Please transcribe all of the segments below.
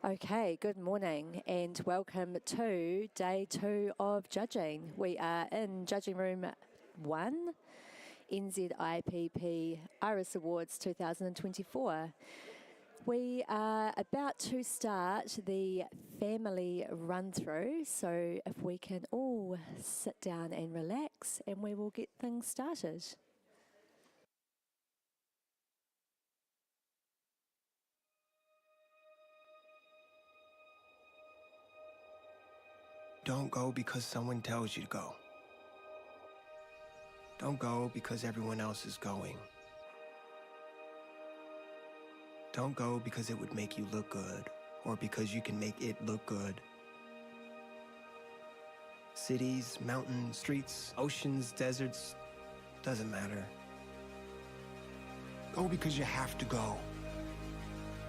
Okay, good morning and welcome to day 2 of judging. We are in Judging Room 1, NZIPP Iris Awards 2024. We are about to start the family run-through, so if we can all sit down and relax and we will get things started. Don't go because someone tells you to go. Don't go because everyone else is going. Don't go because it would make you look good, or because you can make it look good. Cities, mountains, streets, oceans, deserts, doesn't matter. Go because you have to go.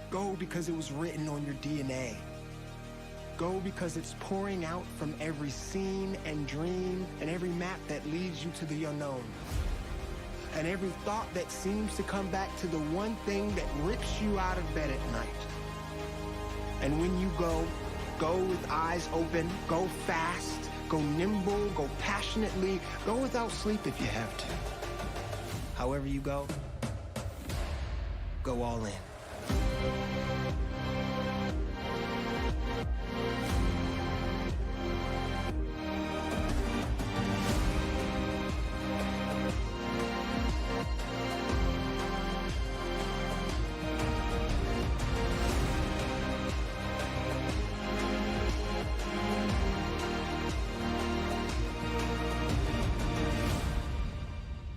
Go because it was written on your DNA. Go because it's pouring out from every scene and dream and every map that leads you to the unknown. And every thought that seems to come back to the one thing that rips you out of bed at night. And when you go with eyes open, go fast, go nimble, go passionately, go without sleep if you have to. However you go all in.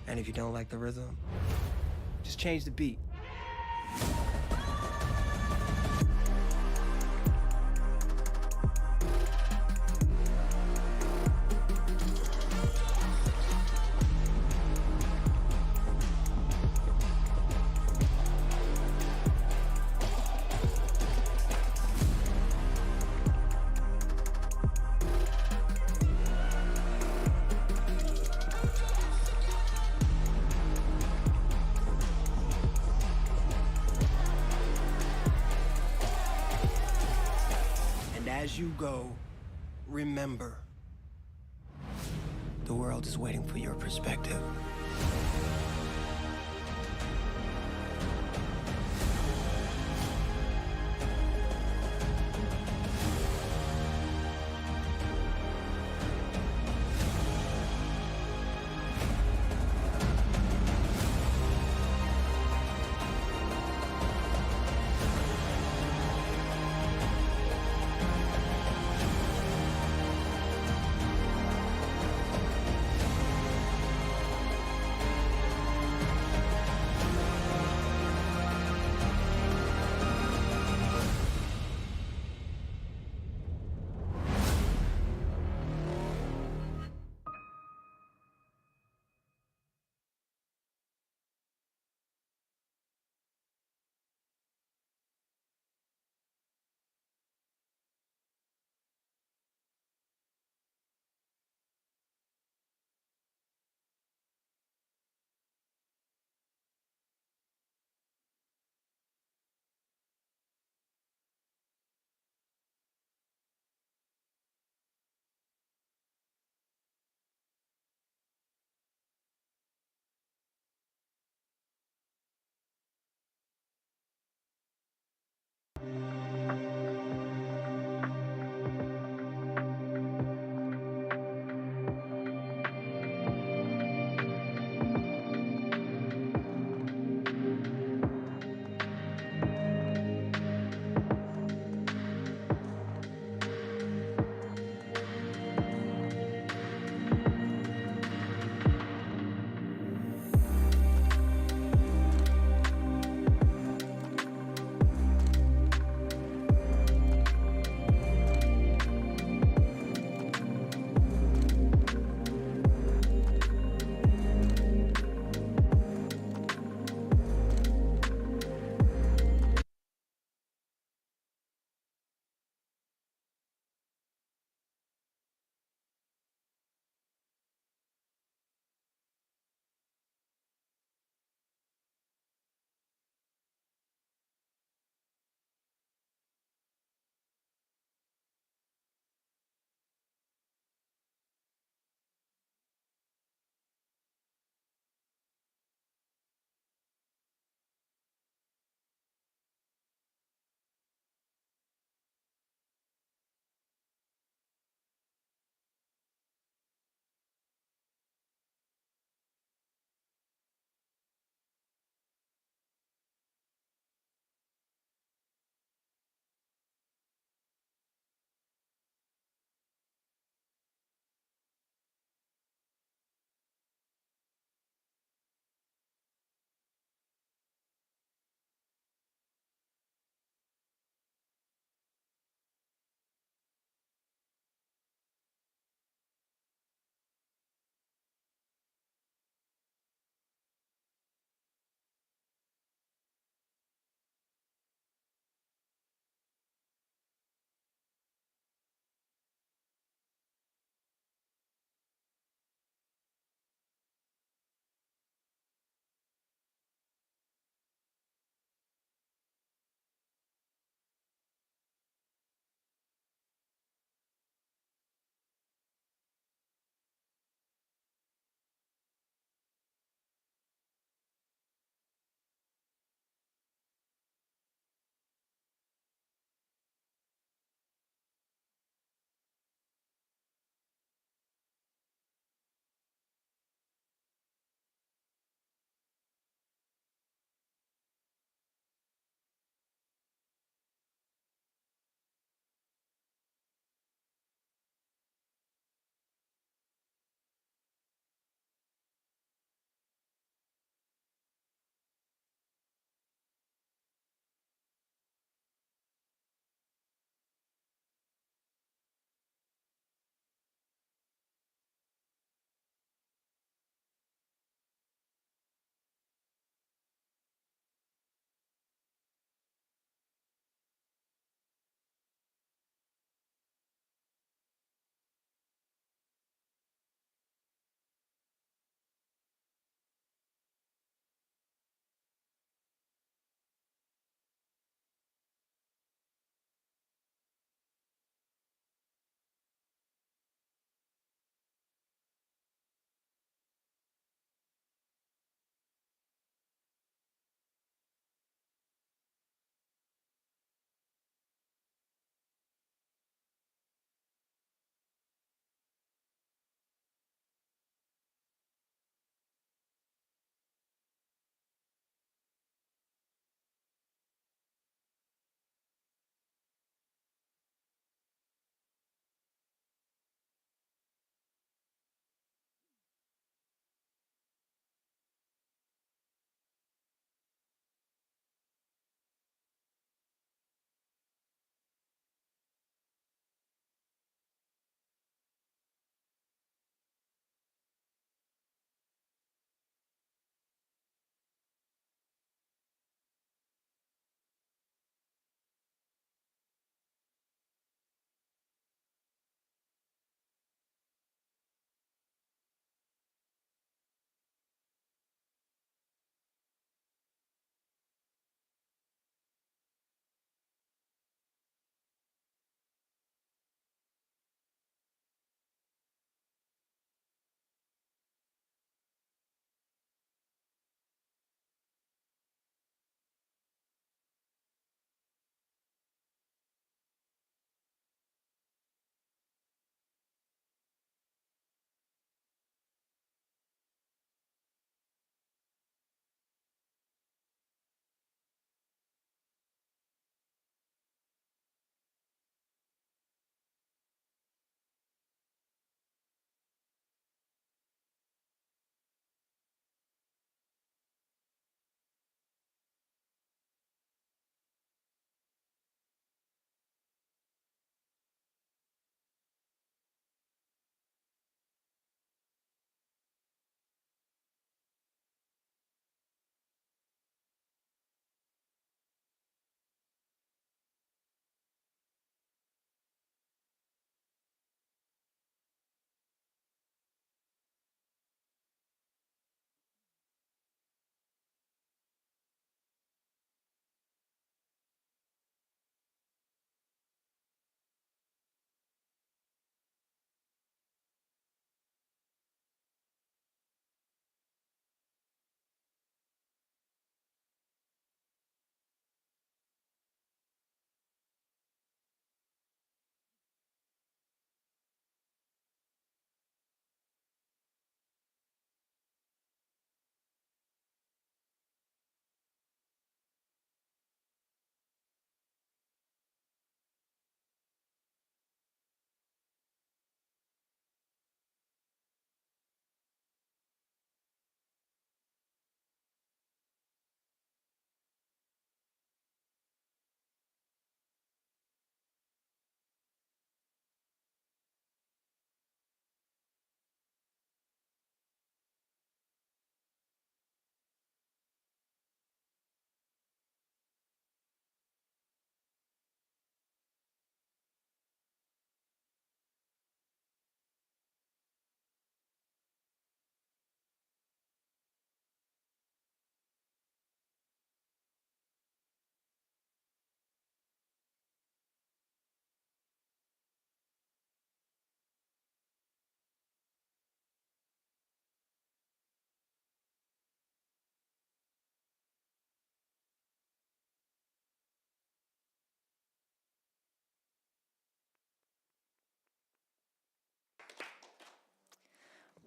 And if you don't like the rhythm, just change the beat. As you go, remember, the world is waiting for your perspective.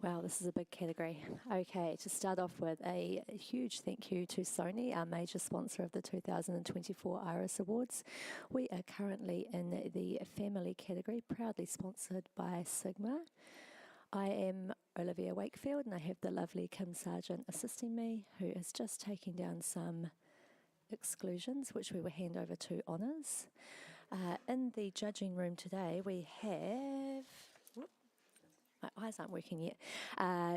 Wow, this is a big category. Okay, to start off with, a huge thank you to Sony, our major sponsor of the 2024 Iris Awards. We are currently in the family category, proudly sponsored by Sigma. I am Olivia Wakefield, and I have the lovely Kim Sargent assisting me, who is just taking down some exclusions, which we will hand over to honours. In the judging room today, we have... My eyes aren't working yet.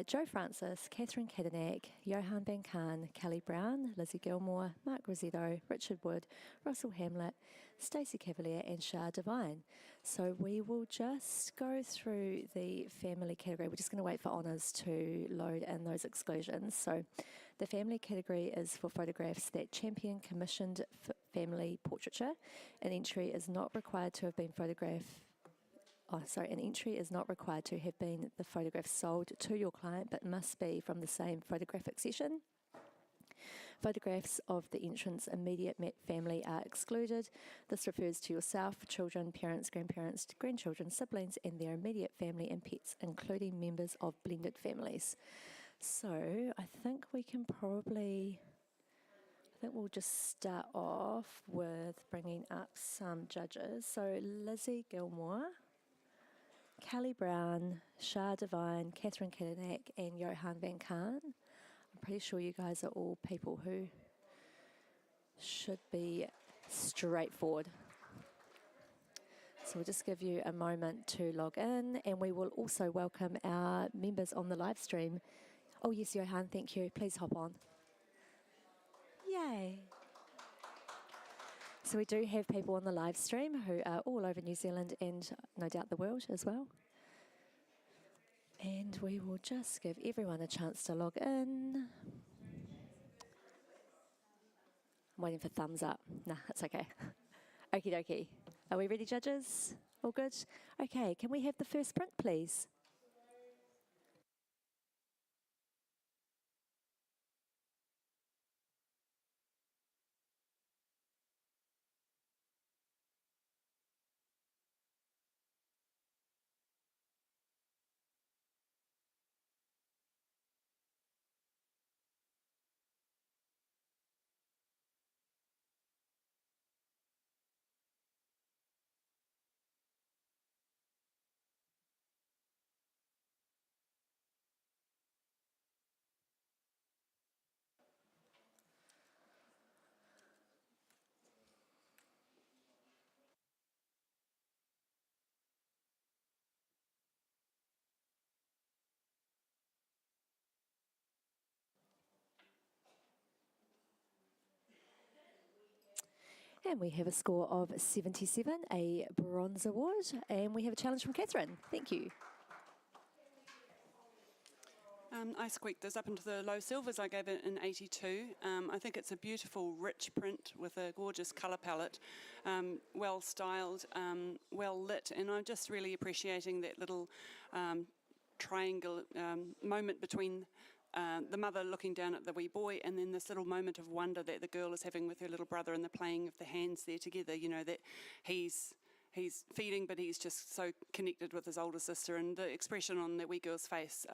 Joe Francis, Catherine Kadanak, Johan Van Kahn, Kelly Brown, Lizzie Gilmore, Mark Rosetto, Richard Wood, Russell Hamlet, Stacey Cavalier and Shah Devine. So we will just go through the family category. We're just going to wait for honours to load in those exclusions. So the family category is for photographs that champion commissioned family portraiture. An entry is not required to have been photographed. An entry is not required to have been the photograph sold to your client, but must be from the same photographic session. Photographs of the entrant's immediate family are excluded. This refers to yourself, children, parents, grandparents, grandchildren, siblings, and their immediate family and pets, including members of blended families. So I think we can probably... I think we'll just start off with bringing up some judges. So Lizzie Gilmore, Kelly Brown, Shah Devine, Catherine Kadanak and Johan Van Kahn. I'm pretty sure you guys are all people who should be straightforward. So we'll just give you a moment to log in, and we will also welcome our members on the live stream. Oh yes, Johan, thank you. Please hop on. Yay. So we do have people on the live stream who are all over New Zealand and no doubt the world as well. And we will just give everyone a chance to log in. I'm waiting for thumbs up. Nah, it's okay. Okie dokie. Are we ready, judges? All good? Okay, can we have the first print, please? And we have a score of 77, a bronze award, and we have a challenge from Catherine. Thank you. I squeaked this up into the low silvers. I gave it an 82. I think it's a beautiful, rich print with a gorgeous colour palette, well styled, well lit, and I'm just really appreciating that little triangle moment between the mother looking down at the wee boy, and then this little moment of wonder that the girl is having with her little brother, and the playing of the hands there together. You know, that he's feeding, but he's just so connected with his older sister, and the expression on that wee girl's face.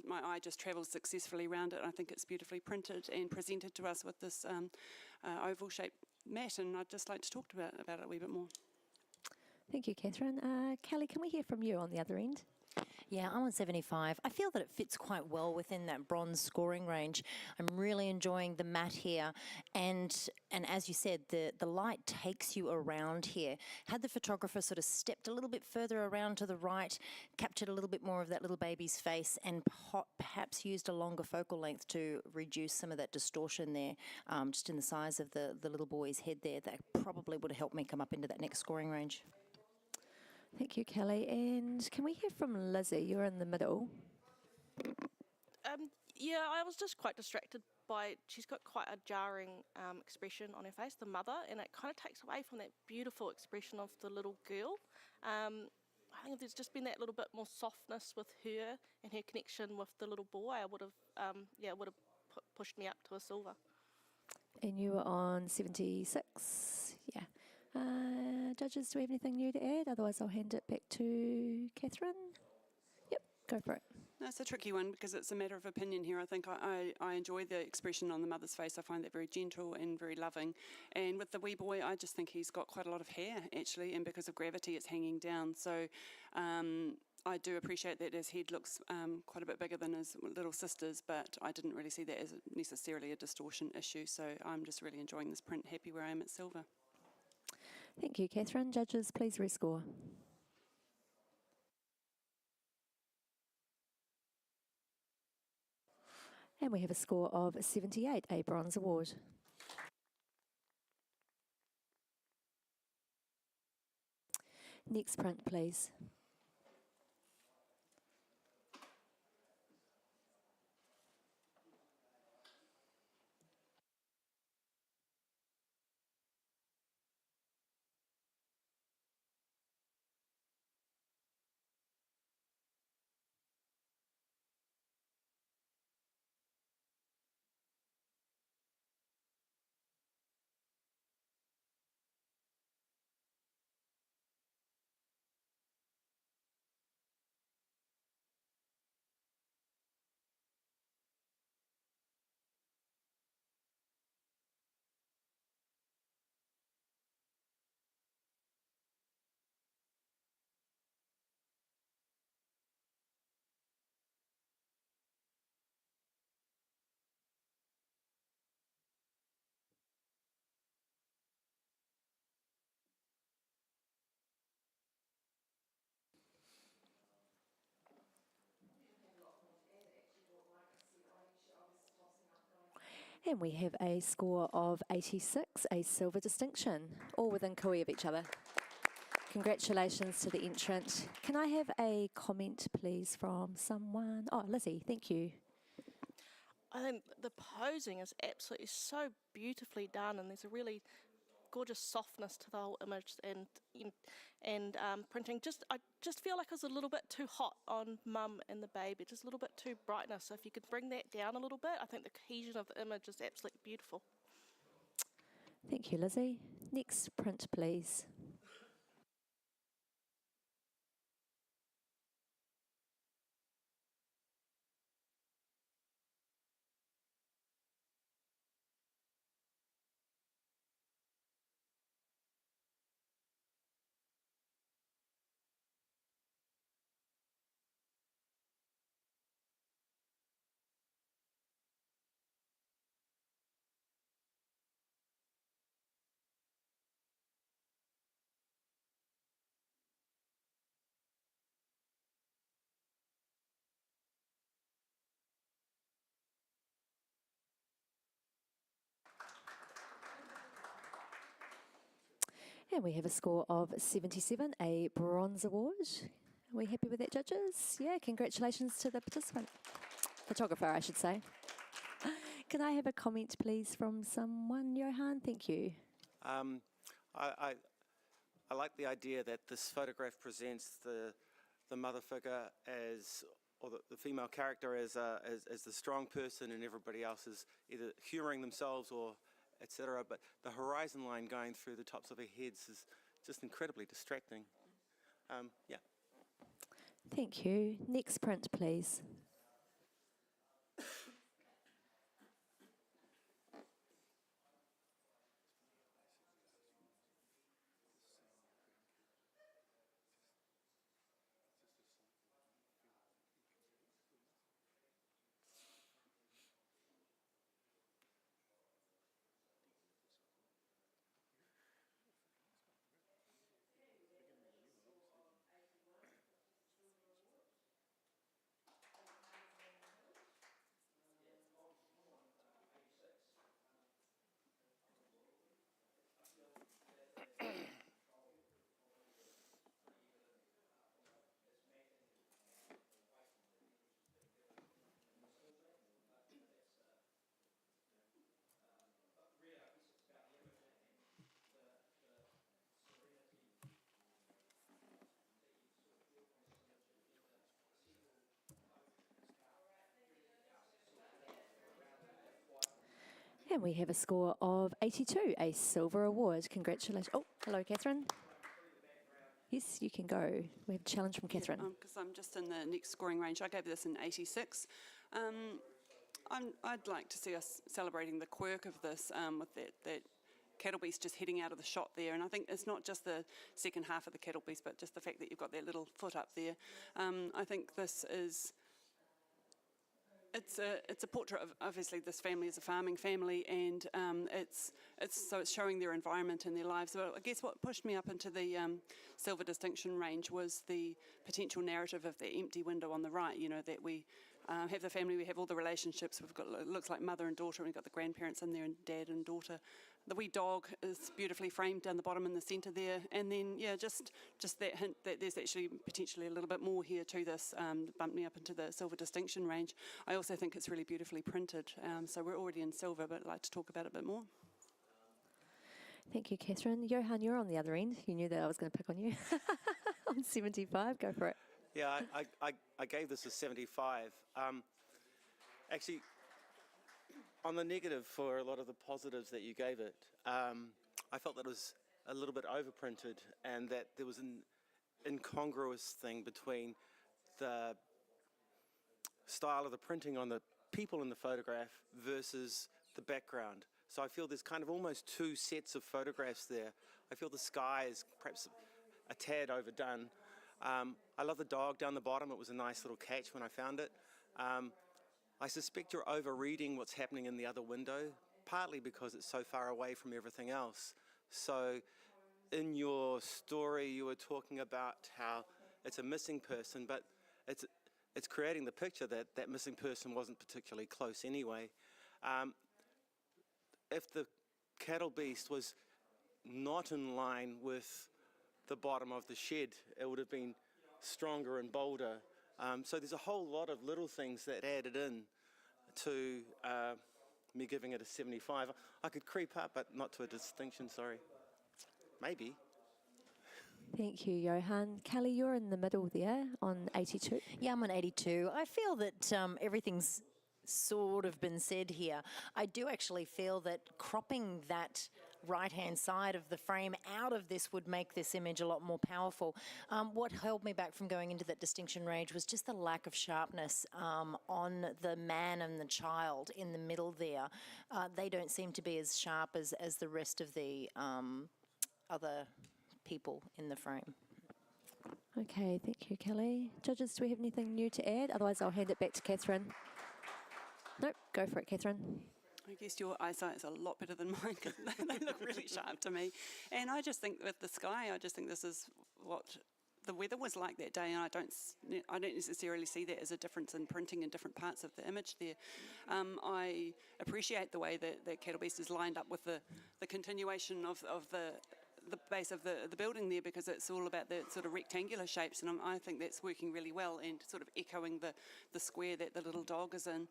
My eye just travels successfully around it. I think it's beautifully printed and presented to us with this oval-shaped mat, and I'd just like to talk about it a wee bit more. Thank you, Catherine. Kelly, can we hear from you on the other end? Yeah, I'm on 75. I feel that it fits quite well within that bronze scoring range. I'm really enjoying the matte here, and as you said, the light takes you around here. Had the photographer sort of stepped a little bit further around to the right, captured a little bit more of that little baby's face, and perhaps used a longer focal length to reduce some of that distortion there, just in the size of the little boy's head there, that probably would have helped me come up into that next scoring range. Thank you, Kelly. And can we hear from Lizzie? You're in the middle. Yeah, I was just quite distracted by, she's got quite a jarring expression on her face, the mother, and it kind of takes away from that beautiful expression of the little girl. I think if there's just been that little bit more softness with her and her connection with the little boy, I would have, pushed me up to a silver. And you were on 76. Yeah. Judges, do we have anything new to add? Otherwise, I'll hand it back to Catherine. Yep, go for it. That's a tricky one because it's a matter of opinion here. I think I enjoy the expression on the mother's face. I find that very gentle and very loving. And with the wee boy, I just think he's got quite a lot of hair, actually, and because of gravity, it's hanging down. So I do appreciate that his head looks quite a bit bigger than his little sister's, but I didn't really see that as necessarily a distortion issue. So I'm just really enjoying this print, happy where I am at silver. Thank you, Catherine. Judges, please rescore. And we have a score of 78, a bronze award. Next print, please. And we have a score of 86, a silver distinction, all within cooey of each other. Congratulations to the entrant. Can I have a comment, please, from someone? Oh, Lizzie, thank you. I think the posing is absolutely so beautifully done, and there's a really gorgeous softness to the whole image and printing. I just feel like it was a little bit too hot on Mum and the baby, just a little bit too brightness. So if you could bring that down a little bit, I think the cohesion of the image is absolutely beautiful. Thank you, Lizzie. Next print, please. And we have a score of 77, a bronze award. Are we happy with that, judges? Yeah, congratulations to the participant. Photographer, I should say. Can I have a comment, please, from someone? Johan, thank you. I like the idea that this photograph presents the mother figure as, or the female character as the strong person, and everybody else is either humouring themselves or etc. But the horizon line going through the tops of their heads is just incredibly distracting. Yeah. Thank you. Next print, please. And we have a score of 82, a silver award. Congratulations. Oh, hello, Catherine. Yes, you can go. We have a challenge from Catherine. Because I'm just in the next scoring range. I gave this an 86. I'd like to see us celebrating the quirk of this with that cattle beast just heading out of the shot there. And I think it's not just the second half of the cattle beast, but just the fact that you've got that little foot up there. I think this is... It's a portrait of, obviously this family is a farming family, and it's showing their environment and their lives. But I guess what pushed me up into the silver distinction range was the potential narrative of the empty window on the right. You know, that we have the family, we have all the relationships. We've got, it looks like mother and daughter, and we've got the grandparents in there, and dad and daughter. The wee dog is beautifully framed down the bottom in the centre there, and then just that hint that there's actually potentially a little bit more here to this, bumped me up into the silver distinction range. I also think it's really beautifully printed, so we're already in silver, but I'd like to talk about it a bit more. Thank you, Catherine. Johan, you're on the other end. You knew that I was going to pick on you. On 75, go for it. Yeah, I gave this a 75. Actually, on the negative for a lot of the positives that you gave it, I felt that it was a little bit overprinted, and that there was an incongruous thing between the style of the printing on the people in the photograph versus the background. So I feel there's kind of almost two sets of photographs there. I feel the sky is perhaps a tad overdone. I love the dog down the bottom. It was a nice little catch when I found it. I suspect you're over-reading what's happening in the other window, partly because it's so far away from everything else. So in your story, you were talking about how it's a missing person, but it's creating the picture that that missing person wasn't particularly close anyway. If the cattle beast was not in line with the bottom of the shed, it would have been stronger and bolder. So there's a whole lot of little things that added in to me giving it a 75. I could creep up, but not to a distinction, sorry. Maybe. Thank you, Johan. Kelly, you're in the middle there on 82. Yeah, I'm on 82. I feel that everything's sort of been said here. I do actually feel that cropping that right-hand side of the frame out of this would make this image a lot more powerful. What held me back from going into that distinction range was just the lack of sharpness on the man and the child in the middle there. They don't seem to be as sharp as the rest of the other people in the frame. Okay, thank you, Kelly. Judges, do we have anything new to add? Otherwise, I'll hand it back to Catherine. Nope, go for it, Catherine. I guess your eyesight is a lot better than mine, because they look really sharp to me. And I just think with the sky, I just think this is what the weather was like that day, and I don't necessarily see that as a difference in printing in different parts of the image there. I appreciate the way that the cattle beast is lined up with the continuation of the base of the building there, because it's all about the sort of rectangular shapes, and I think that's working really well and sort of echoing the square that the little dog is in.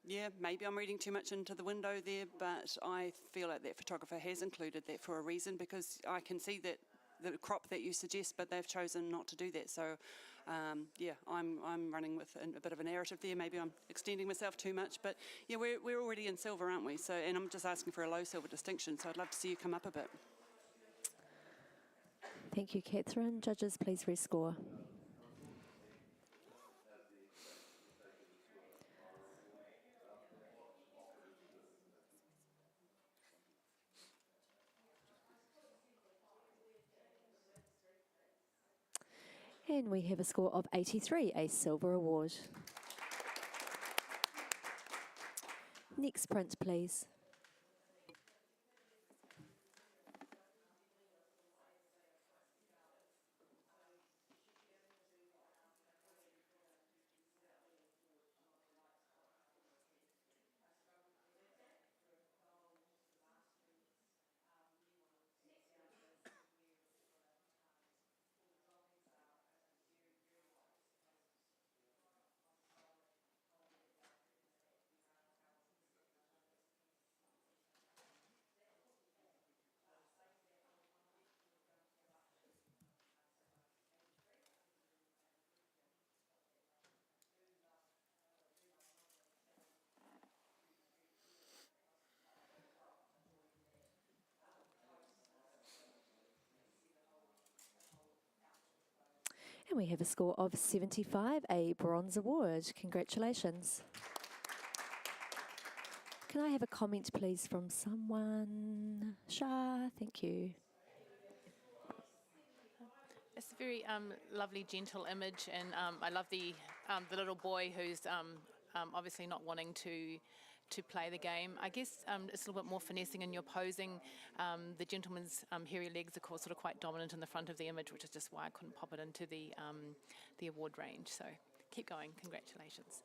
Yeah, maybe I'm reading too much into the window there, but I feel like that photographer has included that for a reason, because I can see that the crop that you suggest, but they've chosen not to do that. So yeah, I'm running with a bit of a narrative there. Maybe I'm extending myself too much, but yeah, we're already in silver, aren't we? So, and I'm just asking for a low silver distinction, so I'd love to see you come up a bit. Thank you, Catherine. Judges, please rescore. And we have a score of 83, a silver award. Next print, please. And we have a score of 75, a bronze award. Congratulations. Can I have a comment, please, from someone? Shah, thank you. It's a very lovely, gentle image, and I love the little boy who's obviously not wanting to play the game. I guess it's a little bit more finessing in your posing. The gentleman's hairy legs are sort of quite dominant in the front of the image, which is just why I couldn't pop it into the award range. So keep going. Congratulations.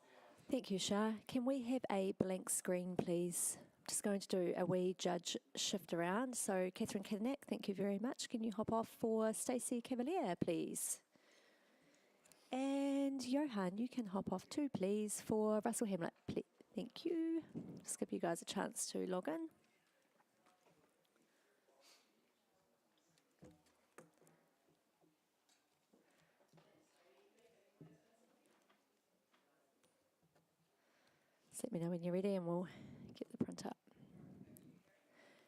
Thank you, Shah. Can we have a blank screen, please? Just going to do a wee judge shift around. So, Catherine Kadanak, thank you very much. Can you hop off for Stacey Cavalier, please? And Johan, you can hop off too, please, for Russell Hamlet. Thank you. Just give you guys a chance to log in. Just let me know when you're ready and we'll get the print up.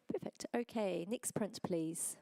Perfect. Okay, next print, please.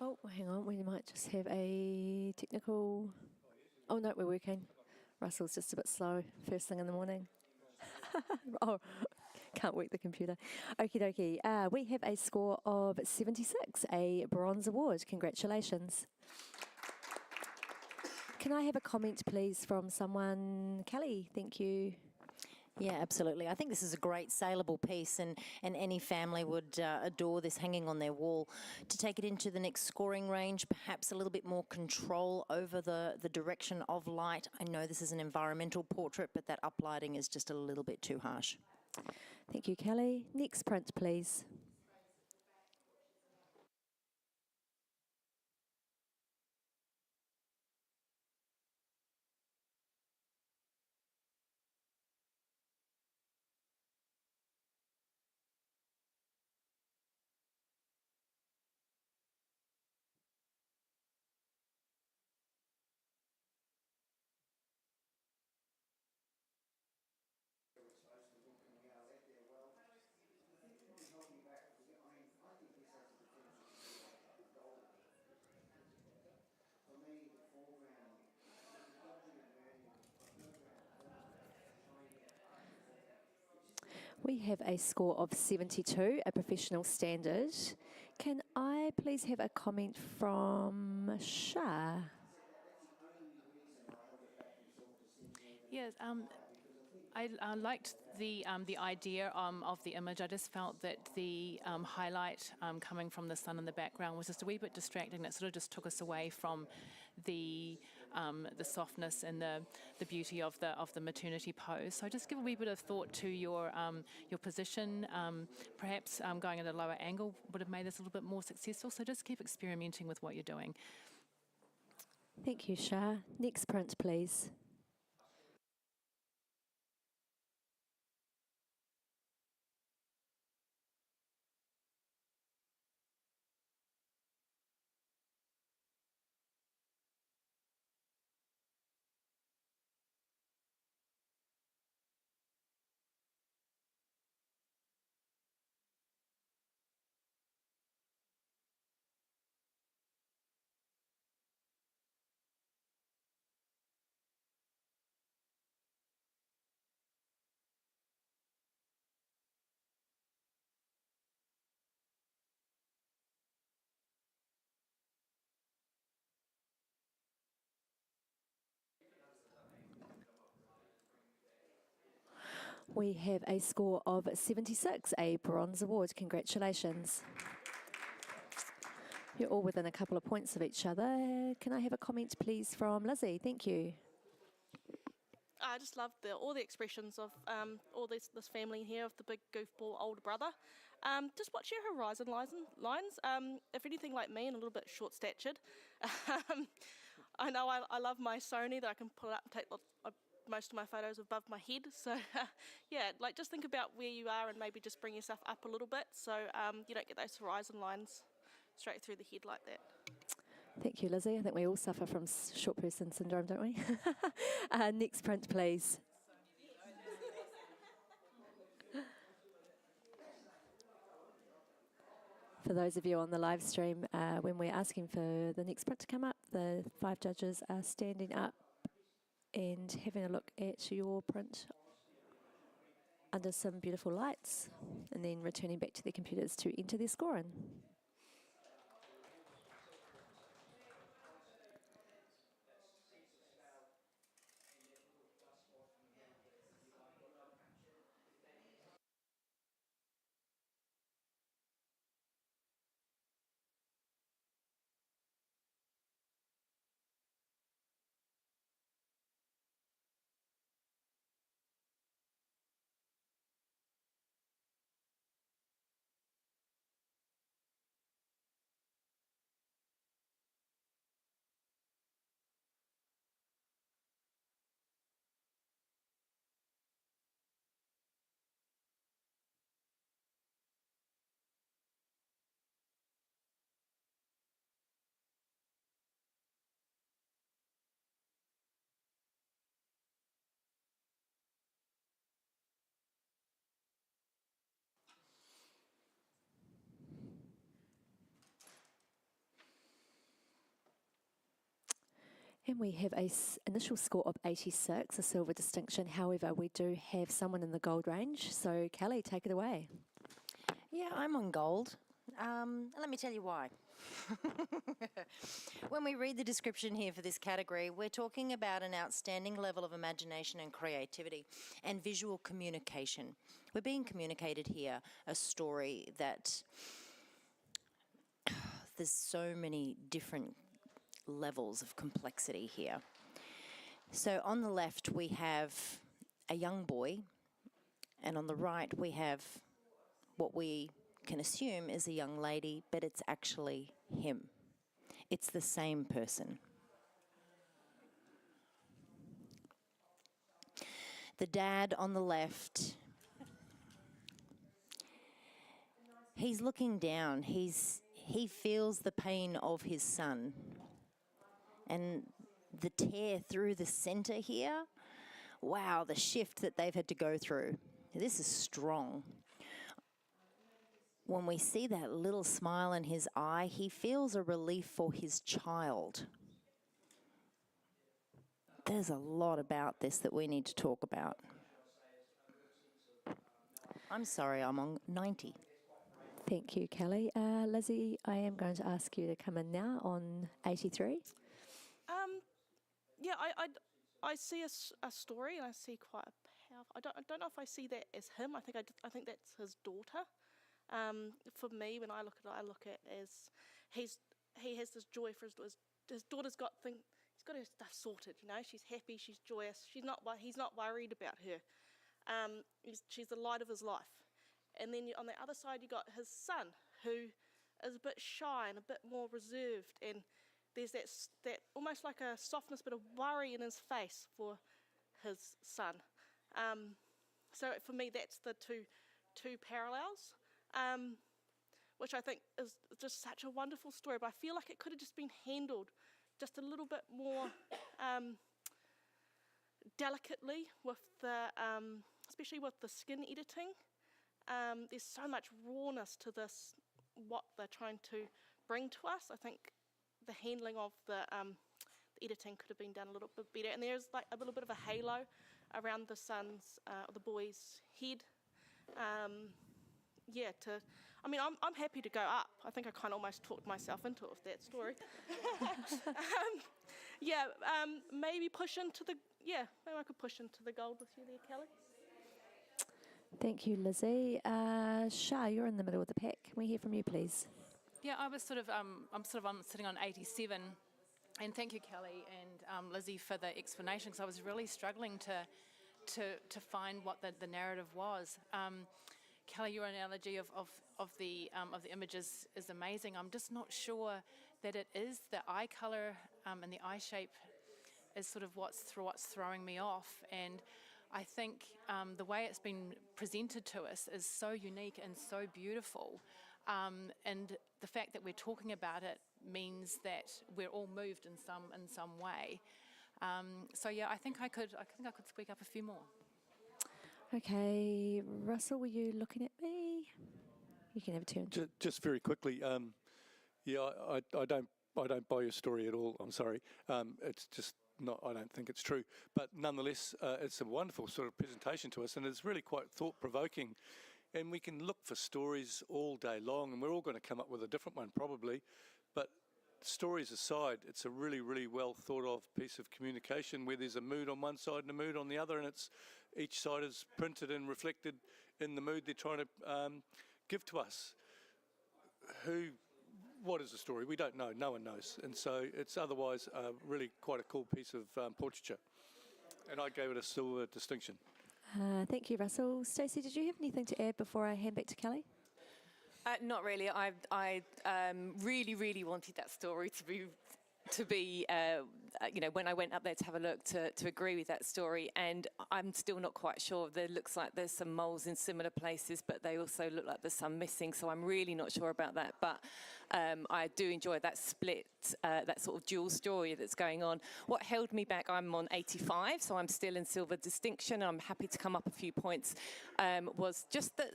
Oh, hang on, we might just have a technical... Oh, no, we're working. Russell's just a bit slow, first thing in the morning. Oh, can't work the computer. Okie dokie. We have a score of 76, a bronze award. Congratulations. Can I have a comment, please, from someone? Kelly, thank you. Yeah, absolutely. I think this is a great saleable piece, and any family would adore this hanging on their wall. To take it into the next scoring range, perhaps a little bit more control over the direction of light. I know this is an environmental portrait, but that uplighting is just a little bit too harsh. Thank you, Kelly. Next print, please. We have a score of 72, a professional standard. Can I please have a comment from Shah? Yes, I liked the idea of the image. I just felt that the highlight coming from the sun in the background was just a wee bit distracting. That sort of just took us away from the softness and the beauty of the maternity pose. So just give a wee bit of thought to your position. Perhaps going at a lower angle would have made this a little bit more successful. So just keep experimenting with what you're doing. Thank you, Shah. Next print, please. We have a score of 76, a bronze award. Congratulations. You're all within a couple of points of each other. Can I have a comment, please, from Lizzie? Thank you. I just love all the expressions of all this family here of the big goofball older brother. Just watch your horizon lines. If anything like me and a little bit short-statured, I know I love my Sony that I can pull up and take most of my photos above my head. So yeah, like just think about where you are and maybe just bring yourself up a little bit so you don't get those horizon lines straight through the head like that. Thank you, Lizzie. I think we all suffer from short person syndrome, don't we? Next print, please. For those of you on the live stream, when we're asking for the next print to come up, the 5 judges are standing up and having a look at your print under some beautiful lights, and then returning back to their computers to enter their score in. And we have a initial score of 86, a silver distinction. However, we do have someone in the gold range. So, Kelly, take it away. Yeah, I'm on gold. Let me tell you why. When we read the description here for this category, we're talking about an outstanding level of imagination and creativity and visual communication. We're being communicated here a story that there's so many different levels of complexity here. So on the left we have a young boy, and on the right we have what we can assume is a young lady, but it's actually him. It's the same person. The dad on the left, he's looking down. He feels the pain of his son. And the tear through the center here, wow, the shift that they've had to go through. This is strong. When we see that little smile in his eye, he feels a relief for his child. There's a lot about this that we need to talk about. I'm sorry, I'm on 90. Thank you, Kelly. Lizzie, I am going to ask you to come in now on 83. Yeah, I see a story and I see quite a powerful. I don't know if I see that as him. I think that's his daughter. For me, when I look at as he has this joy for his daughter. His daughter's got he's got her stuff sorted. You know, she's happy, she's joyous. He's not worried about her. She's the light of his life. And then on the other side, you got his son, who is a bit shy and a bit more reserved, and there's that almost like a softness, but a worry in his face for his son. So for me, that's the two parallels, which I think is just such a wonderful story. But I feel like it could have just been handled just a little bit more delicately with especially with the skin editing. There's so much rawness to this, what they're trying to bring to us. I think the handling of the editing could have been done a little bit better. And there's like a little bit of a halo around the the boy's head. I'm happy to go up. I think I kind of almost talked myself into it with that story. maybe I could push into the gold with you there, Kelly. Thank you, Lizzie. Shah, you're in the middle of the pack. Can we hear from you, please? Yeah, I was I'm sitting on 87, and thank you, Kelly and Lizzie, for the explanation, because I was really struggling to find what the narrative was. Kelly, your analogy of the images is amazing. I'm just not sure that it is the eye color and the eye shape is sort of what's throwing me off. And I think the way it's been presented to us is so unique and so beautiful. And the fact that we're talking about it means that we're all moved in some way. So yeah, I think I could squeak up a few more. Okay, Russell, were you looking at me? You can have a turn. Just very quickly, yeah, I don't buy your story at all. I'm sorry. It's just not. I don't think it's true. But nonetheless, it's a wonderful sort of presentation to us, and it's really quite thought-provoking. And we can look for stories all day long, and we're all going to come up with a different one probably. But stories aside, it's a really, really well thought of piece of communication where there's a mood on one side and a mood on the other, and it's each side is printed and reflected in the mood they're trying to give to us. What is the story? We don't know. No one knows. And so it's otherwise really quite a cool piece of portraiture. And I gave it a silver distinction. Thank you, Russell. Stacey, did you have anything to add before I hand back to Kelly? Not really. I really, really wanted that story to be when I went up there to have a look, to agree with that story. And I'm still not quite sure. There looks like there's some moles in similar places, but they also look like there's some missing. So I'm really not sure about that. But I do enjoy that split, that sort of dual story that's going on. What held me back, I'm on 85, so I'm still in silver distinction. I'm happy to come up a few points, was just that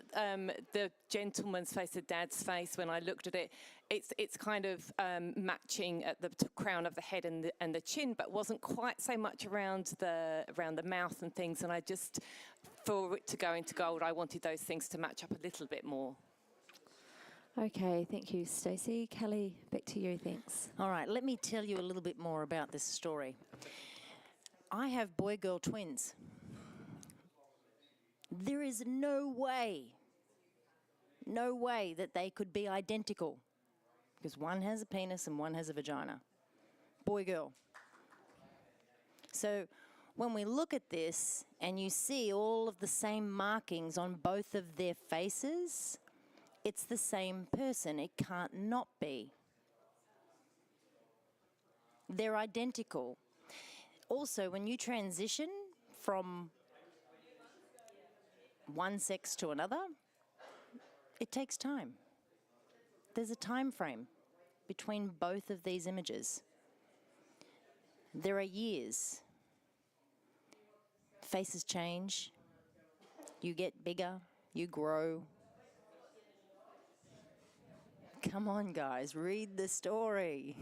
the gentleman's face, the dad's face, when I looked at it, it's kind of matching at the crown of the head and the chin, but wasn't quite so much around the mouth and things. And I just, for it to go into gold, I wanted those things to match up a little bit more. Okay, thank you, Stacey. Kelly, back to you, thanks. All right, let me tell you a little bit more about this story. I have boy-girl twins. There is no way that they could be identical, because one has a penis and one has a vagina. Boy-girl. So when we look at this and you see all of the same markings on both of their faces, it's the same person. It can't not be. They're identical. Also, when you transition from one sex to another, it takes time. There's a time frame between both of these images. There are years. Faces change. You get bigger. You grow. Come on, guys, read the story.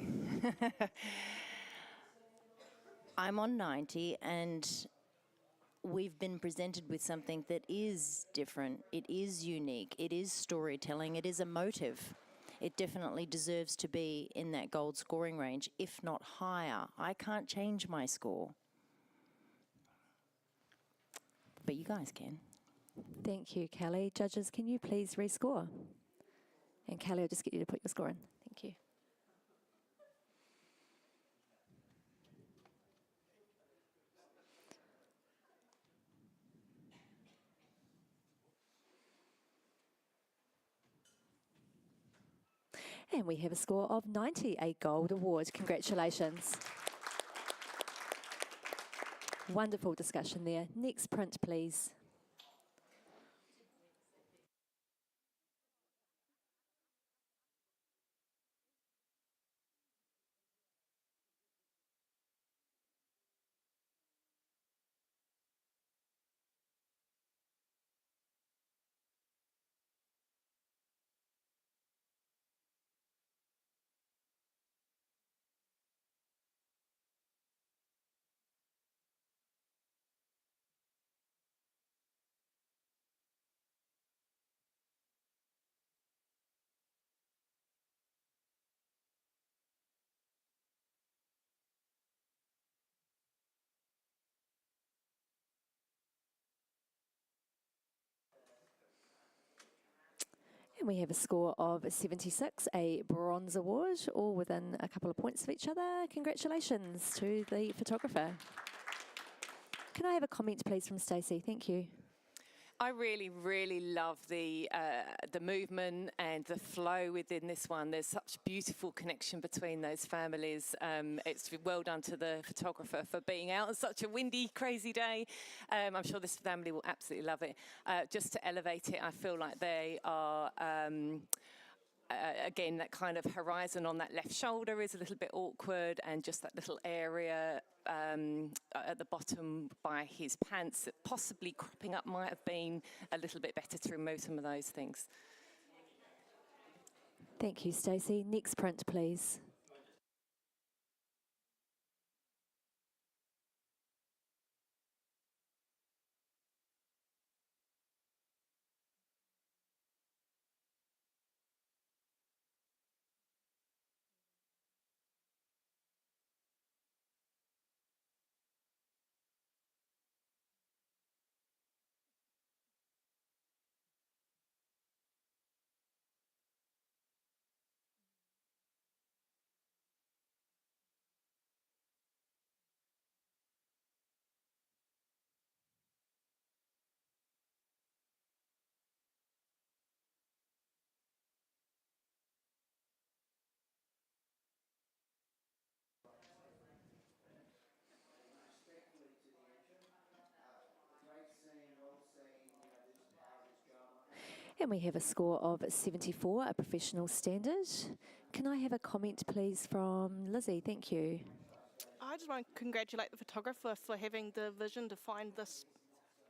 I'm on 90, and we've been presented with something that is different. It is unique. It is storytelling. It is emotive. It definitely deserves to be in that gold scoring range, if not higher. I can't change my score, but you guys can. Thank you, Kelly. Judges, can you please rescore? And Kelly, I'll just get you to put your score in. Thank you. And we have a score of 90, a gold award. Congratulations. Wonderful discussion there. Next print, please. And we have a score of 76, a bronze award, all within a couple of points of each other. Congratulations to the photographer. Can I have a comment, please, from Stacey? Thank you. I really, really love the movement and the flow within this one. There's such beautiful connection between those families. It's well done to the photographer for being out on such a windy, crazy day. I'm sure this family will absolutely love it. Just to elevate it, I feel like they are... again, that kind of horizon on that left shoulder is a little bit awkward, and just that little area at the bottom by his pants, possibly cropping up, might have been a little bit better to remove some of those things. Thank you, Stacey. Next print, please. And we have a score of 74, a professional standard. Can I have a comment, please, from Lizzie? Thank you. I just want to congratulate the photographer for having the vision to find this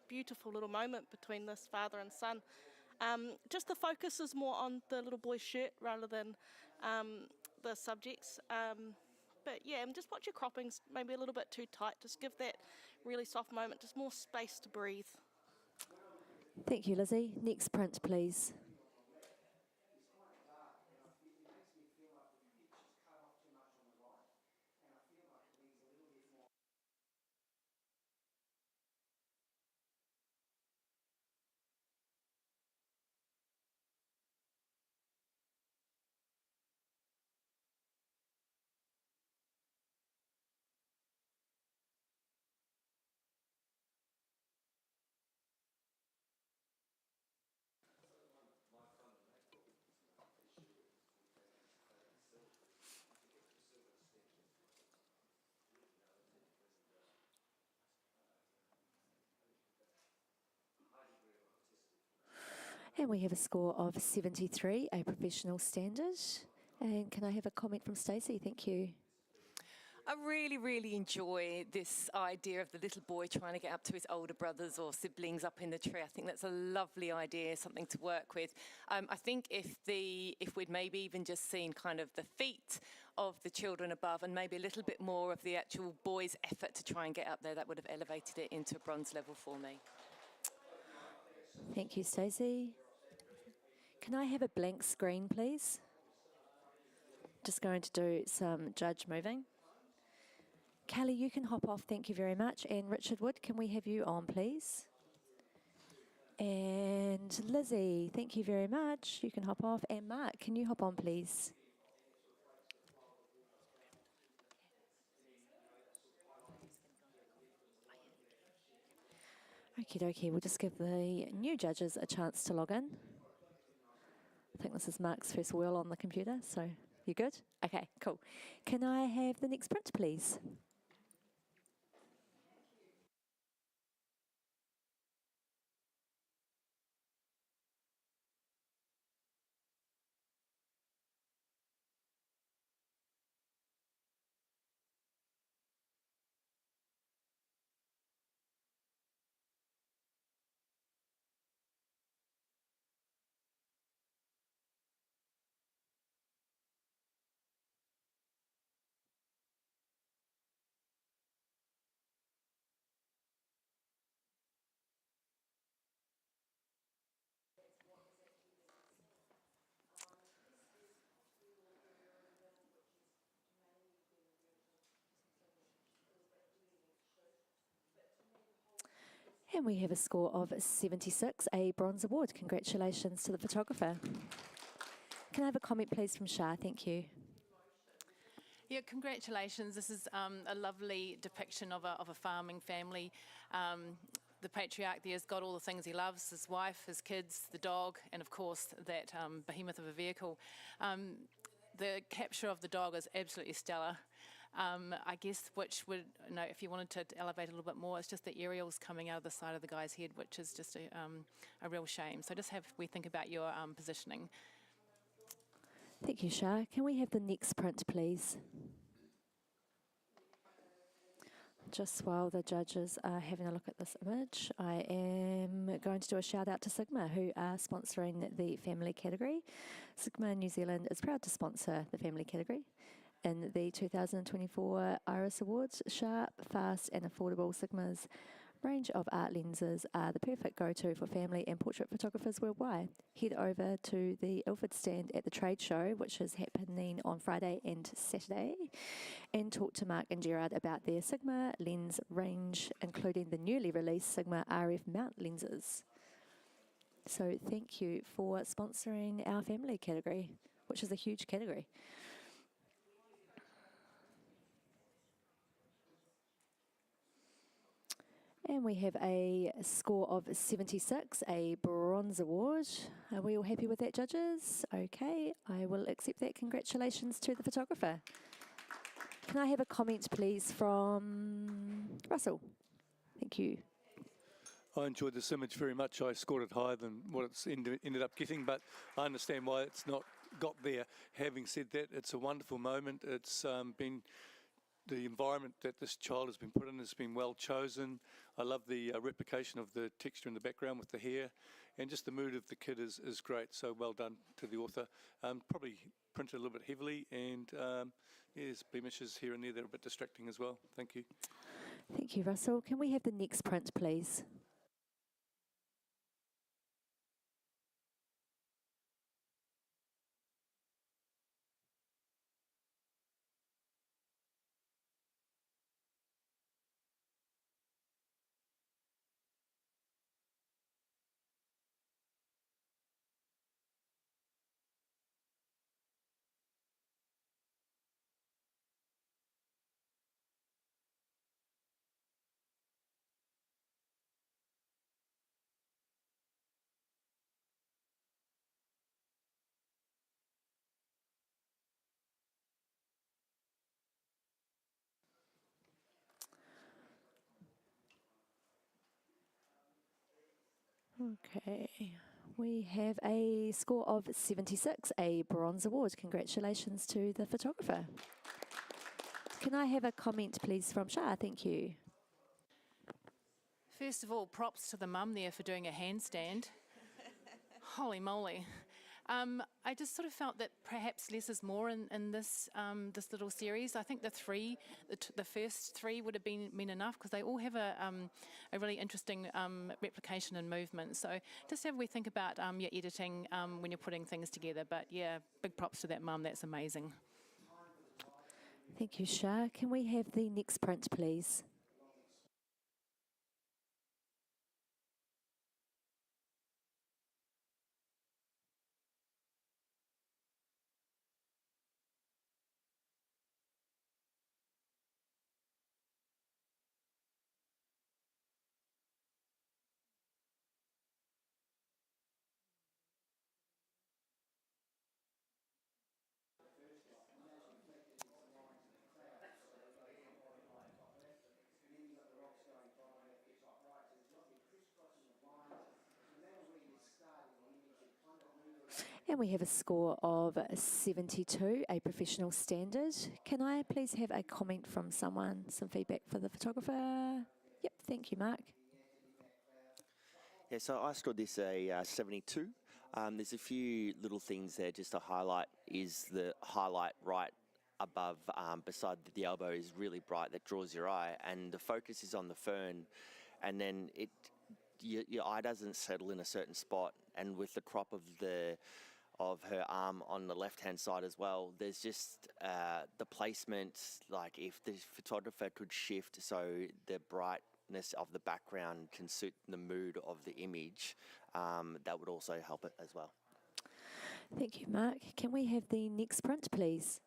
beautiful little moment between this father and son. Just the focus is more on the little boy's shirt rather than the subjects. But yeah, and just watch your croppings, maybe a little bit too tight. Just give that really soft moment, just more space to breathe. Thank you, Lizzie. Next print, please. And we have a score of 73, a professional standard. And can I have a comment from Stacey? Thank you. I really, really enjoy this idea of the little boy trying to get up to his older brothers or siblings up in the tree. I think that's a lovely idea, something to work with. I think if we'd maybe even just seen kind of the feet of the children above and maybe a little bit more of the actual boy's effort to try and get up there, that would have elevated it into a bronze level for me. Thank you, Stacey. Can I have a blank screen, please? Just going to do some judge moving. Kelly, you can hop off, thank you very much. And Richard Wood, can we have you on, please? And Lizzie, thank you very much. You can hop off. And Mark, can you hop on, please? Okie dokie, we'll just give the new judges a chance to log in. I think this is Mark's first wheel on the computer, so you good? Okay, cool. Can I have the next print, please? And we have a score of 76, a bronze award. Congratulations to the photographer. Can I have a comment, please, from Shah? Thank you. Yeah, congratulations. This is a lovely depiction of a farming family. The patriarch there's got all the things he loves, his wife, his kids, the dog, and of course that behemoth of a vehicle. The capture of the dog is absolutely stellar. I guess which would, if you wanted to elevate a little bit more, it's just the aerials coming out of the side of the guy's head, which is just a real shame. So just have we think about your positioning. Thank you, Shah. Can we have the next print, please? Just while the judges are having a look at this image, I am going to do a shout out to Sigma, who are sponsoring the family category. Sigma New Zealand is proud to sponsor the family category. In the 2024 Iris Awards, sharp, fast and affordable Sigma's range of art lenses are the perfect go-to for family and portrait photographers worldwide. Head over to the Ilford stand at the trade show, which is happening on Friday and Saturday, and talk to Mark and Gerard about their Sigma lens range, including the newly released Sigma RF mount lenses. So thank you for sponsoring our family category, which is a huge category. And we have a score of 76, a bronze award. Are we all happy with that, judges? Okay, I will accept that. Congratulations to the photographer. Can I have a comment, please, from Russell? Thank you. I enjoyed this image very much. I scored it higher than what it's ended up getting, but I understand why it's not got there. Having said that, it's a wonderful moment. It's been the environment that this child has been put in has been well chosen. I love the replication of the texture in the background with the hair, and just the mood of the kid is great. So well done to the author. Probably printed a little bit heavily, and there's blemishes here and there that are a bit distracting as well. Thank you. Thank you, Russell. Can we have the next print, please? Okay, we have a score of 76, a bronze award. Congratulations to the photographer. Can I have a comment, please, from Shah? Thank you. First of all, props to the mum there for doing a handstand. Holy moly. I just sort of felt that perhaps less is more in this this little series. I think the first three would have been enough, because they all have a really interesting replication and movement. So just have we think about your editing when you're putting things together. But yeah, big props to that mum. That's amazing. Thank you, Shah. Can we have the next print, please? And we have a score of 72, a professional standard. Can I please have a comment from someone, some feedback for the photographer? Yep, thank you, Mark. Yeah, so I scored this a 72. There's a few little things there just to highlight. Is the highlight right above, beside the elbow, is really bright, that draws your eye, and the focus is on the fern, and then your eye doesn't settle in a certain spot, and with the crop of her arm on the left-hand side as well, there's just the placement, like if the photographer could shift so the brightness of the background can suit the mood of the image, that would also help it as well. Thank you, Mark. Can we have the next print, please?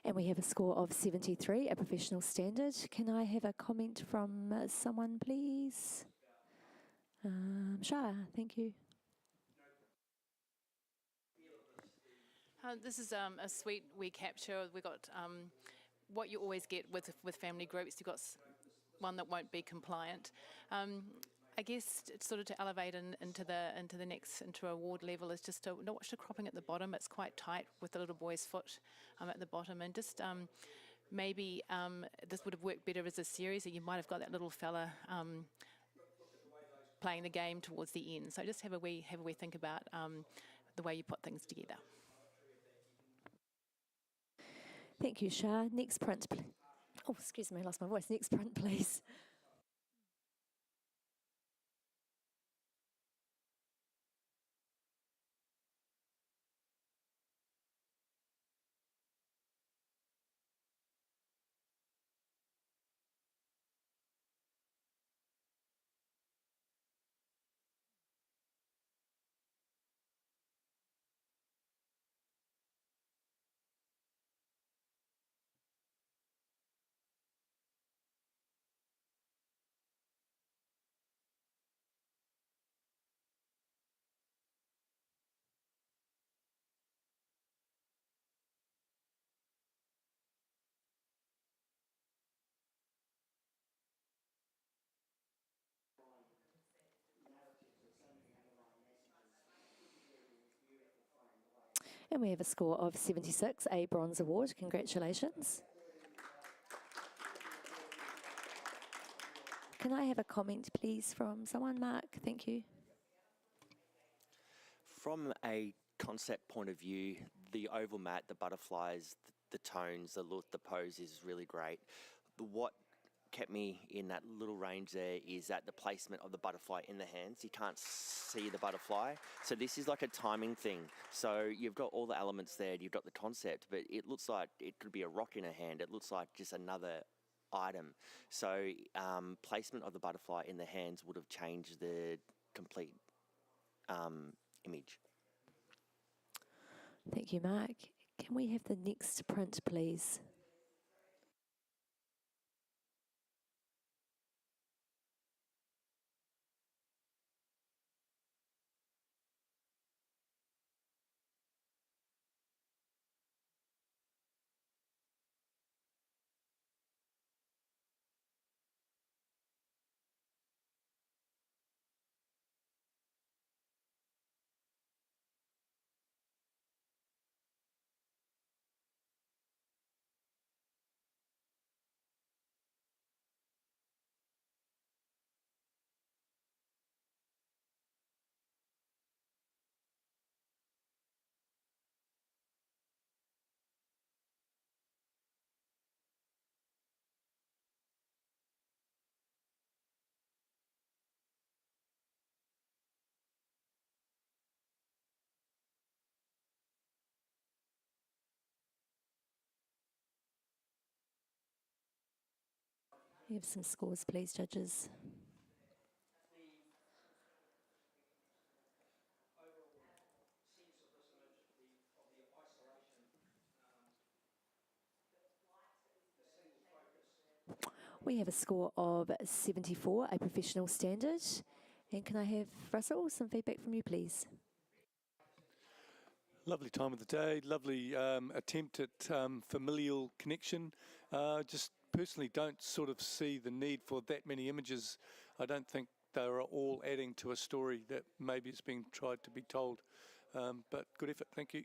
And we have a score of 73, a professional standard. Can I have a comment from someone, please? Shah, thank you. This is a sweet wee capture. We got what you always get with family groups. You've got one that won't be compliant. I guess it's sort of to elevate into the award level is just to not watch the cropping at the bottom. It's quite tight with the little boy's foot at the bottom, and just maybe this would have worked better as a series. That you might have got that little fella playing the game towards the end. So just have a wee think about the way you put things together. Thank you, Shah. Next print, please. Oh, excuse me, I lost my voice. Next print, please. And we have a score of 76, a bronze award. Congratulations. Can I have a comment, please, from someone? Mark, thank you. From a concept point of view, the oval mat, the butterflies, the tones, the look, the pose is really great. What kept me in that little range there is that the placement of the butterfly in the hands. You can't see the butterfly. So this is like a timing thing. So you've got all the elements there, you've got the concept, but it looks like it could be a rock in a hand. It looks like just another item. So placement of the butterfly in the hands would have changed the complete image. Thank you, Mark. Can we have the next print, please? We have some scores, please, judges. We have a score of 74, a professional standard. And can I have, Russell, some feedback from you, please? Lovely time of the day, lovely attempt at familial connection. Just personally don't sort of see the need for that many images. I don't think they are all adding to a story that maybe is being tried to be told. but good effort. Thank you.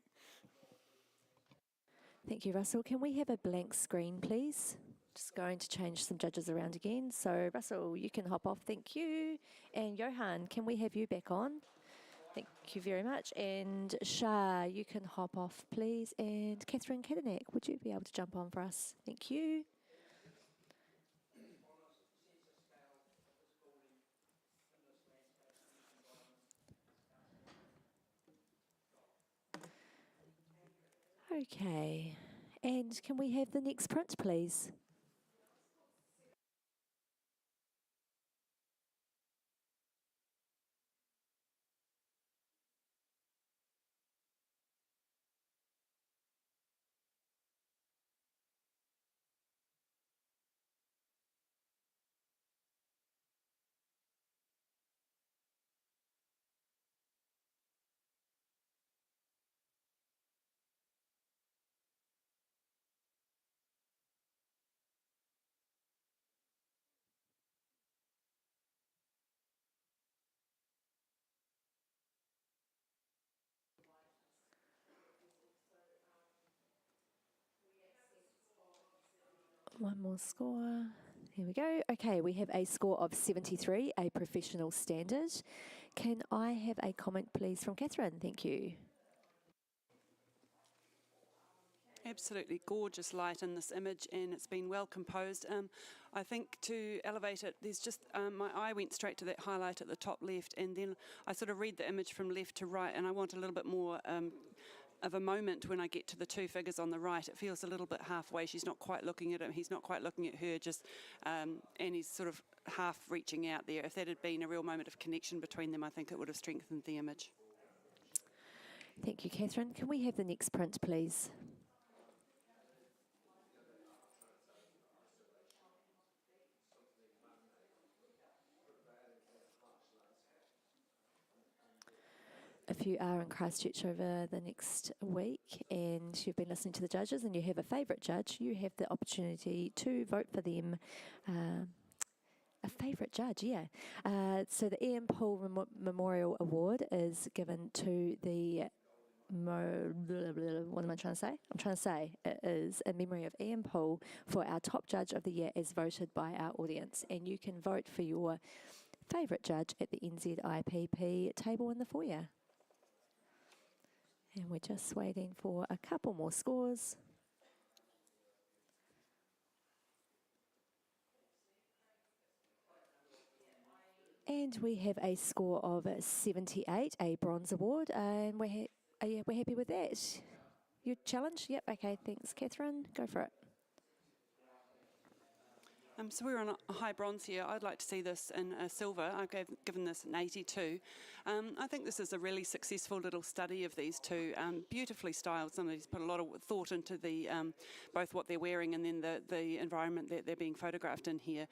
Thank you, Russell. Can we have a blank screen, please? Just going to change some judges around again. So, Russell, you can hop off. Thank you. And Johan, can we have you back on? Thank you very much. And Shah, you can hop off, please. And Catherine Kadanek, would you be able to jump on for us? Thank you. Okay. And can we have the next print, please? One more score. Here we go. Okay, we have a score of 73, a professional standard. Can I have a comment, please, from Catherine? Thank you. Absolutely gorgeous light in this image, and it's been well composed. I think to elevate it, there's just, my eye went straight to that highlight at the top left, and then I sort of read the image from left to right, and I want a little bit more of a moment when I get to the two figures on the right. It feels a little bit halfway. She's not quite looking at him, he's not quite looking at her, just, and he's sort of half reaching out there. If that had been a real moment of connection between them, I think it would have strengthened the image. Thank you, Catherine. Can we have the next print, please? If you are in Christchurch over the next week and you've been listening to the judges and you have a favourite judge, you have the opportunity to vote for them. A favourite judge, yeah. So the Ian Paul Memorial Award is given to the what am I trying to say? I'm trying to say it is in memory of Ian Paul for our top judge of the year as voted by our audience. And you can vote for your favourite judge at the NZIPP table in the foyer. And we're just waiting for a couple more scores. And we have a score of 78, a bronze award, and we're happy with that. Your challenge? Yep, okay, thanks, Catherine. Go for it. So we're on a high bronze here. I'd like to see this in a silver. I've given this an 82. I think this is a really successful little study of these two. Beautifully styled. Somebody's put a lot of thought into the both what they're wearing and then the environment that they're being photographed in here.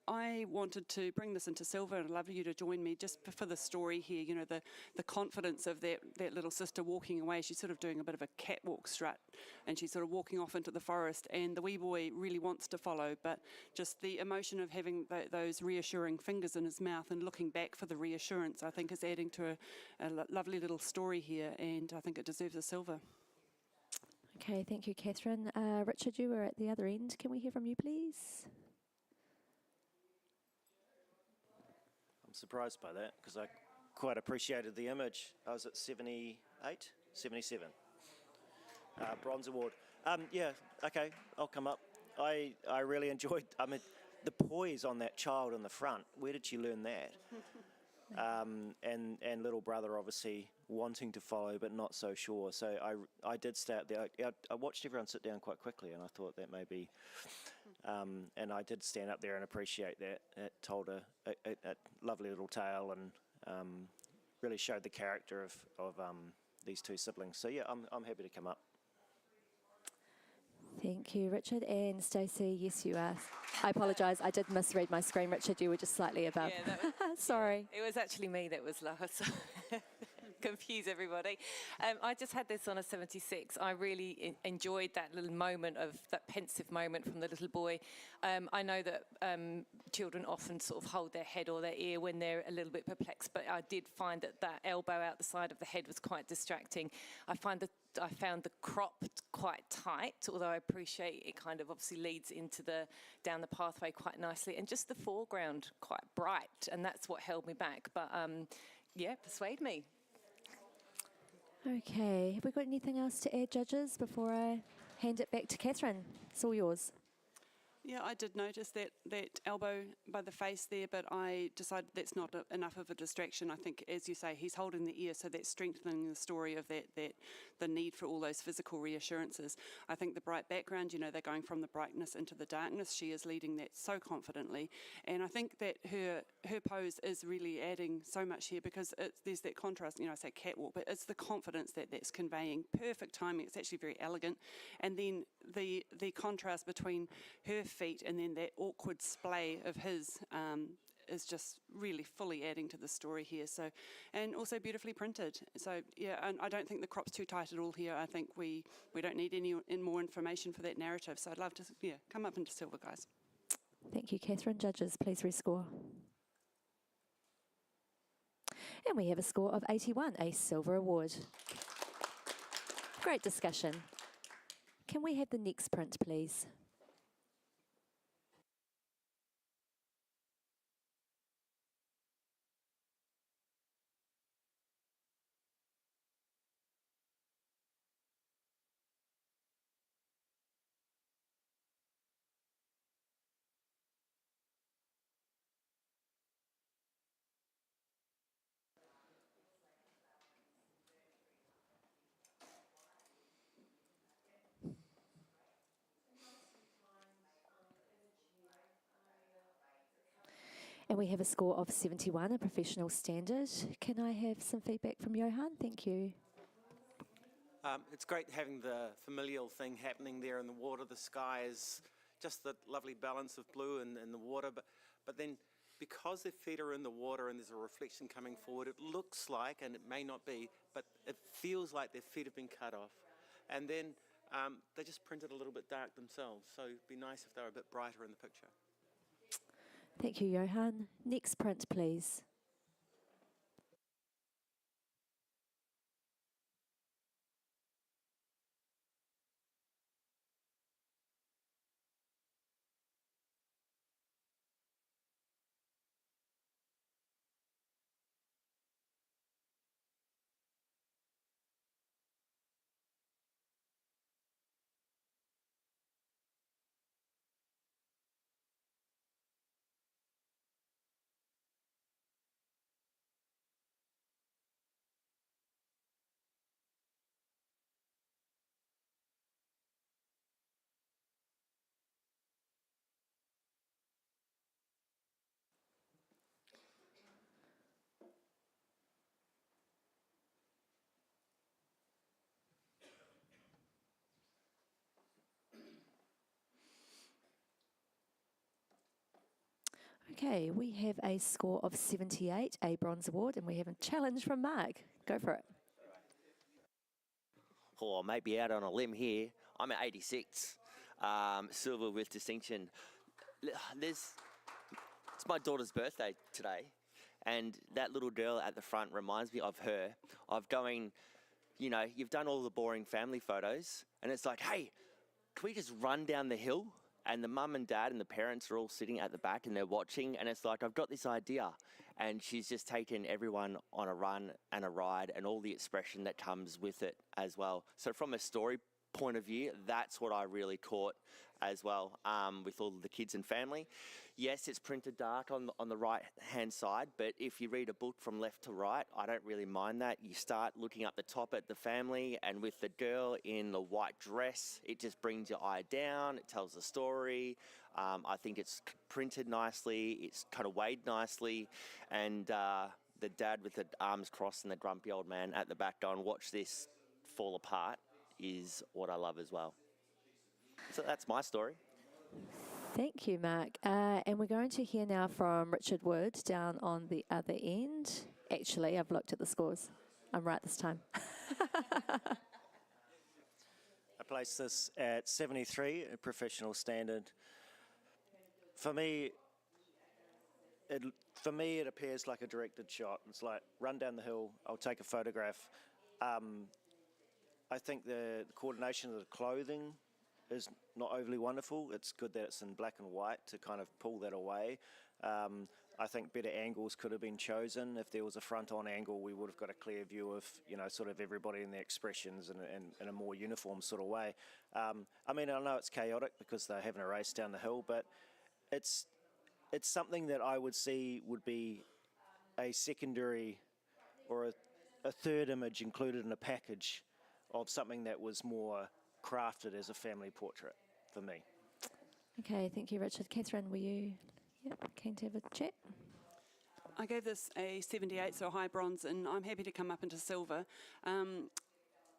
I wanted to bring this into silver, and I'd love you to join me just for the story here. You know, the confidence of that little sister walking away. She's sort of doing a bit of a catwalk strut, and she's sort of walking off into the forest, and the wee boy really wants to follow, but just the emotion of having those reassuring fingers in his mouth and looking back for the reassurance, I think, is adding to a lovely little story here, and I think it deserves a silver. Okay, thank you, Catherine. Richard, you were at the other end. Can we hear from you, please? I'm surprised by that because I quite appreciated the image. I was at 78, 77. Bronze award. Yeah, okay, I'll come up. I really enjoyed, I mean, the poise on that child in the front. Where did she learn that? And little brother obviously wanting to follow but not so sure. So I did stay up there. I watched everyone sit down quite quickly, and I thought that maybe, and I did stand up there and appreciate that. It told a lovely little tale and really showed the character of these two siblings. So yeah, I'm happy to come up. Thank you, Richard. And Stacey, yes, you are. I apologise, I did misread my screen, Richard. You were just slightly above. Yeah, Sorry. It was actually me that was last. confuse everybody. I just had this on a 76. I really enjoyed that little moment of that pensive moment from the little boy. I know that children often sort of hold their head or their ear when they're a little bit perplexed, but I did find that elbow out the side of the head was quite distracting. I found the crop quite tight, although I appreciate it kind of obviously leads into down the pathway quite nicely, and just the foreground quite bright, and that's what held me back. But yeah, persuade me. Okay, have we got anything else to add, judges, before I hand it back to Catherine? It's all yours. Yeah, I did notice that elbow by the face there, but I decided that's not enough of a distraction. I think, as you say, he's holding the ear, so that's strengthening the story of the need for all those physical reassurances. I think the bright background, they're going from the brightness into the darkness. She is leading that so confidently, and I think that her pose is really adding so much here, because there's that contrast. I say catwalk, but it's the confidence that's conveying. Perfect timing. It's actually very elegant, and then the contrast between her feet and then that awkward splay of his is just really fully adding to the story here. So, and also beautifully printed. So yeah, and I don't think the crop's too tight at all here. I think we don't need any more information for that narrative. So I'd love to come up into silver, guys. Thank you, Catherine. Judges, please rescore. And we have a score of 81, a silver award. Great discussion. Can we have the next print, please? And we have a score of 71, a professional standard. Can I have some feedback from Johan? Thank you. It's great having the familial thing happening there in the water. The sky is just the lovely balance of blue and the water, but then because their feet are in the water and there's a reflection coming forward, it looks like, and it may not be, but it feels like their feet have been cut off. And then they just printed a little bit dark themselves, so it'd be nice if they were a bit brighter in the picture. Thank you, Johan. Next print, please. Okay, we have a score of 78, a bronze award, and we have a challenge from Mark. Go for it. Oh, I may be out on a limb here. I'm at 86, silver with distinction. It's my daughter's birthday today, and that little girl at the front reminds me of her, of going, you've done all the boring family photos, and it's like, hey, can we just run down the hill? And the mum and dad and the parents are all sitting at the back and they're watching, and it's like, I've got this idea. And she's just taken everyone on a run and a ride and all the expression that comes with it as well. So from a story point of view, that's what I really caught as well, with all the kids and family. Yes, it's printed dark on the right-hand side, but if you read a book from left to right, I don't really mind that. You start looking up the top at the family, and with the girl in the white dress, it just brings your eye down, it tells the story. I think it's printed nicely, it's kind of weighed nicely, and the dad with the arms crossed and the grumpy old man at the back going, watch this fall apart, is what I love as well. So that's my story. Thank you, Mark. And we're going to hear now from Richard Wood down on the other end. Actually, I've looked at the scores. I'm right this time. I placed this at 73, a professional standard. For me, it appears like a directed shot. It's like, run down the hill, I'll take a photograph. I think the coordination of the clothing is not overly wonderful. It's good that it's in black and white to kind of pull that away. I think better angles could have been chosen. If there was a front-on angle, we would have got a clear view of, sort of everybody and their expressions in a more uniform sort of way. I mean, I know it's chaotic because they're having a race down the hill, but it's something that I would see would be a secondary or a third image included in a package of something that was more crafted as a family portrait for me. Okay, thank you, Richard. Catherine, were you keen to have a chat? I gave this a 78, so a high bronze, and I'm happy to come up into silver.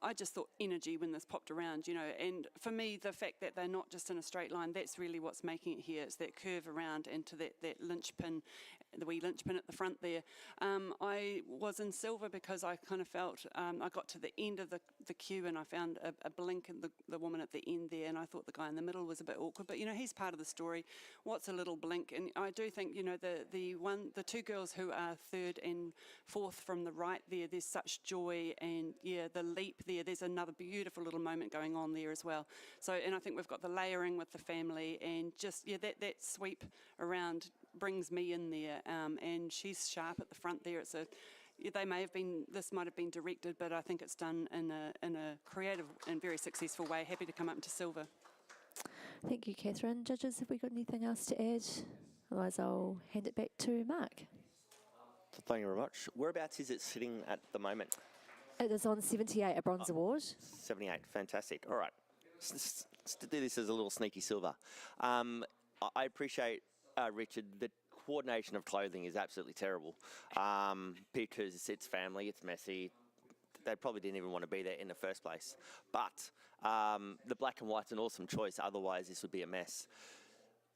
I just thought energy when this popped around, and for me, the fact that they're not just in a straight line, that's really what's making it here. It's that curve around into that linchpin, the wee linchpin at the front there. I was in silver because I kind of felt, I got to the end of the queue and I found a blink in the woman at the end there, and I thought the guy in the middle was a bit awkward, but he's part of the story. What's a little blink? And I do think, the two girls who are third and fourth from the right there's such joy, and the leap there's another beautiful little moment going on there as well. So, and I think we've got the layering with the family, and just that sweep around brings me in there. And she's sharp at the front there. This might have been directed, but I think it's done in a creative and very successful way. Happy to come up into silver. Thank you, Catherine. Judges, have we got anything else to add? Otherwise, I'll hand it back to Mark. Thank you very much. Whereabouts is it sitting at the moment? It is on 78, a bronze award. 78, fantastic. All right, let's do this as a little sneaky silver. I appreciate, Richard, the coordination of clothing is absolutely terrible because it's family, it's messy. They probably didn't even want to be there in the first place. But the black and white's an awesome choice, otherwise this would be a mess.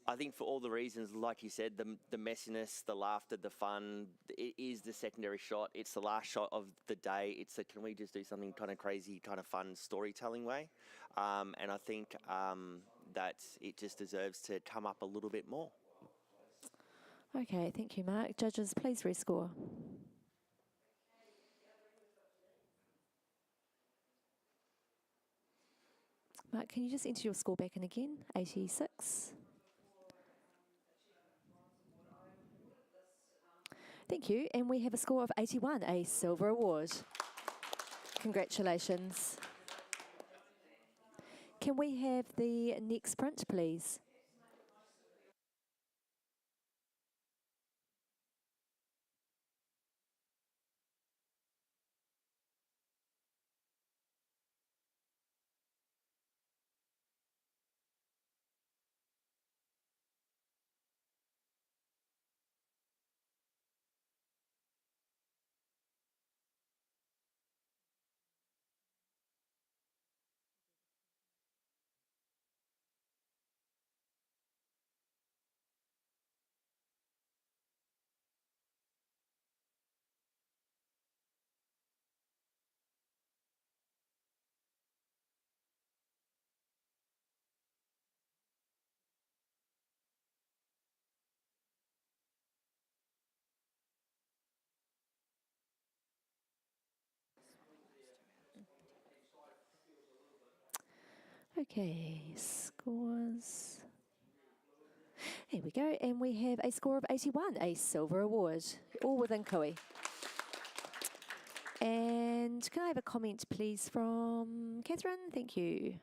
I think for all the reasons, like you said, the messiness, the laughter, the fun, it is the secondary shot. It's the last shot of the day. It's can we just do something kind of crazy, kind of fun storytelling way? And I think that it just deserves to come up a little bit more. Okay, thank you, Mark. Judges, please rescore. Mark, can you just enter your score back in again? 86. Thank you. And we have a score of 81, a silver award. Congratulations. Can we have the next print, please? Okay, scores. Here we go, and we have a score of 81, a silver award, all within Kui. And can I have a comment, please, from Catherine? Thank you.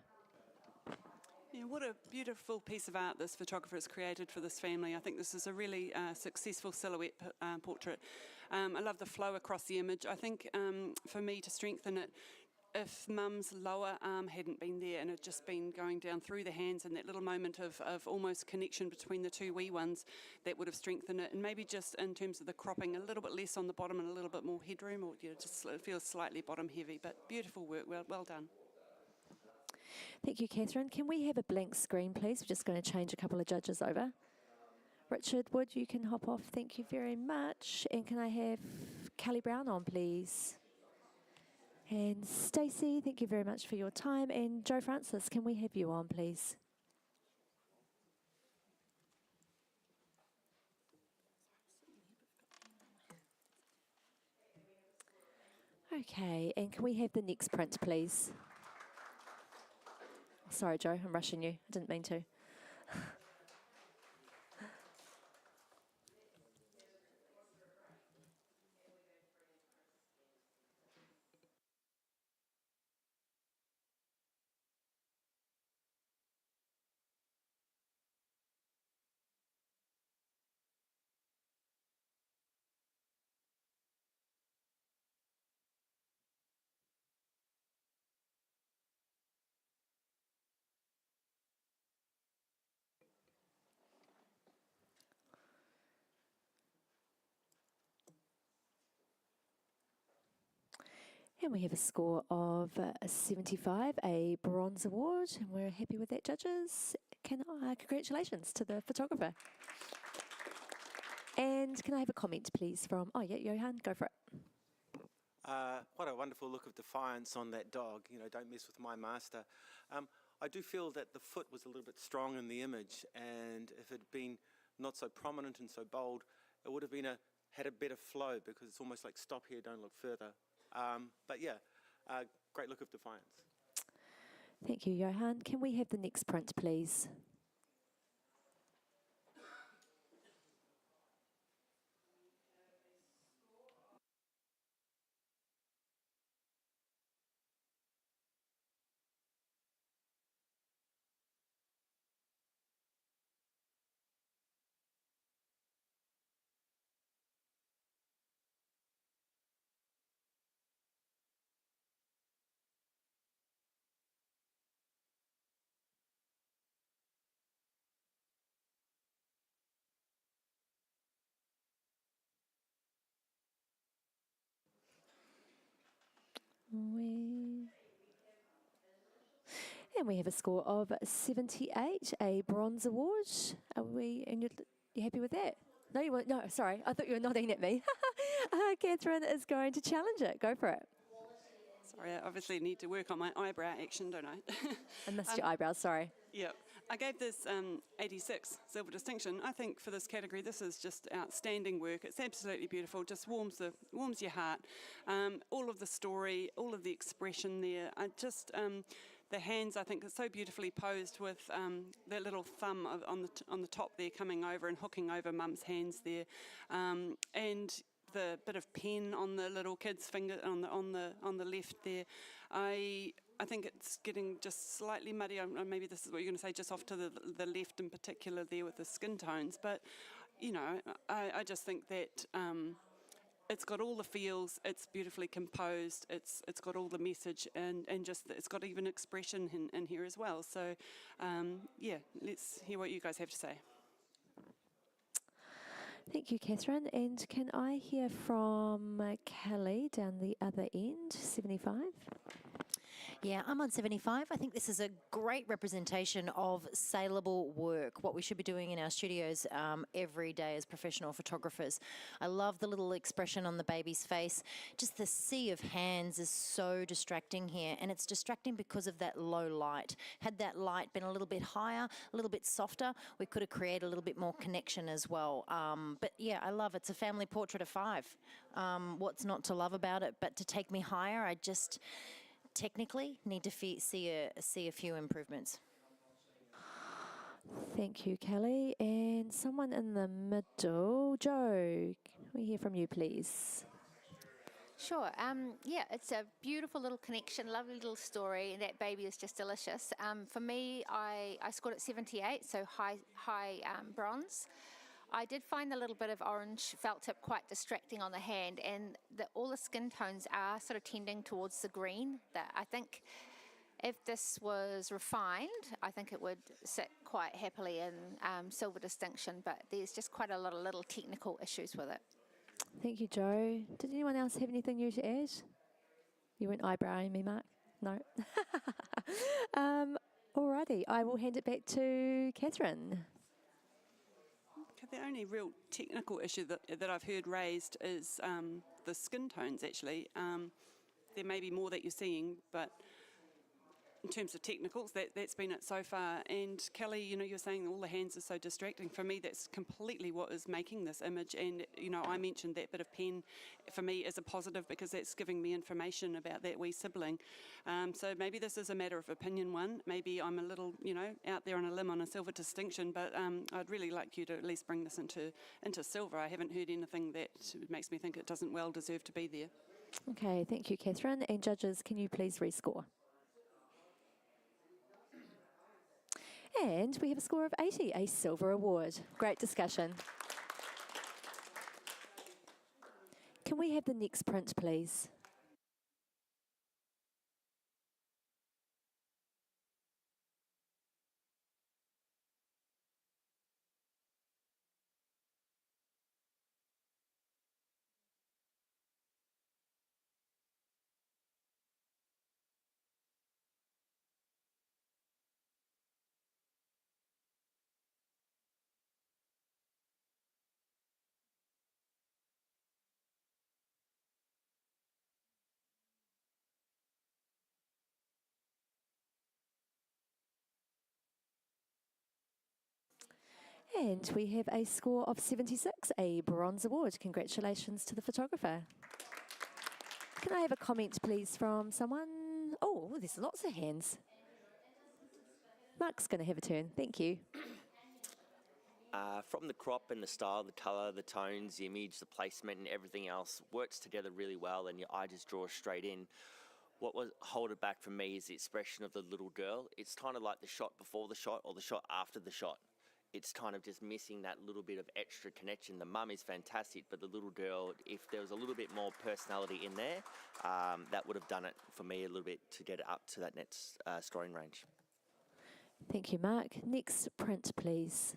Yeah, what a beautiful piece of art this photographer has created for this family. I think this is a really successful silhouette portrait. I love the flow across the image. I think for me to strengthen it, if Mum's lower arm hadn't been there and had just been going down through the hands and that little moment of almost connection between the two wee ones, that would have strengthened it. And maybe just in terms of the cropping, a little bit less on the bottom and a little bit more headroom, or just it feels slightly bottom heavy, but beautiful work, well done. Thank you, Catherine. Can we have a blank screen, please? We're just going to change a couple of judges over. Richard Wood, you can hop off. Thank you very much. And can I have Kelly Brown on, please? And Stacey, thank you very much for your time. And Joe Francis, can we have you on, please? Okay, and can we have the next print, please? Sorry, Joe, I'm rushing you. I didn't mean to. And we have a score of 75, a bronze award, and we're happy with that, judges. Congratulations to the photographer. And can I have a comment, please, from, oh yeah, Johan, go for it. What a wonderful look of defiance on that dog. You know, don't mess with my master. I do feel that the foot was a little bit strong in the image, and if it had been not so prominent and so bold, it would have been had a better flow, because it's almost like stop here, don't look further. But yeah, great look of defiance. Thank you, Johan. Can we have the next print, please? And we have a score of 78, a bronze award. Are we, and you happy with that? No, you weren't. No, sorry. I thought you were nodding at me. Catherine is going to challenge it. Go for it. Sorry, I obviously need to work on my eyebrow action, don't I? I missed your eyebrows, sorry. Yeah, I gave this 86 silver distinction. I think for this category, this is just outstanding work. It's absolutely beautiful. Just warms your heart. All of the story, all of the expression there. The hands, I think, are so beautifully posed with that little thumb on the top there, coming over and hooking over Mum's hands there, and the bit of pen on the little kid's finger on the left there. I think it's getting just slightly muddy. Maybe this is what you're going to say, just off to the left in particular there with the skin tones. But, you know, I just think that it's got all the feels, it's beautifully composed, it's got all the message, and just it's got even expression in here as well. So, yeah, let's hear what you guys have to say. Thank you, Catherine. And can I hear from Kelly down the other end, 75? Yeah, I'm on 75. I think this is a great representation of saleable work, what we should be doing in our studios every day as professional photographers. I love the little expression on the baby's face. Just the sea of hands is so distracting here, and it's distracting because of that low light. Had that light been a little bit higher, a little bit softer, we could have created a little bit more connection as well. But yeah, I love it. It's a family portrait of 5. What's not to love about it? But to take me higher, I just technically need to see a few improvements. Thank you, Kelly. And someone in the middle, Joe, can we hear from you, please? Sure. Yeah, it's a beautiful little connection, lovely little story, and that baby is just delicious. For me, I scored at 78, so high bronze. I did find the little bit of orange felt tip quite distracting on the hand, and all the skin tones are sort of tending towards the green. That I think if this was refined, I think it would sit quite happily in silver distinction, but there's just quite a lot of little technical issues with it. Thank you, Joe. Did anyone else have anything new to add? You weren't eyebrowing me, Mark? No? Alrighty, I will hand it back to Catherine. The only real technical issue that I've heard raised is the skin tones, actually. there may be more that you're seeing, but in terms of technicals, that's been it so far. And Kelly, you're saying all the hands are so distracting. For me, that's completely what is making this image. And, I mentioned that bit of pen for me is a positive because that's giving me information about that wee sibling. So maybe this is a matter of opinion one. Maybe I'm a little, out there on a limb on a silver distinction, but I'd really like you to at least bring this into silver. I haven't heard anything that makes me think it doesn't well deserve to be there. Okay, thank you, Catherine. And judges, can you please rescore? And we have a score of 80, a silver award. Great discussion. Can we have the next print, please? And we have a score of 76, a bronze award. Congratulations to the photographer. Can I have a comment, please, from someone? Oh, there's lots of hands. Mark's going to have a turn. Thank you. From the crop and the style, the colour, the tones, the image, the placement and everything else works together really well and your eye just draws straight in. What was hold it back for me is the expression of the little girl. It's kind of like the shot before the shot or the shot after the shot. It's kind of just missing that little bit of extra connection. The mum is fantastic, but the little girl, if there was a little bit more personality in there, that would have done it for me a little bit to get it up to that next scoring range. Thank you, Mark. Next print, please.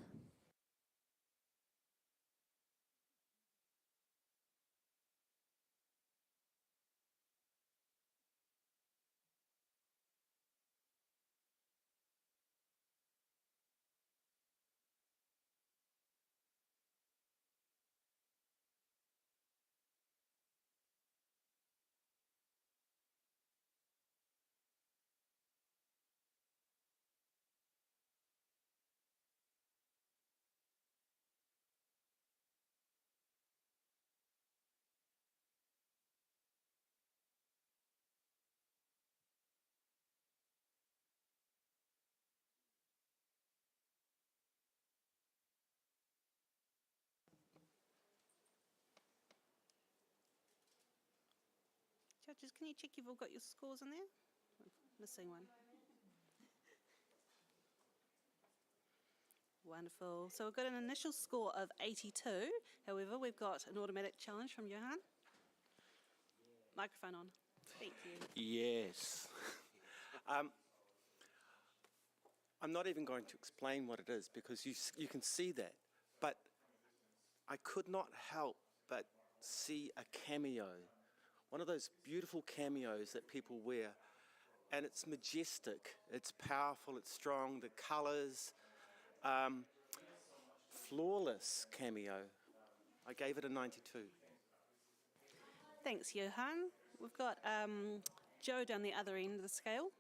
Judges, can you check you've all got your scores in there? Missing one. Wonderful. So we've got an initial score of 82. However, we've got an automatic challenge from Johan. Microphone on. Thank you. Yes. I'm not even going to explain what it is because you can see that. But I could not help but see a cameo. One of those beautiful cameos that people wear. And it's majestic, it's powerful, it's strong, the colours, flawless cameo. I gave it a 92. Thanks, Johan. We've got Joe down the other end of the scale.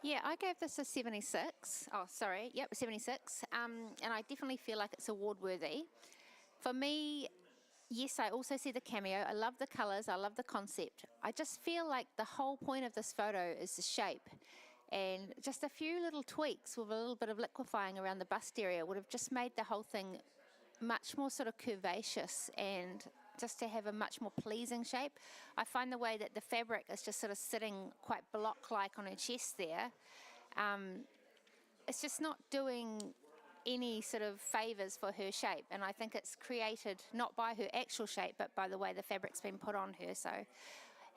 Yeah, I gave this a 76. Oh, sorry. Yep, 76. And I definitely feel like it's award worthy. For me, yes, I also see the cameo. I love the colours. I love the concept. I just feel like the whole point of this photo is the shape. And just a few little tweaks with a little bit of liquefying around the bust area would have just made the whole thing much more sort of curvaceous and just to have a much more pleasing shape. I find the way that the fabric is just sort of sitting quite block-like on her chest there. It's just not doing any sort of favours for her shape, and I think it's created not by her actual shape but by the way the fabric's been put on her. So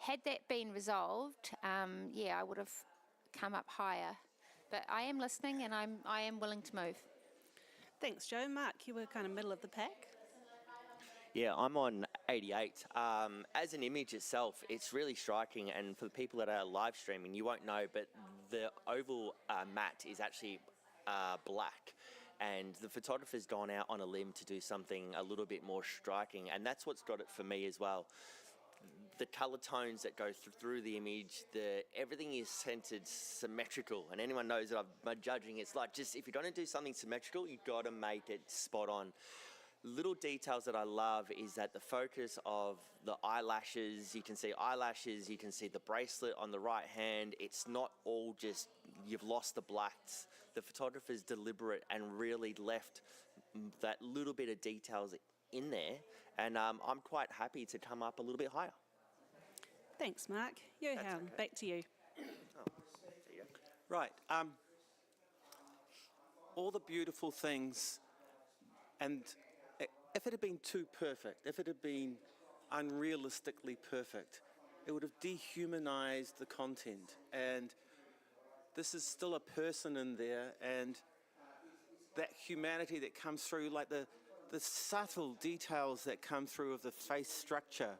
had that been resolved, yeah, I would have come up higher. But I am listening and I am willing to move. Thanks, Joe. Mark, you were kind of middle of the pack. Yeah, I'm on 88. As an image itself, it's really striking, and for the people that are live streaming, you won't know, but the oval mat is actually black, and the photographer's gone out on a limb to do something a little bit more striking, and that's what's got it for me as well. the color tones that go through the image, everything is centered symmetrical. And anyone knows that I'm judging. It's like, just if you're going to do something symmetrical, you've got to make it spot on. Little details that I love is that the focus of the eyelashes, you can see eyelashes, you can see the bracelet on the right hand. It's not all just, you've lost the blacks. The photographer's deliberate and really left that little bit of details in there. And I'm quite happy to come up a little bit higher. Thanks, Mark. Johan, back to you. Right. All the beautiful things, and if it had been too perfect, if it had been unrealistically perfect, it would have dehumanized the content. And this is still a person in there, and that humanity that comes through, like the subtle details that come through of the face structure,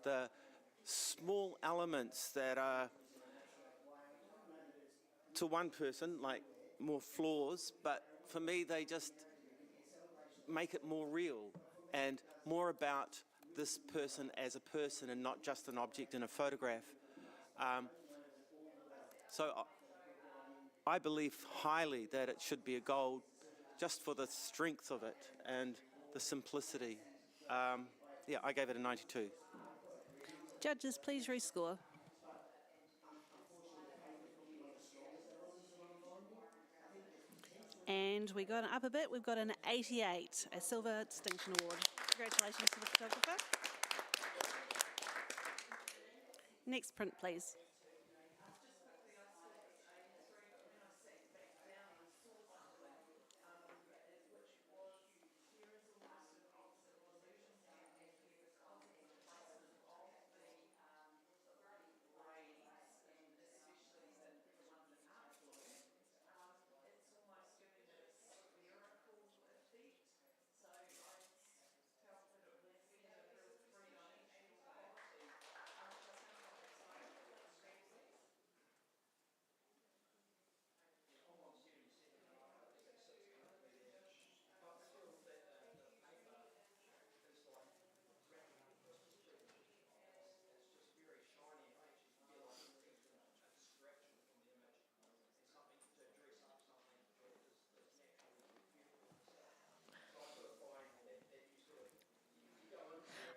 the small elements that are to one person like more flaws, but for me they just make it more real and more about this person as a person and not just an object in a photograph. So I believe highly that it should be a gold just for the strength of it and the simplicity. Yeah, I gave it a 92. Judges, please rescore. And we got up a bit, we've got an 88, a Silver Distinction Award. Congratulations to the photographer. Next print, please.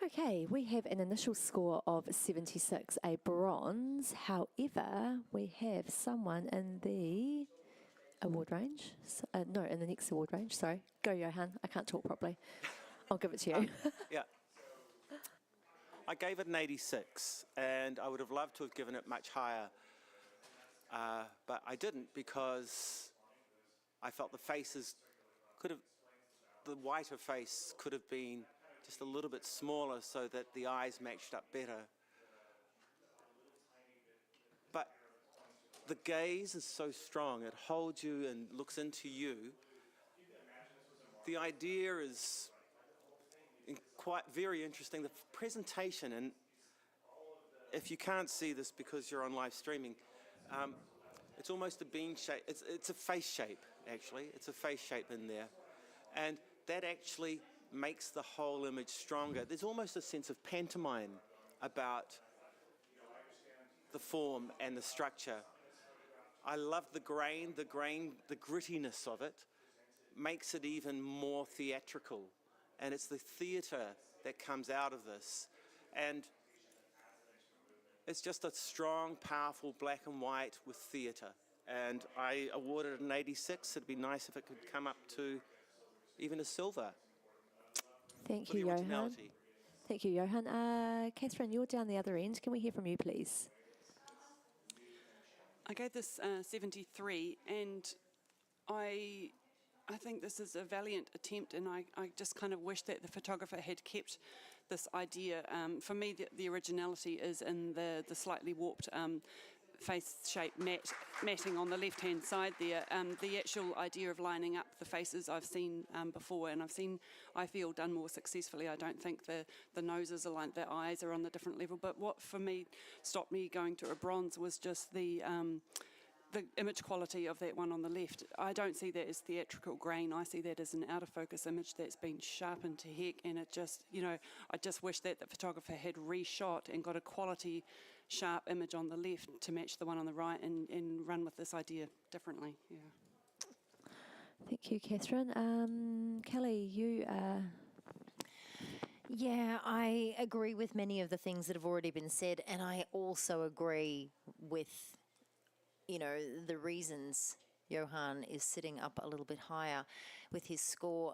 Okay, we have an initial score of 76, a bronze. However, we have someone in the award range. No, in the next award range. Sorry. Go, Johan. I can't talk properly. I'll give it to you. Yeah. I gave it an 86, and I would have loved to have given it much higher, but I didn't because I felt the faces the whiter face could have been just a little bit smaller so that the eyes matched up better. But the gaze is so strong, it holds you and looks into you. The idea is quite very interesting. The presentation, and if you can't see this because you're on live streaming, it's almost a bean shape. It's a face shape, actually. It's a face shape in there. And that actually makes the whole image stronger. There's almost a sense of pantomime about the form and the structure. I love the grain, the grittiness of it makes it even more theatrical. And it's the theatre that comes out of this. And it's just a strong, powerful black and white with theatre. And I awarded it an 86. It'd be nice if it could come up to even a silver. Thank you, Johan. Thank you, Johan. Catherine, you're down the other end. Can we hear from you, please? I gave this 73, and I think this is a valiant attempt, and I just kind of wish that the photographer had kept this idea. For me, the originality is in the slightly warped face shape matting on the left-hand side there. The actual idea of lining up the faces I've seen before, and I feel done more successfully. I don't think the noses are like, the eyes are on the different level, but what for me stopped me going to a bronze was just the the image quality of that one on the left, I don't see that as theatrical grain. I see that as an out of focus image that's been sharpened to heck, and it just, I just wish that the photographer had reshot and got a quality, sharp image on the left to match the one on the right, and run with this idea differently. Yeah. Thank you, Catherine. Kelly, you Yeah, I agree with many of the things that have already been said, and I also agree with, the reasons Johan is sitting up a little bit higher with his score.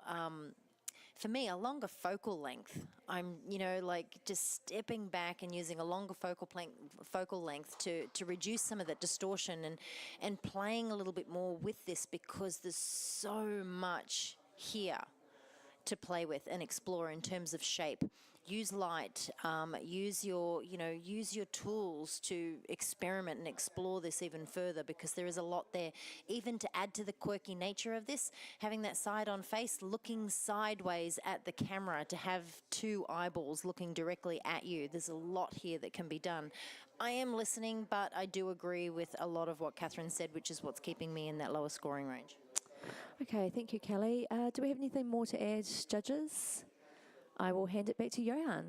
For me, a longer focal length. I'm, just stepping back and using a longer focal length to reduce some of that distortion and playing a little bit more with this, because there's so much here to play with and explore in terms of shape. Use light, use your tools to experiment and explore this even further, because there is a lot there. Even to add to the quirky nature of this, having that side-on face, looking sideways at the camera, to have two eyeballs looking directly at you. There's a lot here that can be done. I am listening, but I do agree with a lot of what Catherine said, which is what's keeping me in that lower scoring range. Okay, thank you, Kelly. Do we have anything more to add, judges? I will hand it back to Johan.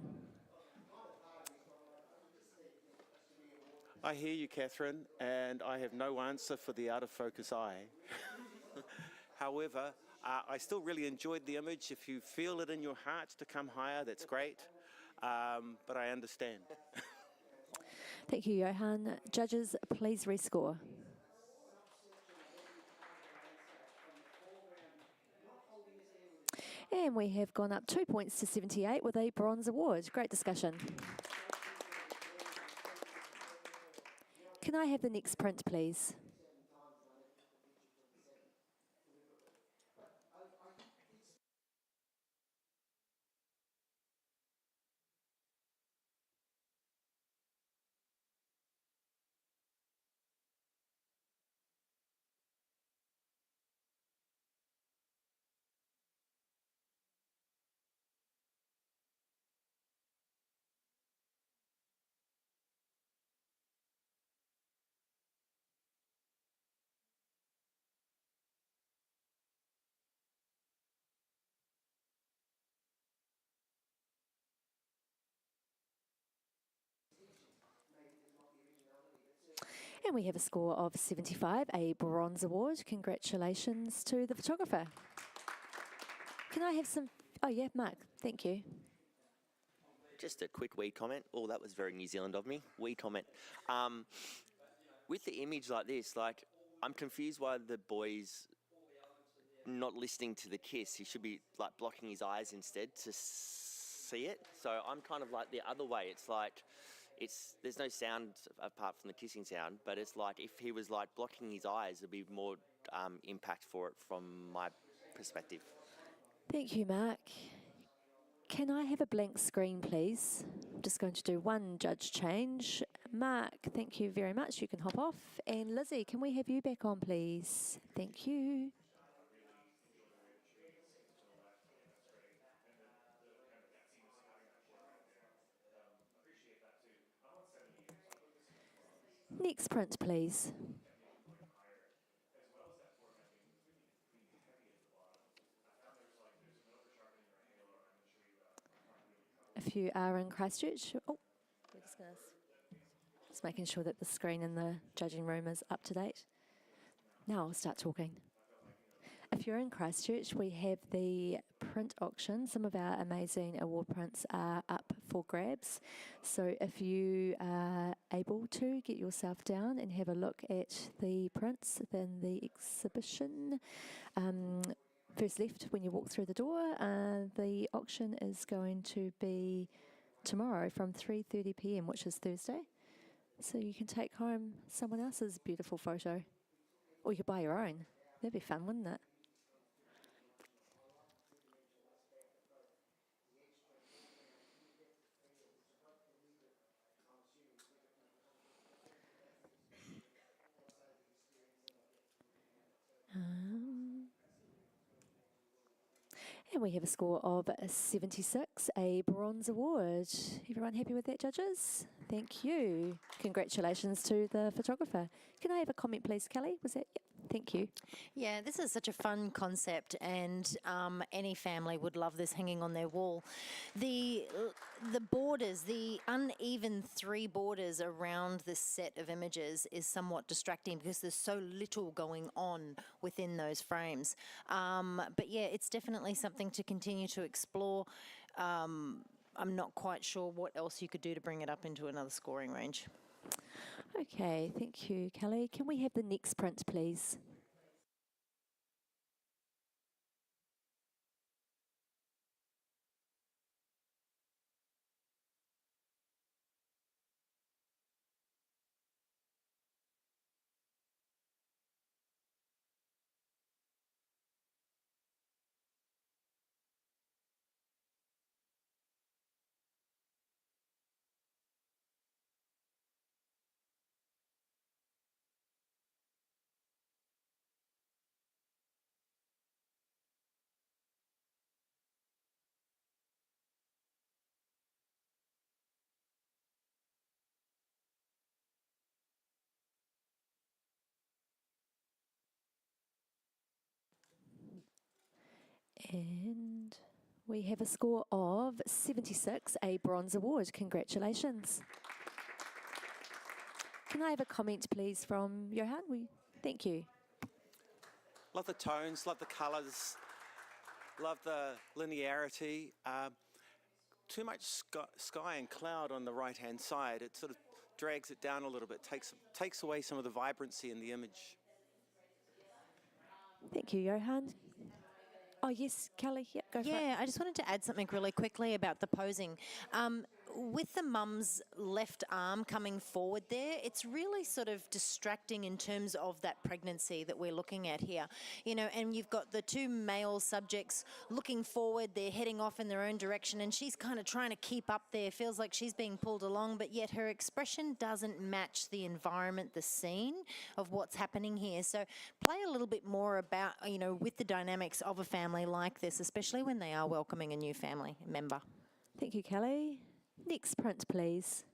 I hear you, Catherine, and I have no answer for the out of focus eye. However, I still really enjoyed the image. If you feel it in your heart to come higher, that's great, but I understand. Thank you, Johan. Judges, please rescore. And we have gone up 2 points to 78 with a bronze award. Great discussion. Can I have the next print, please? And we have a score of 75, a bronze award. Congratulations to the photographer. Can I have some... Oh, yeah, Mark, thank you. Just a quick wee comment. Oh, that was very New Zealand of me. Wee comment. With the image like this, I'm confused why the boy's not listening to the kiss. He should be blocking his eyes instead to see it. So I'm kind of like the other way. There's no sound apart from the kissing sound, but it's like if he was blocking his eyes, there'd be more impact for it from my perspective. Thank you, Mark. Can I have a blank screen, please? I'm just going to do one judge change. Mark, thank you very much. You can hop off. And Lizzie, can we have you back on, please? Thank you. Next print, please. A few are in Christchurch. Oh, we're just making sure that the screen in the judging room is up to date. Now I'll start talking. If you're in Christchurch, we have the print auction. Some of our amazing award prints are up for grabs. So if you are able to get yourself down and have a look at the prints, then the exhibition, first left when you walk through the door, the auction is going to be tomorrow from 3:30 p.m, which is Thursday. So you can take home someone else's beautiful photo. Or you could buy your own. That'd be fun, wouldn't it? And we have a score of 76, a bronze award. Everyone happy with that, judges? Thank you. Congratulations to the photographer. Can I have a comment, please, Kelly? Was that? Yep. Thank you. Yeah, this is such a fun concept, and any family would love this hanging on their wall. The borders, the uneven 3 borders around this set of images is somewhat distracting because there's so little going on within those frames. But yeah, it's definitely something to continue to explore. I'm not quite sure what else you could do to bring it up into another scoring range. Okay, thank you, Kelly. Can we have the next print, please? And we have a score of 76, a bronze award. Congratulations. Can I have a comment, please, from Johan? Thank you. Love the tones, love the colours, love the linearity. Too much sky and cloud on the right-hand side. It sort of drags it down a little bit, takes away some of the vibrancy in the image. Thank you, Johan. Oh, yes, Kelly, yep, go for it. Yeah, I just wanted to add something really quickly about the posing. With the mum's left arm coming forward there, it's really sort of distracting in terms of that pregnancy that we're looking at here. You know, and you've got the 2 male subjects looking forward, they're heading off in their own direction, and she's kind of trying to keep up there, feels like she's being pulled along, but yet her expression doesn't match the environment, the scene of what's happening here. So play a little bit more about, you know, with the dynamics of a family like this, especially when they are welcoming a new family member. Thank you, Kelly. Next print, please.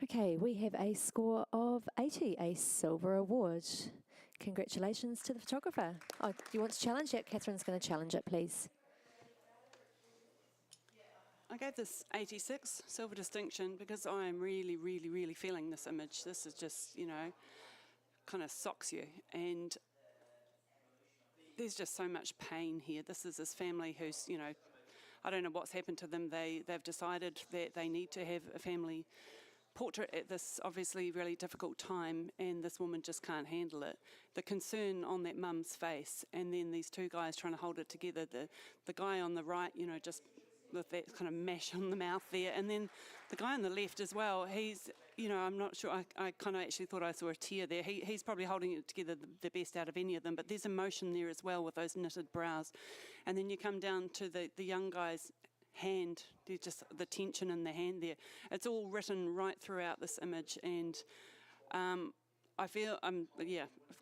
Okay, we have a score of 80, a silver award. Congratulations to the photographer. Oh, do you want to challenge it? Catherine's going to challenge it, please. I gave this 86, silver distinction, because I am really, really, really feeling this image. This is just, you know, kind of socks you. And there's just so much pain here. This is this family who's, you know, I don't know what's happened to them. They've decided that they need to have a family portrait at this obviously really difficult time, and this woman just can't handle it. The concern on that mum's face, and then these 2 guys trying to hold it together. The guy on the right, you know, just with that kind of mash on the mouth there, and then the guy on the left as well. He's, you know, I'm not sure. I kind of actually thought I saw a tear there. He's probably holding it together the best out of any of them. But there's emotion there as well with those knitted brows, and then you come down to the young guy's hand. There's just the tension in the hand there. It's all written right throughout this image, and I feel I'm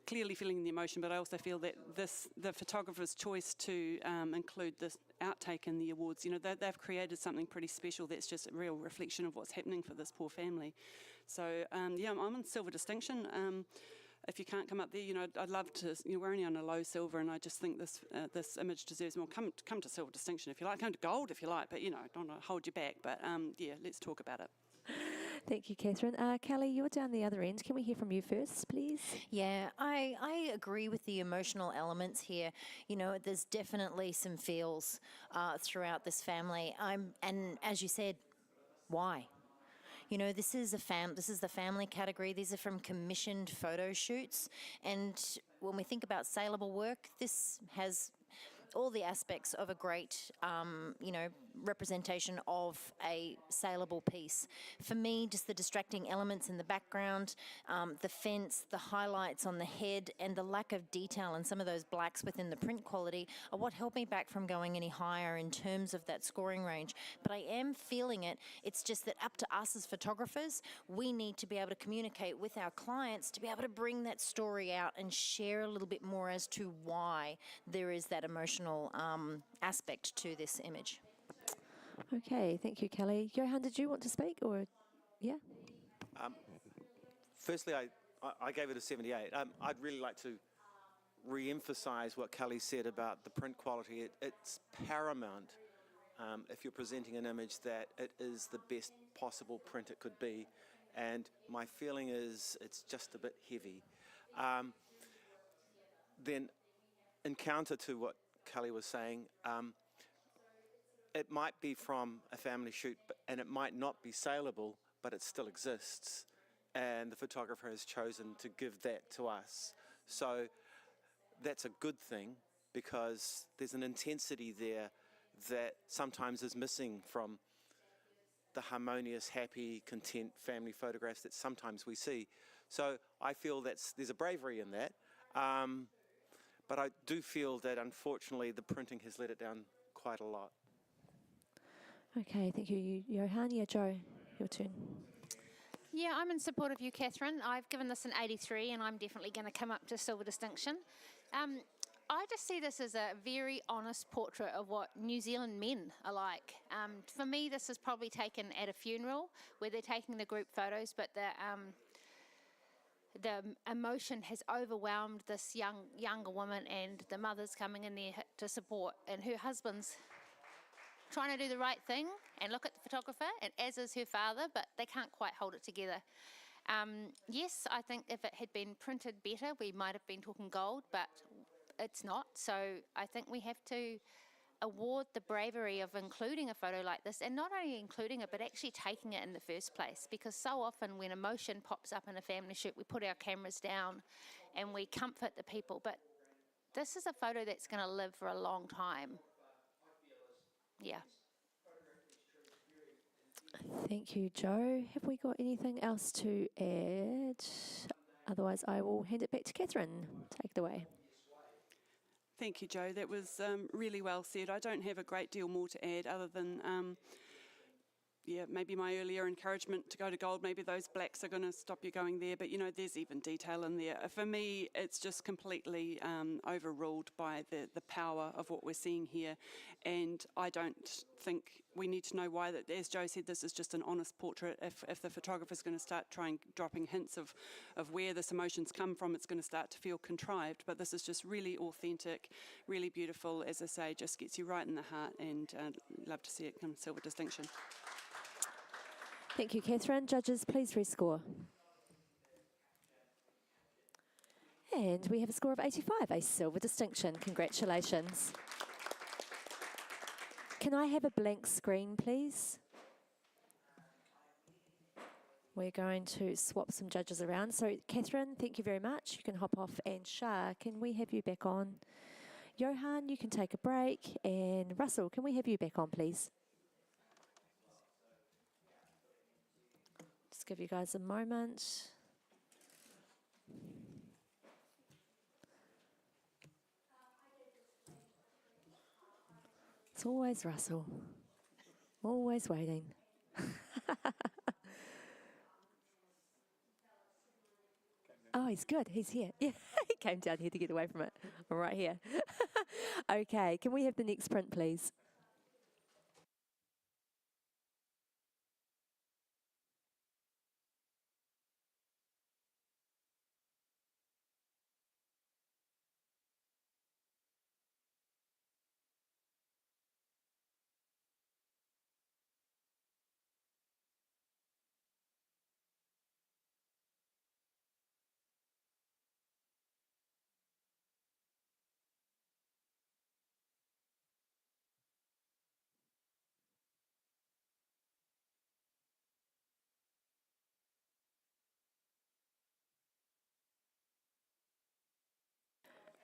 clearly feeling the emotion, but I also feel that the photographer's choice to include this outtake in the awards, you know, they've created something pretty special that's just a real reflection of what's happening for this poor family. So I'm on silver distinction. if you can't come up there, I'd love to. We're only on a low silver, and I just think this image deserves more. Come to silver distinction if you like. Come to gold if you like, but don't want to hold you back. But yeah, let's talk about it. Thank you, Catherine. Kelly, you're down the other end. Can we hear from you first, please? Yeah, I agree with the emotional elements here. There's definitely some feels throughout this family. And as you said, why? This is the family category. These are from commissioned photo shoots. And when we think about saleable work, this has all the aspects of a great, representation of a saleable piece. For me, just the distracting elements in the background, the fence, the highlights on the head, and the lack of detail and some of those blacks within the print quality are what held me back from going any higher in terms of that scoring range. But I am feeling it. It's just that up to us as photographers, we need to be able to communicate with our clients to be able to bring that story out and share a little bit more as to why there is that emotional aspect to this image. Okay, thank you, Kelly. Johan, did you want to speak, or yeah? Firstly, I gave it a 78. I'd really like to re-emphasize what Kelly said about the print quality. It's paramount if you're presenting an image that it is the best possible print it could be, and my feeling is it's just a bit heavy. Then, in counter to what Kelly was saying, it might be from a family shoot, and it might not be saleable, but it still exists, and the photographer has chosen to give that to us. So that's a good thing, because there's an intensity there that sometimes is missing from the harmonious, happy, content family photographs that sometimes we see. So I feel there's a bravery in that, but I do feel that unfortunately the printing has let it down quite a lot. Okay, thank you, Johan. Yeah, Joe, your turn. Yeah, I'm in support of you, Catherine. I've given this an 83, and I'm definitely going to come up to silver distinction. I just see this as a very honest portrait of what New Zealand men are like. For me, this is probably taken at a funeral where they're taking the group photos, but the emotion has overwhelmed this younger woman, and the mother's coming in there to support, and her husband's trying to do the right thing and look at the photographer, and as is her father, but they can't quite hold it together. Yes, I think if it had been printed better, we might have been talking gold, but it's not. So I think we have to award the bravery of including a photo like this, and not only including it, but actually taking it in the first place, because so often when emotion pops up in a family shoot, we put our cameras down and we comfort the people, but this is a photo that's going to live for a long time. Yeah. Thank you, Joe. Have we got anything else to add? Otherwise, I will hand it back to Catherine. Take it away. Thank you, Joe. That was really well said. I don't have a great deal more to add other than, maybe my earlier encouragement to go to gold. Maybe those blacks are going to stop you going there, but there's even detail in there. For me, it's just completely overruled by the power of what we're seeing here, and I don't think we need to know why. That, as Joe said, this is just an honest portrait. If the photographer's going to start dropping hints of where this emotion's come from, it's going to start to feel contrived. But this is just really authentic, really beautiful. As I say, just gets you right in the heart, and love to see it come silver distinction. Thank you, Catherine. Judges, please rescore. And we have a score of 85, a silver distinction. Congratulations. Can I have a blank screen, please? We're going to swap some judges around. So, Catherine, thank you very much. You can hop off. And Shah, can we have you back on? Johan, you can take a break. And Russell, can we have you back on, please? Just give you guys a moment. It's always Russell. Always waiting. Oh, he's good. He's here. Yeah, he came down here to get away from it. I'm right here. Okay, can we have the next print, please?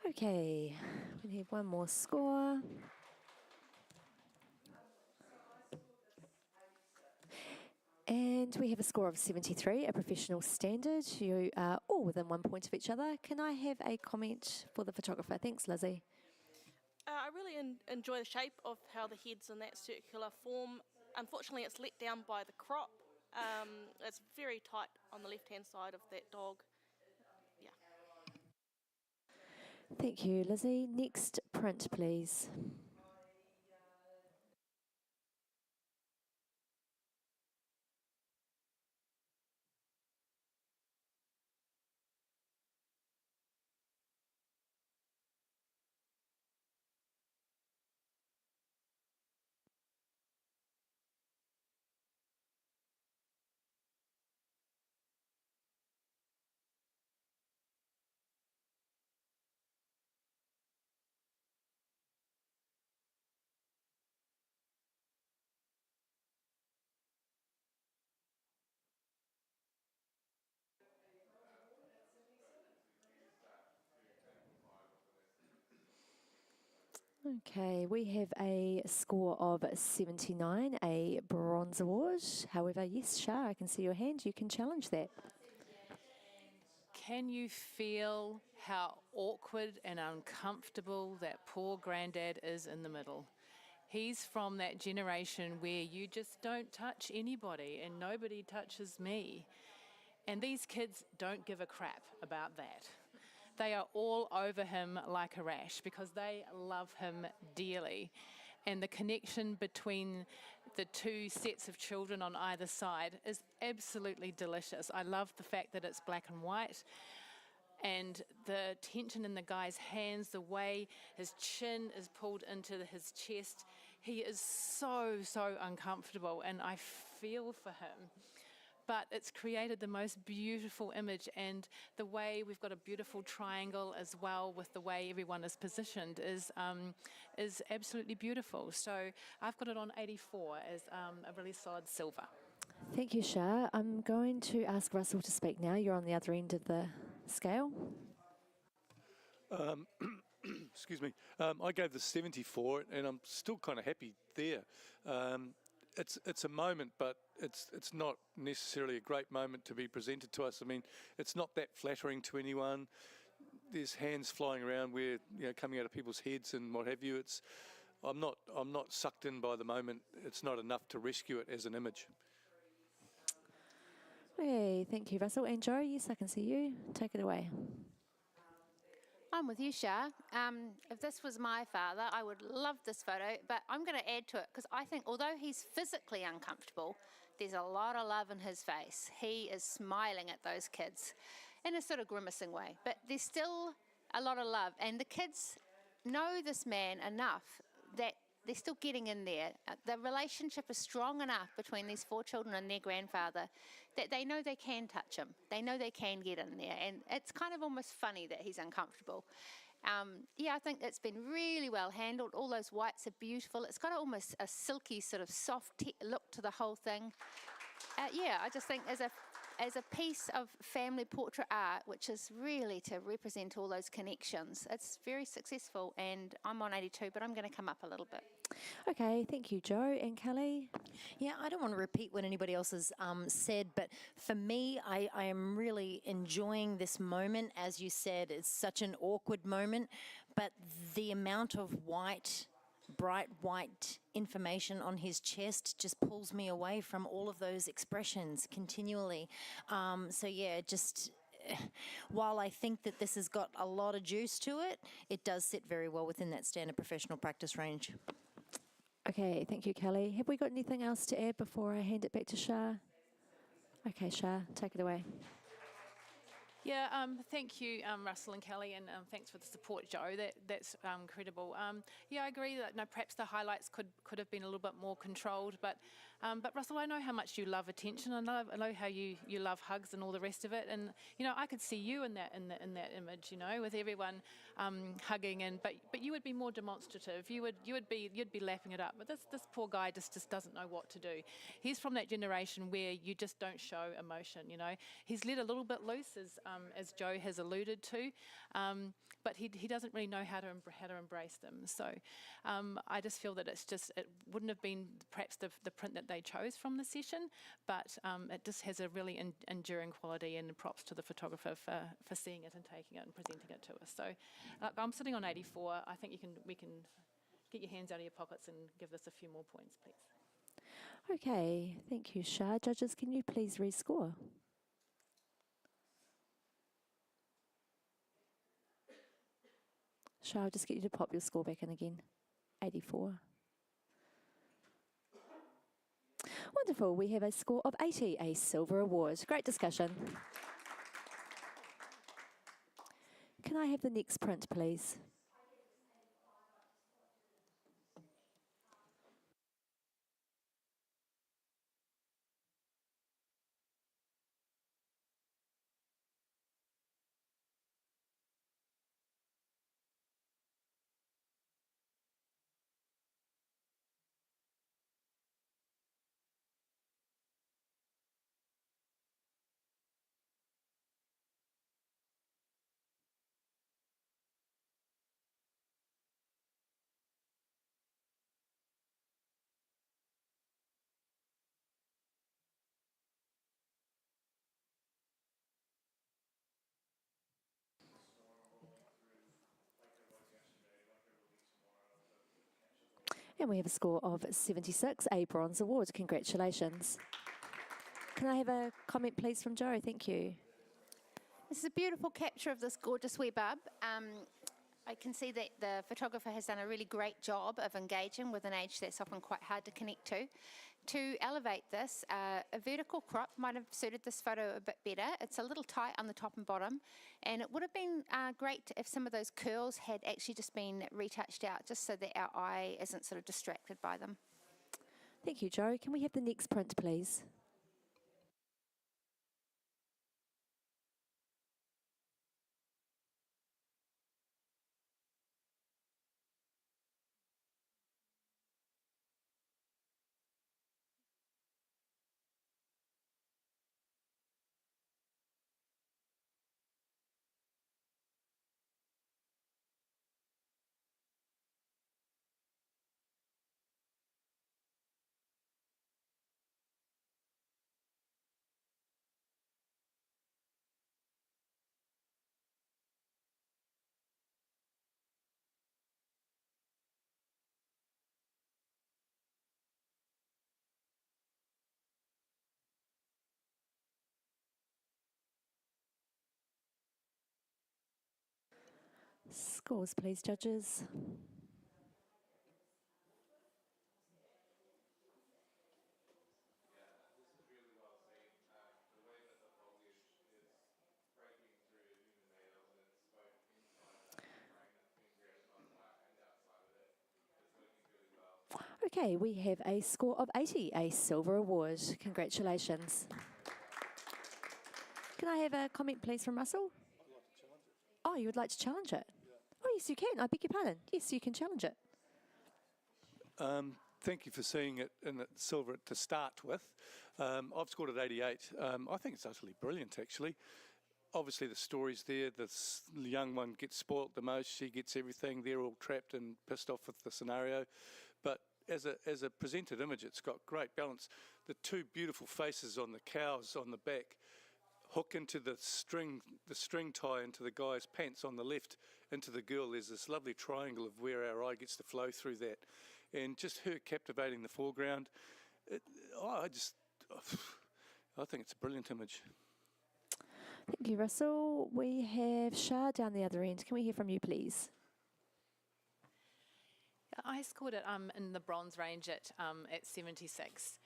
Okay, we need one more score. And we have a score of 73, a professional standard. You are all within 1 point of each other. Can I have a comment for the photographer? Thanks, Lizzie. I really enjoy the shape of how the head's in that circular form. Unfortunately, it's let down by the crop. It's very tight on the left-hand side of that dog. Yeah. Thank you, Lizzie. Next print, please. Okay, we have a score of 79, a bronze award. However, yes, Shah, I can see your hand. You can challenge that. Can you feel how awkward and uncomfortable that poor granddad is in the middle? He's from that generation where you just don't touch anybody and nobody touches me. And these kids don't give a crap about that. They are all over him like a rash because they love him dearly. And the connection between the two sets of children on either side is absolutely delicious. I love the fact that it's black and white, and the tension in the guy's hands, the way his chin is pulled into his chest. He is so uncomfortable, and I feel for him. But it's created the most beautiful image, and the way we've got a beautiful triangle as well with the way everyone is positioned is absolutely beautiful. So I've got it on 84 as a really solid silver. Thank you, Shah. I'm going to ask Russell to speak now. You're on the other end of the scale. Excuse me. I gave the 74, and I'm still kind of happy there. It's a moment, but it's not necessarily a great moment to be presented to us. I mean, it's not that flattering to anyone. There's hands flying around where, you know, coming out of people's heads and what have you. I'm not sucked in by the moment. It's not enough to rescue it as an image. Okay, thank you, Russell. And Joe, yes, I can see you. Take it away. I'm with you, Shah. If this was my father, I would love this photo, but I'm going to add to it because I think although he's physically uncomfortable, there's a lot of love in his face. He is smiling at those kids in a sort of grimacing way, but there's still a lot of love. And the kids know this man enough that they're still getting in there. The relationship is strong enough between these 4 children and their grandfather that they know they can touch him. They know they can get in there. And it's kind of almost funny that he's uncomfortable. Yeah, I think it's been really well handled. All those whites are beautiful. It's got almost a silky sort of soft look to the whole thing. Yeah, I just think as a piece of family portrait art, which is really to represent all those connections, it's very successful. And I'm on 82, but I'm going to come up a little bit. Okay, thank you, Joe. And Kelly? Yeah, I don't want to repeat what anybody else has said, but for me, I am really enjoying this moment. As you said, it's such an awkward moment, but the amount of white, bright white information on his chest just pulls me away from all of those expressions continually. So yeah, just while I think that this has got a lot of juice to it, it does sit very well within that standard professional practice range. Okay, thank you, Kelly. Have we got anything else to add before I hand it back to Shah? Okay, Shah, take it away. Yeah, thank you, Russell and Kelly, and thanks for the support, Joe. That's incredible. Yeah, I agree that perhaps the highlights could have been a little bit more controlled, but Russell, I know how much you love attention. I know how you love hugs and all the rest of it, and you know I could see you in that image, you know, with everyone hugging, but you would be more demonstrative. You'd be lapping it up. But this poor guy just doesn't know what to do. He's from that generation where you just don't show emotion. You know, he's let a little bit loose as as Joe has alluded to, but he doesn't really know how to embrace them. So I just feel that it wouldn't have been perhaps the print that they chose from the session, but it just has a really enduring quality, and props to the photographer for seeing it and taking it and presenting it to us. So I'm sitting on 84. I think we can get your hands out of your pockets and give this a few more points, please. Okay, thank you, Shah. Judges, can you please rescore? Shah, I'll just get you to pop your score back in again. 84. Wonderful. We have a score of 80, a silver award. Great discussion. Can I have the next print, please? And we have a score of 76, a bronze award. Congratulations. Can I have a comment, please, from Joe? Thank you. This is a beautiful capture of this gorgeous wee bub. I can see that the photographer has done a really great job of engaging with an age that's often quite hard to connect to. To elevate this, a vertical crop might have suited this photo a bit better. It's a little tight on the top and bottom, and it would have been great if some of those curls had actually just been retouched out, just so that our eye isn't sort of distracted by them. Thank you, Joe. Can we have the next print, please? Scores, please, judges. Okay, we have a score of 80, a silver award. Congratulations. Can I have a comment, please, from Russell? Oh, you would like to challenge it? Oh, yes, you can. I beg your pardon. Yes, you can challenge it. Thank you for seeing it in the silver to start with. I've scored at 88. I think it's utterly brilliant, actually. Obviously, the story's there. The young one gets spoilt the most. She gets everything. They're all trapped and pissed off with the scenario. But as a presented image, it's got great balance. The two beautiful faces on the cows on the back hook into the string tie into the guy's pants on the left, into the girl. There's this lovely triangle of where our eye gets to flow through that. And just her captivating the foreground. I think it's a brilliant image. Thank you, Russell. We have Shah down the other end. Can we hear from you, please? I scored it in the bronze range at 76.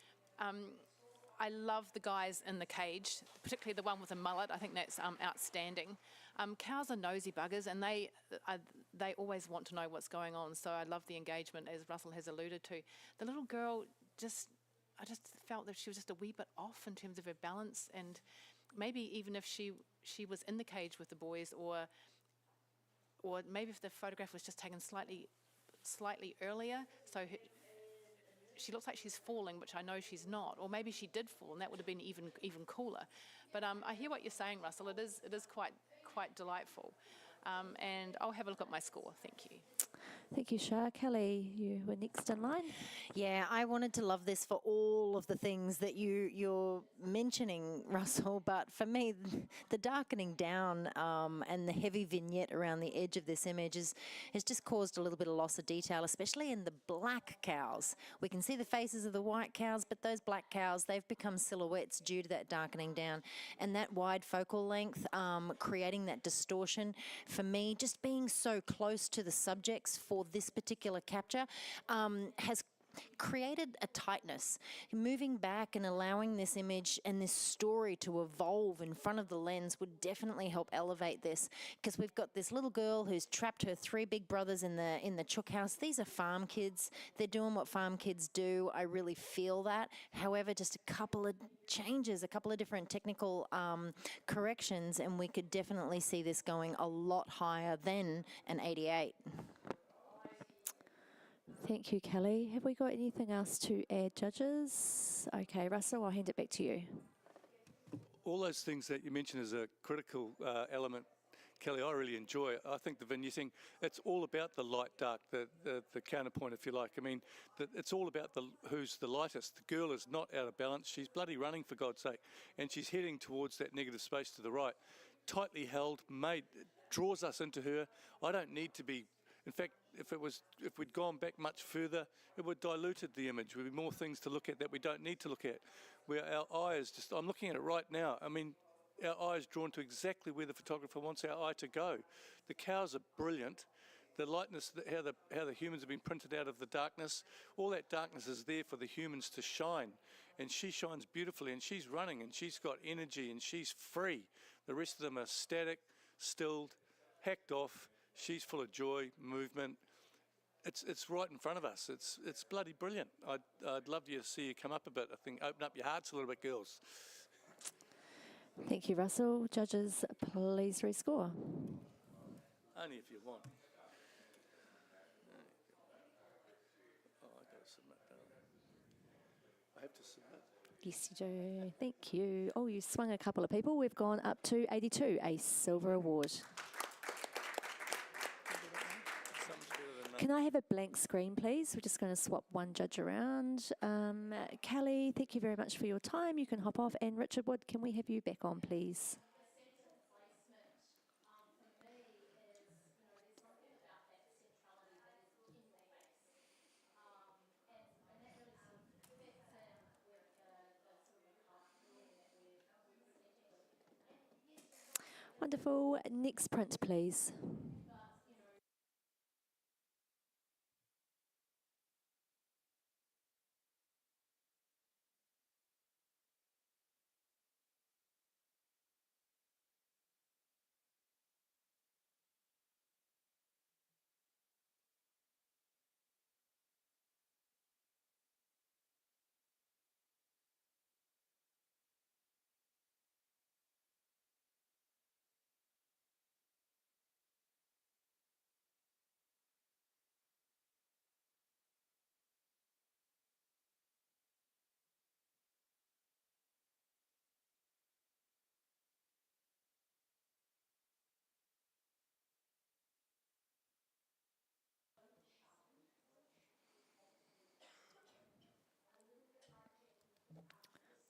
I love the guys in the cage, particularly the one with the mullet. I think that's outstanding. Cows are nosy buggers, and they always want to know what's going on. So I love the engagement, as Russell has alluded to. The little girl I just felt that she was just a wee bit off in terms of her balance, and maybe even if she was in the cage with the boys, or maybe if the photograph was just taken slightly earlier, so she looks like she's falling, which I know she's not, or maybe she did fall, and that would have been even cooler. But I hear what you're saying, Russell. It is quite delightful, and I'll have a look at my score. Thank you. Thank you, Shah. Kelly, you were next in line. Yeah, I wanted to love this for all of the things that you're mentioning, Russell, but for me, the darkening down and the heavy vignette around the edge of this image has just caused a little bit of loss of detail, especially in the black cows. We can see the faces of the white cows, but those black cows, they've become silhouettes due to that darkening down. And that wide focal length, creating that distortion, for me, just being so close to the subjects for this particular capture has created a tightness. Moving back and allowing this image and this story to evolve in front of the lens would definitely help elevate this, because we've got this little girl who's trapped her 3 big brothers in the chook house. These are farm kids. They're doing what farm kids do. I really feel that. However, just a couple of changes, a couple of different technical corrections, and we could definitely see this going a lot higher than an 88. Thank you, Kelly. Have we got anything else to add, judges? Okay, Russell, I'll hand it back to you. All those things that you mentioned as a critical element, Kelly, I really enjoy. I think the vignetting, it's all about the light dark, the counterpoint, if you like. I mean, it's all about who's the lightest. The girl is not out of balance. She's bloody running, for God's sake, and she's heading towards that negative space to the right. Tightly held, draws us into her. I don't need to be. In fact, if we'd gone back much further, it would have diluted the image. There would be more things to look at that we don't need to look at. Where our eye is just, I'm looking at it right now. I mean, our eye is drawn to exactly where the photographer wants our eye to go. The cows are brilliant. The lightness, how the humans have been printed out of the darkness, all that darkness is there for the humans to shine. And she shines beautifully, and she's running, and she's got energy, and she's free. The rest of them are static, stilled, hacked off. She's full of joy, movement. It's right in front of us. It's bloody brilliant. I'd love to see you come up a bit. I think open up your hearts a little bit, girls. Thank you, Russell. Judges, please rescore. Only if you want. Oh, I got to submit, don't I? I have to submit. Yes, you do. Thank you. Oh, you swung a couple of people. We've gone up to 82, a silver award. Can I have a blank screen, please? We're just going to swap one judge around. Kelly, thank you very much for your time. You can hop off. And Richard Wood, can we have you back on, please? Wonderful. Next print, please.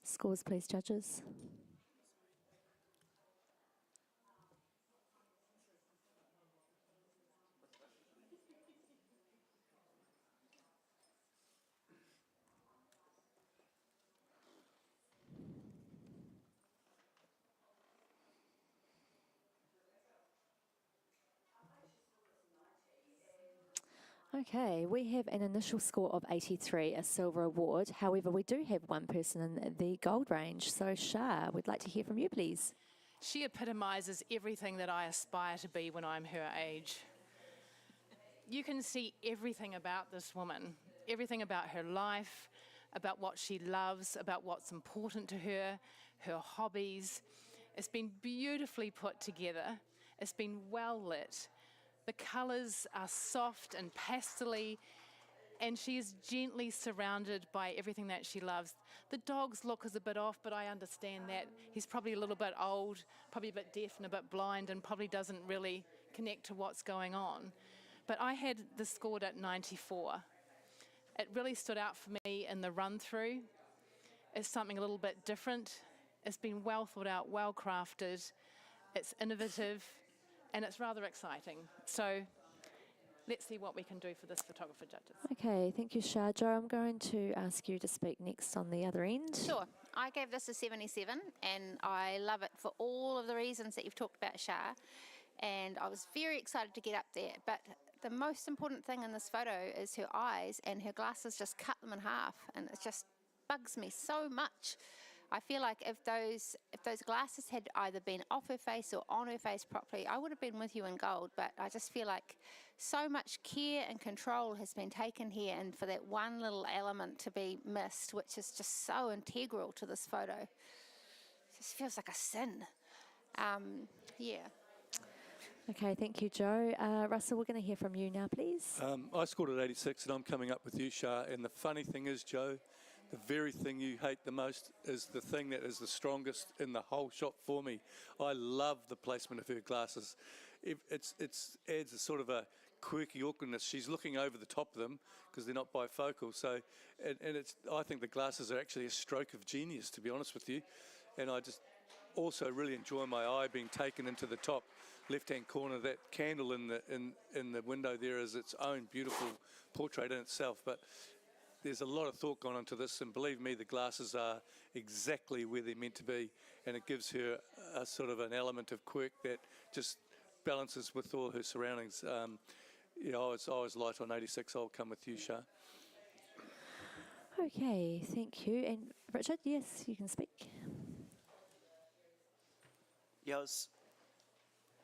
Scores, please, judges. Okay, we have an initial score of 83, a silver award. However, we do have one person in the gold range. So, Shah, we'd like to hear from you, please. She epitomises everything that I aspire to be when I'm her age. You can see everything about this woman, everything about her life, about what she loves, about what's important to her, her hobbies. It's been beautifully put together. It's been well lit. The colours are soft and pastel-y. and she is gently surrounded by everything that she loves. The dog's look is a bit off, but I understand that. He's probably a little bit old, probably a bit deaf and a bit blind, and probably doesn't really connect to what's going on. But I had this scored at 94. It really stood out for me in the run-through. It's something a little bit different. It's been well thought out, well crafted. It's innovative, and it's rather exciting. So let's see what we can do for this photographer judges. Okay, thank you, Shah. Jo, I'm going to ask you to speak next on the other end. Sure. I gave this a 77, and I love it for all of the reasons that you've talked about, Shah. And I was very excited to get up there. But the most important thing in this photo is her eyes, and her glasses just cut them in half. And it just bugs me so much. I feel like if those glasses had either been off her face or on her face properly, I would have been with you in gold. But I just feel like so much care and control has been taken here, and for that one little element to be missed, which is just so integral to this photo, it just feels like a sin. Yeah. Okay, thank you, Jo. Russell, we're going to hear from you now, please. I scored at 86, and I'm coming up with you, Shah. And the funny thing is, Jo, the very thing you hate the most is the thing that is the strongest in the whole shot for me. I love the placement of her glasses. It adds a sort of a quirky awkwardness. She's looking over the top of them because they're not bifocal. So, and I think the glasses are actually a stroke of genius, to be honest with you. And I just also really enjoy my eye being taken into the top left-hand corner. That candle in the window there is its own beautiful portrait in itself. But there's a lot of thought gone into this, and believe me, the glasses are exactly where they're meant to be, and it gives her a sort of an element of quirk that just balances with all her surroundings. I was light on 86. I'll come with you, Shah. Okay, thank you. And Richard, yes, you can speak. Yeah, I was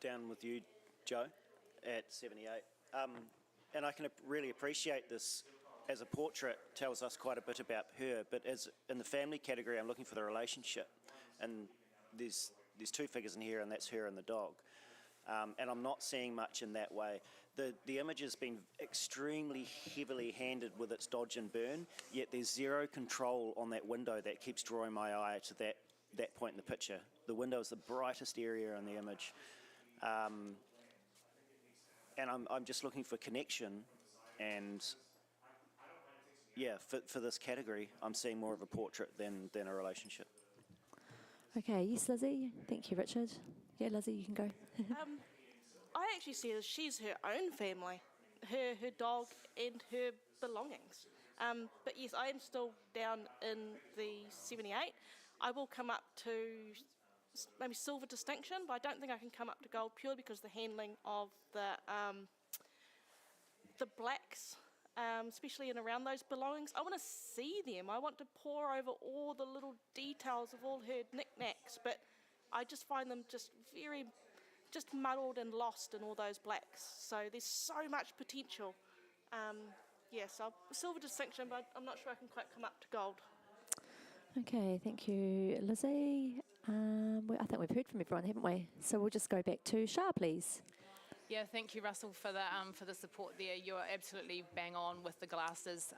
down with you, Jo, at 78. And I can really appreciate this as a portrait. Tells us quite a bit about her, but as in the family category, I'm looking for the relationship. And there's two figures in here, and that's her and the dog. And I'm not seeing much in that way. The image has been extremely heavily handed with its dodge and burn, yet there's zero control on that window that keeps drawing my eye to that point in the picture. The window is the brightest area in the image. And I'm just looking for connection, and yeah, for this category, I'm seeing more of a portrait than a relationship. Okay, yes, Lizzie. Thank you, Richard. Yeah, Lizzie, you can go. I actually see that she's her own family, her dog and her belongings. But yes, I am still down in the 78. I will come up to maybe silver distinction, but I don't think I can come up to gold purely because the handling of the blacks, especially in around those belongings. I want to see them. I want to pore over all the little details of all her knickknacks, but I just find them just muddled and lost in all those blacks. So there's so much potential. Yes, silver distinction, but I'm not sure I can quite come up to gold. Okay, thank you, Lizzie. I think we've heard from everyone, haven't we? So we'll just go back to Shah, please. Yeah, thank you, Russell, for the support there. You're absolutely bang on with the glasses.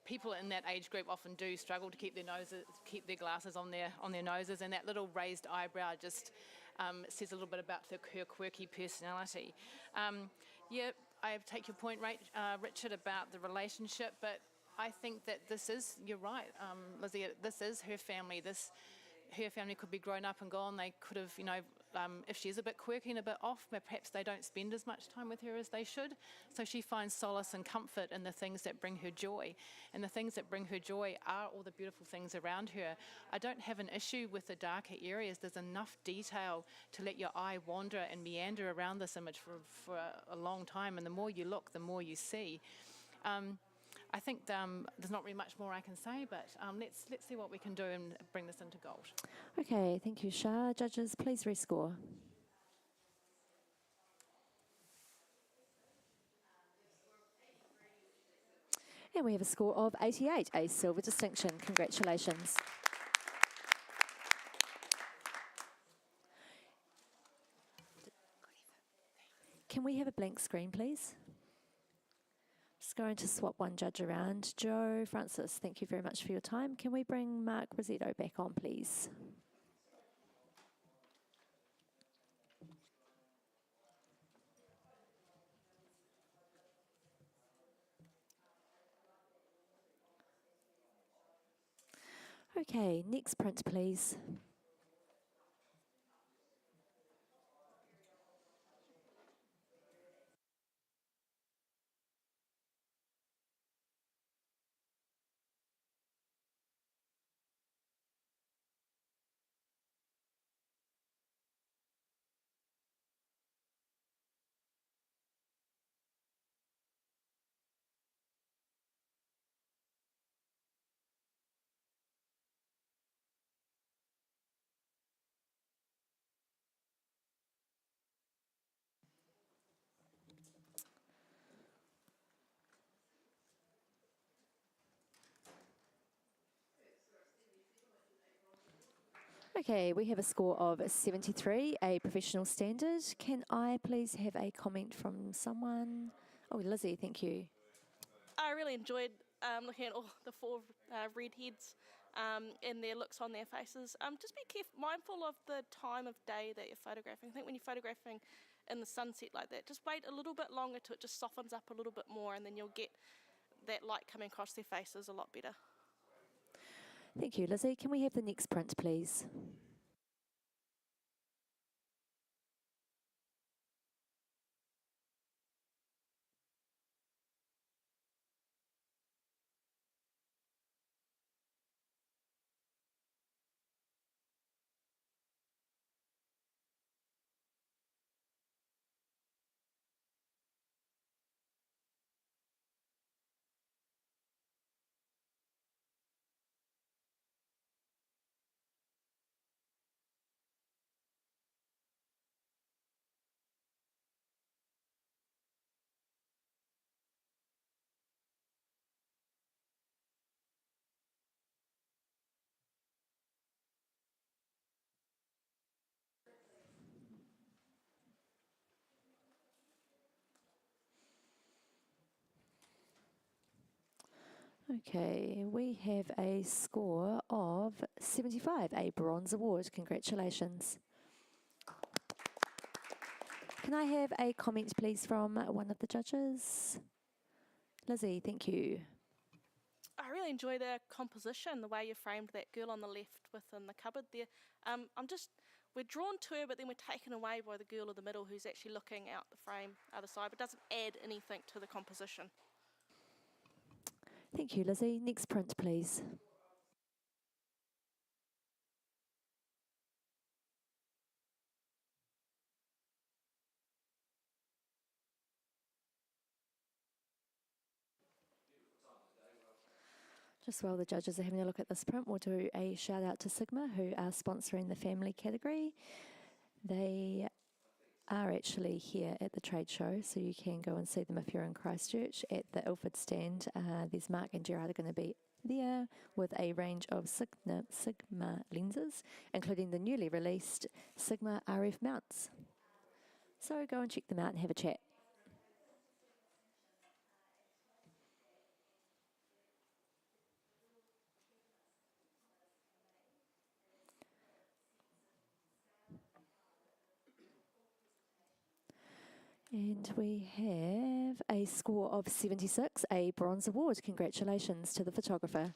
People in that age group often do struggle to keep their glasses on their noses, and that little raised eyebrow just says a little bit about her quirky personality. Yeah, I take your point, Richard, about the relationship, but I think that you're right, Lizzie, this is her family. Her family could be grown up and gone. They could have, if she is a bit quirky and a bit off, perhaps they don't spend as much time with her as they should. So she finds solace and comfort in the things that bring her joy. And the things that bring her joy are all the beautiful things around her. I don't have an issue with the darker areas. There's enough detail to let your eye wander and meander around this image for a long time. And the more you look, the more you see. I think there's not really much more I can say, but let's see what we can do and bring this into gold. Okay, thank you, Shah. Judges, please rescore. And we have a score of 88, a silver distinction. Congratulations. Can we have a blank screen, please? just going to swap one judge around. Joe Francis, thank you very much for your time. Can we bring Mark Rosetto back on, please? Okay, next print, please. Okay, we have a score of 73, a professional standard. Can I please have a comment from someone? Oh, Lizzie, thank you. I really enjoyed looking at all the four redheads and their looks on their faces. Just be mindful of the time of day that you're photographing. I think when you're photographing in the sunset like that, just wait a little bit longer till it just softens up a little bit more, and then you'll get that light coming across their faces a lot better. Thank you, Lizzie. Can we have the next print, please? Okay, we have a score of 75, a bronze award. Congratulations. Can I have a comment, please, from one of the judges? Lizzie, thank you. I really enjoy the composition, the way you framed that girl on the left within the cupboard there. We're drawn to her, but then we're taken away by the girl in the middle who's actually looking out the frame, other side, but doesn't add anything to the composition. Thank you, Lizzie. Next print, please. Just while the judges are having a look at this print, we'll do a shout out to Sigma, who are sponsoring the family category. They are actually here at the trade show, so you can go and see them if you're in Christchurch at the Ilford stand. There's Mark and Gerard are going to be there with a range of Sigma lenses, including the newly released Sigma RF mounts. So go and check them out and have a chat. And we have a score of 76, a bronze award. Congratulations to the photographer.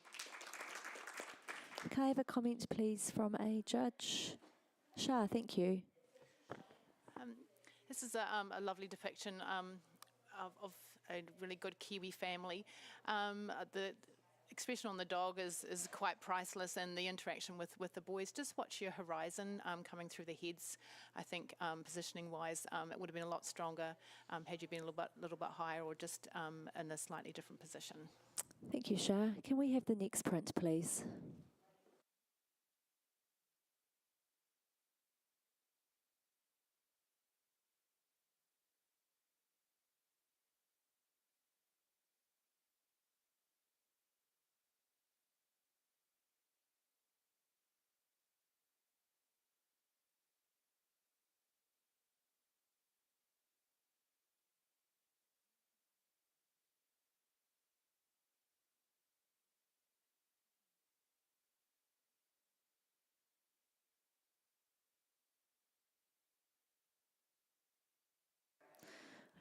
Can I have a comment, please, from a judge? Shah, thank you. This is a lovely depiction of a really good Kiwi family. The expression on the dog is quite priceless, and the interaction with the boys. Just watch your horizon coming through the heads. I think positioning-wise, it would have been a lot stronger had you been a little bit higher, or just in a slightly different position. Thank you, Shah. Can we have the next print, please?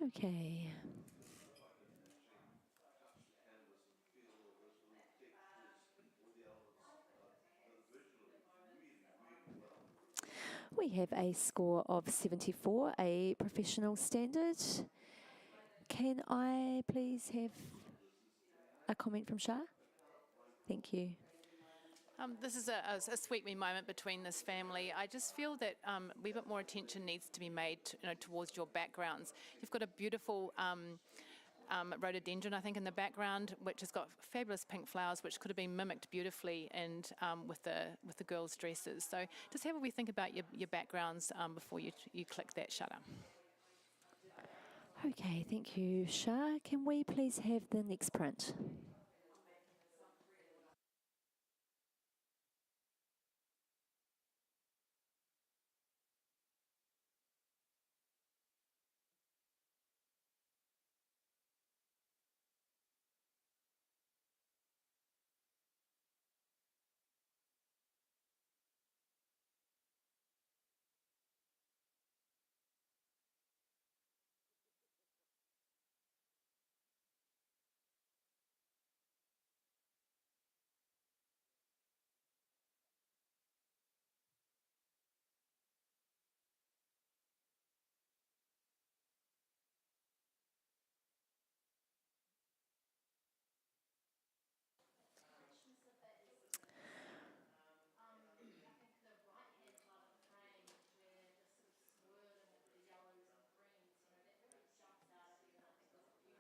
Okay. We have a score of 74, a professional standard. Can I please have a comment from Shah? Thank you. This is a sweet wee moment between this family. I just feel that a wee bit more attention needs to be made towards your backgrounds. You've got a beautiful rhododendron, I think, in the background, which has got fabulous pink flowers, which could have been mimicked beautifully and with the girls' dresses. So just have a wee think about your backgrounds before you click that shutter. Okay, thank you, Shah. Can we please have the next print?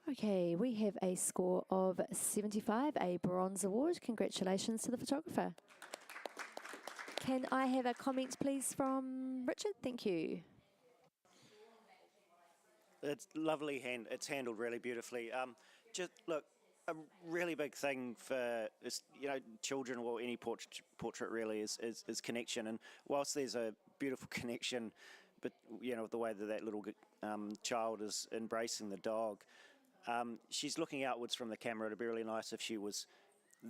Okay, we have a score of 75, a bronze award. Congratulations to the photographer. Can I have a comment, please, from Richard? Thank you. It's lovely it's handled really beautifully. Just look, a really big thing for children or any portrait really is connection. And whilst there's a beautiful connection, but the way that little child is embracing the dog, she's looking outwards from the camera. It'd be really nice if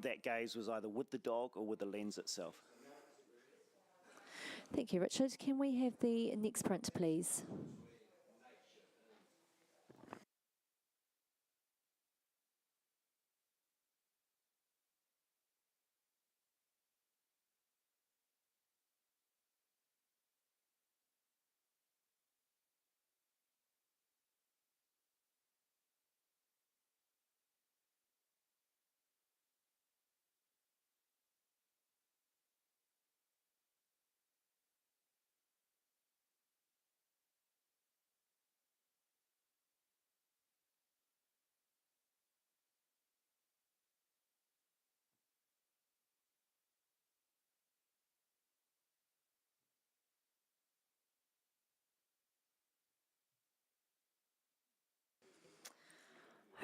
that gaze was either with the dog or with the lens itself. Thank you, Richard. Can we have the next print, please?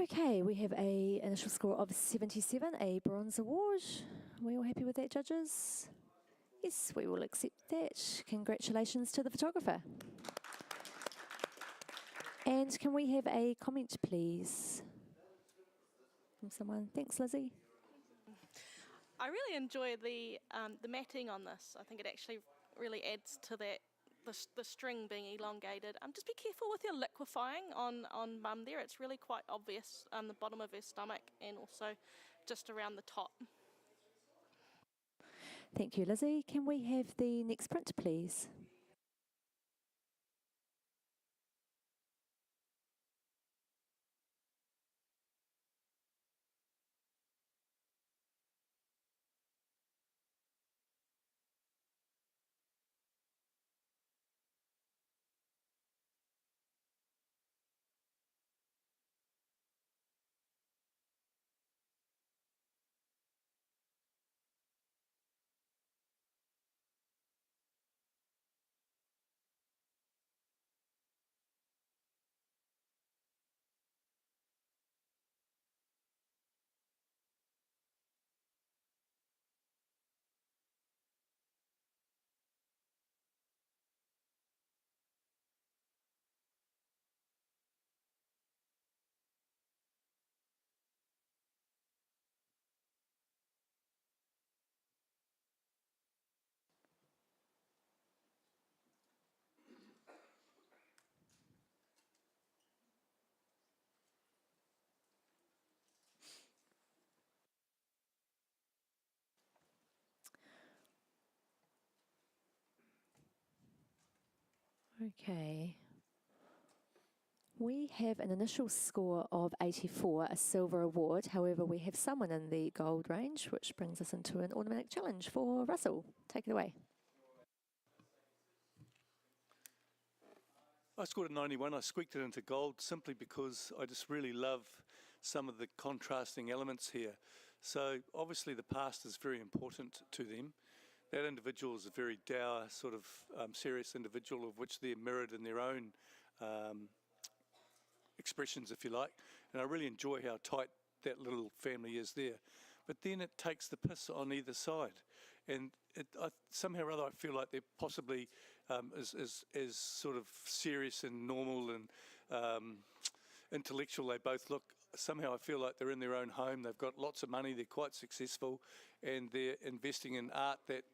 Okay, we have a initial score of 77, a bronze award. Are we all happy with that, judges? Yes, we will accept that. Congratulations to the photographer. And can we have a comment, please, from someone? Thanks, Lizzie. I really enjoy the matting on this. I think it actually really adds to that, the string being elongated. Just be careful with your liquefying on Mum there. It's really quite obvious on the bottom of her stomach and also just around the top. Thank you, Lizzie. Can we have the next print, please? Okay. We have an initial score of 84, a silver award. However, we have someone in the gold range, which brings us into an automatic challenge for Russell. Take it away. I scored a 91. I squeaked it into gold simply because I just really love some of the contrasting elements here. So obviously the past is very important to them. That individual is a very dour, sort of serious individual of which they're mirrored in their own expressions, if you like. And I really enjoy how tight that little family is there. But then it takes the piss on either side. And somehow or other I feel like they're possibly as sort of serious and normal and intellectual they both look. Somehow I feel like they're in their own home. They've got lots of money. They're quite successful. And they're investing in art that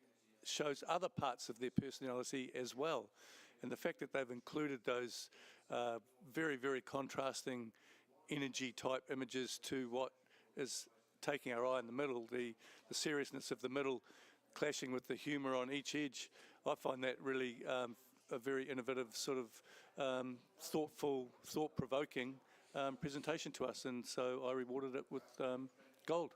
shows other parts of their personality as well. And the fact that they've included those very, very contrasting energy type images to what is taking our eye in the middle, the seriousness of the middle clashing with the humour on each edge, I find that really a very innovative, sort of thoughtful, thought-provoking presentation to us, and so I rewarded it with gold.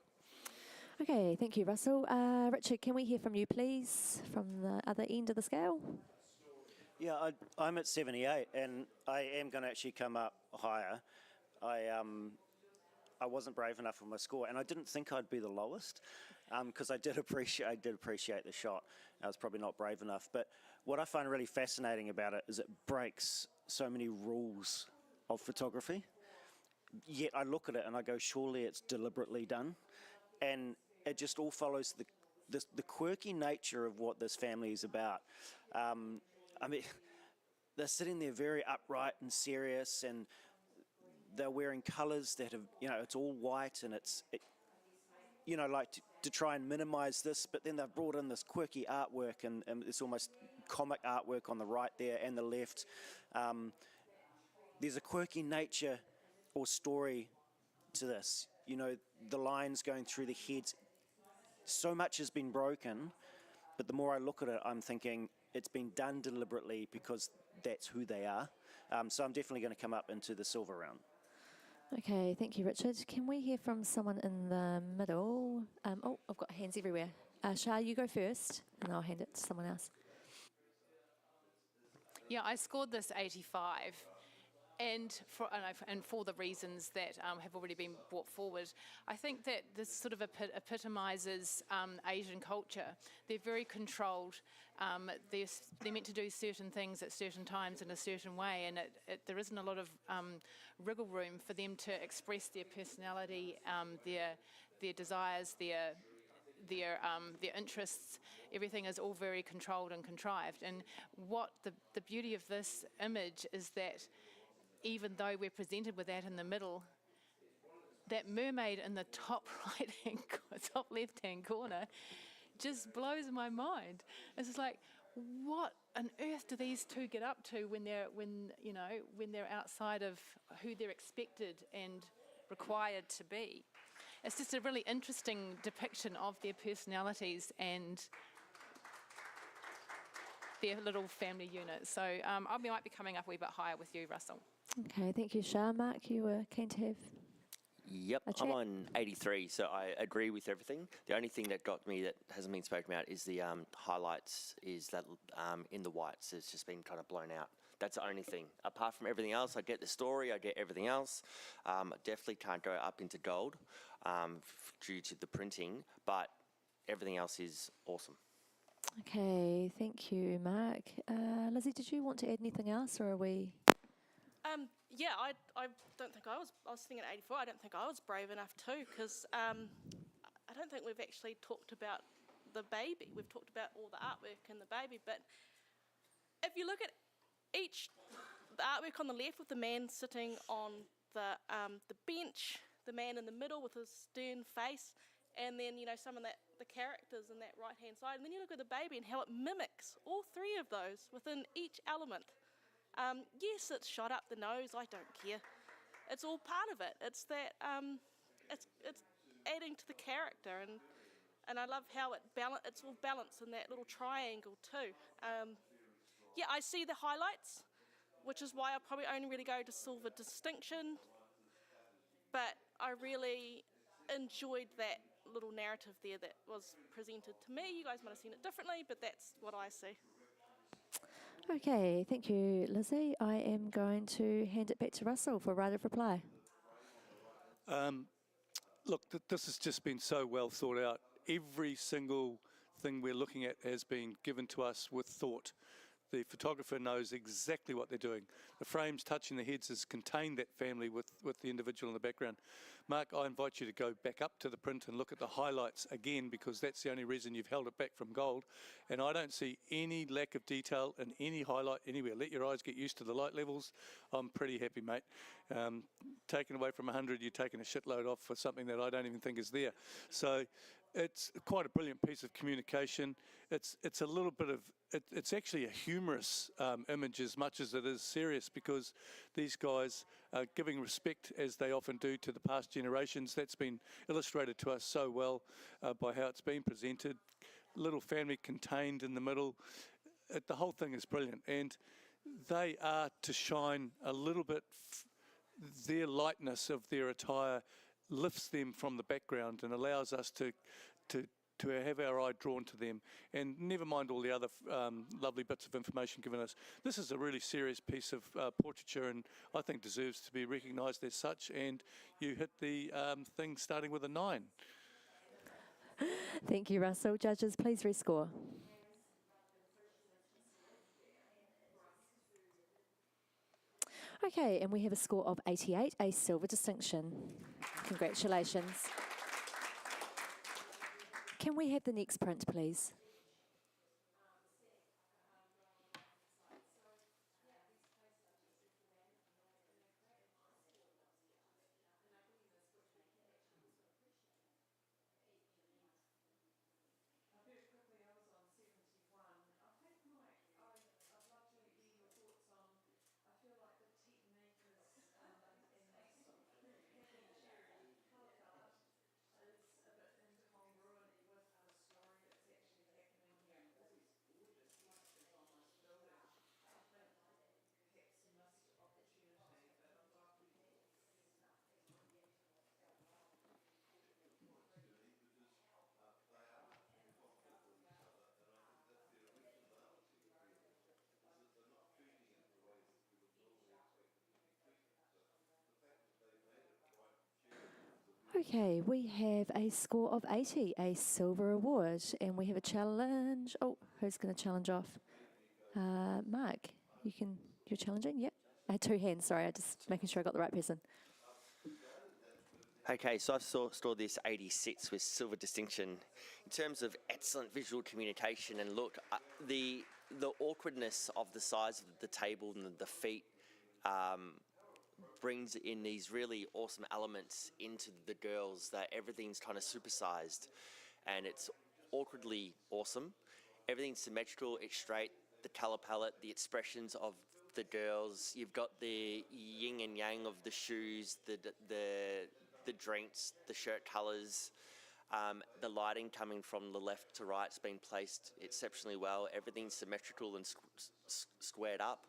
Okay, thank you, Russell. Richard, can we hear from you, please, from the other end of the scale? Yeah, I'm at 78, and I am going to actually come up higher. I wasn't brave enough with my score, and I didn't think I'd be the lowest, because I did appreciate the shot. I was probably not brave enough, but what I find really fascinating about it is it breaks so many rules of photography. Yet I look at it and I go, surely it's deliberately done, and it just all follows the quirky nature of what this family is about. I mean, they're sitting there very upright and serious, and they're wearing colours that have, it's all white, and like to try and minimise this, but then they've brought in this quirky artwork, and it's almost comic artwork on the right there and the left. There's a quirky nature or story to this. The lines going through the heads. So much has been broken, but the more I look at it, I'm thinking it's been done deliberately because that's who they are. So I'm definitely going to come up into the silver round. Okay, thank you, Richard. Can we hear from someone in the middle? Oh, I've got hands everywhere. Shah, you go first, and I'll hand it to someone else. Yeah, I scored this 85. And for the reasons that have already been brought forward, I think that this sort of epitomises Asian culture. They're very controlled. They're meant to do certain things at certain times in a certain way, and there isn't a lot of wriggle room for them to express their personality, their desires, their interests. Everything is all very controlled and contrived. And what the beauty of this image is that even though we're presented with that in the middle, that mermaid in the top top left-hand corner just blows my mind. It's just like, what on earth do these two get up to when they're outside of who they're expected and required to be? It's just a really interesting depiction of their personalities and their little family unit. So I might be coming up a wee bit higher with you, Russell. Okay, thank you, Shah. Mark, you were keen to have Yep, I'm on 83, so I agree with everything. The only thing that got me that hasn't been spoken about is the highlights, is that in the whites, it's just been kind of blown out. That's the only thing. Apart from everything else, I get the story, I get everything else. Definitely can't go up into gold due to the printing, but everything else is awesome. Okay, thank you, Mark. Lizzie, did you want to add anything else, or are we? Yeah, I don't think I was thinking at 84, I don't think I was brave enough too, because I don't think we've actually talked about the baby. We've talked about all the artwork and the baby, but if you look at the artwork on the left with the man sitting on the bench, the man in the middle with his stern face, and then, some of the characters in that right-hand side, and then you look at the baby and how it mimics all three of those within each element. Yes, it's shot up the nose, I don't care. It's all part of it. It's that, it's adding to the character, and I love how it's all balanced in that little triangle too. yeah, I see the highlights, which is why I probably only really go to silver distinction. But I really enjoyed that little narrative there that was presented to me. You guys might have seen it differently, but that's what I see. Okay, thank you, Lizzie. I am going to hand it back to Russell for right of reply. Look, this has just been so well thought out. Every single thing we're looking at has been given to us with thought. The photographer knows exactly what they're doing. The frames touching the heads has contained that family with the individual in the background. Mark, I invite you to go back up to the print and look at the highlights again, because that's the only reason you've held it back from gold. And I don't see any lack of detail in any highlight anywhere. Let your eyes get used to the light levels. I'm pretty happy, mate. Taken away from 100, you're taking a shitload off for something that I don't even think is there. So it's quite a brilliant piece of communication. It's a little bit of, it's actually a humorous image as much as it is serious, because these guys are giving respect, as they often do, to the past generations. That's been illustrated to us so well by how it's been presented. Little family contained in the middle. The whole thing is brilliant, and they are to shine a little bit. Their lightness of their attire lifts them from the background and allows us to have our eye drawn to them, and never mind all the other lovely bits of information given us. This is a really serious piece of portraiture, and I think deserves to be recognised as such, and you hit the thing starting with a 9. Thank you, Russell. Judges, please rescore. Okay, and we have a score of 88, a silver distinction. Congratulations. Can we have the next print, please? Okay, we have a score of 80, a silver award, and we have a challenge. Oh, who's going to challenge off? Mark, you're challenging? Yep. I had 2 hands, sorry, I just making sure I got the right person. Okay, so I've stored this 86 with silver distinction. In terms of excellent visual communication and look, the awkwardness of the size of the table and the feet brings in these really awesome elements into the girls, that everything's kind of supersized and it's awkwardly awesome. Everything's symmetrical, it's straight, the colour palette, the expressions of the girls. You've got the yin and yang of the shoes, the drinks, the shirt colours, the lighting coming from the left to right's been placed exceptionally well. Everything's symmetrical and squared up.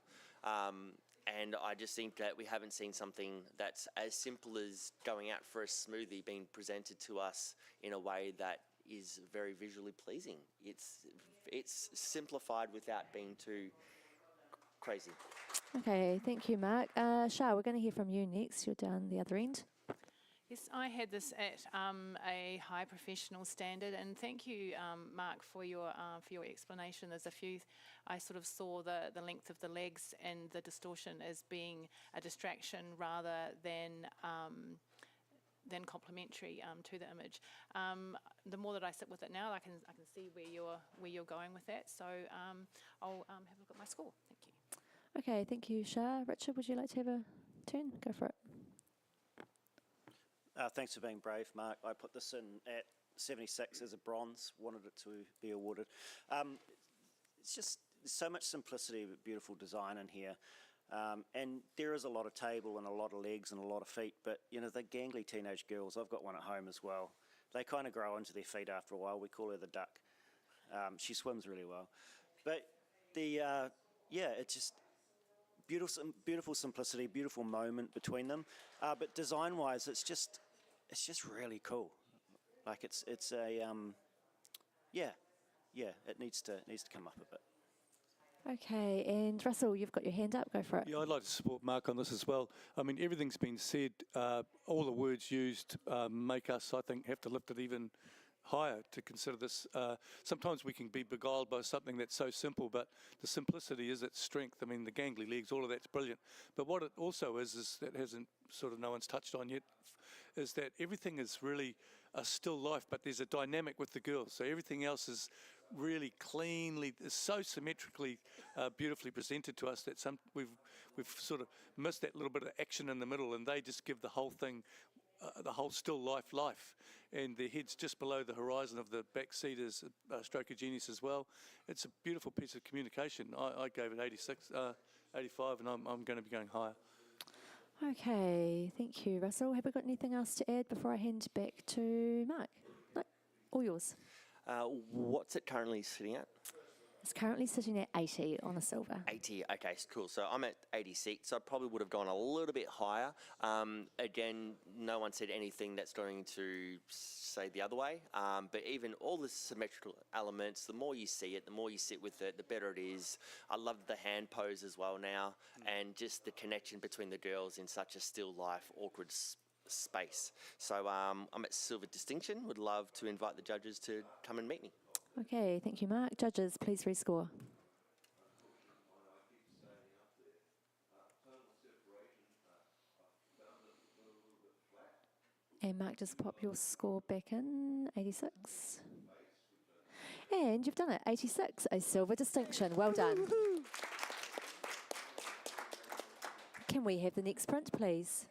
And I just think that we haven't seen something that's as simple as going out for a smoothie being presented to us in a way that is very visually pleasing. It's simplified without being too crazy. Okay, thank you, Mark. Shah, we're going to hear from you next. You're down the other end. Yes, I had this at a high professional standard, and thank you, Mark, for your explanation. There's a few, I sort of saw the length of the legs and the distortion as being a distraction rather than complementary to the image. The more that I sit with it now, I can see where you're going with that. So I'll have a look at my score. Thank you. Okay, thank you, Shah. Richard, would you like to have a turn? Go for it. Thanks for being brave, Mark. I put this in at 76 as a bronze, wanted it to be awarded. It's just so much simplicity, but beautiful design in here. And there is a lot of table and a lot of legs and a lot of feet, but you know, the gangly teenage girls, I've got one at home as well. They kind of grow into their feet after a while. We call her the duck. She swims really well. But yeah, it's just beautiful simplicity, beautiful moment between them. But design-wise, it's just really cool. Like it's a yeah, it needs to come up a bit. Okay, and Russell, you've got your hand up. Go for it. Yeah, I'd like to support Mark on this as well. I mean, everything's been said. All the words used make us, I think, have to lift it even higher to consider this. Sometimes we can be beguiled by something that's so simple, but the simplicity is its strength. I mean, the gangly legs, all of that's brilliant. But what it also is that hasn't sort of no one's touched on yet, is that everything is really a still life, but there's a dynamic with the girls. So everything else is really cleanly, so symmetrically, beautifully presented to us that we've sort of missed that little bit of action in the middle, and they just give the whole thing, the whole still life, and their heads just below the horizon of the back seat is stroke of genius as well. It's a beautiful piece of communication. I gave it 86, 85, and I'm going to be going higher. Okay, thank you, Russell. Have we got anything else to add before I hand back to Mark? No, all yours. What's it currently sitting at? It's currently sitting at 80 on a silver. 80, okay, cool. So I'm at 86, so I probably would have gone a little bit higher. Again, no one said anything that's going to say the other way, but even all the symmetrical elements, the more you see it, the more you sit with it, the better it is. I love the hand pose as well now, and just the connection between the girls in such a still life, awkward space. So I'm at silver distinction. Would love to invite the judges to come and meet me. Okay, thank you, Mark. Judges, please rescore. And Mark, just pop your score back in, 86. And you've done it, 86, a silver distinction. Well done. Can we have the next print, please?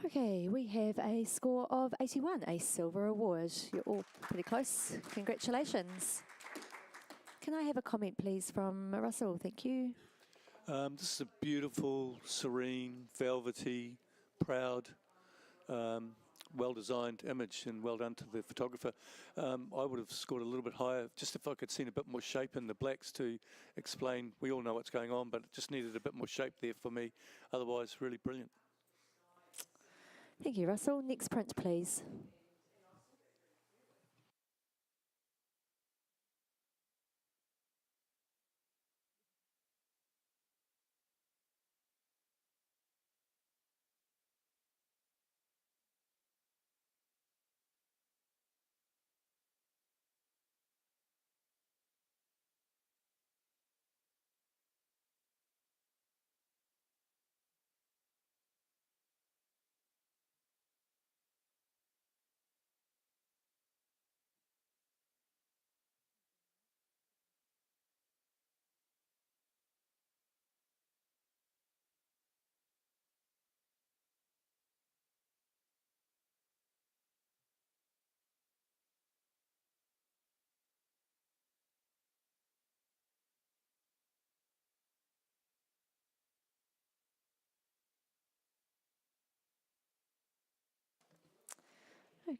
Okay, we have a score of 81, a silver award. You're all pretty close. Congratulations. Can I have a comment, please, from Russell? Thank you. This is a beautiful, serene, velvety, proud, well-designed image, and well done to the photographer. I would have scored a little bit higher, just if I could see a bit more shape in the blacks to explain. We all know what's going on, but it just needed a bit more shape there for me. Otherwise, really brilliant. Thank you, Russell. Next print, please.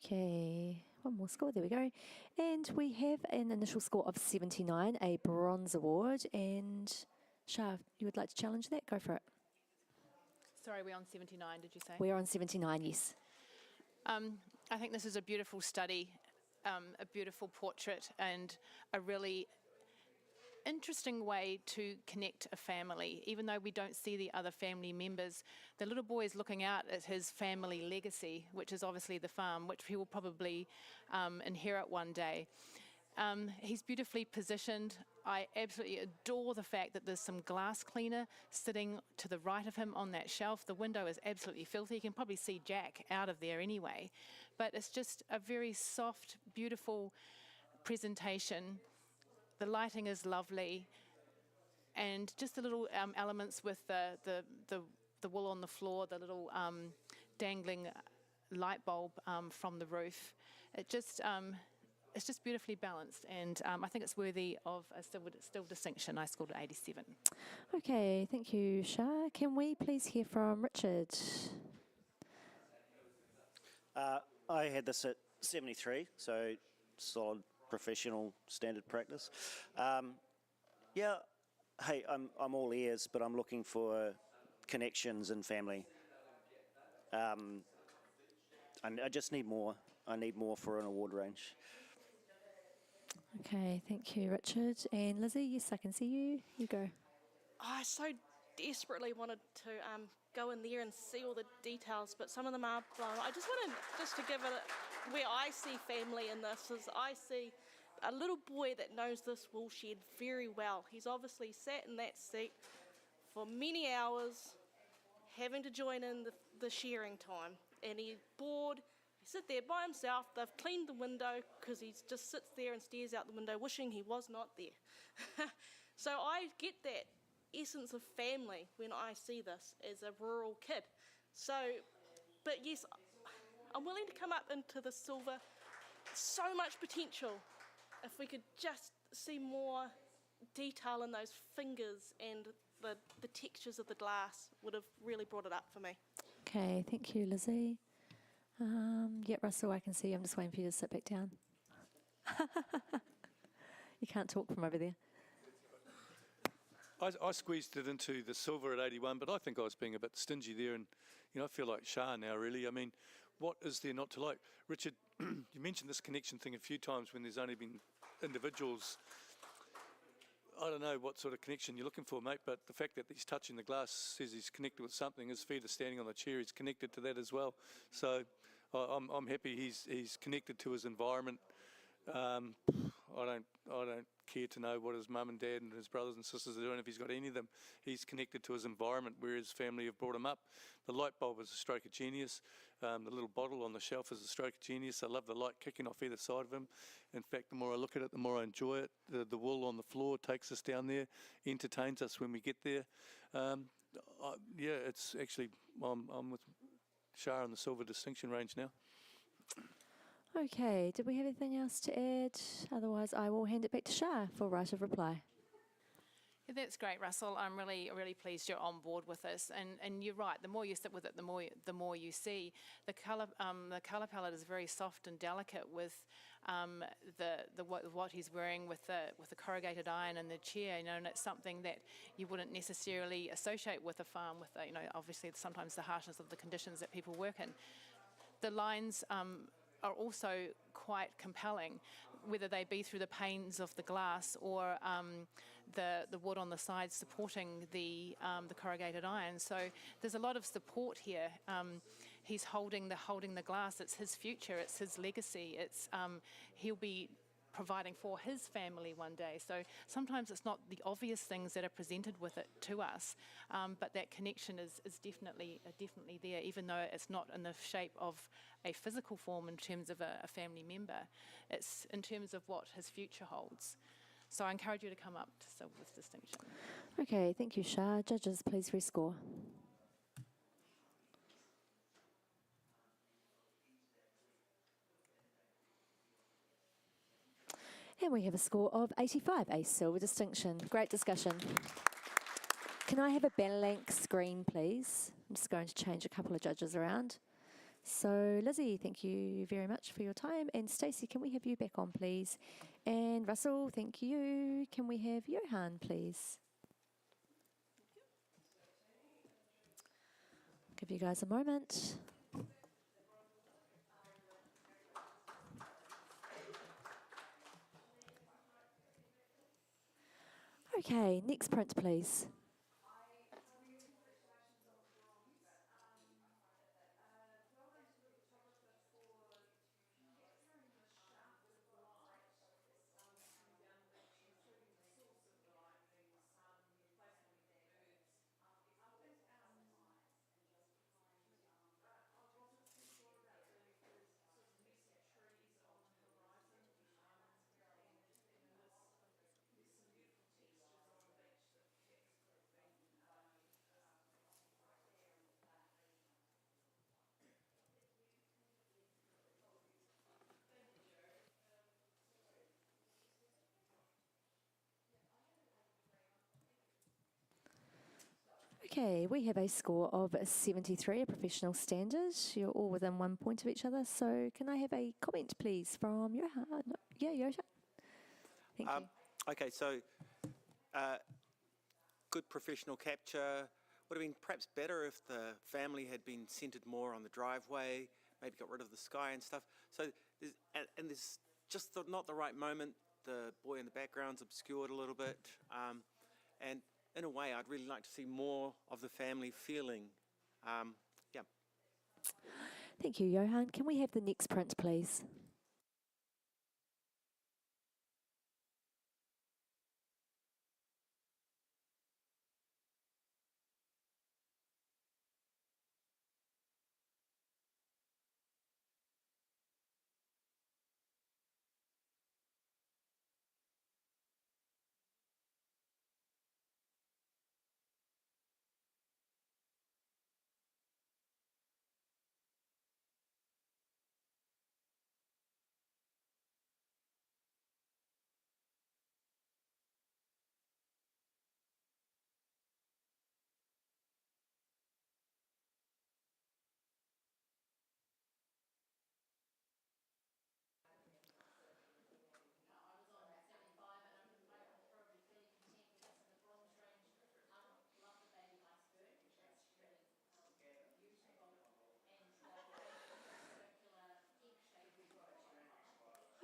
Okay, one more score, there we go. And we have an initial score of 79, a bronze award. And Shah, you would like to challenge that? Go for it. Sorry, we're on 79, did you say? We're on 79, yes. I think this is a beautiful study a beautiful portrait and a really interesting way to connect a family. Even though we don't see the other family members, the little boy is looking out at his family legacy, which is obviously the farm, which he will probably inherit one day. He's beautifully positioned. I absolutely adore the fact that there's some glass cleaner sitting to the right of him on that shelf. The window is absolutely filthy. You can probably see Jack out of there anyway. But it's just a very soft, beautiful presentation. The lighting is lovely. And just the little elements with the wool on the floor, the little dangling light bulb from the roof. It's just beautifully balanced, and I think it's worthy of a still distinction. I scored an 87. Okay, thank you, Shah. Can we please hear from Richard? I had this at 73, so solid professional standard practice. Yeah, hey, I'm all ears, but I'm looking for connections and family. I just need more. I need more for an award range. Okay, thank you, Richard. And Lizzie, yes, I can see you. You go. I so desperately wanted to go in there and see all the details, but some of them are blown. I just wanted to give it where I see family in this is I see a little boy that knows this wool shed very well. He's obviously sat in that seat for many hours, having to join in the shearing time, and he's bored. He sits there by himself. They've cleaned the window because he just sits there and stares out the window wishing he was not there. So I get that essence of family when I see this as a rural kid. So, but yes, I'm willing to come up into the silver. So much potential. If we could just see more detail in those fingers and the textures of the glass would have really brought it up for me. Okay, thank you, Lizzie. Yeah, Russell, I can see you. I'm just waiting for you to sit back down. You can't talk from over there. I squeezed it into the silver at 81, but I think I was being a bit stingy there, and I feel like Shah now, really. I mean, what is there not to like? Richard, you mentioned this connection thing a few times when there's only been individuals. I don't know what sort of connection you're looking for, mate, but the fact that he's touching the glass says he's connected with something. His feet are standing on the chair, he's connected to that as well. So I'm happy he's connected to his environment. I don't care to know what his mum and dad and his brothers and sisters are doing. If he's got any of them, he's connected to his environment where his family have brought him up. The light bulb is a stroke of genius. The little bottle on the shelf is a stroke of genius. I love the light kicking off either side of him. In fact, the more I look at it, the more I enjoy it. The wool on the floor takes us down there, entertains us when we get there. Yeah, it's actually, I'm with Shah on the silver distinction range now. Okay, did we have anything else to add? Otherwise, I will hand it back to Shah for right of reply. Yeah, that's great, Russell. I'm really pleased you're on board with this. And you're right. The more you sit with it, the more you see. The colour palette is very soft and delicate with what he's wearing with the corrugated iron and the chair. And it's something that you wouldn't necessarily associate with a farm. With obviously sometimes the harshness of the conditions that people work in. The lines are also quite compelling, whether they be through the panes of the glass or the wood on the side supporting the corrugated iron. So there's a lot of support here. He's holding the glass. It's his future. It's his legacy. It's he'll be providing for his family one day. So sometimes it's not the obvious things that are presented with it to us, but that connection is definitely there, even though it's not in the shape of a physical form in terms of a family member. It's in terms of what his future holds. So I encourage you to come up to silver with distinction. Okay, thank you, Shah. Judges, please rescore. And we have a score of 85, a silver distinction. Great discussion. Can I have a blank screen, please? I'm just going to change a couple of judges around. So, Lizzie, thank you very much for your time. And Stacey, can we have you back on, please? And Russell, thank you. Can we have Johan, please? Give you guys a moment. Okay, next print, please. Okay, we have a score of 73, a professional standard. You're all within 1 point of each other. So can I have a comment, please, from Johan? No, yeah, Yosha. Thank you. Okay, so good professional capture. Would have been perhaps better if the family had been centered more on the driveway, maybe got rid of the sky and stuff. So, there's just not the right moment. The boy in the background's obscured a little bit. And in a way, I'd really like to see more of the family feeling. Yeah. Thank you, Johan. Can we have the next print, please?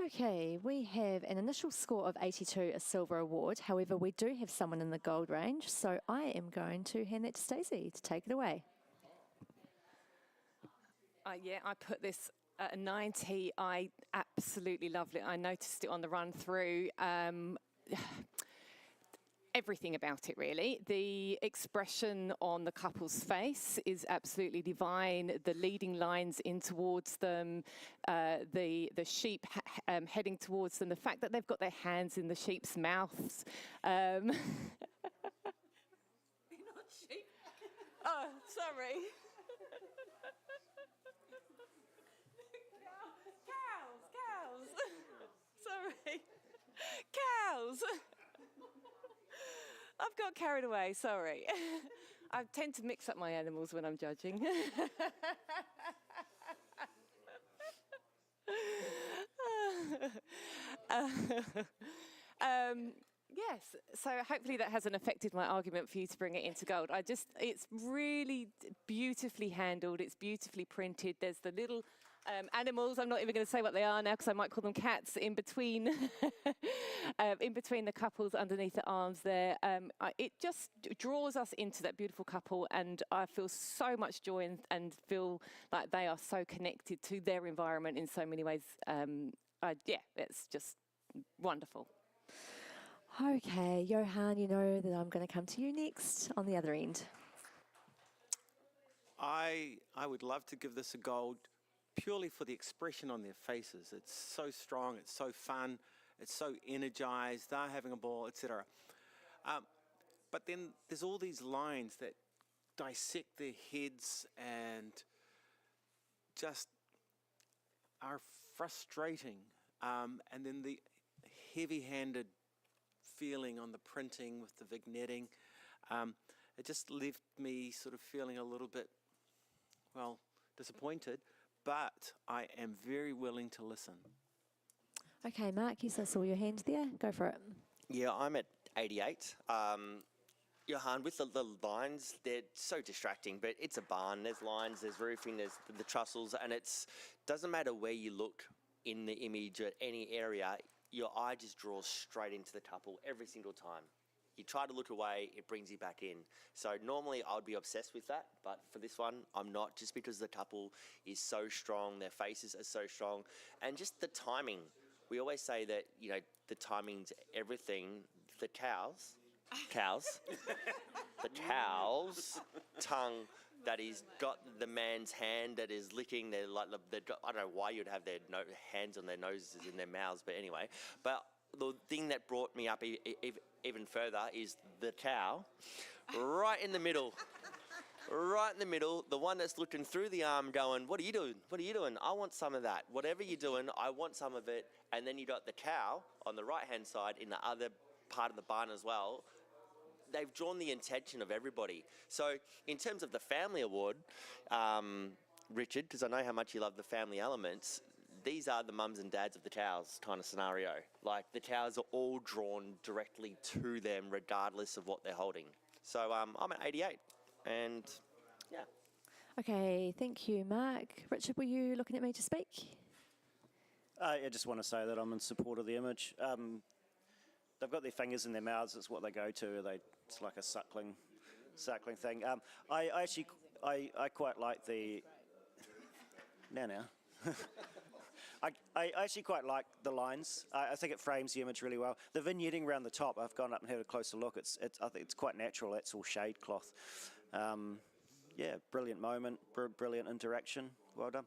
Okay, we have an initial score of 82, a silver award. However, we do have someone in the gold range, so I am going to hand that to Stacey to take it away. Yeah, I put this at a 90. I absolutely loved it. I noticed it on the run through. Everything about it, really. The expression on the couple's face is absolutely divine. The leading lines in towards them, the sheep heading towards them, the fact that they've got their hands in the sheep's mouths. They're not sheep. Oh, sorry. Cows. Sorry. Cows. I've got carried away, sorry. I tend to mix up my animals when I'm judging. Yes, so hopefully that hasn't affected my argument for you to bring it into gold. It's really beautifully handled, it's beautifully printed. There's the little animals, I'm not even going to say what they are now because I might call them cats, in between in between the couples underneath the arms there. It just draws us into that beautiful couple, and I feel so much joy and feel like they are so connected to their environment in so many ways. Yeah, it's just wonderful. Okay, Johan, you know that I'm going to come to you next on the other end. I would love to give this a gold purely for the expression on their faces. It's so strong, it's so fun, it's so energized, they're having a ball, etc. But then there's all these lines that dissect their heads and just are frustrating. And then the heavy-handed feeling on the printing with the vignetting, it just left me sort of feeling a little bit, well, disappointed, but I am very willing to listen. Okay, Mark, yes, I saw your hand there. Go for it. Yeah, I'm at 88. Johan, with the lines, they're so distracting, but it's a barn. There's lines, there's roofing, there's the trussels, and it's doesn't matter where you look in the image at any area, your eye just draws straight into the couple every single time. You try to look away, it brings you back in. So normally I would be obsessed with that, but for this one, I'm not, just because the couple is so strong, their faces are so strong, and just the timing. We always say that, you know, the timing's everything. The cow's tongue that is got the man's hand that is licking their, like, I don't know why you'd have their hands on their noses in their mouths, but anyway. But the thing that brought me up even further is the cow right in the middle. Right in the middle, the one that's looking through the arm going, what are you doing? What are you doing? I want some of that. Whatever you're doing, I want some of it. And then you got the cow on the right-hand side in the other part of the barn as well. They've drawn the attention of everybody. So in terms of the family award, Richard, because I know how much you love the family elements, these are the mums and dads of the cows kind of scenario. Like, the cows are all drawn directly to them regardless of what they're holding. So I'm at 88, and yeah. Okay, thank you, Mark. Richard, were you looking at me to speak? I just want to say that I'm in support of the image. They've got their fingers in their mouths. It's what they go to. It's like a suckling thing. I quite like the. Now. I actually quite like the lines. I think it frames the image really well. The vignetting around the top, I've gone up and had a closer look. I think it's quite natural. That's all shade cloth. Yeah, brilliant moment, brilliant interaction. Well done.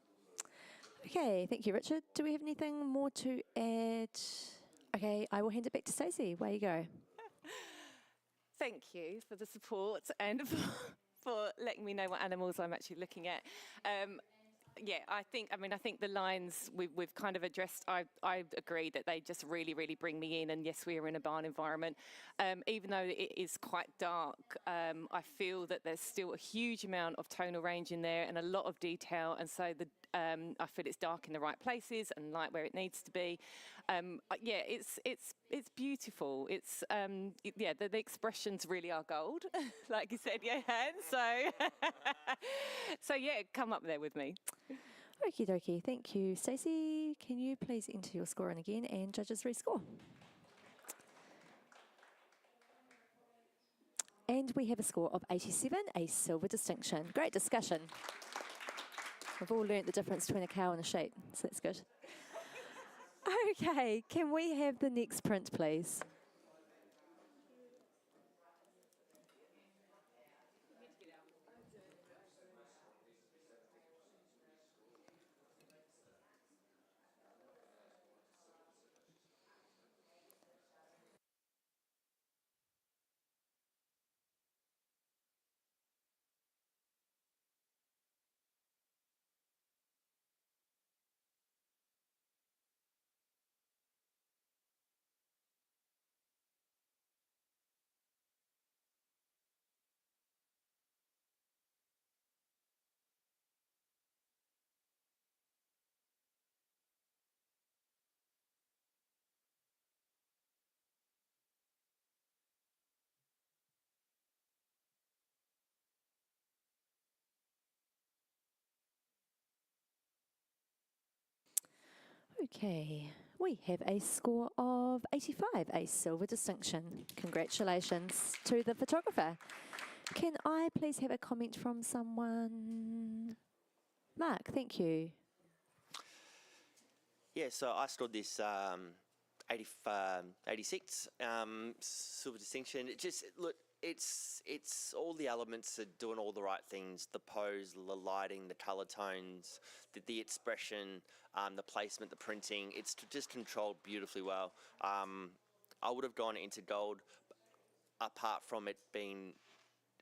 Okay, thank you, Richard. Do we have anything more to add? Okay, I will hand it back to Stacey. Away you go. Thank you for the support and for letting me know what animals I'm actually looking at. Yeah, I think the lines we've kind of addressed. I agree that they just really, really bring me in. And yes, we are in a barn environment. Even though it is quite dark, I feel that there's still a huge amount of tonal range in there and a lot of detail. And so I feel it's dark in the right places and light where it needs to be. Yeah, it's beautiful. It's the expressions really are gold, like you said, Johan. So yeah, come up there with me. Okie dokie, thank you. Stacey, can you please enter your score in again and judges rescore? And we have a score of 87, a silver distinction. Great discussion. We've all learnt the difference between a cow and a sheep, so that's good. Okay, can we have the next print, please? Okay, we have a score of 85, a silver distinction. Congratulations to the photographer. Can I please have a comment from someone? Mark, thank you. Yeah, so I scored this 86 silver distinction. It just look, it's all the elements are doing all the right things: the pose, the lighting, the color tones, the expression, the placement, the printing. It's just controlled beautifully well. I would have gone into gold, apart from it being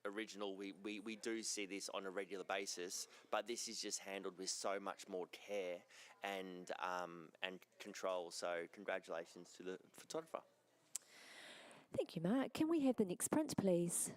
original. We do see this on a regular basis, but this is just handled with so much more care and control. So congratulations to the photographer. Thank you, Mark. Can we have the next print, please?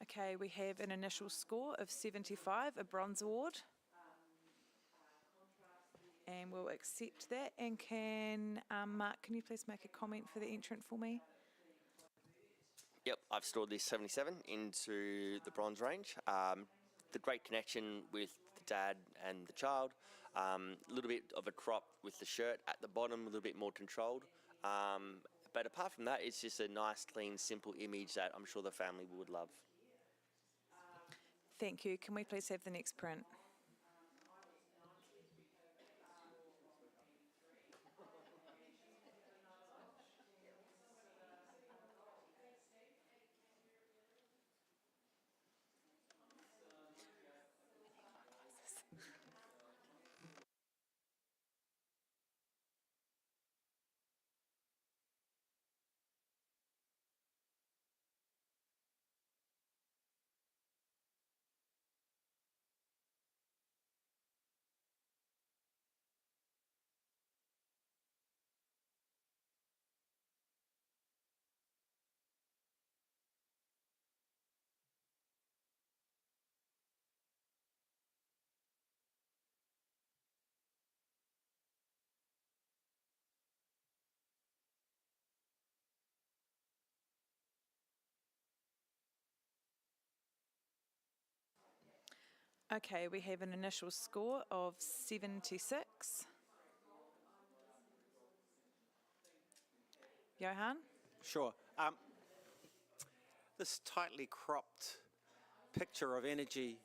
Okay, we have an initial score of 75, a bronze award. And we'll accept that. And can, Mark, can you please make a comment for the entrant for me? Yep, I've stored this 77 into the bronze range. The great connection with the dad and the child. A little bit of a crop with the shirt at the bottom, a little bit more controlled. But apart from that, it's just a nice, clean, simple image that I'm sure the family would love. Thank you. Can we please have the next print? Okay, we have an initial score of 76. Johan? Sure. This tightly cropped picture of energy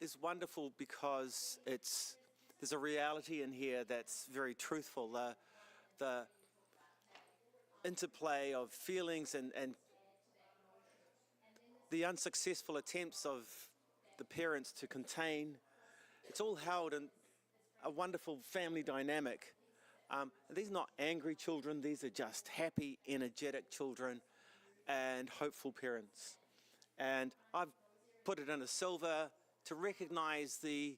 is wonderful because there's a reality in here that's very truthful. The interplay of feelings and the unsuccessful attempts of the parents to contain, it's all held in a wonderful family dynamic. These are not angry children, these are just happy, energetic children and hopeful parents. And I've put it in a silver to recognize the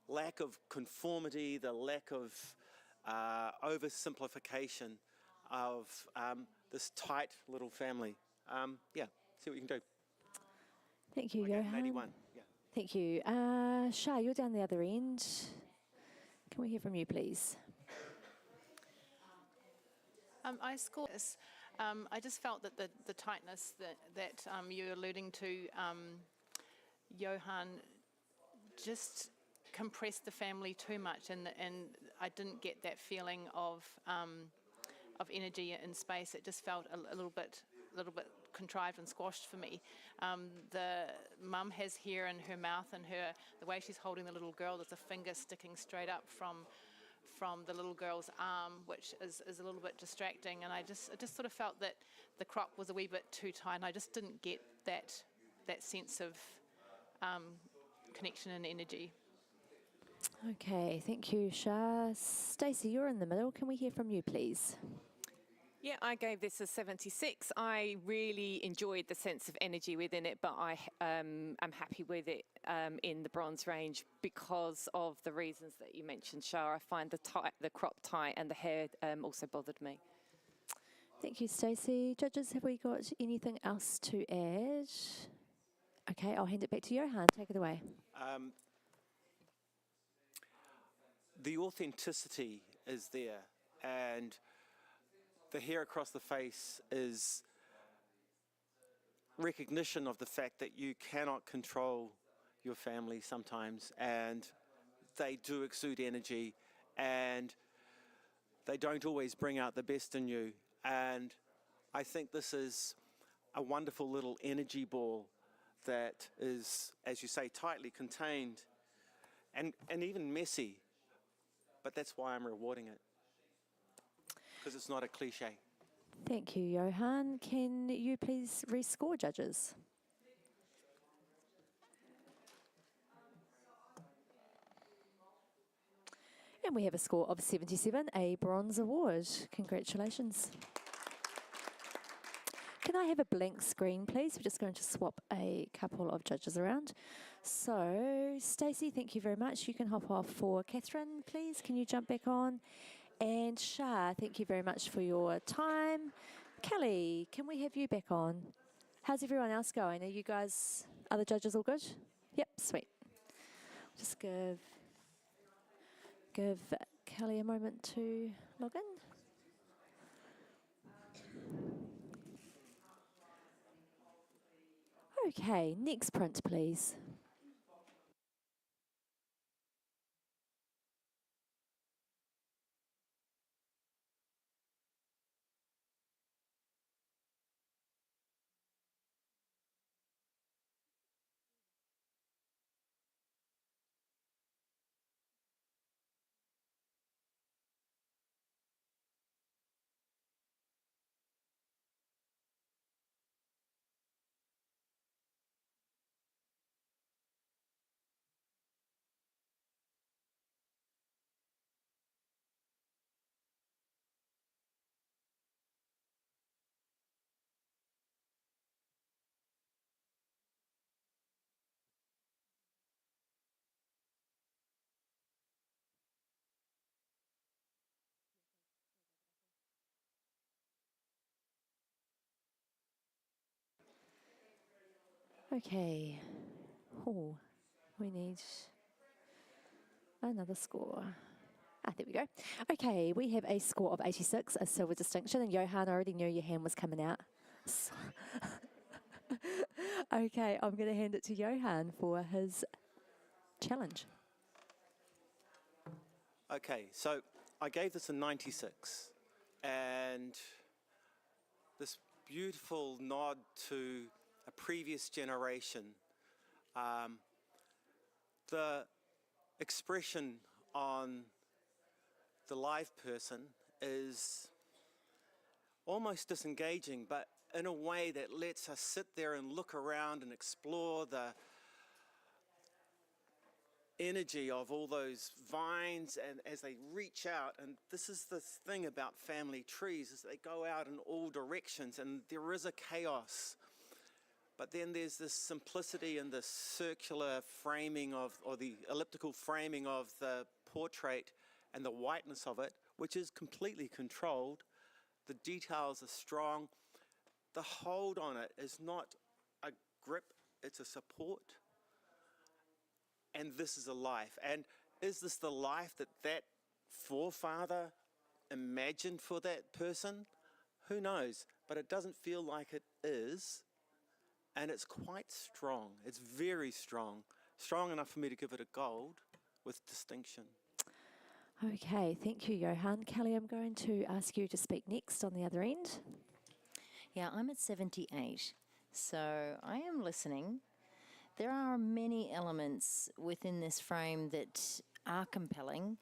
lack of conformity, the lack of oversimplification of this tight little family. Yeah, see what you can do. Thank you, I gave them Johan. 81. Yeah. Thank you. Shah, you're down the other end. Can we hear from you, please? I scored this. I just felt that the tightness that you're alluding to, Johan, just compressed the family too much, and I didn't get that feeling of energy in space. It just felt a little bit contrived and squashed for me. The mum has hair in her mouth, and the way she's holding the little girl, there's a finger sticking straight up from the little girl's arm, which is a little bit distracting. And I just sort of felt that the crop was a wee bit too tight, and I just didn't get that sense of connection and energy. Okay, thank you, Shah. Stacey, you're in the middle. Can we hear from you, please? Yeah, I gave this a 76. I really enjoyed the sense of energy within it, but I'm happy with it in the bronze range because of the reasons that you mentioned, Shah. I find the crop tight and the hair also bothered me. Thank you, Stacey. Judges, have we got anything else to add? Okay, I'll hand it back to Johan. Take it away. The authenticity is there, and the hair across the face is recognition of the fact that you cannot control your family sometimes, and they do exude energy, and they don't always bring out the best in you. And I think this is a wonderful little energy ball that is, as you say, tightly contained and even messy, but that's why I'm rewarding it, because it's not a cliche. Thank you, Johan. Can you please rescore, judges? And we have a score of 77, a bronze award. Congratulations. Can I have a blank screen, please? We're just going to swap a couple of judges around. So, Stacey, thank you very much. You can hop off for Catherine, please. Can you jump back on? And Shah, thank you very much for your time. Kelly, can we have you back on? How's everyone else going? Are you guys, other judges all good? Yep, sweet. Just give Kelly a moment to log in. Okay, next print, please. Okay. Oh, we need another score. There we go. Okay, we have a score of 86, a silver distinction, and Johan, I already knew your hand was coming out. Okay, I'm going to hand it to Johan for his challenge. Okay, so I gave this a 96, and this beautiful nod to a previous generation. The expression on the live person is almost disengaging, but in a way that lets us sit there and look around and explore the energy of all those vines and as they reach out. And this is the thing about family trees, is they go out in all directions and there is a chaos. But then there's this simplicity in the circular framing of, or the elliptical framing of the portrait and the whiteness of it, which is completely controlled. The details are strong. The hold on it is not a grip, it's a support. And this is a life. And is this the life that that forefather imagined for that person? Who knows? But it doesn't feel like it is. And it's quite strong. It's very strong. Strong enough for me to give it a gold with distinction. Okay, thank you, Johan. Kelly, I'm going to ask you to speak next on the other end. Yeah, I'm at 78, so I am listening. There are many elements within this frame that are compelling.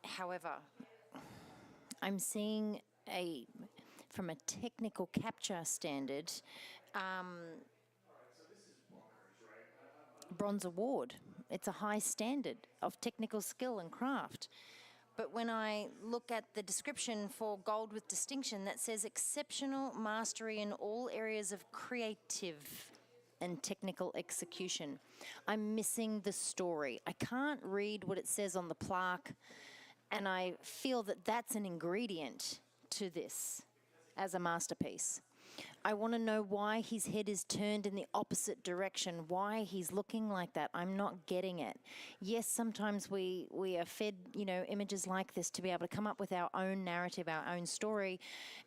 However, I'm seeing from a technical capture standard, bronze award. It's a high standard of technical skill and craft. But when I look at the description for gold with distinction, that says exceptional mastery in all areas of creative and technical execution. I'm missing the story. I can't read what it says on the plaque, and I feel that that's an ingredient to this as a masterpiece. I want to know why his head is turned in the opposite direction, why he's looking like that. I'm not getting it. Yes, sometimes we are fed, images like this to be able to come up with our own narrative, our own story.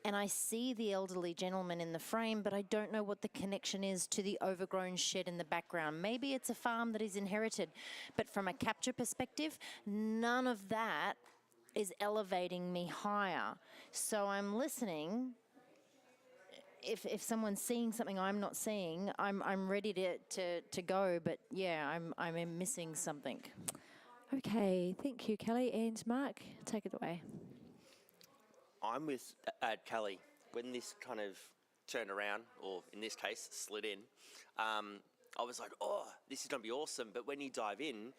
And I see the elderly gentleman in the frame, but I don't know what the connection is to the overgrown shed in the background. Maybe it's a farm that he's inherited. But from a capture perspective, none of that is elevating me higher. So I'm listening. If someone's seeing something I'm not seeing, I'm ready to go. But yeah, I'm missing something. Okay, thank you, Kelly. And Mark, take it away. I'm with Kelly. When this kind of turned around, or in this case, slid in, I was like, oh, this is going to be awesome. But when you dive in,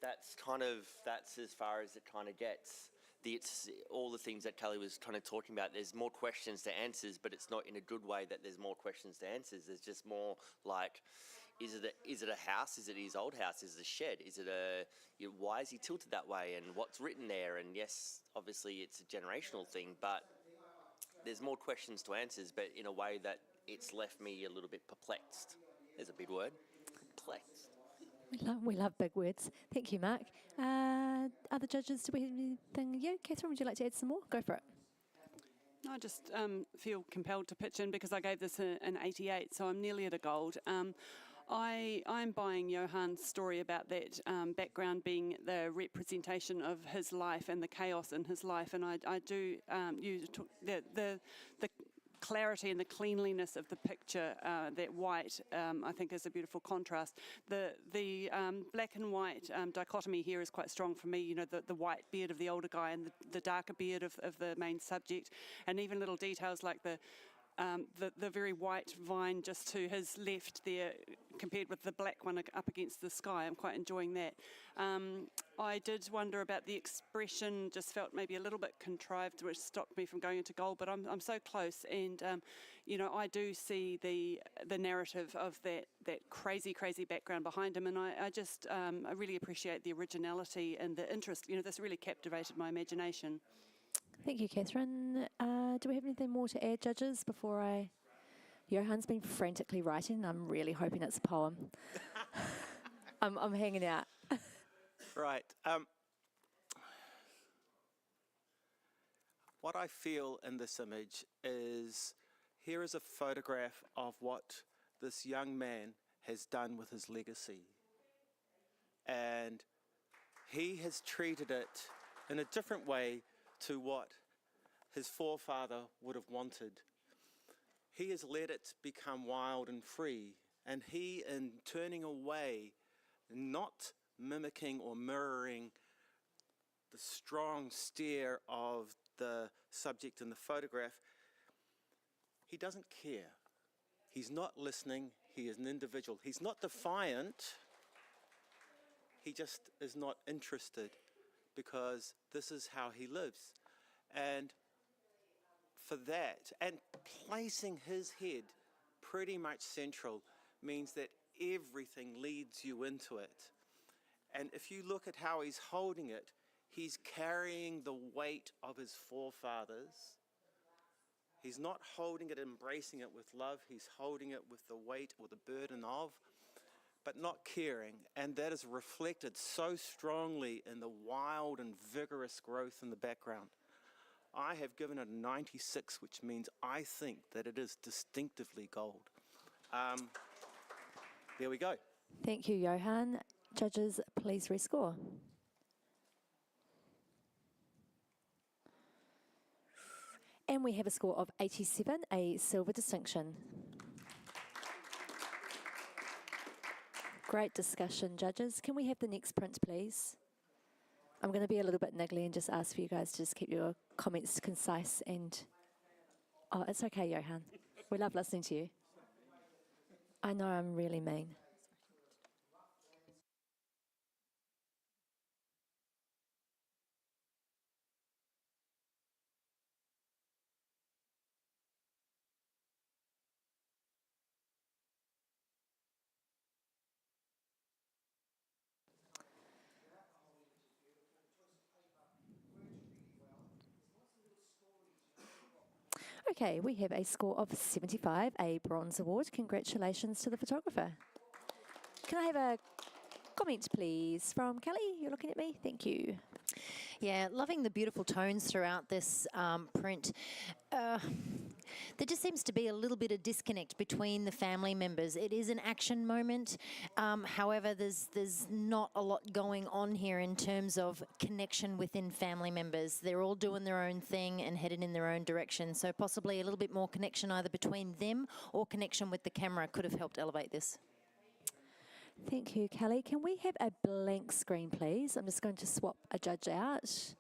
that's as far as it kind of gets. It's all the things that Kelly was kind of talking about. There's more questions to answers, but it's not in a good way that there's more questions to answers. There's just more like, is it a house? Is it his old house? Is it a shed? Is it why is he tilted that way? And what's written there? And yes, obviously it's a generational thing, but there's more questions to answers, but in a way that it's left me a little bit perplexed. There's a big word, perplexed. We love big words. Thank you, Mark. Other judges, do we have anything? Yeah, Catherine, would you like to add some more? Go for it. I just feel compelled to pitch in because I gave this an 88, so I'm nearly at a gold. I'm buying Johann's story about that background being the representation of his life and the chaos in his life, and I do use the clarity and the cleanliness of the picture, that white, I think is a beautiful contrast. The black and white dichotomy here is quite strong for me, you know, the white beard of the older guy and the darker beard of the main subject, and even little details like the very white vine just to his left there compared with the black one up against the sky. I'm quite enjoying that. I did wonder about the expression, just felt maybe a little bit contrived, which stopped me from going into gold, but I'm so close, and you know, I do see the narrative of that crazy background behind him, and I really appreciate the originality and the interest. You know, this really captivated my imagination. Thank you, Catherine. Do we have anything more to add, judges, before I... Johann's been frantically writing. I'm really hoping it's a poem. I'm hanging out. Right. What I feel in this image is, here is a photograph of what this young man has done with his legacy. And he has treated it in a different way to what his forefather would have wanted. He has let it become wild and free, and he, in turning away, not mimicking or mirroring the strong stare of the subject in the photograph, he doesn't care. He's not listening. He is an individual. He's not defiant. He just is not interested, because this is how he lives. And for that, and placing his head pretty much central, means that everything leads you into it. And if you look at how he's holding it, he's carrying the weight of his forefathers. He's not holding it, embracing it with love. He's holding it with the weight or the burden of, but not caring. And that is reflected so strongly in the wild and vigorous growth in the background. I have given it a 96, which means I think that it is distinctively gold. There we go. Thank you, Johann. Judges, please rescore. And we have a score of 87, a silver distinction. Great discussion, judges. Can we have the next print, please? I'm going to be a little bit niggly and just ask for you guys to just keep your comments concise and... Oh, it's okay, Johann. We love listening to you. I know I'm really mean. Okay, we have a score of 75, a bronze award. Congratulations to the photographer. Can I have a comment, please, from Kelly? You're looking at me? Thank you. Yeah, loving the beautiful tones throughout this print. There just seems to be a little bit of disconnect between the family members. It is an action moment. However, there's not a lot going on here in terms of connection within family members. They're all doing their own thing and headed in their own direction. So possibly a little bit more connection either between them or connection with the camera could have helped elevate this. Thank you, Kelly. Can we have a blank screen, please? I'm just going to swap a judge out.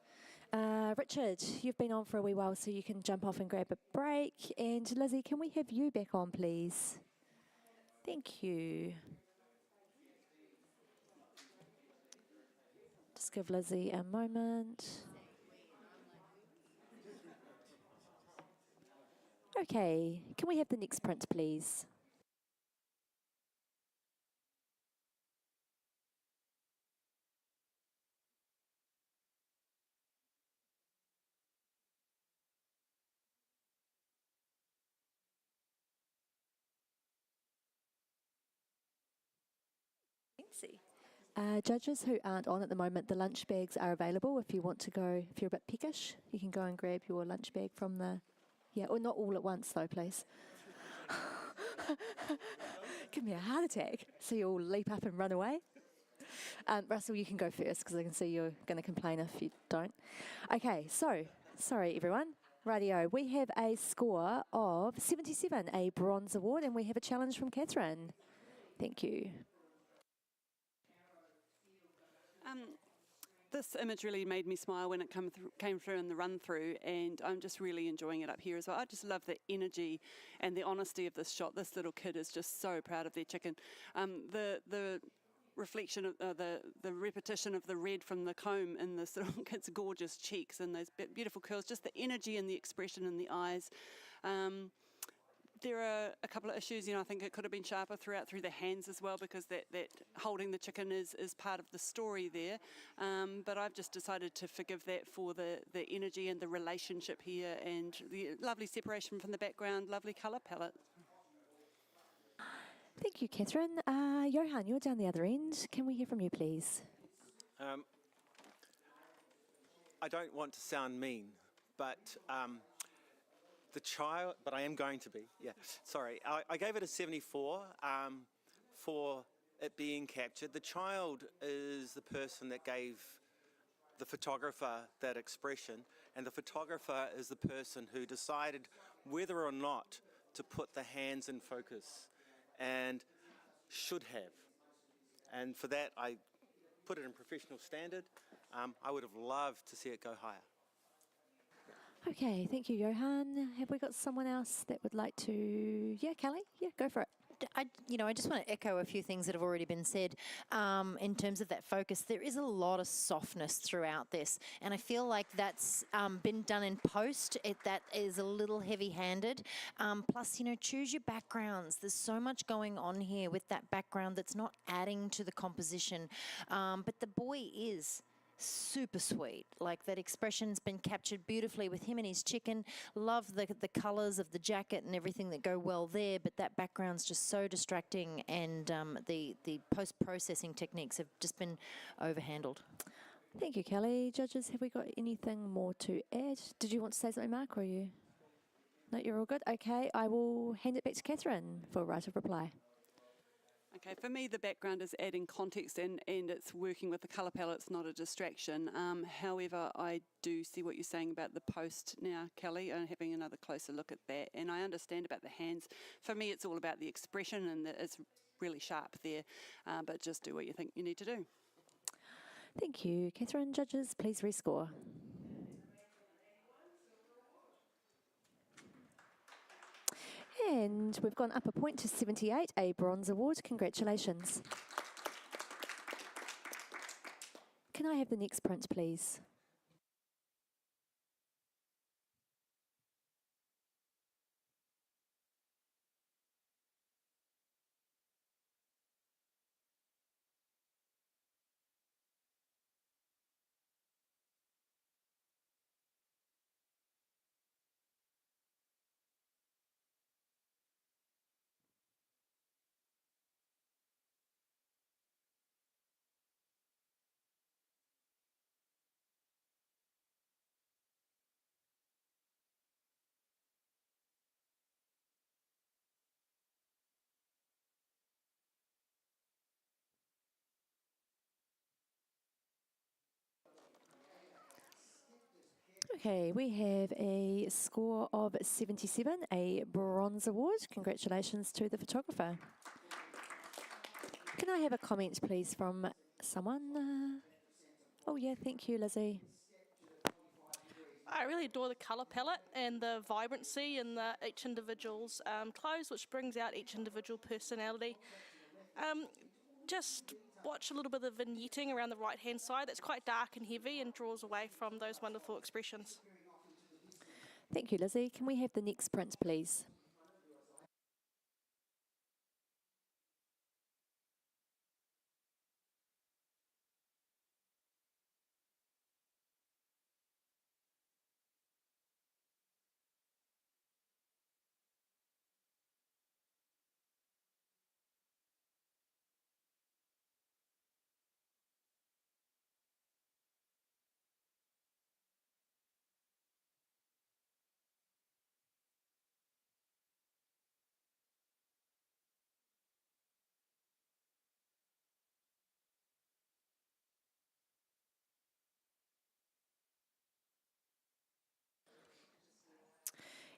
Richard, you've been on for a wee while, so you can jump off and grab a break. And Lizzie, can we have you back on, please? Thank you. Just give Lizzie a moment. Okay, can we have the next print, please? Lacey. Judges who aren't on at the moment, the lunch bags are available if you want to go, if you're a bit peckish, you can go and grab your lunch bag from the, or not all at once though, please. Give me a heart attack. So you all leap up and run away. Russell, you can go first because I can see you're going to complain if you don't. Okay, so, sorry everyone. Rightio, we have a score of 77, a bronze award, and we have a challenge from Catherine. Thank you. This image really made me smile when it came through in the run-through, and I'm just really enjoying it up here as well. I just love the energy and the honesty of this shot. This little kid is just so proud of their chicken. The reflection of the repetition of the red from the comb in this little kid's gorgeous cheeks and those beautiful curls, just the energy and the expression in the eyes. There are a couple of issues, I think it could have been sharper through the hands as well, because that holding the chicken is part of the story there. But I've just decided to forgive that for the energy and the relationship here and the lovely separation from the background, lovely colour palette. Thank you, Catherine. Johan, you're down the other end. Can we hear from you, please? I don't want to sound mean, but but I am going to be, sorry. I gave it a 74 for it being captured. The child is the person that gave the photographer that expression, and the photographer is the person who decided whether or not to put the hands in focus, and should have. And for that, I put it in professional standard. I would have loved to see it go higher. Okay, thank you, Johan. Have we got someone else that would like to... Yeah, Kelly? Yeah, go for it. I just want to echo a few things that have already been said in terms of that focus. There is a lot of softness throughout this, and I feel like that's been done in post. That is a little heavy-handed. Plus, choose your backgrounds. There's so much going on here with that background that's not adding to the composition. But the boy is super sweet. Like, that expression's been captured beautifully with him and his chicken. Love the colours of the jacket and everything that go well there, but that background's just so distracting, and the post-processing techniques have just been overhandled. Thank you, Kelly. Judges, have we got anything more to add? Did you want to say something, Mark, or are you? No, you're all good. Okay, I will hand it back to Catherine for right of reply. Okay, for me the background is adding context and it's working with the colour palette, it's not a distraction. However, I do see what you're saying about the post now, Kelly, and having another closer look at that. And I understand about the hands. For me it's all about the expression, and it's really sharp there, but just do what you think you need to do. Thank you, Catherine. Judges, please rescore. And we've gone up a point to 78, a bronze award. Congratulations. Can I have the next print, please? Okay, we have a score of 77, a bronze award. Congratulations to the photographer. Can I have a comment, please, from someone? Oh, yeah, thank you, Lizzie. I really adore the colour palette and the vibrancy in each individual's clothes, which brings out each individual personality. Just watch a little bit of vignetting around the right-hand side. That's quite dark and heavy and draws away from those wonderful expressions. Thank you, Lizzie. Can we have the next print, please?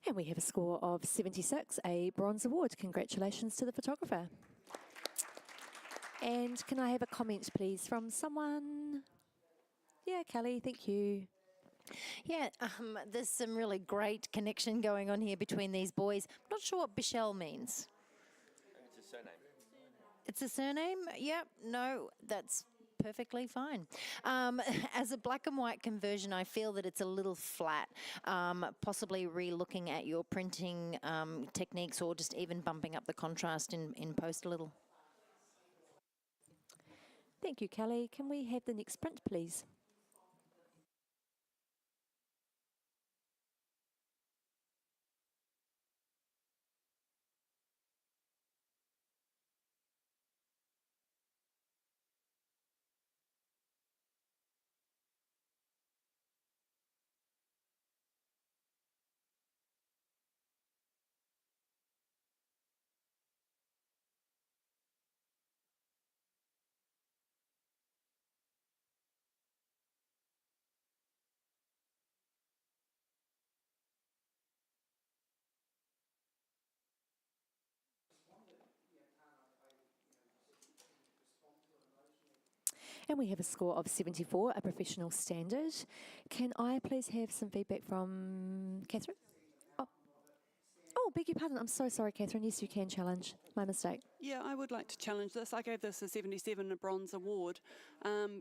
And we have a score of 76, a bronze award. Congratulations to the photographer. And can I have a comment, please, from someone? Yeah, Kelly, thank you. Yeah, there's some really great connection going on here between these boys. I'm not sure what Bichelle means. It's a surname. It's a surname? Yep, no, that's perfectly fine. As a black and white conversion, I feel that it's a little flat. Possibly re-looking at your printing techniques or just even bumping up the contrast in post a little. Thank you, Kelly. Can we have the next print, please? And we have a score of 74, a professional standard. Can I please have some feedback from Catherine? Oh, beg your pardon. I'm so sorry, Catherine. Yes, you can challenge. My mistake. Yeah, I would like to challenge this. I gave this a 77, a bronze award,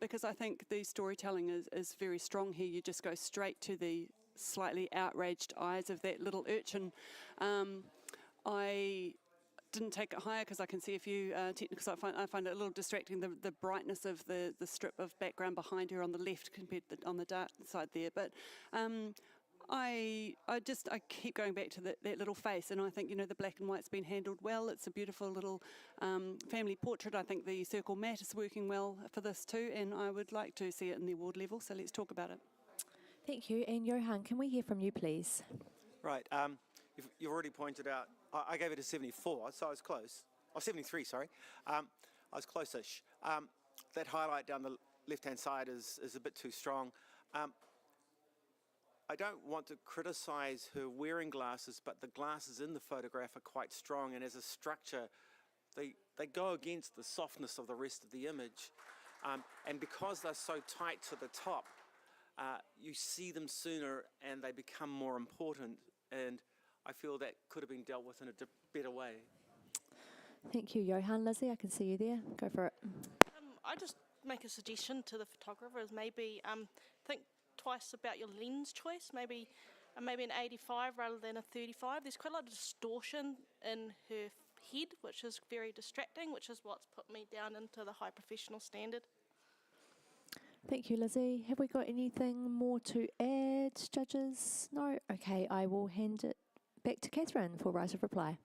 because I think the storytelling is very strong here. You just go straight to the slightly outraged eyes of that little urchin. I didn't take it higher because I can see a few technicals. I find it a little distracting, the brightness of the strip of background behind her on the left compared to on the dark side there. But I keep going back to that little face, and I think, you know, the black and white's been handled well. It's a beautiful little family portrait. I think the circle mat is working well for this too, and I would like to see it in the award level, so let's talk about it. Thank you. And Johan, can we hear from you, please? Right. You've already pointed out, I gave it a 74, so I was close. Oh, 73, sorry. I was close-ish. That highlight down the left-hand side is a bit too strong. I don't want to criticise her wearing glasses, but the glasses in the photograph are quite strong, and as a structure, they go against the softness of the rest of the image. And because they're so tight to the top, you see them sooner and they become more important, and I feel that could have been dealt with in a better way. Thank you, Johan. Lizzie, I can see you there. Go for it. I just make a suggestion to the photographers, maybe think twice about your lens choice, maybe an 85 rather than a 35. There's quite a lot of distortion in her head, which is very distracting, which is what's put me down into the high professional standard. Thank you, Lizzie. Have we got anything more to add, judges? No? Okay, I will hand it back to Catherine for right of reply.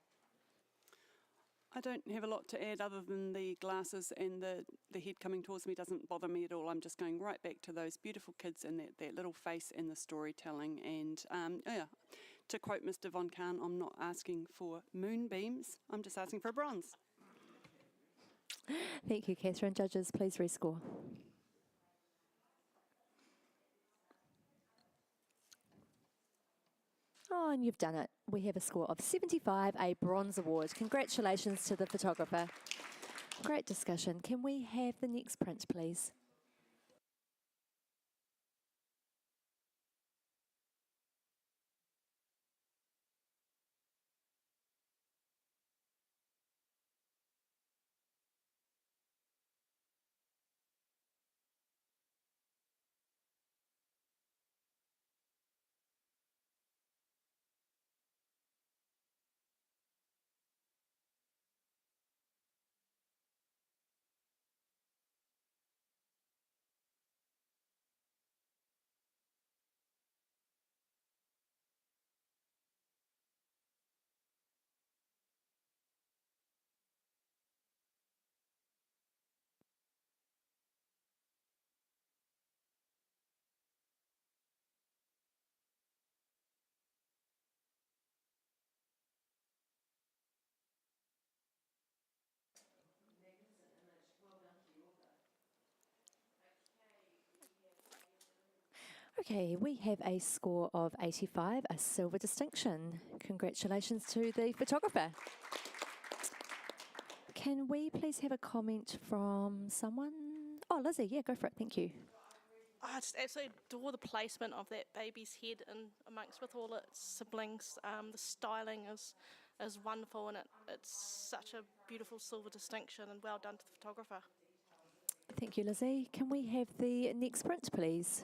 I don't have a lot to add other than the glasses and the head coming towards me doesn't bother me at all. I'm just going right back to those beautiful kids and that little face and the storytelling. And yeah, to quote Mr. Von Kahn, I'm not asking for moonbeams, I'm just asking for a bronze. Thank you, Catherine. Judges, please rescore. Oh, and you've done it. We have a score of 75, a bronze award. Congratulations to the photographer. Great discussion. Can we have the next print, please? Okay, we have a score of 85, a silver distinction. Congratulations to the photographer. Can we please have a comment from someone? Oh, Lizzie, yeah, go for it, thank you. I just absolutely adore the placement of that baby's head and amongst with all its siblings. The styling is wonderful, and it's such a beautiful silver distinction, and well done to the photographer. Thank you, Lizzie. Can we have the next print, please?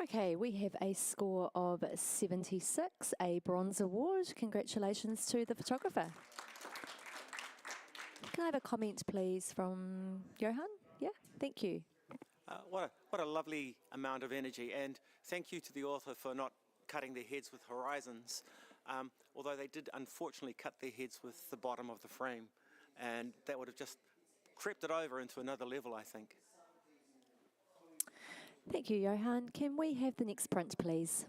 Okay, we have a score of 76, a bronze award. Congratulations to the photographer. Can I have a comment, please, from Johan? Yeah, thank you. What a lovely amount of energy, and thank you to the author for not cutting their heads with horizons, although they did unfortunately cut their heads with the bottom of the frame, and that would have just crept it over into another level, I think. Thank you, Johan. Can we have the next print, please?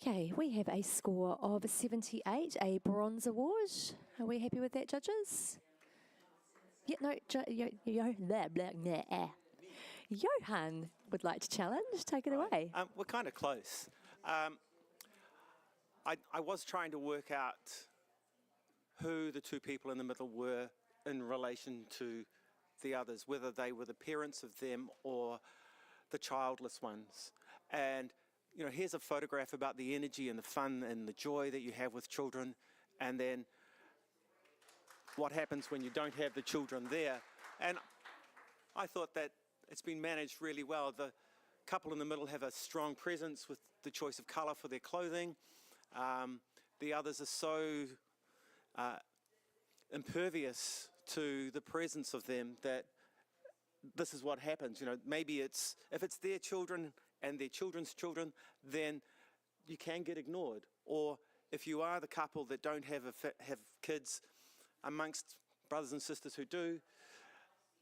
Okay, we have a score of 78, a bronze award. Are we happy with that, judges? Yeah, no, Johan would like to challenge. Take it away. We're kind of close. I was trying to work out who the two people in the middle were in relation to the others, whether they were the parents of them or the childless ones. And you know, here's a photograph about the energy and the fun and the joy that you have with children, and then what happens when you don't have the children there. And I thought that it's been managed really well. The couple in the middle have a strong presence with the choice of colour for their clothing. The others are so impervious to the presence of them that this is what happens. You know, maybe if it's their children and their children's children, then you can get ignored. Or if you are the couple that don't have kids, amongst brothers and sisters who do,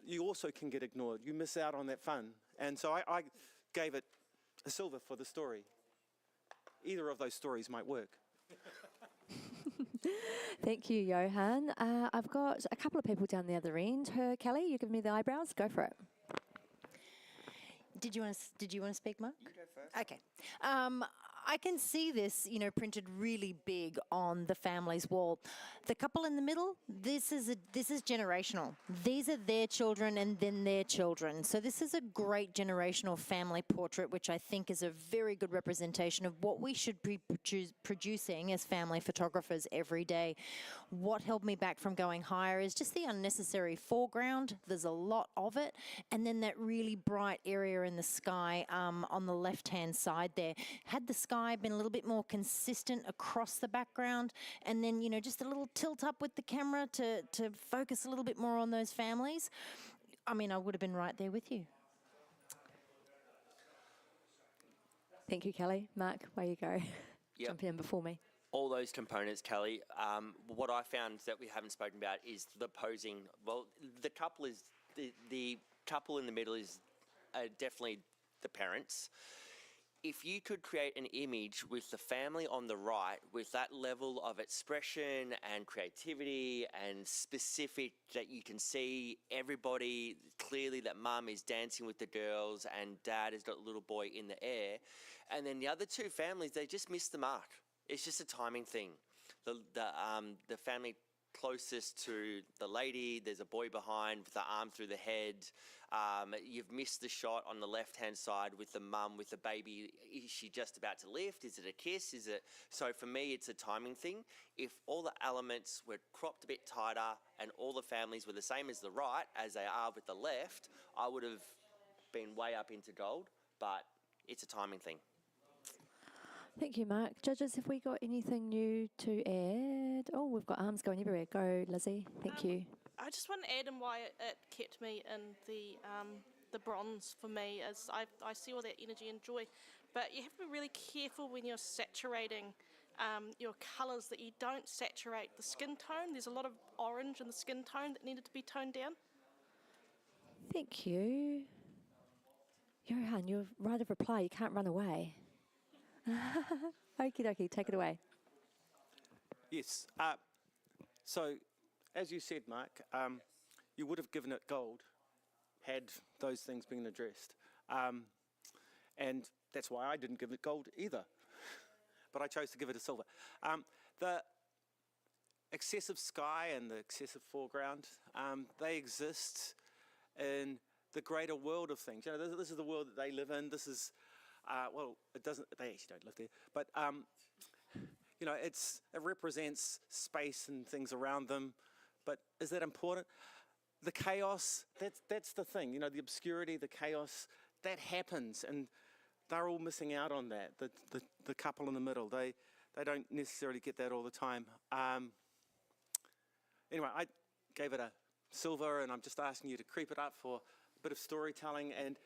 you also can get ignored. You miss out on that fun. And so I gave it a silver for the story. Either of those stories might work. Thank you, Johan. I've got a couple of people down the other end. Kelly, you give me the eyebrows. Go for it. Did you want to speak, Mark? You go first. Okay. I can see this, you know, printed really big on the family's wall. The couple in the middle, this is generational. These are their children and then their children. So this is a great generational family portrait, which I think is a very good representation of what we should be producing as family photographers every day. What held me back from going higher is just the unnecessary foreground. There's a lot of it. And then that really bright area in the sky on the left-hand side there. Had the sky been a little bit more consistent across the background, and then, you know, just a little tilt up with the camera to focus a little bit more on those families, I mean, I would have been right there with you. Thank you, Kelly. Mark, way you go. Yep. Jump in before me. all those components, Kelly. What I found that we haven't spoken about is the posing. Well, the couple is the couple in the middle is definitely the parents. If you could create an image with the family on the right, with that level of expression and creativity and specific, that you can see everybody clearly, that mum is dancing with the girls and dad has got a little boy in the air, and then the other two families, they just missed the mark. It's just a timing thing. The family closest to the lady, there's a boy behind with the arm through the head. You've missed the shot on the left-hand side with the mum with the baby. Is she just about to lift? Is it a kiss? Is it? So for me, it's a timing thing. If all the elements were cropped a bit tighter and all the families were the same as the right, as they are with the left, I would have been way up into gold, but it's a timing thing. Thank you, Mark. Judges, have we got anything new to add? Oh, we've got arms going everywhere. Go, Lizzie. Thank you. I just want to add in why it kept me in the bronze for me, as I see all that energy and joy, but you have to be really careful when you're saturating your colours that you don't saturate the skin tone. There's a lot of orange in the skin tone that needed to be toned down. Thank you. Johan, you're right of reply. You can't run away. Okie dokie, take it away. Yes. So, as you said, Mark, you would have given it gold had those things been addressed. And that's why I didn't give it gold either. But I chose to give it a silver. The excessive sky and the excessive foreground, they exist in the greater world of things. You know, this is the world that they live in. This is, well, it doesn't, they actually don't live there. But, you know, it represents space and things around them. But is that important? The chaos, that's the thing. You know, the obscurity, the chaos, that happens. And they're all missing out on that. The couple in the middle, they don't necessarily get that all the time. Anyway, I gave it a silver, and I'm just asking you to creep it up for a bit of storytelling. And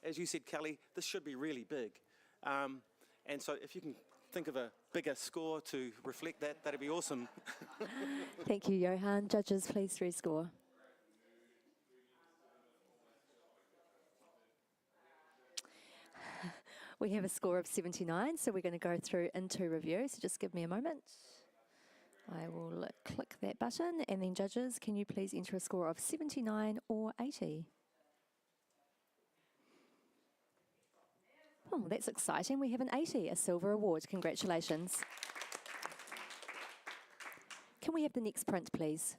as you said, Kelly, this should be really big. And so if you can think of a bigger score to reflect that, that'd be awesome. Thank you, Johan. Judges, please rescore. We have a score of 79, so we're going to go through into review. So just give me a moment. I will click that button, and then judges, can you please enter a score of 79 or 80? Oh, that's exciting. We have an 80, a silver award. Congratulations. Can we have the next print, please?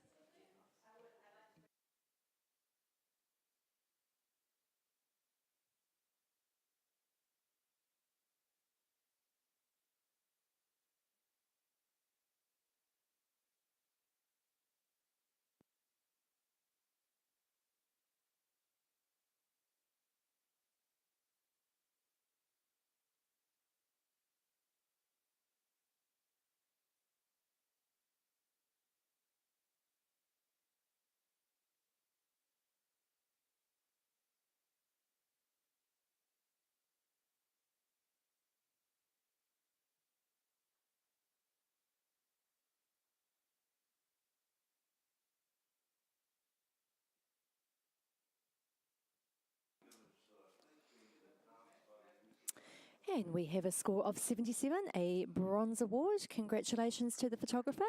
And we have a score of 77, a bronze award. Congratulations to the photographer.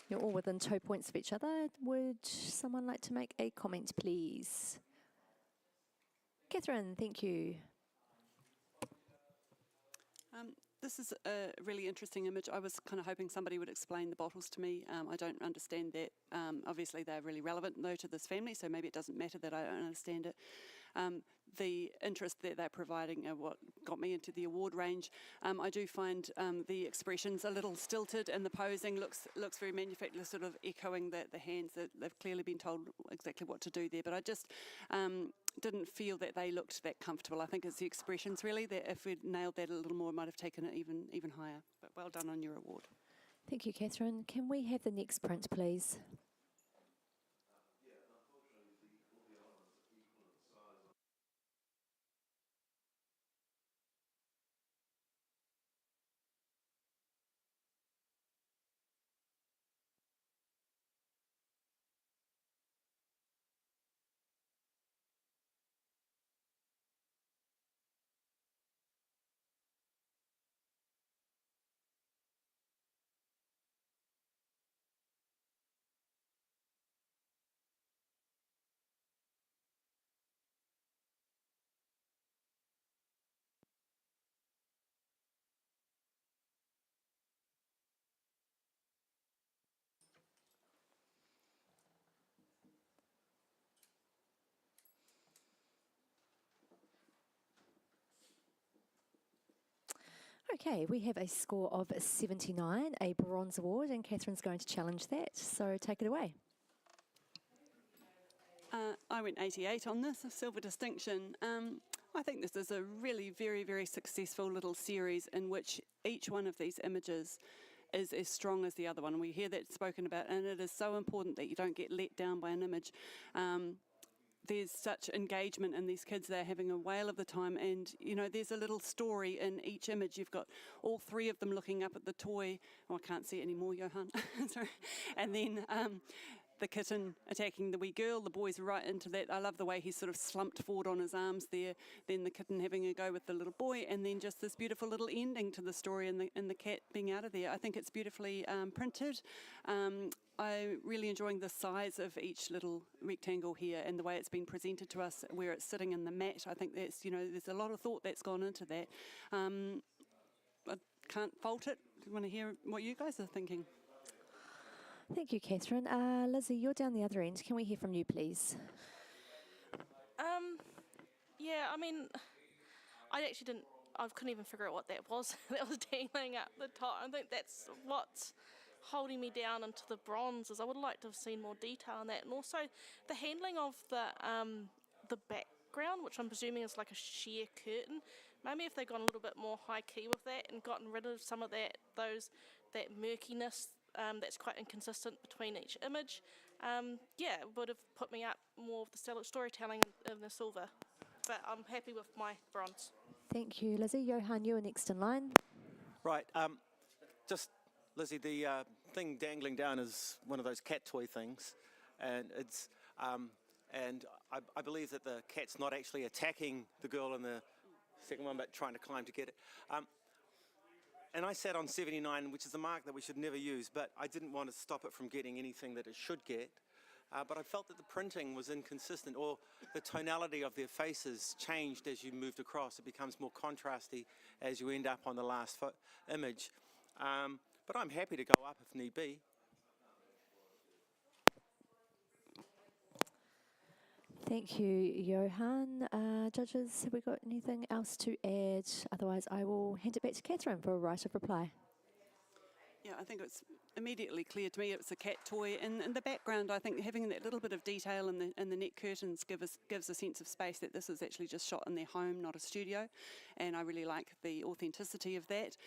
You're all within 2 points of each other. Would someone like to make a comment, please? Catherine, thank you. This is a really interesting image. I was kind of hoping somebody would explain the bottles to me. I don't understand that. Obviously, they're really relevant, though, to this family, so maybe it doesn't matter that I don't understand it. The interest that they're providing are what got me into the award range. I do find the expressions a little stilted, and the posing looks very manufactured, sort of echoing the hands that they've clearly been told exactly what to do there. But I just didn't feel that they looked that comfortable. I think it's the expressions, really, that if we'd nailed that a little more, it might have taken it even higher. But well done on your award. Thank you, Catherine. Can we have the next print, please? Okay, we have a score of 79, a bronze award, and Catherine's going to challenge that, so take it away. I went 88 on this, a silver distinction. I think this is a really very, very successful little series in which each one of these images is as strong as the other one. We hear that spoken about, and it is so important that you don't get let down by an image. There's such engagement in these kids. They're having a whale of the time, and you know, there's a little story in each image. You've got all three of them looking up at the toy. Oh, I can't see it anymore, Johan. Sorry. And then the kitten attacking the wee girl. The boy's right into that. I love the way he's sort of slumped forward on his arms there. Then the kitten having a go with the little boy, and then just this beautiful little ending to the story, and the cat being out of there. I think it's beautifully printed. I'm really enjoying the size of each little rectangle here and the way it's been presented to us, where it's sitting in the mat. I think that's, you know, there's a lot of thought that's gone into that. I can't fault it. I want to hear what you guys are thinking. Thank you, Catherine. Lizzie, you're down the other end. Can we hear from you, please? Yeah, I mean, I couldn't even figure out what that was that was dangling up the top. I think that's what's holding me down into the bronzes. I would like to have seen more detail in that, and also the handling of the background, which I'm presuming is like a sheer curtain. Maybe if they'd gone a little bit more high key with that and gotten rid of some of that murkiness that's quite inconsistent between each image, yeah, it would have put me up more of the storytelling in the silver. But I'm happy with my bronze. Thank you, Lizzie. Johan, you are next in line. Right. Just, Lizzie, the thing dangling down is one of those cat toy things, and it's and I believe that the cat's not actually attacking the girl in the second one, but trying to climb to get it. And I sat on 79, which is a mark that we should never use, but I didn't want to stop it from getting anything that it should get. But I felt that the printing was inconsistent, or the tonality of their faces changed as you moved across. It becomes more contrasty as you end up on the last image. But I'm happy to go up if need be. Thank you, Johan. Judges, have we got anything else to add? Otherwise, I will hand it back to Catherine for a right of reply. Yeah, I think it's immediately clear to me it's a cat toy. And in the background, I think having that little bit of detail in the net curtains gives a sense of space that this is actually just shot in their home, not a studio. And I really like the authenticity of that.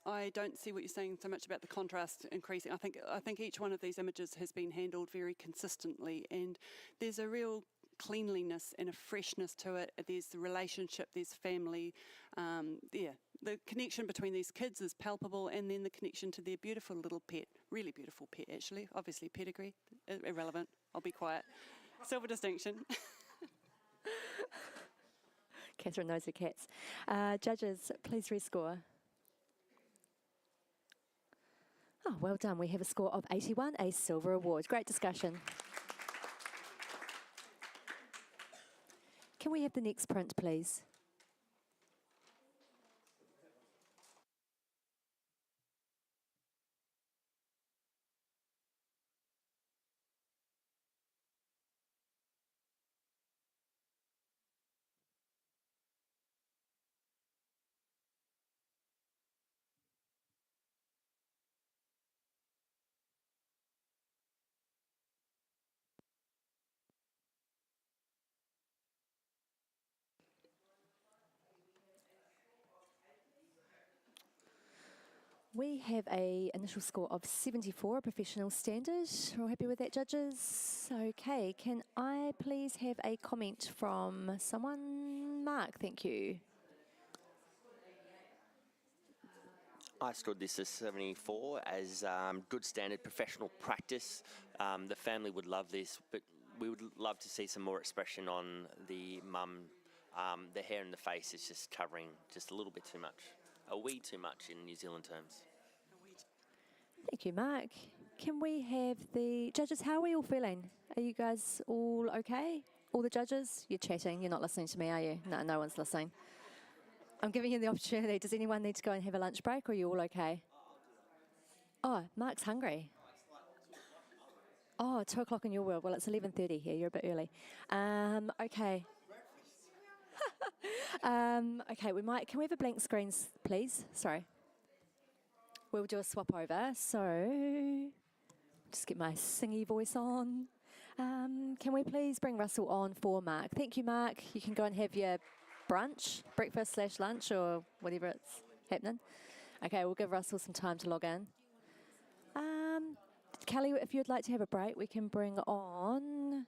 I don't see what you're saying so much about the contrast increasing. I think each one of these images has been handled very consistently, and there's a real cleanliness and a freshness to it. There's the relationship, there's family. Yeah, the connection between these kids is palpable, and then the connection to their beautiful little pet, really beautiful pet actually, obviously pedigree, irrelevant, I'll be quiet. Silver distinction. Catherine knows her cats. Judges, please rescore. Oh, well done. We have a score of 81, a silver award. Great discussion. Can we have the next print, please? We have an initial score of 74, professional standard. We're all happy with that, judges? Okay, can I please have a comment from someone? Mark, thank you. I scored this as 74 as good standard professional practice. The family would love this, but we would love to see some more expression on the mum. The hair in the face is just covering just a little bit too much. A wee too much in New Zealand terms. Thank you, Mark. Can we have the judges? How are we all feeling? Are you guys all okay? All the judges? You're chatting. You're not listening to me, are you? No, no one's listening. I'm giving you the opportunity. Does anyone need to go and have a lunch break, or are you all okay? Oh, Mark's hungry. Oh, 2 o'clock in your world. Well, it's 11:30 here. You're a bit early. Okay. Okay, can we have a blank screen, please? Sorry. We'll do a swap over. So, just get my singy voice on. Can we please bring Russell on for Mark? Thank you, Mark. You can go and have your brunch, breakfast/lunch, or whatever it's happening. Okay, we'll give Russell some time to log in. Kelly, if you'd like to have a break, we can bring on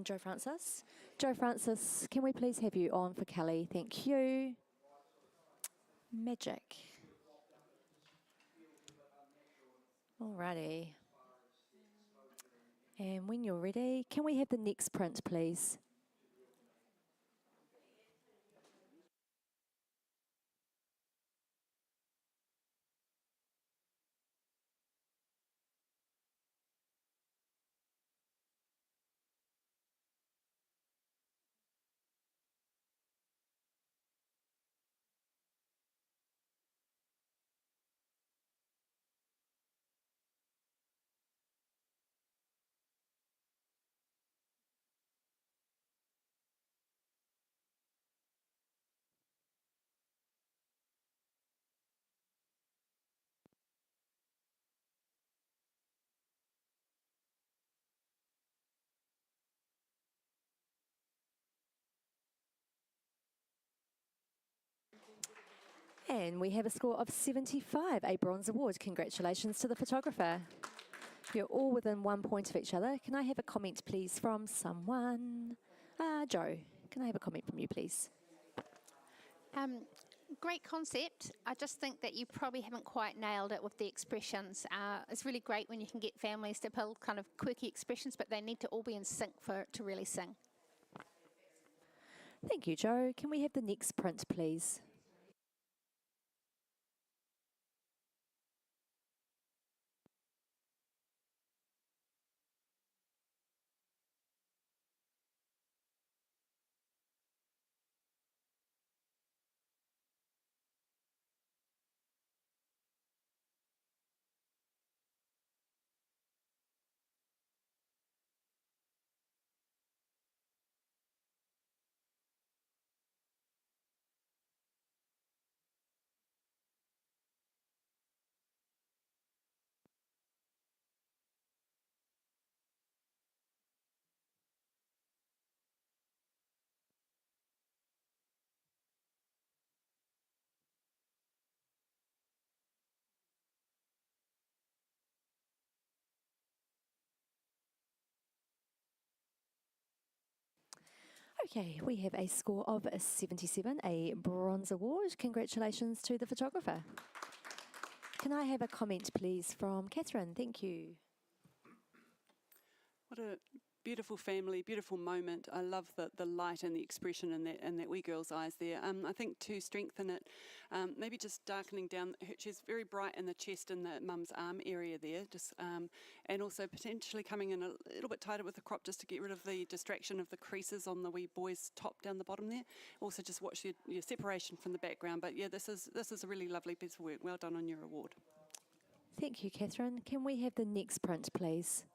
Joe Francis. Joe Francis, can we please have you on for Kelly? Thank you. Magic. Alrighty. And when you're ready, can we have the next print, please? And we have a score of 75, a bronze award. Congratulations to the photographer. You're all within 1 point of each other. Can I have a comment, please, from someone? Joe, can I have a comment from you, please? Great concept. I just think that you probably haven't quite nailed it with the expressions. It's really great when you can get families to build kind of quirky expressions, but they need to all be in sync for it to really sing. Thank you, Joe. Can we have the next print, please? Okay, we have a score of 77, a bronze award. Congratulations to the photographer. Can I have a comment, please, from Catherine? Thank you. What a beautiful family, beautiful moment. I love the light and the expression in that wee girl's eyes there. I think to strengthen it, maybe just darkening down. She's very bright in the chest and the mum's arm area there, and also potentially coming in a little bit tighter with the crop just to get rid of the distraction of the creases on the wee boy's top down the bottom there. Also just watch your separation from the background. But yeah, this is a really lovely piece of work. Well done on your award. Thank you, Catherine. Can we have the next print, please?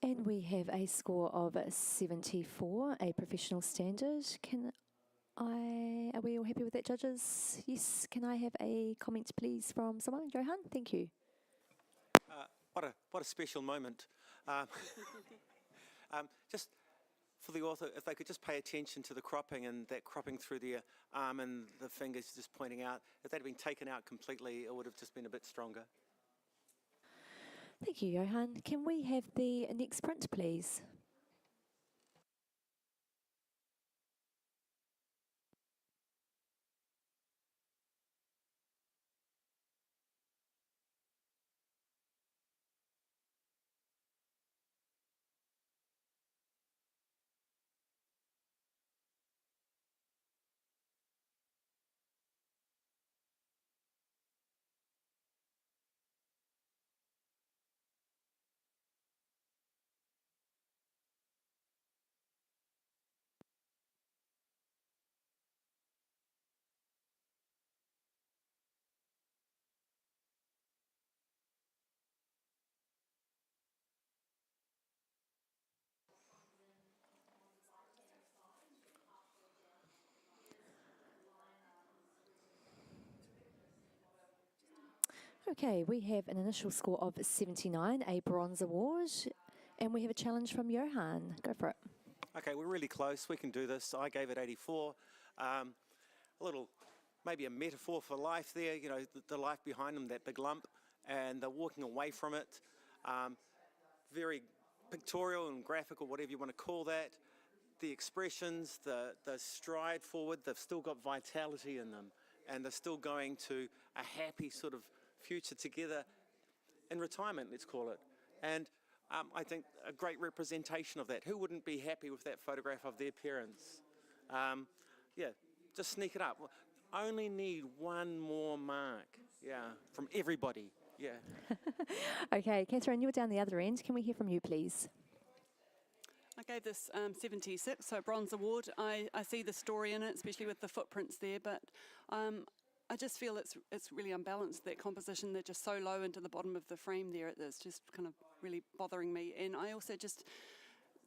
And we have a score of 74, a professional standard. Are we all happy with that, judges? Yes. Can I have a comment, please, from someone? Johan, thank you. What a special moment. Just for the author, if they could just pay attention to the cropping and that cropping through the arm and the fingers just pointing out. If that had been taken out completely, it would have just been a bit stronger. Thank you, Johan. Can we have the next print, please? Okay, we have an initial score of 79, a bronze award, and we have a challenge from Johan. Go for it. Okay, we're really close. We can do this. I gave it 84. A little, maybe a metaphor for life there, you know, the life behind them, that big lump, and they're walking away from it. Very pictorial and graphical, whatever you want to call that. The expressions, the stride forward, they've still got vitality in them, and they're still going to a happy sort of future together in retirement, let's call it. And I think a great representation of that. Who wouldn't be happy with that photograph of their parents? Yeah, just sneak it up. Only need one more mark, yeah, from everybody, yeah. Okay, Catherine, you were down the other end. Can we hear from you, please? I gave this 76, so bronze award. I see the story in it, especially with the footprints there, but I just feel it's really unbalanced, that composition. They're just so low into the bottom of the frame there. It's just kind of really bothering me. And I also just,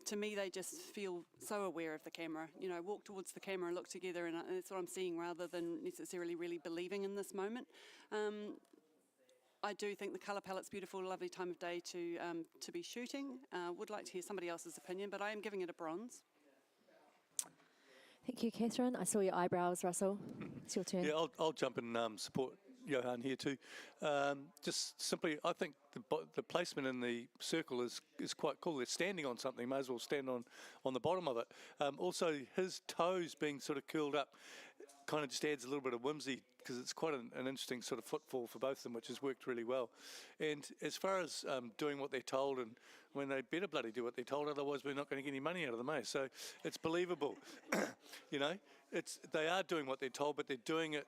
to me, they just feel so aware of the camera. You know, walk towards the camera and look together, and that's what I'm seeing rather than necessarily really believing in this moment. I do think the colour palette's beautiful, lovely time of day to be shooting. Would like to hear somebody else's opinion, but I am giving it a bronze. Thank you, Catherine. I saw your eyebrows, Russell. It's your turn. Yeah, I'll jump in and support Johan here too. Just simply, I think the placement in the circle is quite cool. They're standing on something, may as well stand on the bottom of it. Also, his toes being sort of curled up kind of just adds a little bit of whimsy, because it's quite an interesting sort of footfall for both of them, which has worked really well. And as far as doing what they're told, and when they better bloody do what they're told, otherwise we're not going to get any money out of them, eh? So it's believable. You know, they are doing what they're told, but they're doing it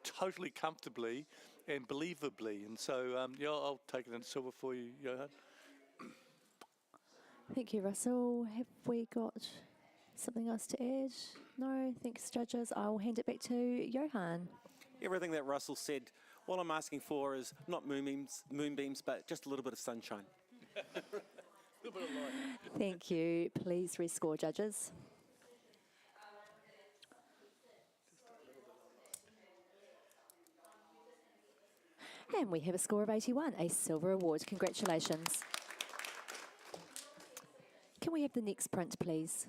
totally comfortably and believably. And so, yeah, I'll take it in silver for you, Johan. Thank you, Russell. Have we got something else to add? No, thanks, judges. I'll hand it back to Johan. Everything that Russell said, all I'm asking for is not moonbeams, but just a little bit of sunshine. Thank you. Please rescore, judges. And we have a score of 81, a silver award. Congratulations. Can we have the next print, please?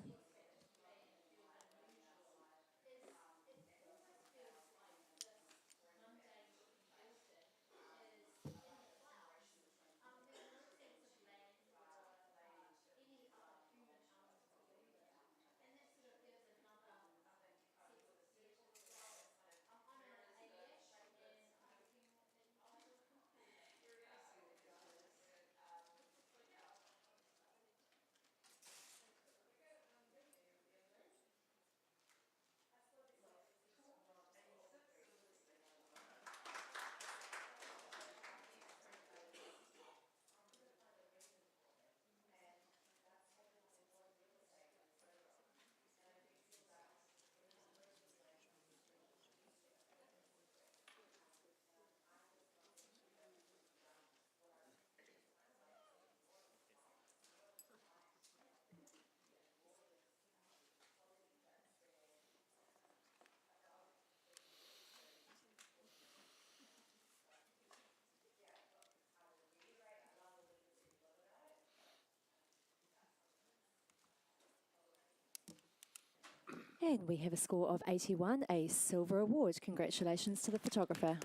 And we have a score of 81, a silver award. Congratulations to the photographer.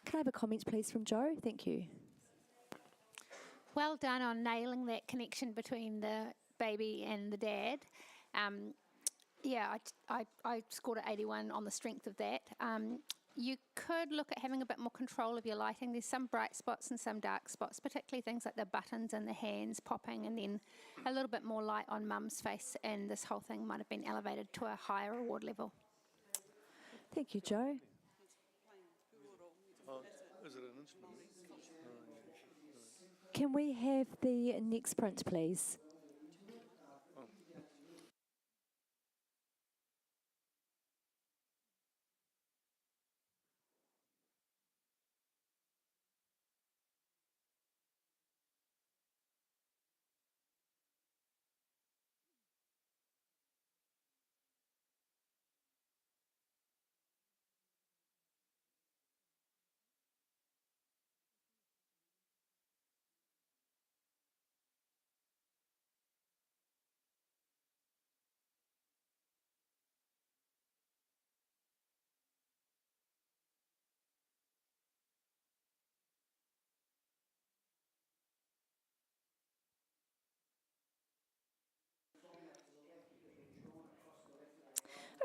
Can I have a comment, please, from Joe? Thank you. Well done on nailing that connection between the baby and the dad. Yeah, I scored at 81 on the strength of that. You could look at having a bit more control of your lighting. There's some bright spots and some dark spots, particularly things like the buttons and the hands popping, and then a little bit more light on Mum's face, and this whole thing might have been elevated to a higher award level. Thank you, Joe. Oh, is it an instrument? Can we have the next print, please?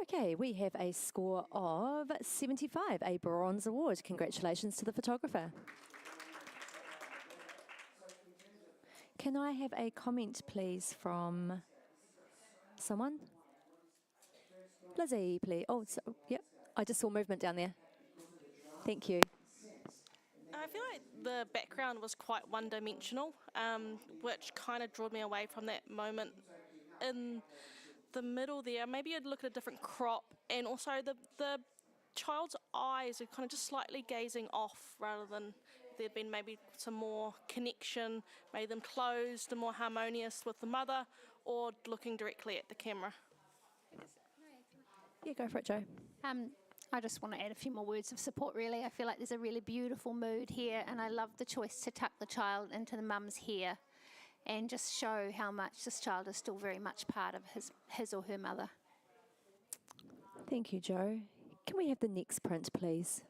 Okay, we have a score of 75, a bronze award. Congratulations to the photographer. Can I have a comment, please, from someone? Lizzie, please. Oh, yep. I just saw movement down there. Thank you. I feel like the background was quite one-dimensional, which kind of drew me away from that moment in the middle there. Maybe I'd look at a different crop, and also the child's eyes are kind of just slightly gazing off rather than there'd been maybe some more connection, made them closed and more harmonious with the mother, or looking directly at the camera. Yeah, go for it, Jo. I just want to add a few more words of support, really. I feel like there's a really beautiful mood here, and I love the choice to tuck the child into the mum's hair and just show how much this child is still very much part of his or her mother. Thank you, Jo. Can we have the next print, please?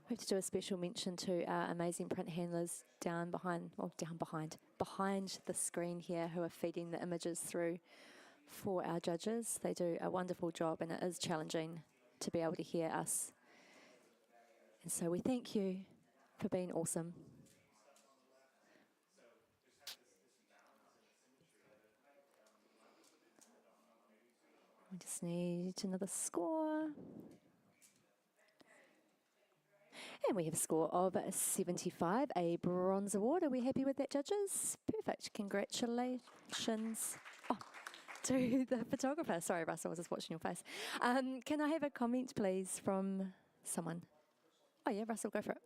We have to do a special mention to our amazing print handlers behind the screen here, who are feeding the images through for our judges. They do a wonderful job, and it is challenging to be able to hear us. And so we thank you for being awesome. We just need another score. And we have a score of 75, a bronze award. Are we happy with that, judges? Perfect. Congratulations to the photographer. Sorry, Russell, I was just watching your face. Can I have a comment, please, from someone? Oh, yeah, Russell, go for it.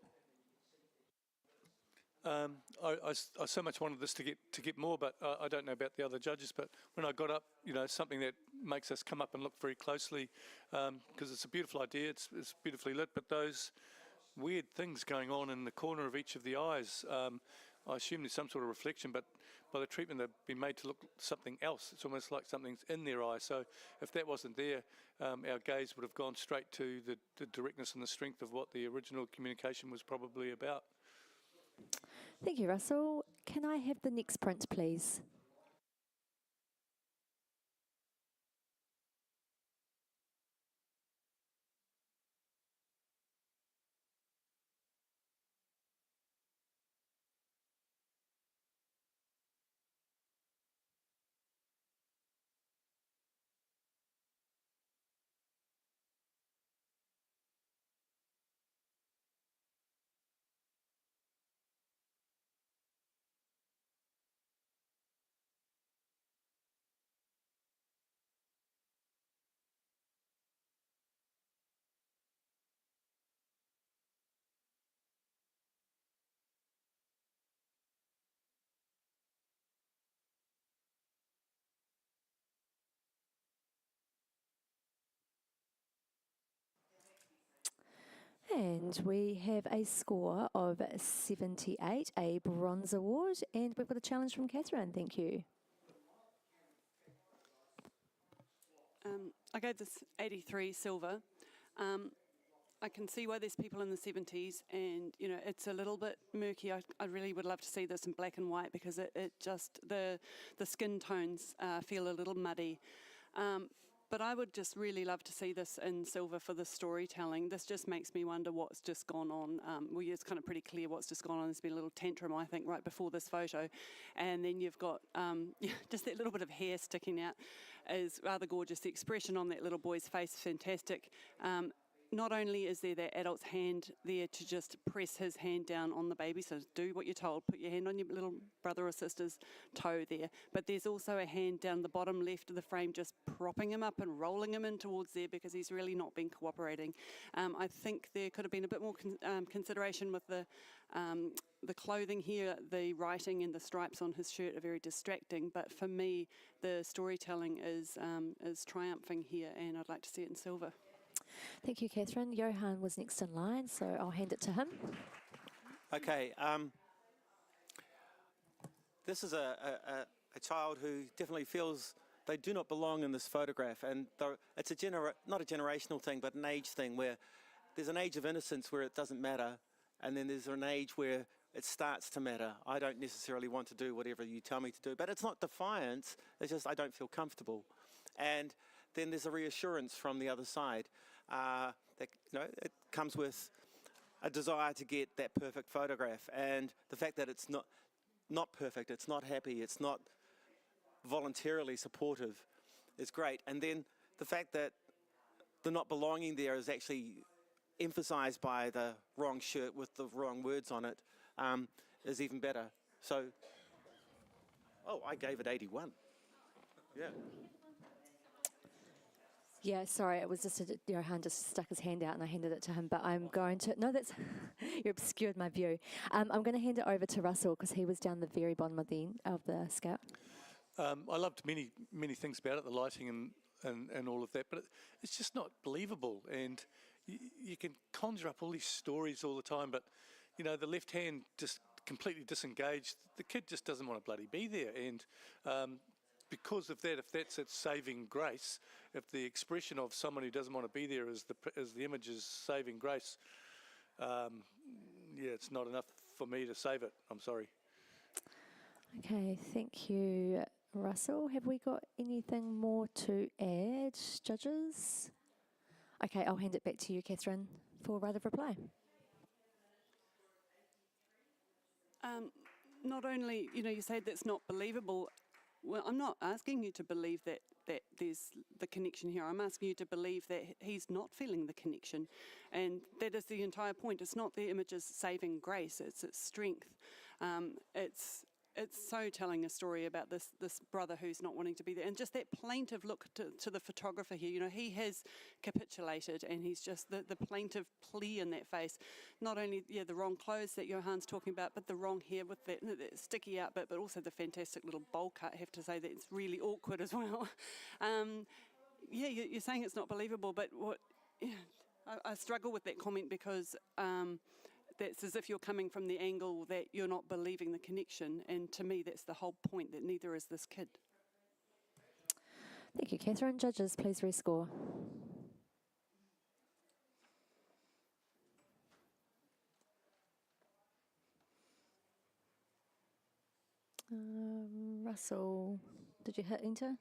I so much wanted this to get more, but I don't know about the other judges. But when I got up, something that makes us come up and look very closely, because it's a beautiful idea. It's beautifully lit, but those weird things going on in the corner of each of the eyes. I assume there's some sort of reflection, but by the treatment they've been made to look something else. It's almost like something's in their eye. So if that wasn't there, our gaze would have gone straight to the directness and the strength of what the original communication was probably about. Thank you, Russell. Can I have the next print, please? And we have a score of 78, a bronze award, and we've got a challenge from Catherine. Thank you. I gave this 83 silver. I can see why there's people in the 70s, and it's a little bit murky. I really would love to see this in black and white, because it just the skin tones feel a little muddy. But I would just really love to see this in silver for the storytelling. This just makes me wonder what's just gone on. Well, it's kind of pretty clear what's just gone on. There's been a little tantrum, I think, right before this photo. And then you've got just that little bit of hair sticking out is rather gorgeous. The expression on that little boy's face is fantastic. Not only is there that adult's hand there to just press his hand down on the baby, so do what you're told, put your hand on your little brother or sister's toe there, but there's also a hand down the bottom left of the frame just propping him up and rolling him in towards there, because he's really not been cooperating. I think there could have been a bit more consideration with the clothing here. The writing and the stripes on his shirt are very distracting, but for me the storytelling is triumphing here, and I'd like to see it in silver. Thank you, Catherine. Johan was next in line, so I'll hand it to him. Okay. This is a child who definitely feels they do not belong in this photograph, and it's not a generational thing, but an age thing, where there's an age of innocence where it doesn't matter, and then there's an age where it starts to matter. I don't necessarily want to do whatever you tell me to do, but it's not defiance, it's just I don't feel comfortable. And then there's a reassurance from the other side that it comes with a desire to get that perfect photograph, and the fact that it's not perfect, it's not happy, it's not voluntarily supportive is great. And then the fact that the not belonging there is actually emphasized by the wrong shirt with the wrong words on it is even better. So, I gave it 81. Yeah. Yeah, sorry, it was just Johan just stuck his hand out and I handed it to him, but I'm going to, no, that's, you obscured my view. I'm going to hand it over to Russell because he was down the very bottom of the scale. I loved many things about it, the lighting and all of that, but it's just not believable. And you can conjure up all these stories all the time, but, the left hand just completely disengaged. The kid just doesn't want to bloody be there. And because of that, if that's its saving grace, if the expression of someone who doesn't want to be there is the image's saving grace, it's not enough for me to save it. I'm sorry. Okay, thank you, Russell. Have we got anything more to add, judges? Okay, I'll hand it back to you, Catherine, for right of reply. Not only, you say that's not believable. Well, I'm not asking you to believe that there's the connection here. I'm asking you to believe that he's not feeling the connection. And that is the entire point. It's not the image's saving grace, it's its strength. It's so telling a story about this brother who's not wanting to be there. And just that plaintive look to the photographer here. He has capitulated, and he's just the plaintive plea in that face. Not only, the wrong clothes that Johan's talking about, but the wrong hair with that sticky out bit, but also the fantastic little bowl cut. I have to say that it's really awkward as well. You're saying it's not believable, but I struggle with that comment because that's as if you're coming from the angle that you're not believing the connection. And to me, that's the whole point, that neither is this kid. Thank you, Catherine. Judges, please rescore. Russell, did you hit enter?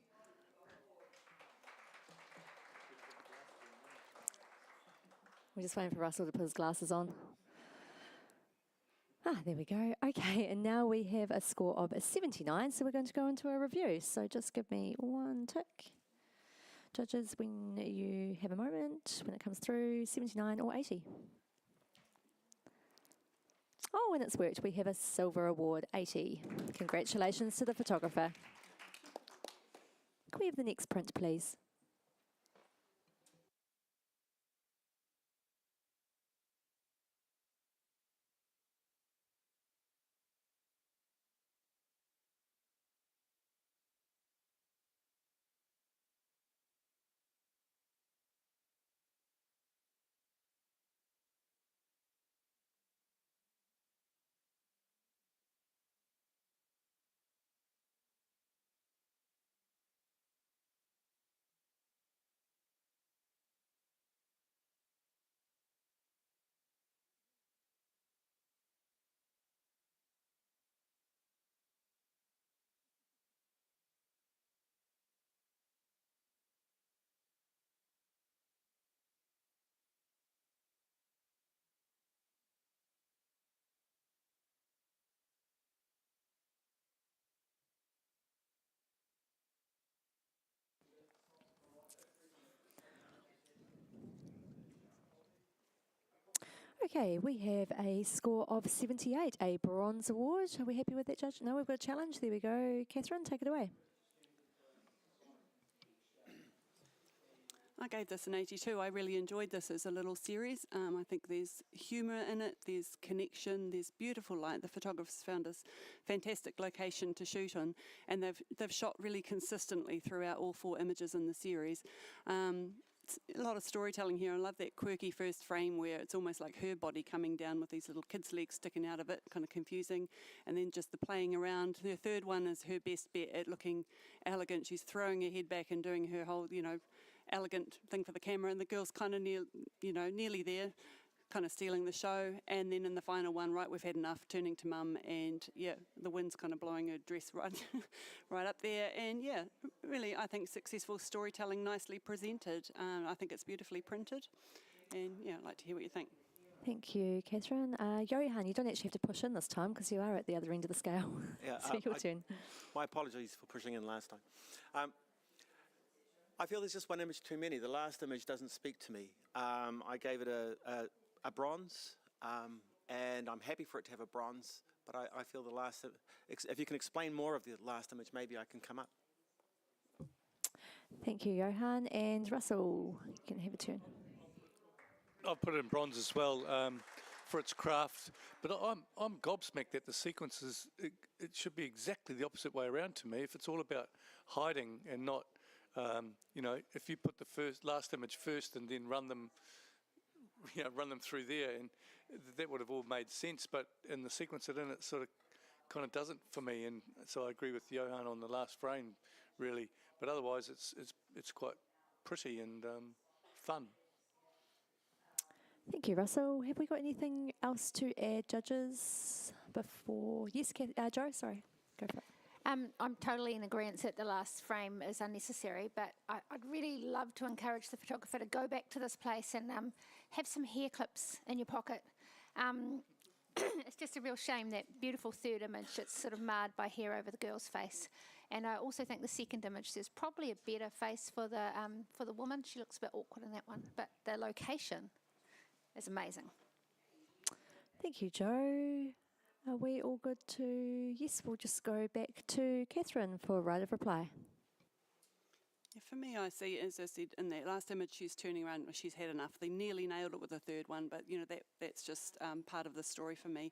We're just waiting for Russell to put his glasses on. There we go. Okay, and now we have a score of 79, so we're going to go into a review. So just give me one tick. Judges, when you have a moment, when it comes through, 79 or 80. Oh, and it's worked. We have a silver award, 80. Congratulations to the photographer. Can we have the next print, please? Okay, we have a score of 78, a bronze award. Are we happy with that, Judge? No, we've got a challenge. There we go. Catherine, take it away. I gave this an 82. I really enjoyed this as a little series. I think there's humour in it, there's connection, there's beautiful light. The photographers found this fantastic location to shoot on, and they've shot really consistently throughout all 4 images in the series. a lot of storytelling here. I love that quirky first frame where it's almost like her body coming down with these little kids' legs sticking out of it, kind of confusing. And then just the playing around. Her third one is her best bet at looking elegant. She's throwing her head back and doing her whole, elegant thing for the camera. And the girl's kind of nearly there, kind of stealing the show. And then in the final one, right, we've had enough, turning to mum, and the wind's kind of blowing her dress right right up there. And really, I think successful storytelling, nicely presented. I think it's beautifully printed, and I'd like to hear what you think. Thank you, Catherine. Johan, you don't actually have to push in this time because you are at the other end of the scale. Yeah, so your turn. My apologies for pushing in last time. I feel there's just one image too many. The last image doesn't speak to me. I gave it a bronze, and I'm happy for it to have a bronze, but I feel the last, if you can explain more of the last image, maybe I can come up. Thank you, Johan. And Russell, you can have a turn. I've put it in bronze as well for its craft, but I'm gobsmacked that the sequences, it should be exactly the opposite way around to me. If it's all about hiding and not, if you put the last image first and then run them through there, and that would have all made sense, but in the sequence it sort of kind of doesn't for me, and so I agree with Johan on the last frame, really, but otherwise it's quite pretty and fun. Thank you, Russell. Have we got anything else to add, judges, before? Yes, Jo, sorry. Go for it. I'm totally in agreement that the last frame is unnecessary, but I'd really love to encourage the photographer to go back to this place and have some hair clips in your pocket. It's just a real shame, that beautiful third image, it's sort of marred by hair over the girl's face. And I also think the second image, there's probably a better face for the woman. She looks a bit awkward in that one, but the location is amazing. Thank you, Jo. Are we all good to... Yes, we'll just go back to Catherine for right of reply. Yeah, for me, I see, as I said, in that last image, she's turning around, she's had enough. They nearly nailed it with the third one, but, that's just part of the story for me.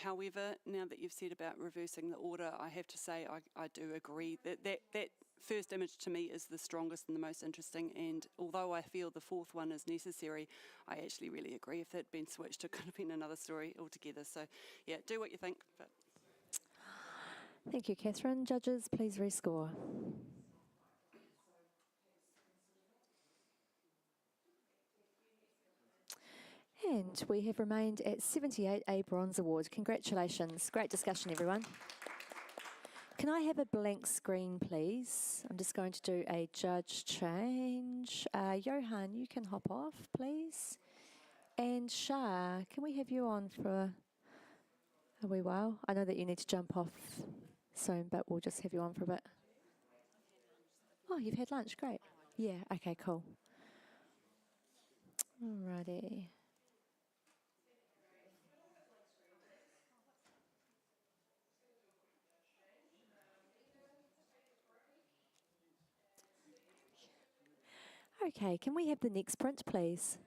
However, now that you've said about reversing the order, I have to say I do agree that first image to me is the strongest and the most interesting, and although I feel the fourth one is necessary, I actually really agree. If that'd been switched, it could have been another story altogether. So, do what you think. But. Thank you, Catherine. Judges, please rescore. And we have remained at 78, a bronze award. Congratulations. Great discussion, everyone. Can I have a blank screen, please? I'm just going to do a judge change. Johan, you can hop off, please. And Shah, can we have you on for a wee while? I know that you need to jump off soon, but we'll just have you on for a bit. Oh, you've had lunch, great. Yeah, okay, cool. Alrighty. Okay, can we have the next print, please?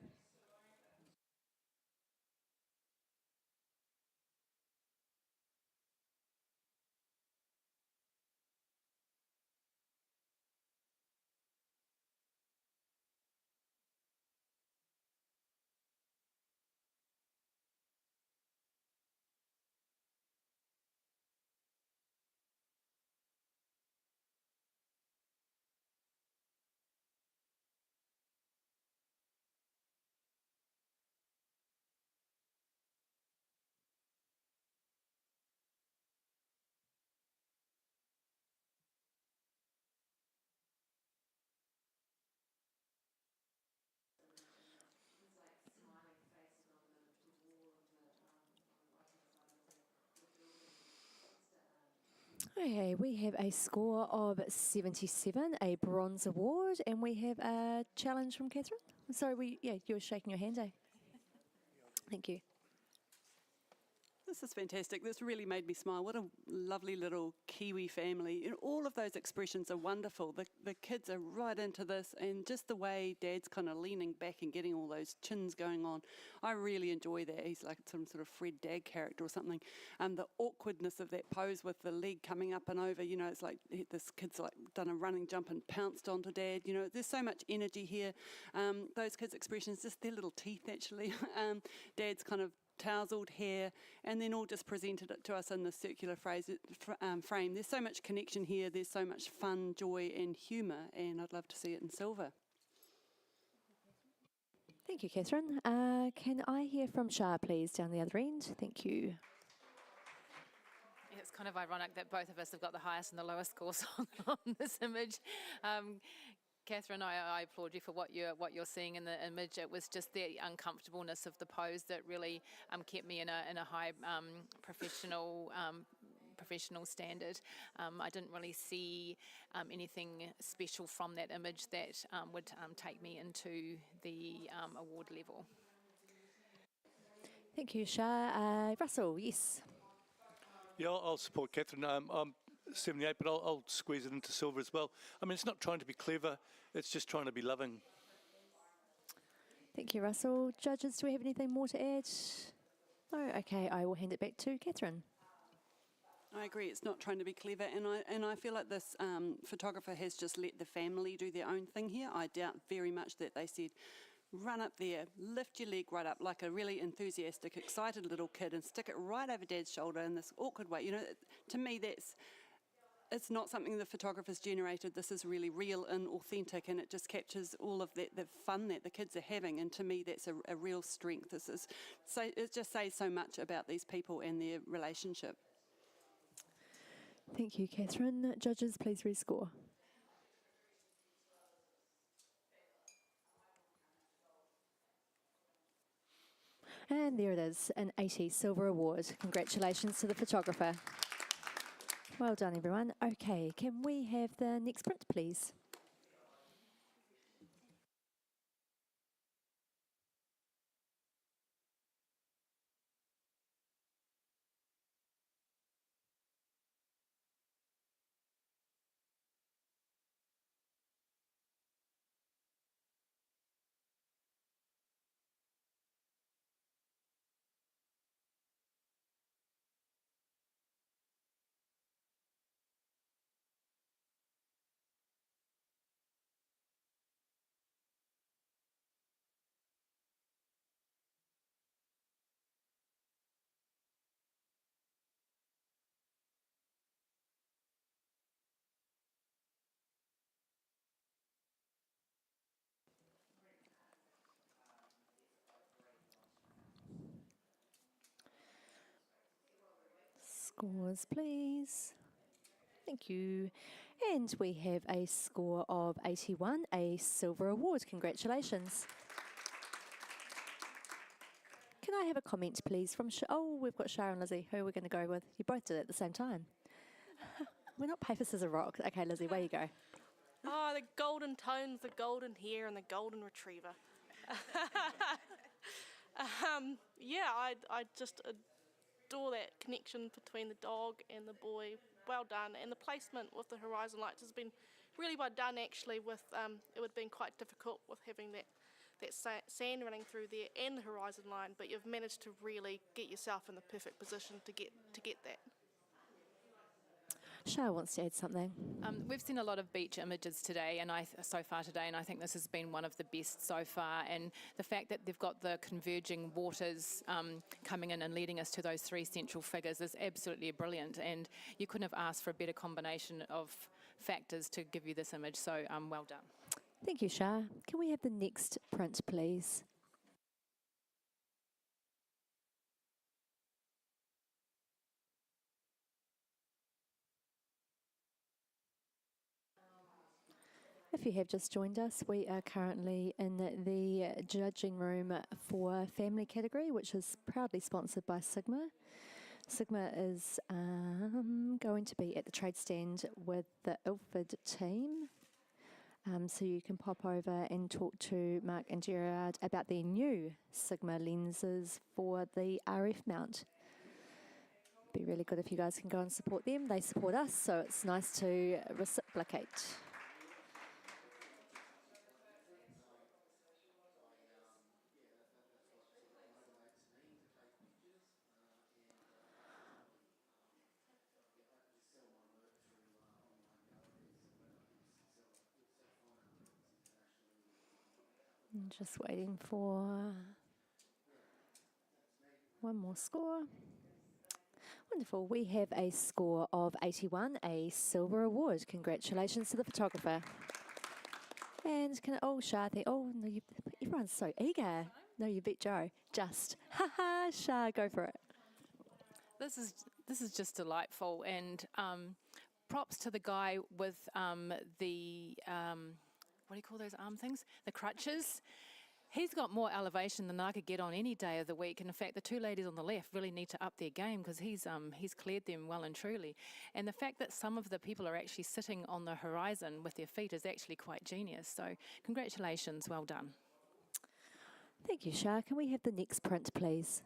Okay, we have a score of 77, a bronze award, and we have a challenge from Catherine. Sorry, you were shaking your hand, eh? Thank you. This is fantastic. This really made me smile. What a lovely little Kiwi family. And all of those expressions are wonderful. The kids are right into this, and just the way Dad's kind of leaning back and getting all those chins going on. I really enjoy that. He's like some sort of Fred Dagg character or something. The awkwardness of that pose with the leg coming up and over, you know, it's like this kid's like done a running jump and pounced onto Dad. You know, there's so much energy here. Those kids' expressions, just their little teeth actually. Dad's kind of tousled hair, and then all just presented it to us in the circular frame. There's so much connection here, there's so much fun, joy and humour, and I'd love to see it in silver. Thank you, Catherine. Can I hear from Shah, please, down the other end? Thank you. It's kind of ironic that both of us have got the highest and the lowest scores on this image. Catherine, I applaud you for what you're seeing in the image. It was just the uncomfortableness of the pose that really kept me in a high professional standard. I didn't really see anything special from that image that would take me into the award level. Thank you, Shah. Russell, yes. Yeah, I'll support Catherine. I'm 78, but I'll squeeze it into silver as well. I mean, it's not trying to be clever, it's just trying to be loving. Thank you, Russell. Judges, do we have anything more to add? No? Okay, I will hand it back to Catherine. I agree, it's not trying to be clever, and I feel like this photographer has just let the family do their own thing here. I doubt very much that they said, run up there, lift your leg right up like a really enthusiastic, excited little kid and stick it right over Dad's shoulder in this awkward way. You know, to me it's not something the photographer's generated. This is really real and authentic, and it just captures all of the fun that the kids are having, and to me that's a real strength. It just says so much about these people and their relationship. Thank you, Catherine. Judges, please rescore. And there it is, an 80 Silver Award. Congratulations to the photographer. Well done, everyone. Okay, can we have the next print, please? Scores, please. Thank you. And we have a score of 81, a Silver Award. Congratulations. Can I have a comment, please, from Oh, we've got Shah and Lizzie. Who are we going to go with? You both did it at the same time. We're not paper, scissors, rock. Okay, Lizzie, where you go? Oh, the golden tones, the golden hair, and the golden retriever. Yeah, I just adore that connection between the dog and the boy. Well done. And the placement with the horizon lights has been really well done, actually. With it would have been quite difficult with having that sand running through there and the horizon line, but you've managed to really get yourself in the perfect position to get that. Shah wants to add something. We've seen a lot of beach images today, and so far today, and I think this has been one of the best so far. And the fact that they've got the converging waters coming in and leading us to those three central figures is absolutely brilliant. And you couldn't have asked for a better combination of factors to give you this image. So well done. Thank you, Shah. Can we have the next print, please? If you have just joined us, we are currently in the judging room for family category, which is proudly sponsored by Sigma. Sigma is going to be at the trade stand with the Ilford team. So you can pop over and talk to Mark and Gerard about their new Sigma lenses for the RF mount. be really good if you guys can go and support them. They support us, so it's nice to reciprocate. Just waiting for one more score. Wonderful. We have a score of 81, a silver award. Congratulations to the photographer. And Shah, oh no, everyone's so eager. No, you beat Joe. Just, haha, Shah, go for it. This is just delightful, and props to the guy with the what do you call those arm things? The crutches. He's got more elevation than I could get on any day of the week. And in fact, the two ladies on the left really need to up their game because he's cleared them well and truly. And the fact that some of the people are actually sitting on the horizon with their feet is actually quite genius. So congratulations, well done. Thank you, Shah. Can we have the next print, please?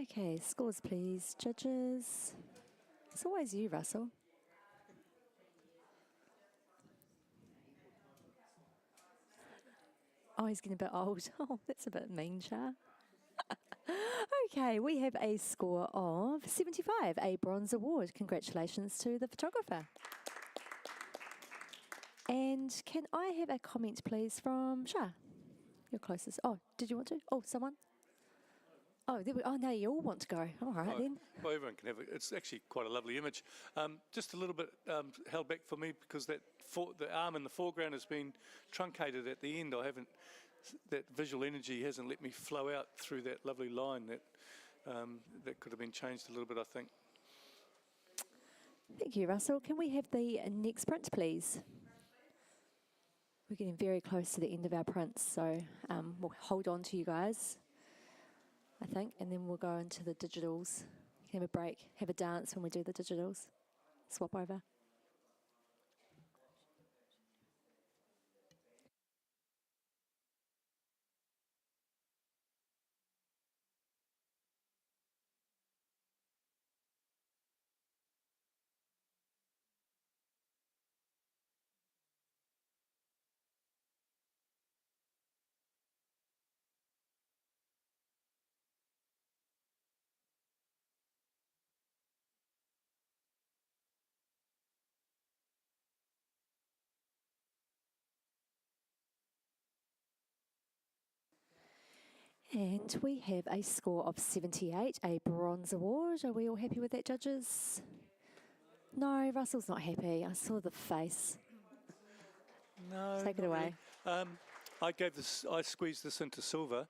Okay, scores please, judges. It's always you, Russell. Oh, he's getting a bit old. Oh, that's a bit mean, Shah. Okay, we have a score of 75, a bronze award. Congratulations to the photographer. And can I have a comment, please, from Shah? You're closest. Oh, did you want to? Oh, someone? Oh, no, you all want to go. All right, then. Well, everyone can have it. It's actually quite a lovely image. Just a little bit held back for me because the arm in the foreground has been truncated at the end. That visual energy hasn't let me flow out through that lovely line that could have been changed a little bit, I think. Thank you, Russell. Can we have the next print, please? We're getting very close to the end of our prints, so we'll hold on to you guys, I think, and then we'll go into the digitals. Have a break, have a dance when we do the digitals. Swap over. And we have a score of 78, a bronze award. Are we all happy with that, judges? No, Russell's not happy. I saw the face. No, take it away. Really. I squeezed this into silver.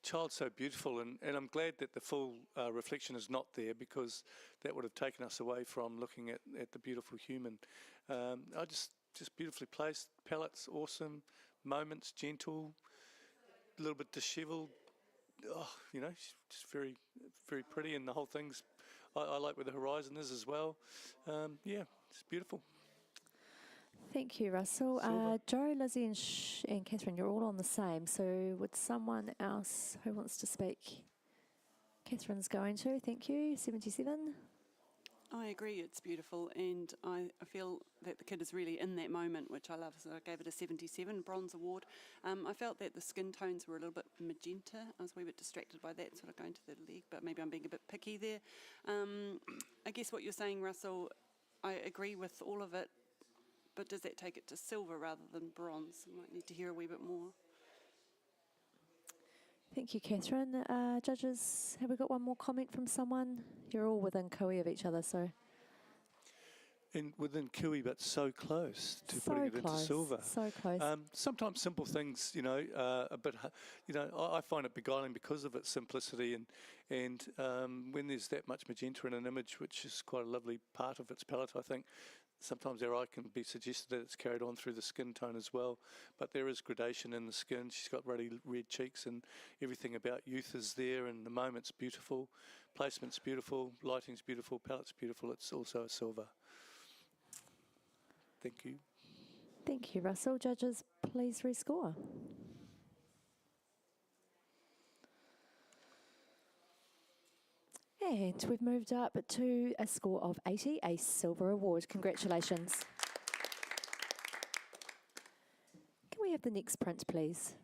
Child's so beautiful, and I'm glad that the full reflection is not there because that would have taken us away from looking at the beautiful human. I just beautifully placed. Palettes, awesome. Moments, gentle. A little bit dishevelled. Oh, just very, very pretty, and the whole thing's. I like where the horizon is as well. Yeah, it's beautiful. Thank you, Russell. Joe, Lizzie and Catherine, you're all on the same. So would someone else who wants to speak? Catherine's going to. Thank you. 77. I agree, it's beautiful, and I feel that the kid is really in that moment, which I love, so I gave it a 77 bronze award. I felt that the skin tones were a little bit magenta. I was a wee bit distracted by that, sort of going to the leg, but maybe I'm being a bit picky there. I guess what you're saying, Russell, I agree with all of it, but does that take it to silver rather than bronze? I might need to hear a wee bit more. Thank you, Catherine. Judges, have we got one more comment from someone? You're all within cooey of each other, so. Within Kiwi, but so close to So putting it into close, silver. so close. Sometimes simple things, you know, a bit, you know, I find it beguiling because of its simplicity, and when there's that much magenta in an image, which is quite a lovely part of its palette, I think, sometimes our eye can be suggested that it's carried on through the skin tone as well, but there is gradation in the skin. She's got really red cheeks, and everything about youth is there, and the moment's beautiful, placement's beautiful, lighting's beautiful, palette's beautiful. It's also a silver. Thank you. Thank you, Russell. Judges, please rescore. And we've moved up to a score of 80, a silver award. Congratulations. Can we have the next print, please?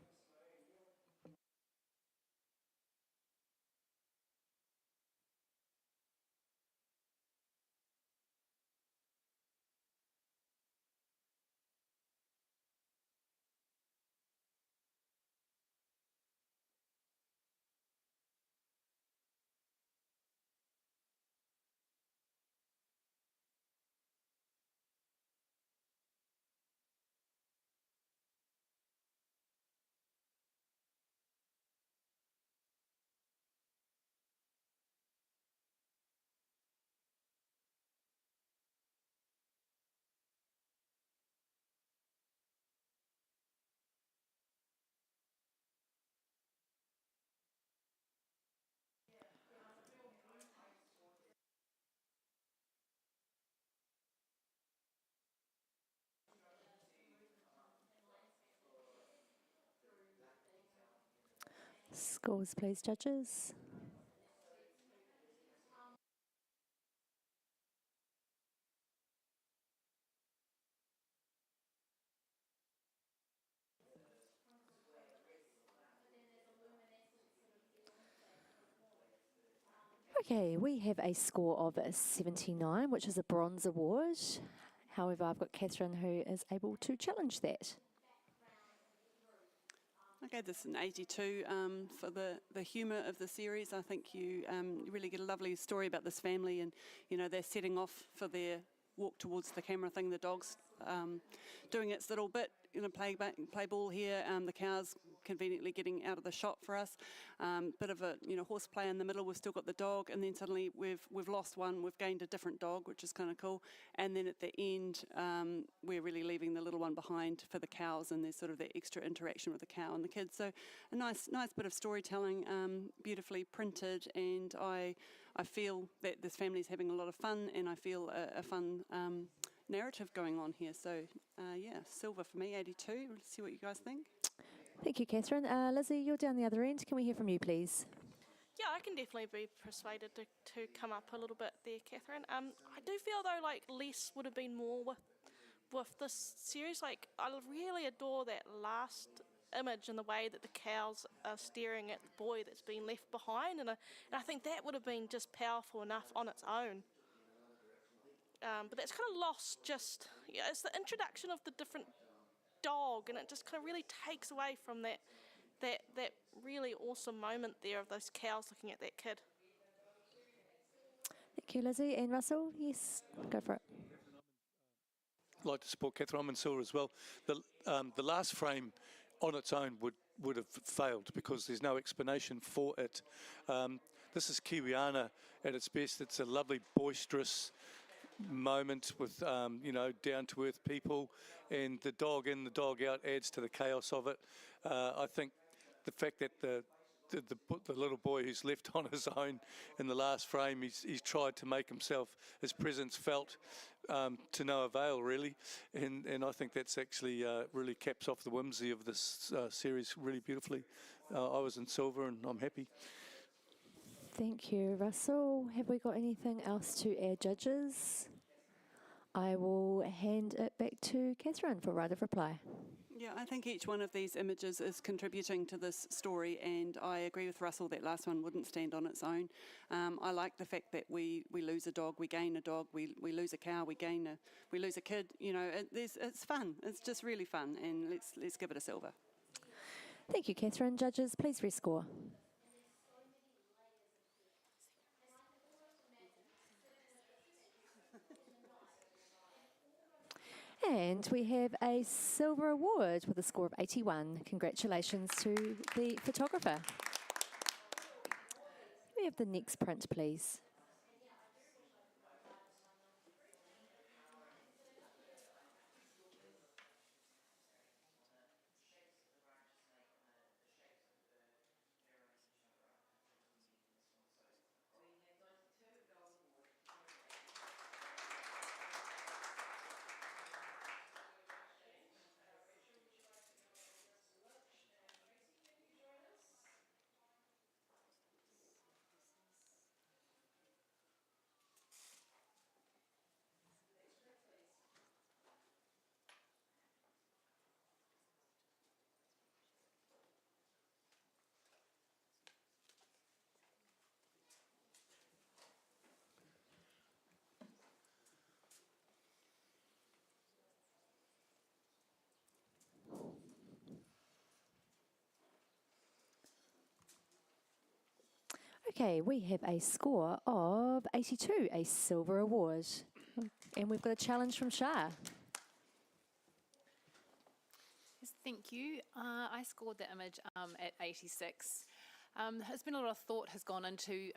Scores, please, judges. Okay, we have a score of 79, which is a bronze award. However, I've got Catherine who is able to challenge that. I gave this an 82 for the humour of the series. I think you really get a lovely story about this family, and you know they're setting off for their walk towards the camera thing. The dog's doing its little bit, you know, play ball here. The cow's conveniently getting out of the shot for us. Bit of a horseplay in the middle. We've still got the dog, and then suddenly we've lost one. We've gained a different dog, which is kind of cool. And then at the end, we're really leaving the little one behind for the cows, and there's sort of that extra interaction with the cow and the kids. So a nice bit of storytelling, beautifully printed, and I feel that this family's having a lot of fun, and I feel a fun narrative going on here. So yeah, silver for me, 82. Let's see what you guys think. Thank you, Catherine. Lizzie, you're down the other end. Can we hear from you, please? Yeah, I can definitely be persuaded to come up a little bit there, Catherine. I do feel though like less would have been more with this series. Like I really adore that last image and the way that the cows are staring at the boy that's been left behind, and I think that would have been just powerful enough on its own. But that's kind of lost. It's the introduction of the different dog, and it just kind of really takes away from that really awesome moment there of those cows looking at that kid. Thank you, Lizzie. And Russell, yes, go for it. I'd like to support Catherine. I'm in silver as well. The last frame on its own would have failed because there's no explanation for it. This is Kiwiana at its best. It's a lovely, boisterous moment with down to earth people, and the dog in, the dog out adds to the chaos of it. I think the fact that the little boy who's left on his own in the last frame, he's tried to make his presence felt to no avail, really, and I think that's actually really caps off the whimsy of this series really beautifully. I was in silver, and I'm happy. Thank you, Russell. Have we got anything else to add, judges? I will hand it back to Catherine for right of reply. Yeah, I think each one of these images is contributing to this story, and I agree with Russell that last one wouldn't stand on its own. I like the fact that we lose a dog, we gain a dog, we lose a cow, we lose a kid. You know, it's fun. It's just really fun, and let's give it a silver. Thank you, Catherine. Judges, please rescore. And we have a silver award with a score of 81. Congratulations to the photographer. We have the next print, please. Okay, we have a score of 82, a silver award. And we've got a challenge from Shah. Yes, thank you. I scored the image at 86. There's been a lot of thought has gone into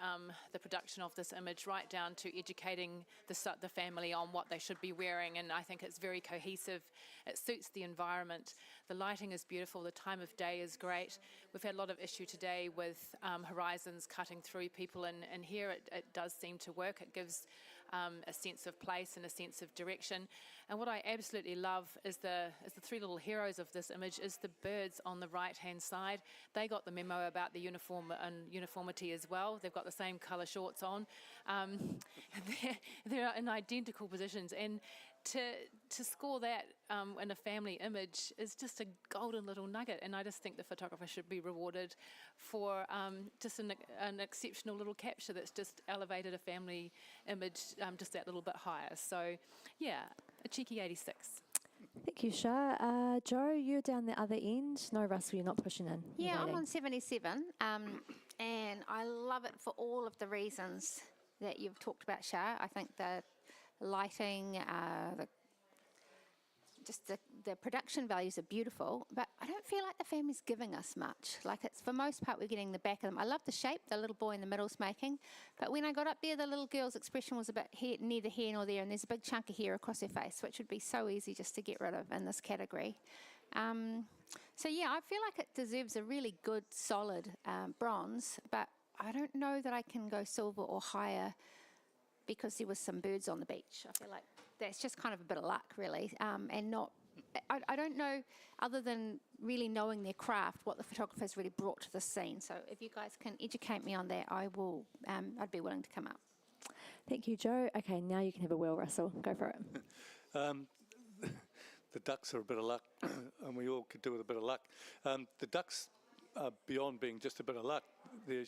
the production of this image, right down to educating the family on what they should be wearing, and I think it's very cohesive. It suits the environment. The lighting is beautiful. The time of day is great. We've had a lot of issue today with horizons cutting through people, and here it does seem to work. It gives a sense of place and a sense of direction. And what I absolutely love is the three little heroes of this image is the birds on the right-hand side. They got the memo about the uniform and uniformity as well. They've got the same colour shorts on. They're in identical positions. And to score that in a family image is just a golden little nugget, and I just think the photographer should be rewarded for just an exceptional little capture that's just elevated a family image just that little bit higher. So yeah, a cheeky 86. Thank you, Shah. Joe, you're down the other end. No, Russell, you're not pushing in. Yeah, I'm on 77, and I love it for all of the reasons that you've talked about, Shah. I think the lighting, the production values are beautiful, but I don't feel like the family's giving us much. Like, it's for most part we're getting the back of them. I love the shape the little boy in the middle's making, but when I got up there, the little girl's expression was a bit neither here nor there, and there's a big chunk of hair across her face, which would be so easy just to get rid of in this category. So yeah, I feel like it deserves a really good, solid bronze, but I don't know that I can go silver or higher because there was some birds on the beach. I feel like that's just kind of a bit of luck, really, and not. I don't know, other than really knowing their craft, what the photographer's really brought to the scene. So if you guys can educate me on that, I will. I'd be willing to come up. Thank you, Joe. Okay, now you can have a whirl, Russell. Go for it. The ducks are a bit of luck, and we all could do with a bit of luck. The ducks are beyond being just a bit of luck. The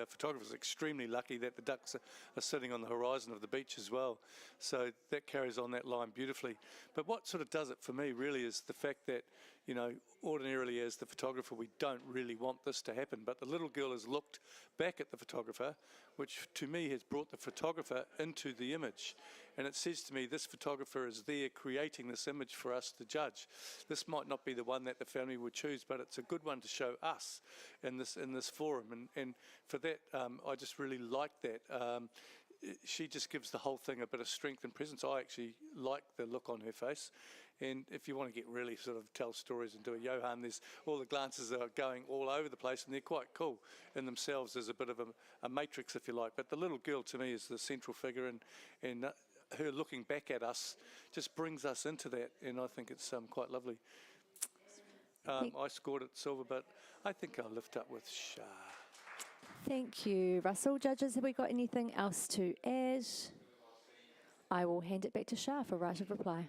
photographer's extremely lucky that the ducks are sitting on the horizon of the beach as well. So that carries on that line beautifully. But what sort of does it for me really is the fact that, you know, ordinarily as the photographer, we don't really want this to happen. But the little girl has looked back at the photographer, which to me has brought the photographer into the image. And it says to me, this photographer is there creating this image for us to judge. This might not be the one that the family would choose, but it's a good one to show us in this forum. And for that, I just really like that. She just gives the whole thing a bit of strength and presence. I actually like the look on her face. And if you want to get really sort of tell stories and do a Johan, there's all the glances are going all over the place, and they're quite cool in themselves. There's a bit of a matrix, if you like. But the little girl, to me, is the central figure, and her looking back at us just brings us into that, and I think it's quite lovely. I scored it silver, but I think I'll lift up with Shah. Thank you, Russell. Judges, have we got anything else to add? I will hand it back to Shah for right of reply.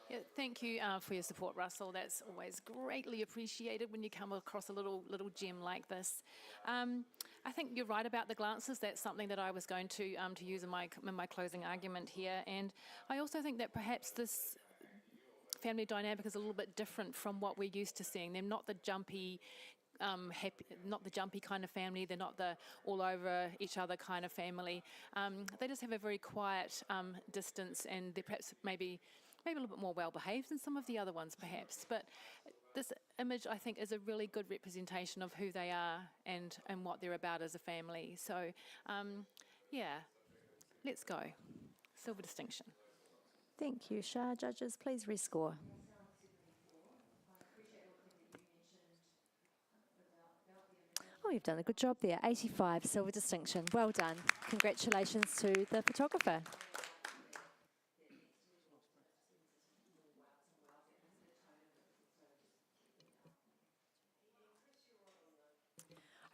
Yeah, thank you for your support, Russell. That's always greatly appreciated when you come across a little gem like this. I think you're right about the glances. That's something that I was going to use in my closing argument here. And I also think that perhaps family dynamic is a little bit different from what we're used to seeing. They're not the jumpy, happy, not the jumpy kind of family. They're not the all over each other kind of family. They just have a very quiet distance, and they're perhaps maybe a little bit more well behaved than some of the other ones, perhaps. But this image, I think, is a really good representation of who they are and what they're about as a family. So, yeah, let's go. Silver distinction. Thank you, Shah. Judges, please rescore. Oh, you've done a good job there. 85, silver distinction. Well done. Congratulations to the photographer.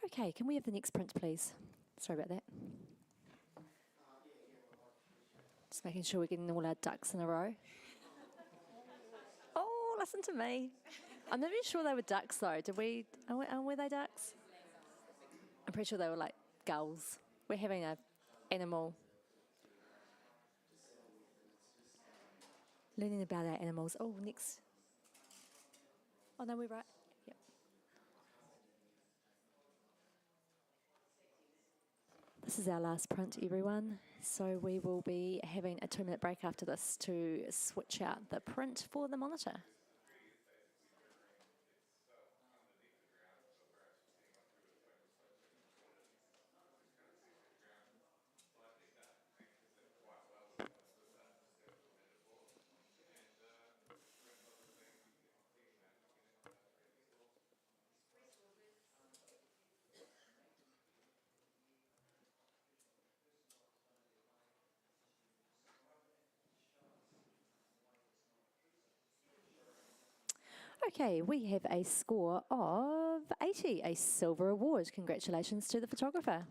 Okay, can we have the next print, please? Sorry about that. Just making sure we're getting all our ducks in a row. Oh, listen to me. I'm not even sure they were ducks, though. Were they ducks? I'm pretty sure they were like gulls. We're having an animal. Learning about our animals. Oh, next. Oh, no, we're right. Yep. This is our last print, everyone. So we will be having a 2-minute break after this to switch out the print for the monitor. Okay, we have a score of 80, a silver award. Congratulations to the photographer.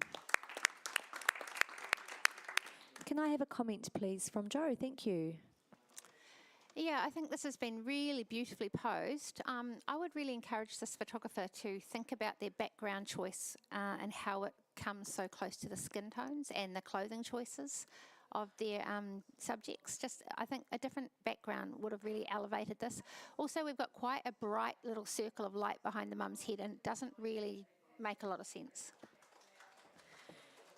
Can I have a comment, please, from Joe? Thank you. Yeah, I think this has been really beautifully posed. I would really encourage this photographer to think about their background choice and how it comes so close to the skin tones and the clothing choices of their subjects. Just, I think a different background would have really elevated this. Also, we've got quite a bright little circle of light behind the mum's head, and it doesn't really make a lot of sense.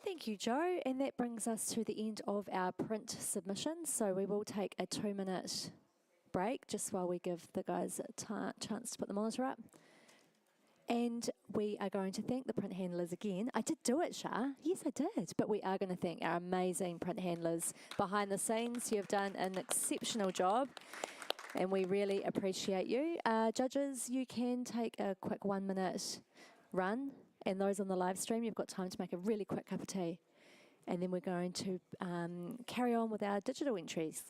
Thank you, Joe. And that brings us to the end of our print submissions. So we will take a 2-minute break just while we give the guys a chance to put the monitor up. And we are going to thank the print handlers again. I did do it, Shah. Yes, I did. But we are going to thank our amazing print handlers behind the scenes. You've done an exceptional job, and we really appreciate you. Judges, you can take a quick 1-minute run. And those on the live stream, you've got time to make a really quick cup of tea. And then we're going to carry on with our digital entries.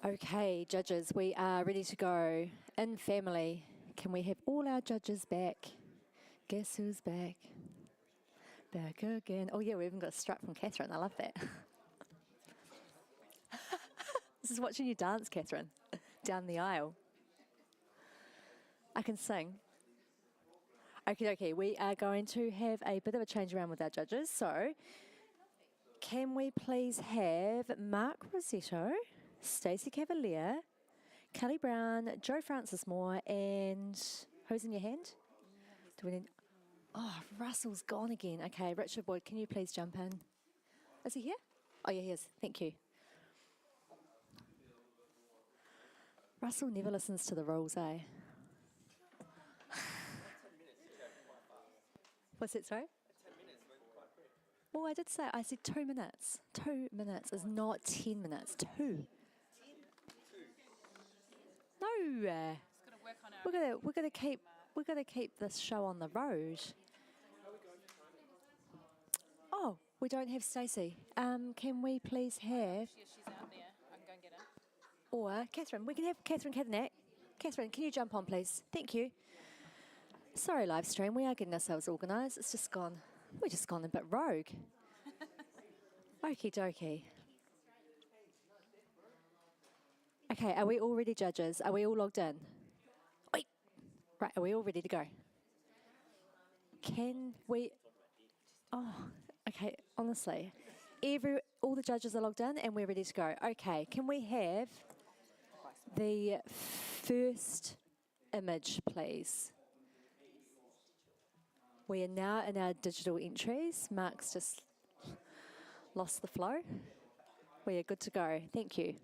Okay, judges, we are ready to go. In family, can we have all our judges back? Guess who's back? Back again. Oh yeah, we even got a strut from Catherine. I love that. This is watching you dance, Catherine, down the aisle. I can sing. Okay, we are going to have a bit of a change around with our judges. So, can we please have Mark Rossetto, Stacey Cavalier, Kelly Brown, Joe Francis Moore, and who's in your hand? Do we need? Oh, Russell's gone again. Okay, Richard Boyd, can you please jump in? Is he here? Oh, yeah, he is. Thank you. Russell never listens to the rules, eh? What's it, sorry? Oh, I did say, I said 2 minutes. 2 minutes is not 10 minutes. 2. No. We're gonna keep this show on the road. Oh, we don't have Stacey. Can we please have? She's out there. I can go and get her. Or Catherine, we can have Catherine Cadillac. Catherine, can you jump on, please? Thank you. Sorry, live stream. We are getting ourselves organised. It's just gone. We're just gone a bit rogue. Okie dokie. Okay, are we all ready, judges? Are we all logged in? Oi. Right, are we all ready to go? Can we? Oh, okay. Honestly, all the judges are logged in and we're ready to go. Okay, can we have the first image, please? We are now in our digital entries. Mark's just lost the flow. We are good to go. Thank you.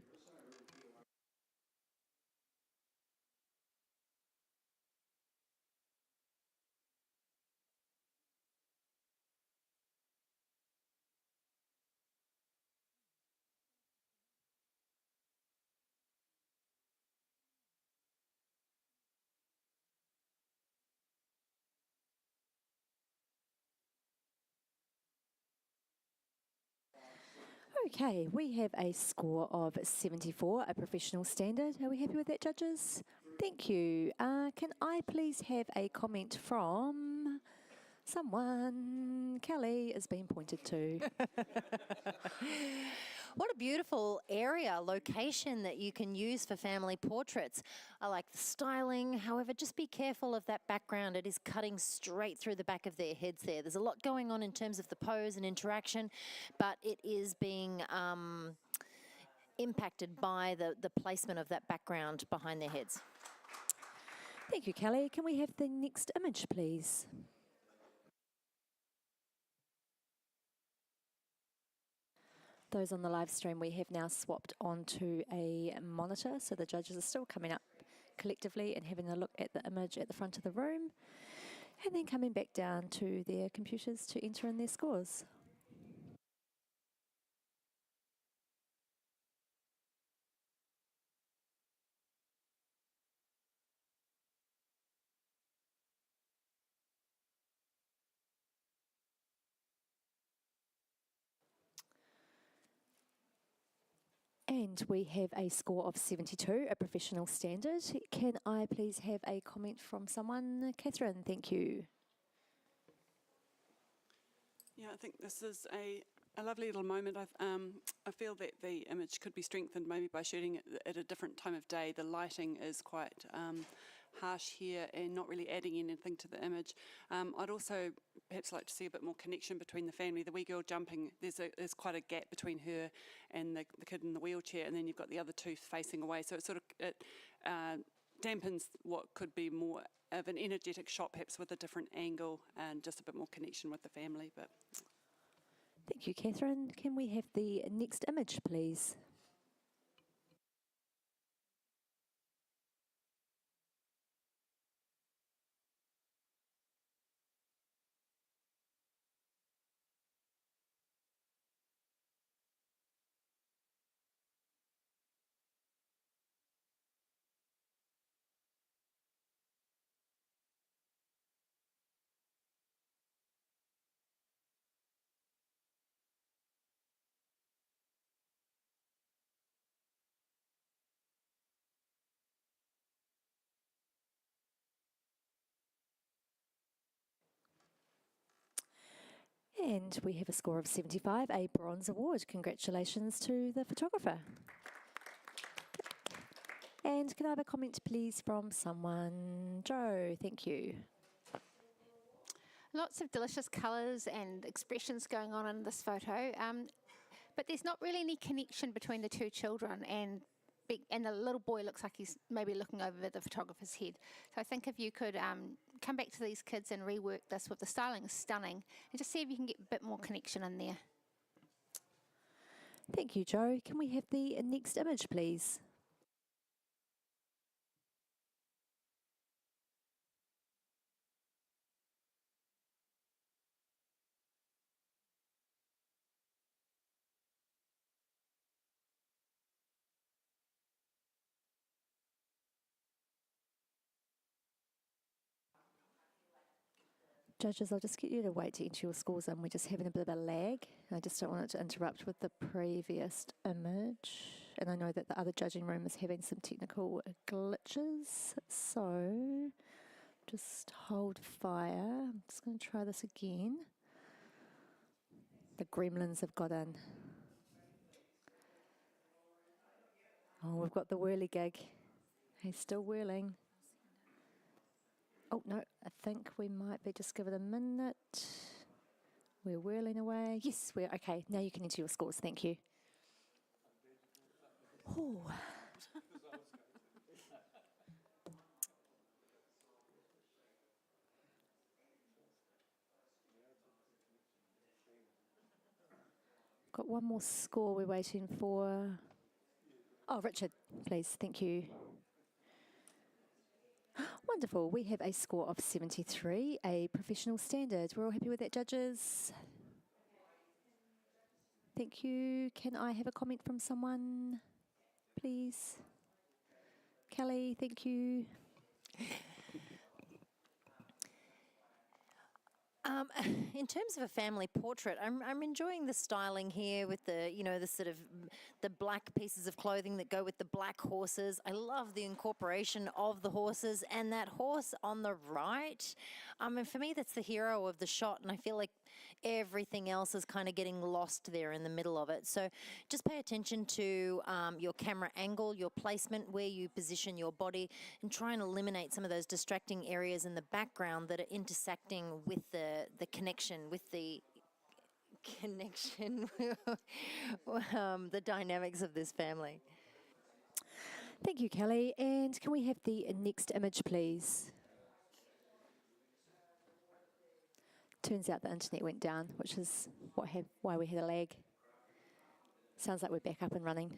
Okay, we have a score of 74, a professional standard. Are we happy with that, judges? Thank you. Can I please have a comment from someone? Kelly is being pointed to. What a beautiful area, location that you can use for family portraits. I like the styling. However, just be careful of that background. It is cutting straight through the back of their heads there. There's a lot going on in terms of the pose and interaction, but it is being impacted by the placement of that background behind their heads. Thank you, Kelly. Can we have the next image, please? Those on the live stream, we have now swapped onto a monitor, so the judges are still coming up collectively and having a look at the image at the front of the room, and then coming back down to their computers to enter in their scores. And we have a score of 72, a professional standard. Can I please have a comment from someone? Catherine, thank you. Yeah, I think this is a lovely little moment. I feel that the image could be strengthened maybe by shooting it at a different time of day. The lighting is quite harsh here and not really adding anything to the image. I'd also perhaps like to see a bit more connection between the family. The wee girl jumping, there's quite a gap between her and the kid in the wheelchair, and then you've got the other two facing away. So it dampens what could be more of an energetic shot, perhaps with a different angle and just a bit more connection with the family. But Thank you, Catherine. Can we have the next image, please? And we have a score of 75, a bronze award. Congratulations to the photographer. And can I have a comment, please, from someone? Joe, thank you. Lots of delicious colours and expressions going on in this photo, but there's not really any connection between the two children, and the little boy looks like he's maybe looking over the photographer's head. So I think if you could come back to these kids and rework this with the styling is stunning, and just see if you can get a bit more connection in there. Thank you, Joe. Can we have the next image, please? Judges, I'll just get you to wait to enter your scores in. We're just having a bit of a lag. I just don't want it to interrupt with the previous image. And I know that the other judging room is having some technical glitches. So just hold fire. I'm just going to try this again. The gremlins have got in. Oh, we've got the whirly gig. He's still whirling. Oh, no, I think we might be, just give it a minute. We're whirling away. Yes, we're okay. Now you can enter your scores. Thank you. Oh. Got one more score we're waiting for. Oh, Richard, please. Thank you. Wonderful. We have a score of 73, a professional standard. We're all happy with that, judges? Thank you. Can I have a comment from someone, please? Kelly, thank you. In terms of a family portrait, I'm enjoying the styling here with the, the sort of the black pieces of clothing that go with the black horses. I love the incorporation of the horses, and that horse on the right. And for me, that's the hero of the shot, and I feel like everything else is kind of getting lost there in the middle of it. So just pay attention to your camera angle, your placement, where you position your body, and try and eliminate some of those distracting areas in the background that are intersecting with the connection, with the connection, the dynamics of this family. Thank you, Kelly. And can we have the next image, please? Turns out the internet went down, which is why we had a lag. Sounds like we're back up and running.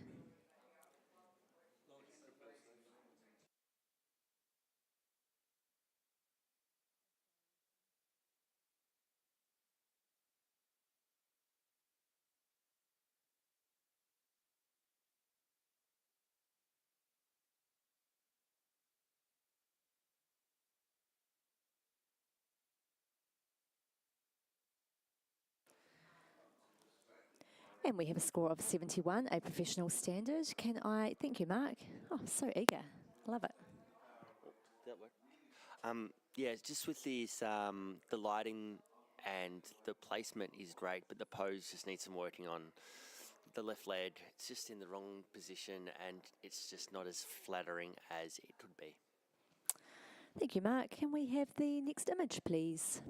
And we have a score of 71, a professional standard. Can I, thank you, Mark. Oh, so eager. Love it. That work? Yeah, just with these, the lighting and the placement is great, but the pose just needs some working on. The left leg, it's just in the wrong position, and it's just not as flattering as it could be. Thank you, Mark. Can we have the next image, please?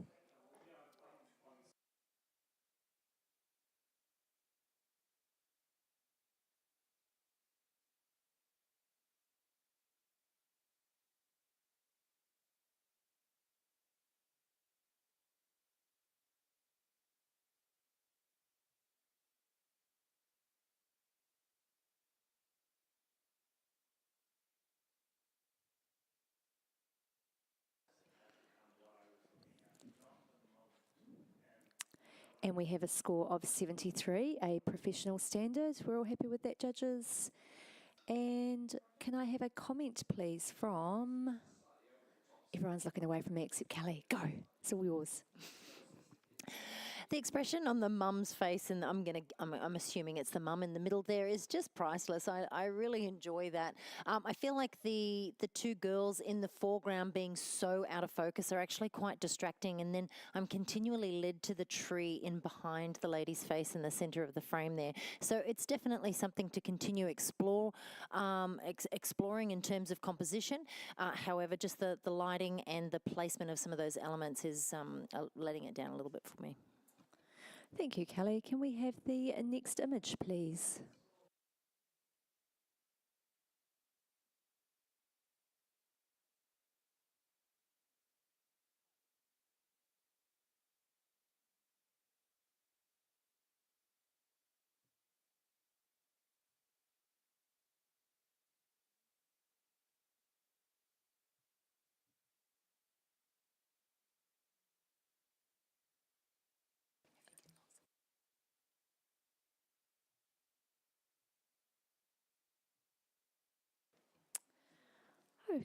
And we have a score of 73, a professional standard. We're all happy with that, judges. And can I have a comment, please, from... Everyone's looking away from me except Kelly. Go. It's all yours. The expression on the mum's face, and I'm assuming it's the mum in the middle there, is just priceless. I really enjoy that. I feel like the two girls in the foreground being so out of focus are actually quite distracting, and then I'm continually led to the tree in behind the lady's face in the centre of the frame there. So it's definitely something to continue exploring in terms of composition. However, just the lighting and the placement of some of those elements is letting it down a little bit for me. Thank you, Kelly. Can we have the next image, please?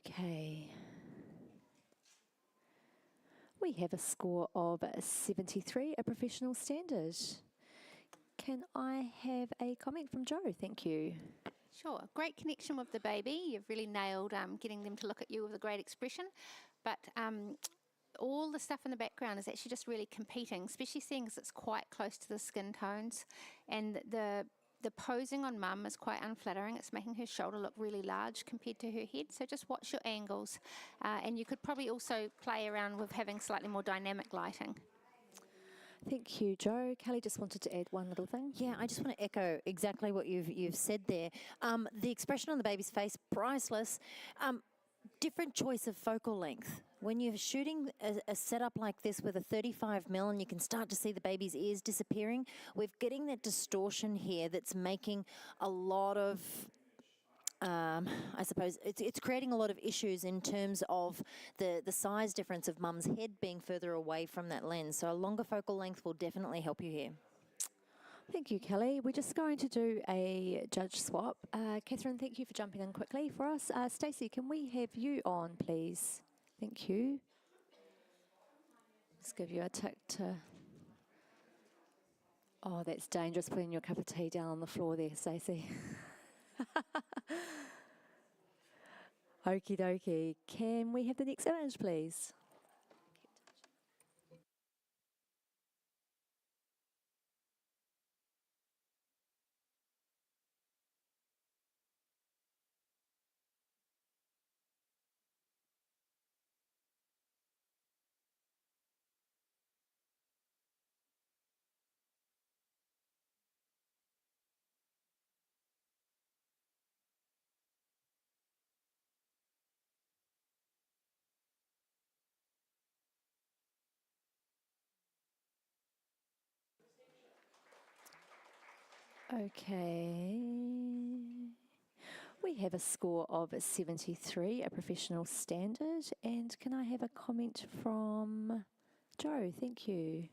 Okay. We have a score of 73, a professional standard. Can I have a comment from Joe? Thank you. Sure. Great connection with the baby. You've really nailed getting them to look at you with a great expression. But all the stuff in the background is actually just really competing, especially seeing as it's quite close to the skin tones. And the posing on mum is quite unflattering. It's making her shoulder look really large compared to her head. So just watch your angles. And you could probably also play around with having slightly more dynamic lighting. Thank you, Joe. Kelly just wanted to add one little thing. Yeah, I just want to echo exactly what you've said there. The expression on the baby's face, priceless. Different choice of focal length. When you're shooting a setup like this with a 35mm and you can start to see the baby's ears disappearing, we're getting that distortion here that's making a lot of I suppose it's creating a lot of issues in terms of the size difference of mum's head being further away from that lens. So a longer focal length will definitely help you here. Thank you, Kelly. We're just going to do a judge swap. Catherine, thank you for jumping in quickly for us. Stacey, can we have you on, please? Thank you. Let's give you a tick to... Oh, that's dangerous, putting your cup of tea down on the floor there, Stacey. Okie dokie. Can we have the next image, please? Okay. We have a score of 73, a professional standard. And can I have a comment from Joe? Thank you.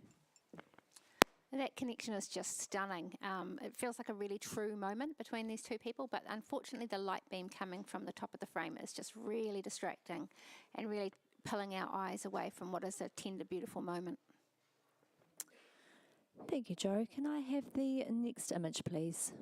That connection is just stunning. It feels like a really true moment between these two people, but unfortunately the light beam coming from the top of the frame is just really distracting and really pulling our eyes away from what is a tender, beautiful moment. Thank you, Joe. Can I have the next image, please?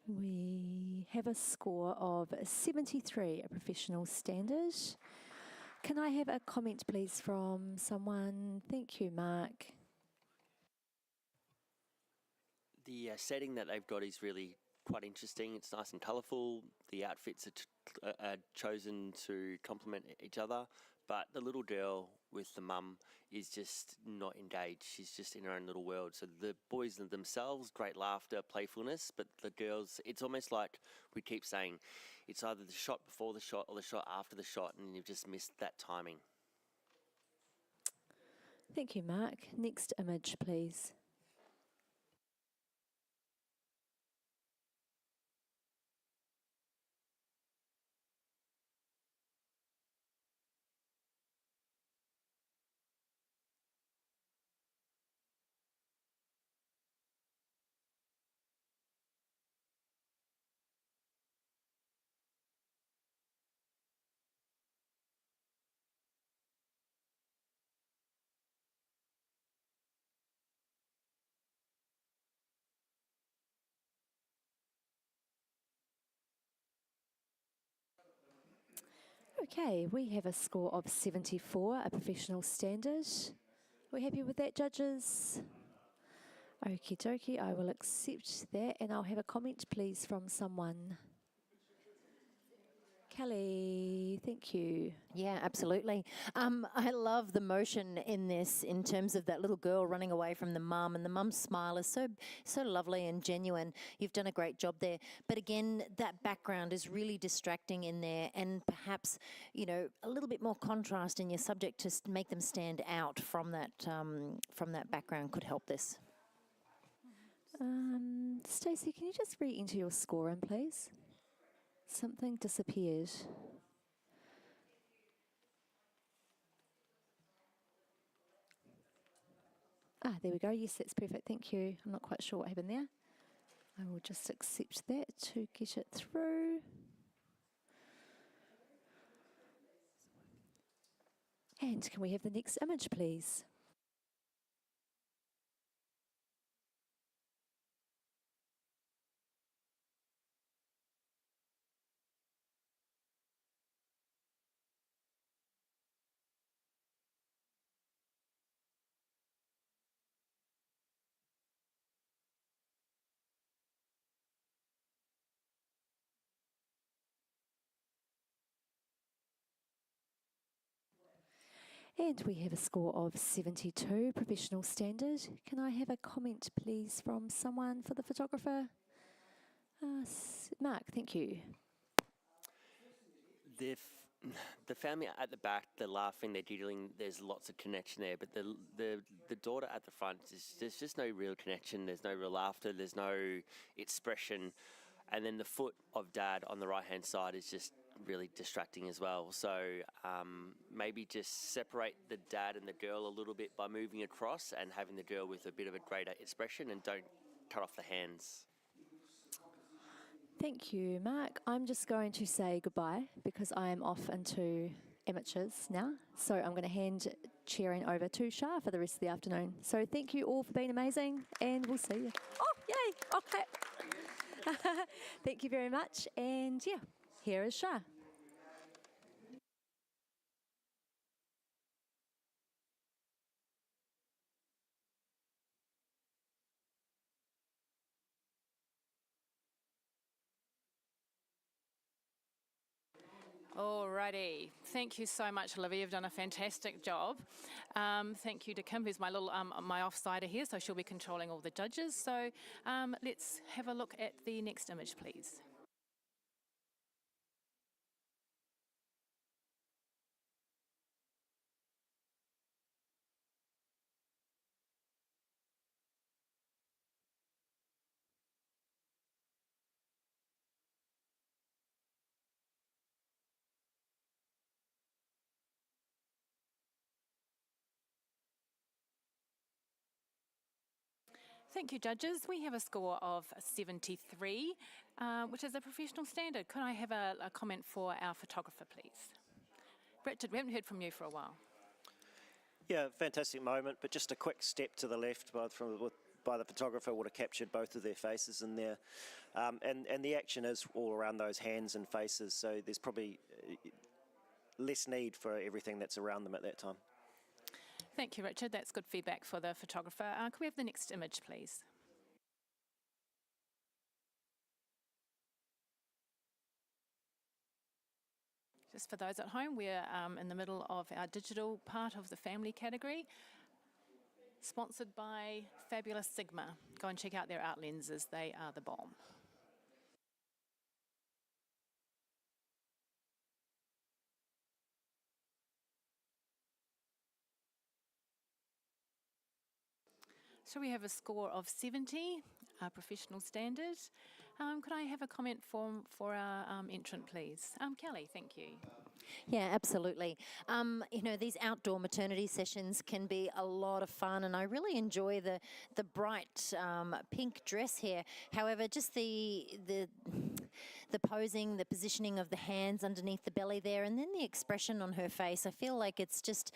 We have a score of 73, a professional standard. Can I have a comment, please, from someone? Thank you, Mark. The setting that they've got is really quite interesting. It's nice and colourful. The outfits are chosen to complement each other. But the little girl with the mum is just not engaged. She's just in her own little world. So the boys themselves, great laughter, playfulness, but the girls, it's almost like we keep saying, it's either the shot before the shot or the shot after the shot, and you've just missed that timing. Thank you, Mark. Next image, please. Okay, we have a score of 74, a professional standard. Are we happy with that, judges? Okie dokie, I will accept that, and I'll have a comment, please, from someone. Kelly, thank you. Yeah, absolutely. I love the motion in this in terms of that little girl running away from the mum, and the mum's smile is so lovely and genuine. You've done a great job there. But again, that background is really distracting in there, and perhaps, you know, a little bit more contrast in your subject to make them stand out from that background could help this. Stacey, can you just re-enter your score in, please? Something disappeared. Ah, there we go. Yes, that's perfect. Thank you. I'm not quite sure what happened there. I will just accept that to get it through. And can we have the next image, please? And we have a score of 72, professional standard. Can I have a comment, please, from someone for the photographer? Mark, thank you. The family at the back, they're laughing, they're giggling, there's lots of connection there, but the daughter at the front, there's just no real connection, there's no real laughter, there's no expression, and then the foot of dad on the right-hand side is just really distracting as well. So maybe just separate the dad and the girl a little bit by moving across and having the girl with a bit of a greater expression, and don't cut off the hands. Thank you, Mark. I'm just going to say goodbye because I am off into amateurs now. So I'm going to hand chairing over to Shah for the rest of the afternoon. So thank you all for being amazing, and we'll see you. Oh, yay! Oh, clap. Thank you very much. And yeah, here is Shah. Alrighty, thank you so much, Olivia. You've done a fantastic job. Thank you to Kim, who's my little my offsider here, so she'll be controlling all the judges. So let's have a look at the next image, please. Thank you, judges. We have a score of 73, which is a professional standard. Could I have a comment for our photographer, please? Richard, we haven't heard from you for a while. Yeah, fantastic moment, but just a quick step to the left by the photographer would have captured both of their faces in there. And the action is all around those hands and faces, so there's probably less need for everything that's around them at that time. Thank you, Richard. That's good feedback for the photographer. Can we have the next image, please? Just for those at home, we're in the middle of our digital part of the family category, sponsored by Fabulous Sigma. Go and check out their art lenses, they are the bomb. So we have a score of 70, professional standard. Could I have a comment for our entrant, please? Kelly, thank you. Yeah, absolutely. You know, these outdoor maternity sessions can be a lot of fun, and I really enjoy the bright pink dress here. However, just the posing, the positioning of the hands underneath the belly there, and then the expression on her face, I feel like it's just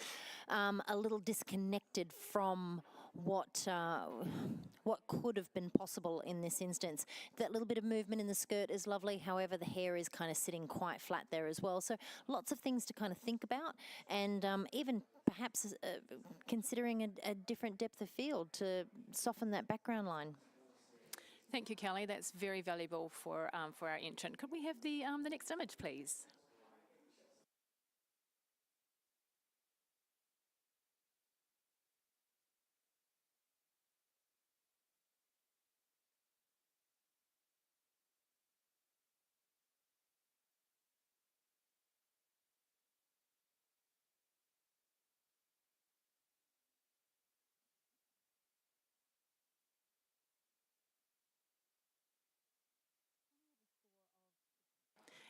a little disconnected from what could have been possible in this instance. That little bit of movement in the skirt is lovely. However, the hair is kind of sitting quite flat there as well. So lots of things to kind of think about, and even perhaps considering a different depth of field to soften that background line. Thank you, Kelly. That's very valuable for our entrant. Could we have the next image, please?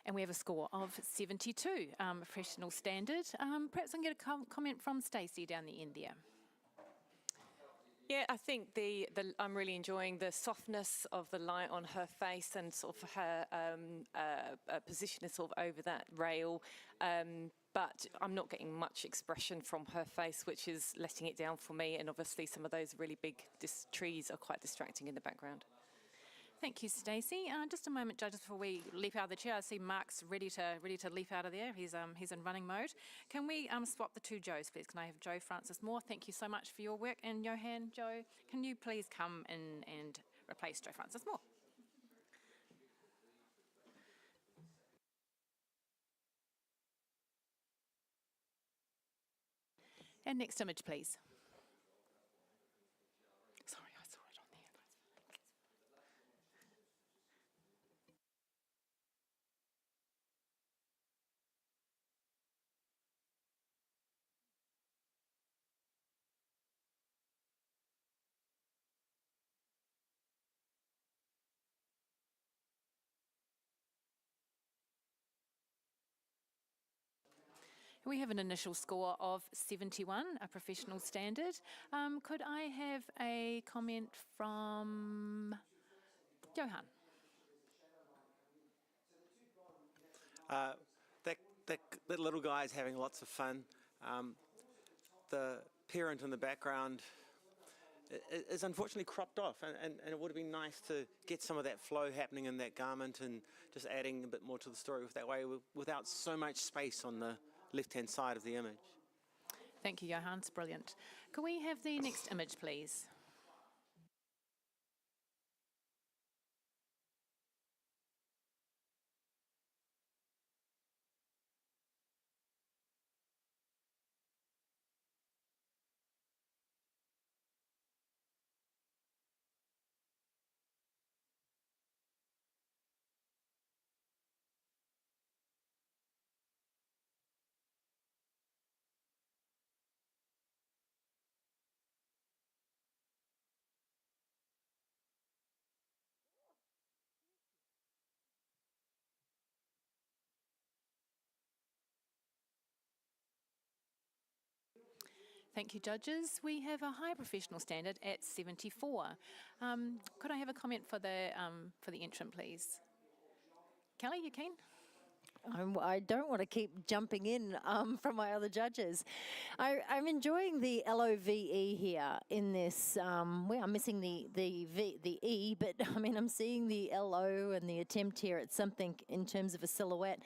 And we have a score of 72, professional standard. Perhaps I can get a comment from Stacey down the end there. Yeah, I think I'm really enjoying the softness of the light on her face and sort of her position is sort of over that rail. But I'm not getting much expression from her face, which is letting it down for me. And obviously some of those really big trees are quite distracting in the background. Thank you, Stacey. Just a moment, judges, before we leap out of the chair. I see Mark's ready to leap out of there. He's in running mode. Can we swap the two Joes, please? Can I have Joe Francis Moore? Thank you so much for your work. And Johan, Joe, can you please come in and replace Joe Francis Moore? And next image, please. Sorry, I saw it on there. We have an initial score of 71, a professional standard. Could I have a comment from Johan? That little guy is having lots of fun. The parent in the background is unfortunately cropped off, and it would have been nice to get some of that flow happening in that garment and just adding a bit more to the story that way without so much space on the left-hand side of the image. Thank you, Johan. It's brilliant. Can we have the next image, please? Thank you, judges. We have a high professional standard at 74. Could I have a comment for the entrant, please? Kelly, you keen? I don't want to keep jumping in from my other judges. I'm enjoying the LOVE here in this. I'm missing the E, but I mean, I'm seeing the LO and the attempt here at something in terms of a silhouette.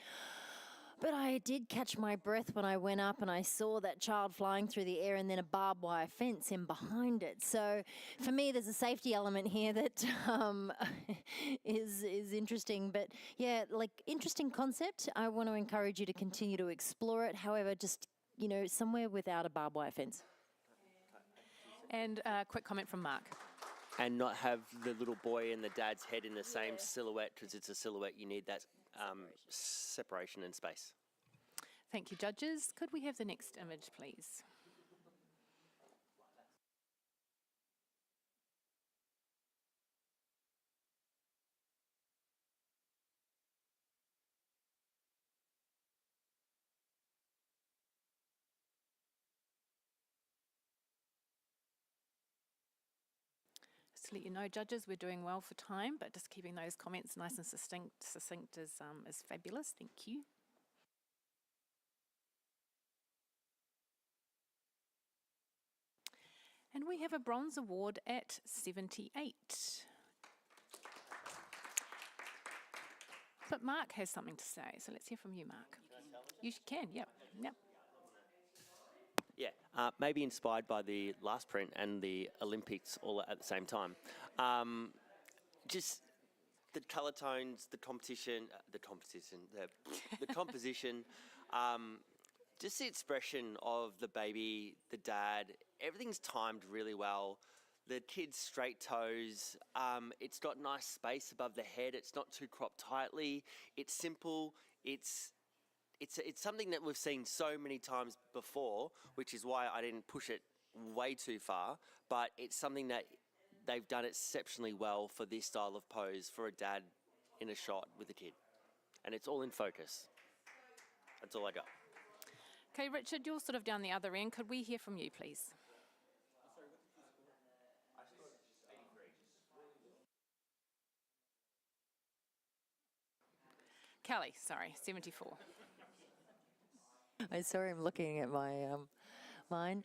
But I did catch my breath when I went up and I saw that child flying through the air and then a barbed wire fence in behind it. So for me, there's a safety element here that is interesting. But yeah, like interesting concept. I want to encourage you to continue to explore it. However, just, you know, somewhere without a barbed wire fence. And a quick comment from Mark. And not have the little boy and the dad's head in the same silhouette, because it's a silhouette. You need that separation in space. Thank you, judges. Could we have the next image, please? Just to let you know, judges, we're doing well for time, but just keeping those comments nice and succinct is fabulous. Thank you. And we have a bronze award at 78. But Mark has something to say, so let's hear from you, Mark. You can, yep. Yeah, maybe inspired by the last print and the Olympics all at the same time. Just the colour tones, the composition, just the expression of the baby, the dad, everything's timed really well. The kid's straight toes, it's got nice space above the head, it's not too cropped tightly, it's simple, it's something that we've seen so many times before, which is why I didn't push it way too far, but it's something that they've done exceptionally well for this style of pose for a dad in a shot with a kid. And it's all in focus. That's all I got. Okay, Richard, you're sort of down the other end. Could we hear from you, please? Kelly, sorry, 74. I'm sorry, I'm looking at my mine.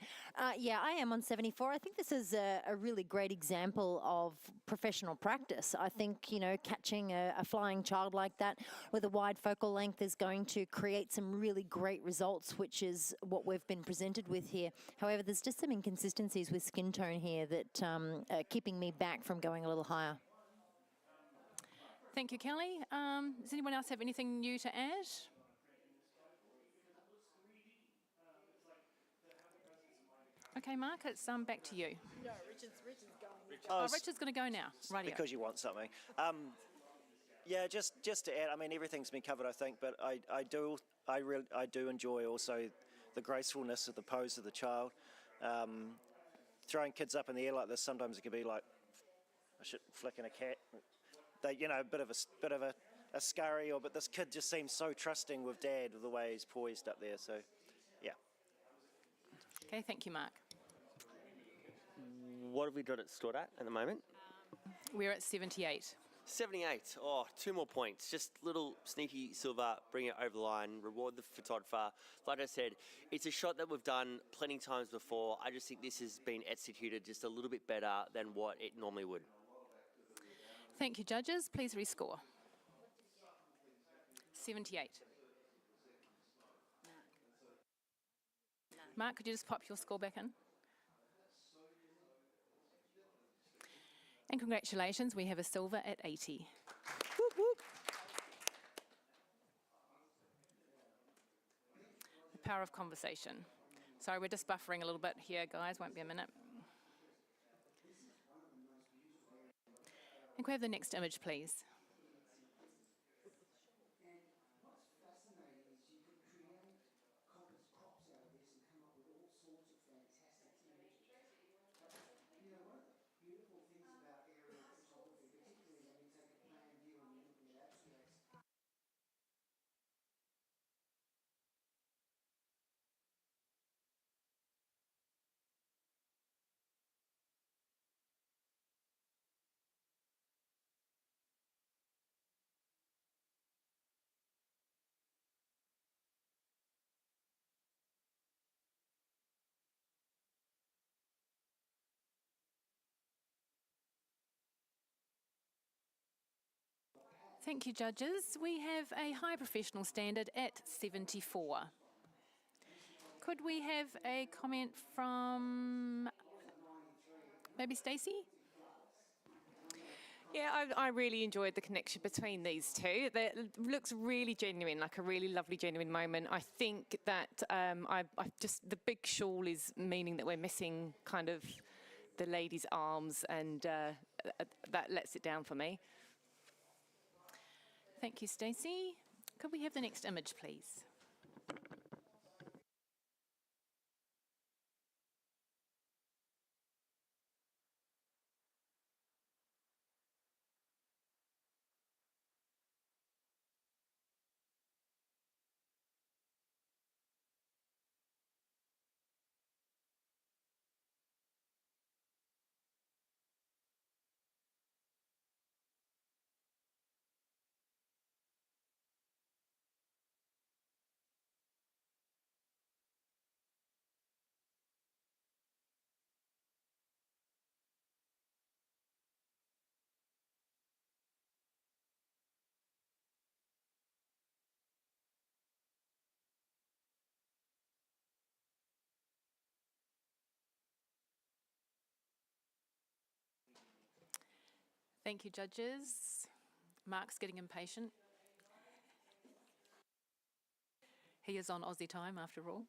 Yeah, I am on 74. I think this is a really great example of professional practice. I think, you know, catching a flying child like that with a wide focal length is going to create some really great results, which is what we've been presented with here. However, there's just some inconsistencies with skin tone here that are keeping me back from going a little higher. Thank you, Kelly. Does anyone else have anything new to add? Okay, Mark, it's back to you. No, Richard's going. Oh, Richard's going to go now. Rightio. Because you want something. Yeah, just to add, I mean, everything's been covered, I think, but I do enjoy also the gracefulness of the pose of the child. Throwing kids up in the air like this, sometimes it can be like flicking a cat. They, you know, a bit of a scurry, but this kid just seems so trusting with Dad with the way he's poised up there. So, yeah. Okay, thank you, Mark. What have we got it stored at the moment? We're at 78. 78. Oh, 2 more points. Just little sneaky silver, bring it over the line, reward the photographer. Like I said, it's a shot that we've done plenty times before. I just think this has been executed just a little bit better than what it normally would. Thank you, judges. Please rescore. 78. Mark, could you just pop your score back in? And congratulations, we have a silver at 80. Whoop, whoop. The power of conversation. Sorry, we're just buffering a little bit here, guys. Won't be a minute. And can we have the next image, please? Thank you, judges. We have a high professional standard at 74. Could we have a comment from maybe Stacey? Yeah, I really enjoyed the connection between these two. That looks really genuine, like a really lovely, genuine moment. I think that I just, the big shawl is meaning that we're missing kind of the lady's arms, and that lets it down for me. Thank you, Stacey. Could we have the next image, please? Thank you, judges. Mark's getting impatient. He is on Aussie time, after all.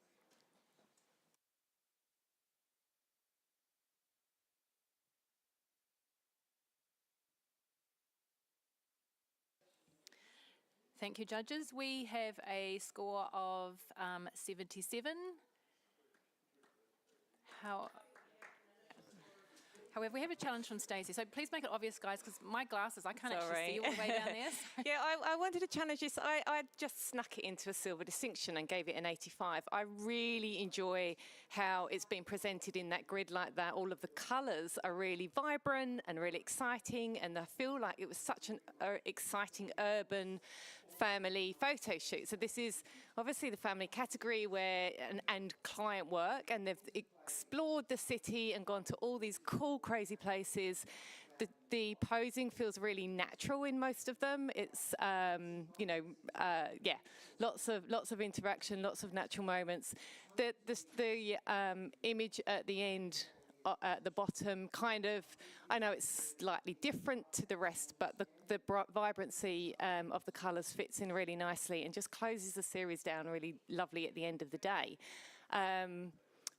Thank you, judges. We have a score of 77. However, we have a challenge from Stacey, so please make it obvious, guys, because my glasses, I can't actually see all the way down there. So. Yeah, I wanted to challenge this. I just snuck it into a silver distinction and gave it an 85. I really enjoy how it's been presented in that grid like that. All of the colours are really vibrant and really exciting, and I feel like it was such an exciting urban family photo shoot. So this is obviously the family category where and client work, and they've explored the city and gone to all these cool, crazy places. The posing feels really natural in most of them. It's lots of interaction, lots of natural moments. The image at the end, at the bottom, kind of, I know it's slightly different to the rest, but the vibrancy of the colours fits in really nicely and just closes the series down really lovely at the end of the day.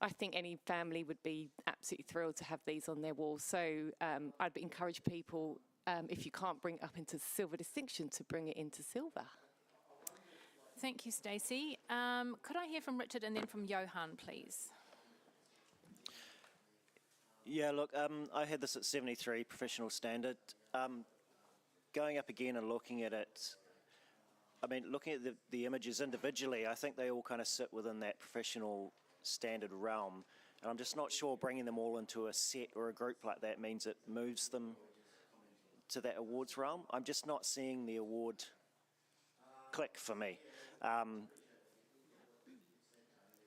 I think any family would be absolutely thrilled to have these on their walls. So I'd encourage people, if you can't bring it up into silver distinction, to bring it into silver. Thank you, Stacey. Could I hear from Richard and then from Johan, please? Yeah, look, I had this at 73, professional standard. Going up again and looking at it, I mean, looking at the images individually, I think they all kind of sit within that professional standard realm. And I'm just not sure bringing them all into a set or a group like that means it moves them to that awards realm. I'm just not seeing the award click for me.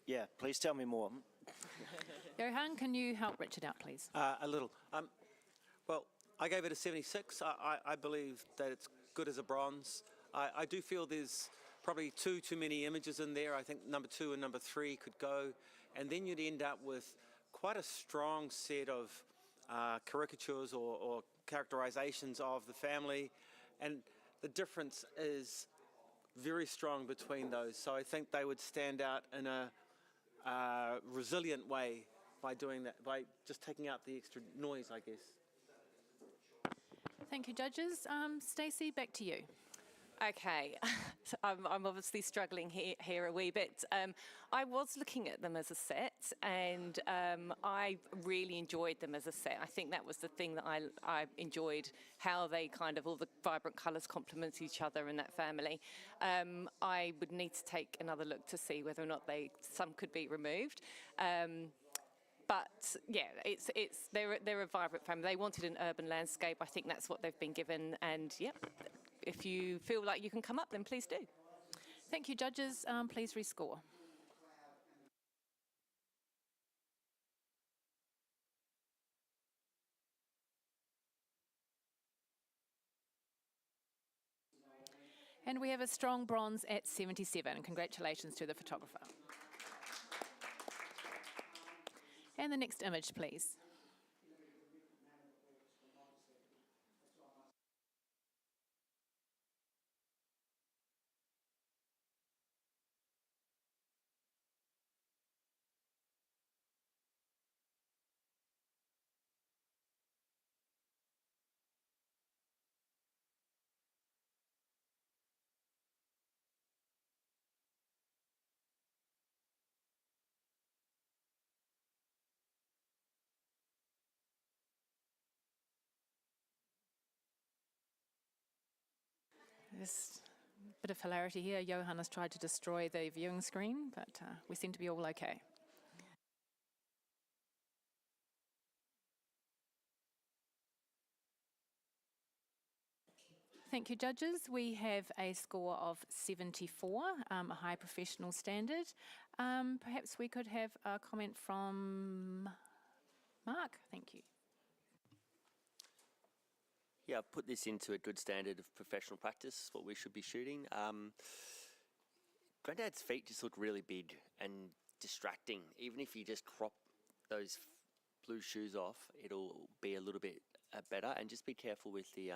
Yeah, please tell me more. Johan, can you help Richard out, please? A little. Well, I gave it a 76. I believe that it's good as a bronze. I do feel there's probably too many images in there. I think number 2 and number 3 could go, and then you'd end up with quite a strong set of caricatures or characterizations of the family, and the difference is very strong between those. So I think they would stand out in a resilient way by doing that, by just taking out the extra noise, I guess. Thank you, judges. Stacey, back to you. Okay, so I'm obviously struggling here a wee bit. I was looking at them as a set, and I really enjoyed them as a set. I think that was the thing that I enjoyed, how they kind of, all the vibrant colours complement each other in that family. I would need to take another look to see whether or not some could be removed. But yeah, they're a vibrant family. They wanted an urban landscape. I think that's what they've been given, and yep. If you feel like you can come up, then please do. Thank you, judges. Please rescore. And we have a strong bronze at 77. Congratulations to the photographer. And the next image, please. There's a bit of hilarity here. Johan has tried to destroy the viewing screen, but we seem to be all okay. Thank you, judges. We have a score of 74, a high professional standard. Perhaps we could have a comment from Mark. Thank you. Yeah, I've put this into a good standard of professional practice, what we should be shooting. Granddad's feet just look really big and distracting. Even if you just crop those blue shoes off, it'll be a little bit better. And just be careful with the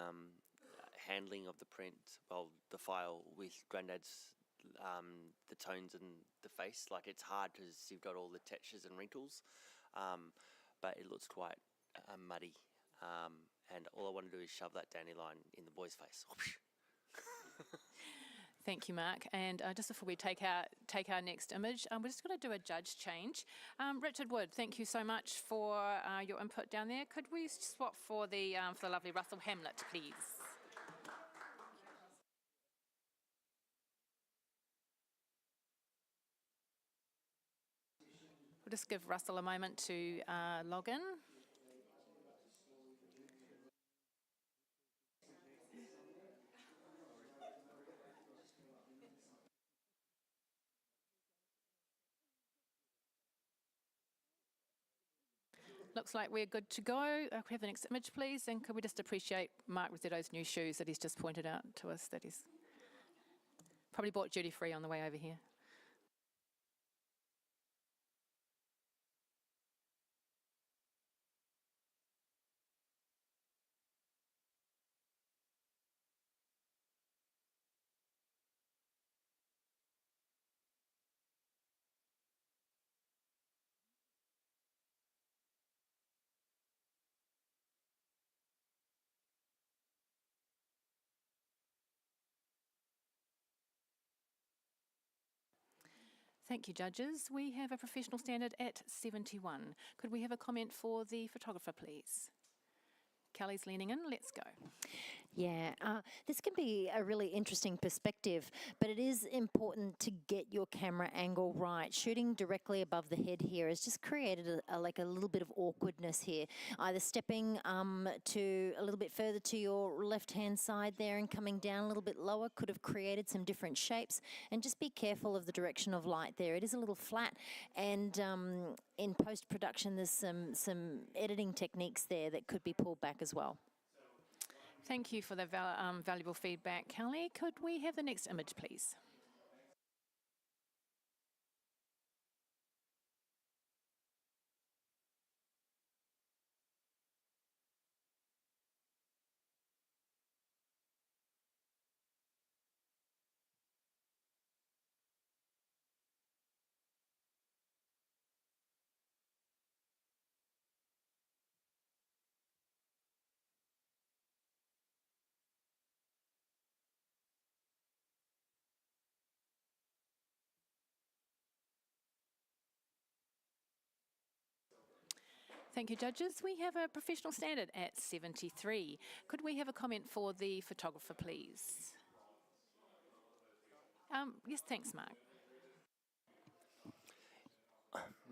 handling of the print, well, the file with Granddad's, the tones and the face. Like, it's hard because you've got all the textures and wrinkles, but it looks quite muddy. And all I want to do is shove that dandelion in the boy's face. Thank you, Mark. And just before we take our next image, we're just going to do a judge change. Richard Wood, thank you so much for your input down there. Could we swap for the lovely Russell Hamlet, please? We'll just give Russell a moment to log in. Looks like we're good to go. Could we have the next image, please? And could we just appreciate Mark Rossetto's new shoes that he's just pointed out to us, that he's probably bought duty free on the way over here. Thank you, judges. We have a professional standard at 71. Could we have a comment for the photographer, please? Kelly's leaning in. Let's go. Yeah, this can be a really interesting perspective, but it is important to get your camera angle right. Shooting directly above the head here has just created like a little bit of awkwardness here. Either stepping to a little bit further to your left-hand side there and coming down a little bit lower could have created some different shapes. And just be careful of the direction of light there. It is a little flat, and in post-production there's some editing techniques there that could be pulled back as well. Thank you for the valuable feedback, Kelly. Could we have the next image, please? Thank you, judges. We have a professional standard at 73. Could we have a comment for the photographer, please? Yes, thanks, Mark.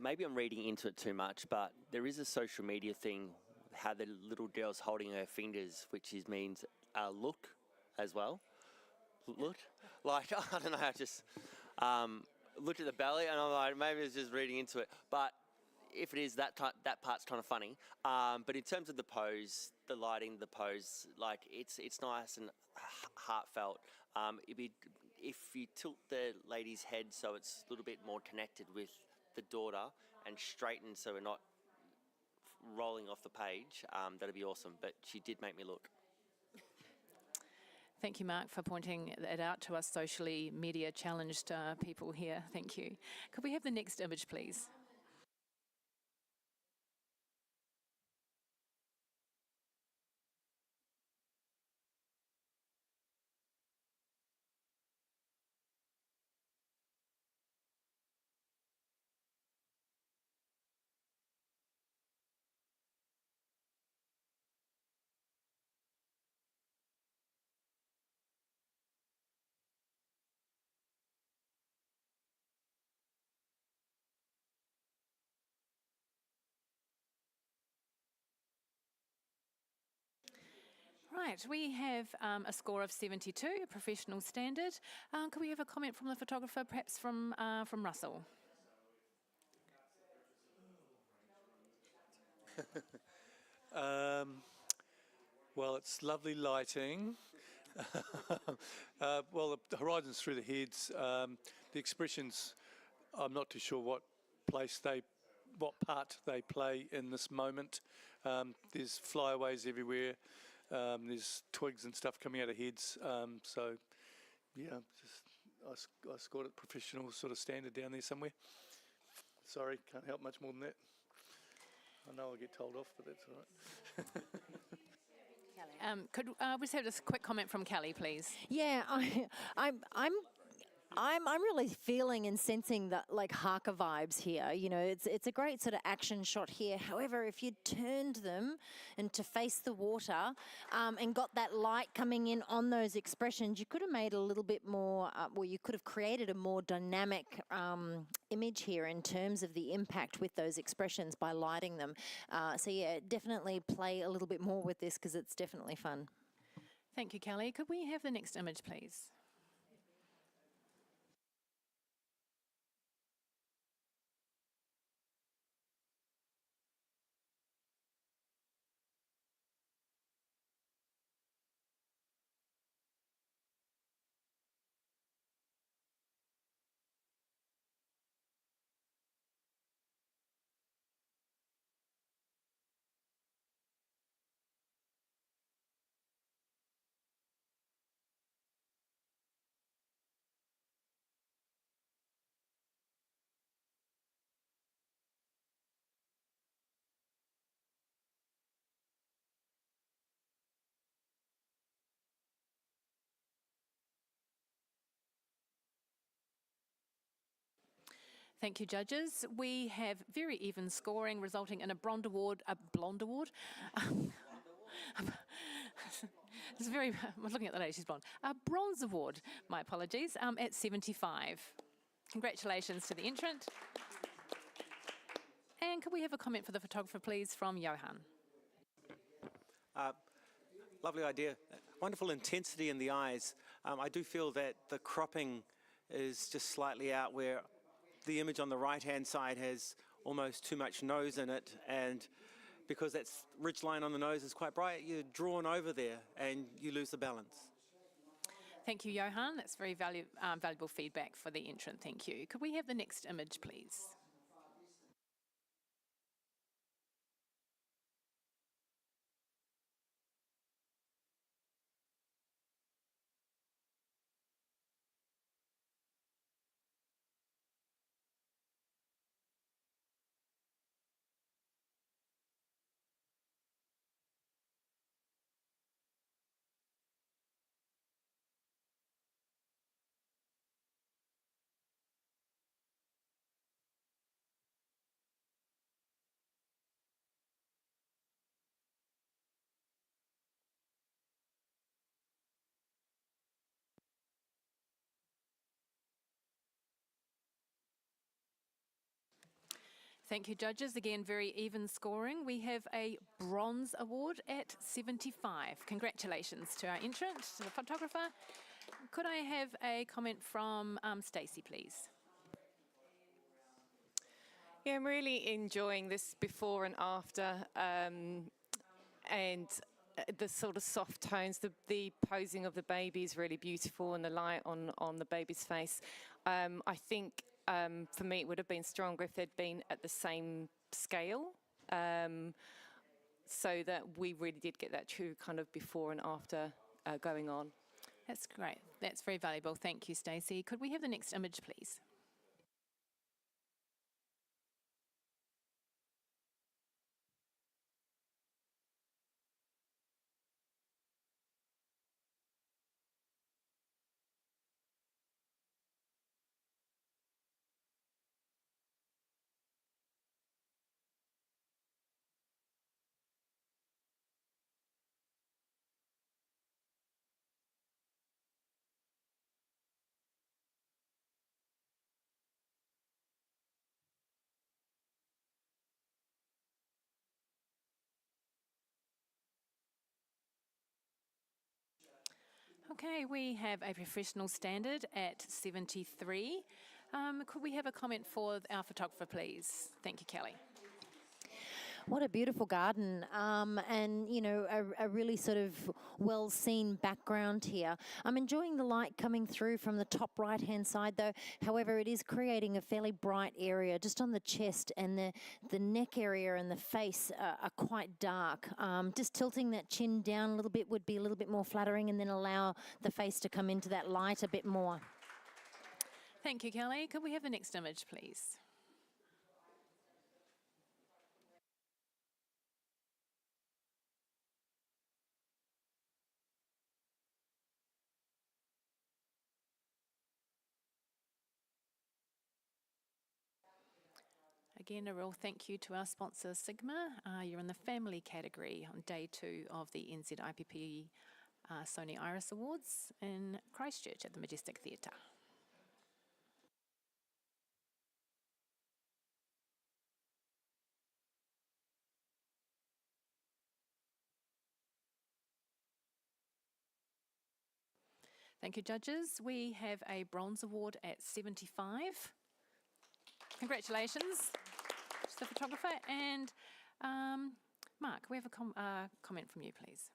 Maybe I'm reading into it too much, but there is a social media thing, how the little girl's holding her fingers, which means look as well. Look? Like, I don't know, I just looked at the belly and I'm like, maybe it's just reading into it. But if it is that that part's kind of funny. But in terms of the pose, the lighting, the pose, like it's nice and heartfelt. It'd be if you tilt the lady's head so it's a little bit more connected with the daughter and straighten so we're not rolling off the page. That'd be awesome. But she did make me look. Thank you, Mark, for pointing it out to us socially media challenged people here. Thank you. Could we have the next image, please? Right, we have a score of 72, a professional standard. Could we have a comment from the photographer, perhaps from Russell? Well, it's lovely lighting. Well, the horizon's through the heads. The expressions, I'm not too sure what part they play in this moment. There's flyaways everywhere. There's twigs and stuff coming out of heads. So, yeah, I scored it professional sort of standard down there somewhere. Sorry, can't help much more than that. I know I'll get told off, but that's all right. Could we just have a quick comment from Kelly, please? Yeah, I'm really feeling and sensing that like Harker vibes here. You know, it's a great sort of action shot here. However, if you turned them and to face the water and got that light coming in on those expressions, you could have made a little bit more, well, you could have created a more dynamic image here in terms of the impact with those expressions by lighting them. So yeah, definitely play a little bit more with this because it's definitely fun. Thank you, Kelly. Could we have the next image, please? Thank you, judges. We have very even scoring, resulting in a blonde award. It's very. I was looking at the lady; she's blonde. A bronze award. My apologies. At 75. Congratulations to the entrant. And could we have a comment for the photographer, please, from Johan? Lovely idea. Wonderful intensity in the eyes. I do feel that the cropping is just slightly out where the image on the right-hand side has almost too much nose in it, and because that ridgeline on the nose is quite bright, you're drawn over there and you lose the balance. Thank you, Johan. That's very valuable feedback for the entrant. Thank you. Could we have the next image, please? Thank you, judges. Again, very even scoring. We have a bronze award at 75. Congratulations to our entrant, to the photographer. Could I have a comment from Stacey, please? Yeah, I'm really enjoying this before and after, and the sort of soft tones. The posing of the baby is really beautiful, and the light on the baby's face. I think for me it would have been stronger if they'd been at the same scale. So that we really did get that true kind of before and after going on. That's great. That's very valuable. Thank you, Stacey. Could we have the next image, please? Okay, we have a professional standard at 73. Could we have a comment for our photographer, please? Thank you, Kelly. What a beautiful garden, and you know, a really sort of well seen background here. I'm enjoying the light coming through from the top right hand side though. However, it is creating a fairly bright area just on the chest, and the neck area and the face are quite dark. Just tilting that chin down a little bit would be a little bit more flattering, and then allow the face to come into that light a bit more. Thank you, Kelly. Could we have the next image, please? Again, a real thank you to our sponsor, Sigma. You're in the family category on day 2 of the NZIPP Sony Iris Awards in Christchurch at the Majestic Theatre. Thank you, judges. We have a bronze award at 75. Congratulations to the photographer. And Mark, we have a comment from you, please.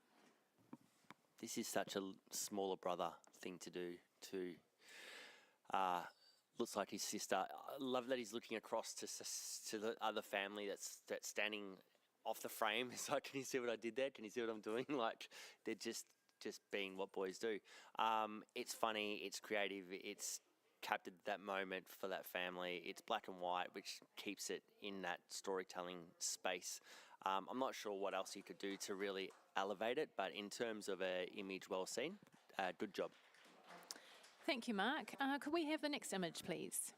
This is such a smaller brother thing to do. Looks like his sister. I love that he's looking across to the other family that's standing off the frame. It's like, can you see what I did there? Can you see what I'm doing? Like, they're just being what boys do. It's funny, it's creative, it's captured that moment for that family. It's black and white, which keeps it in that storytelling space. I'm not sure what else you could do to really elevate it, but in terms of an image well seen, good job. Thank you, Mark. Could we have the next image, please?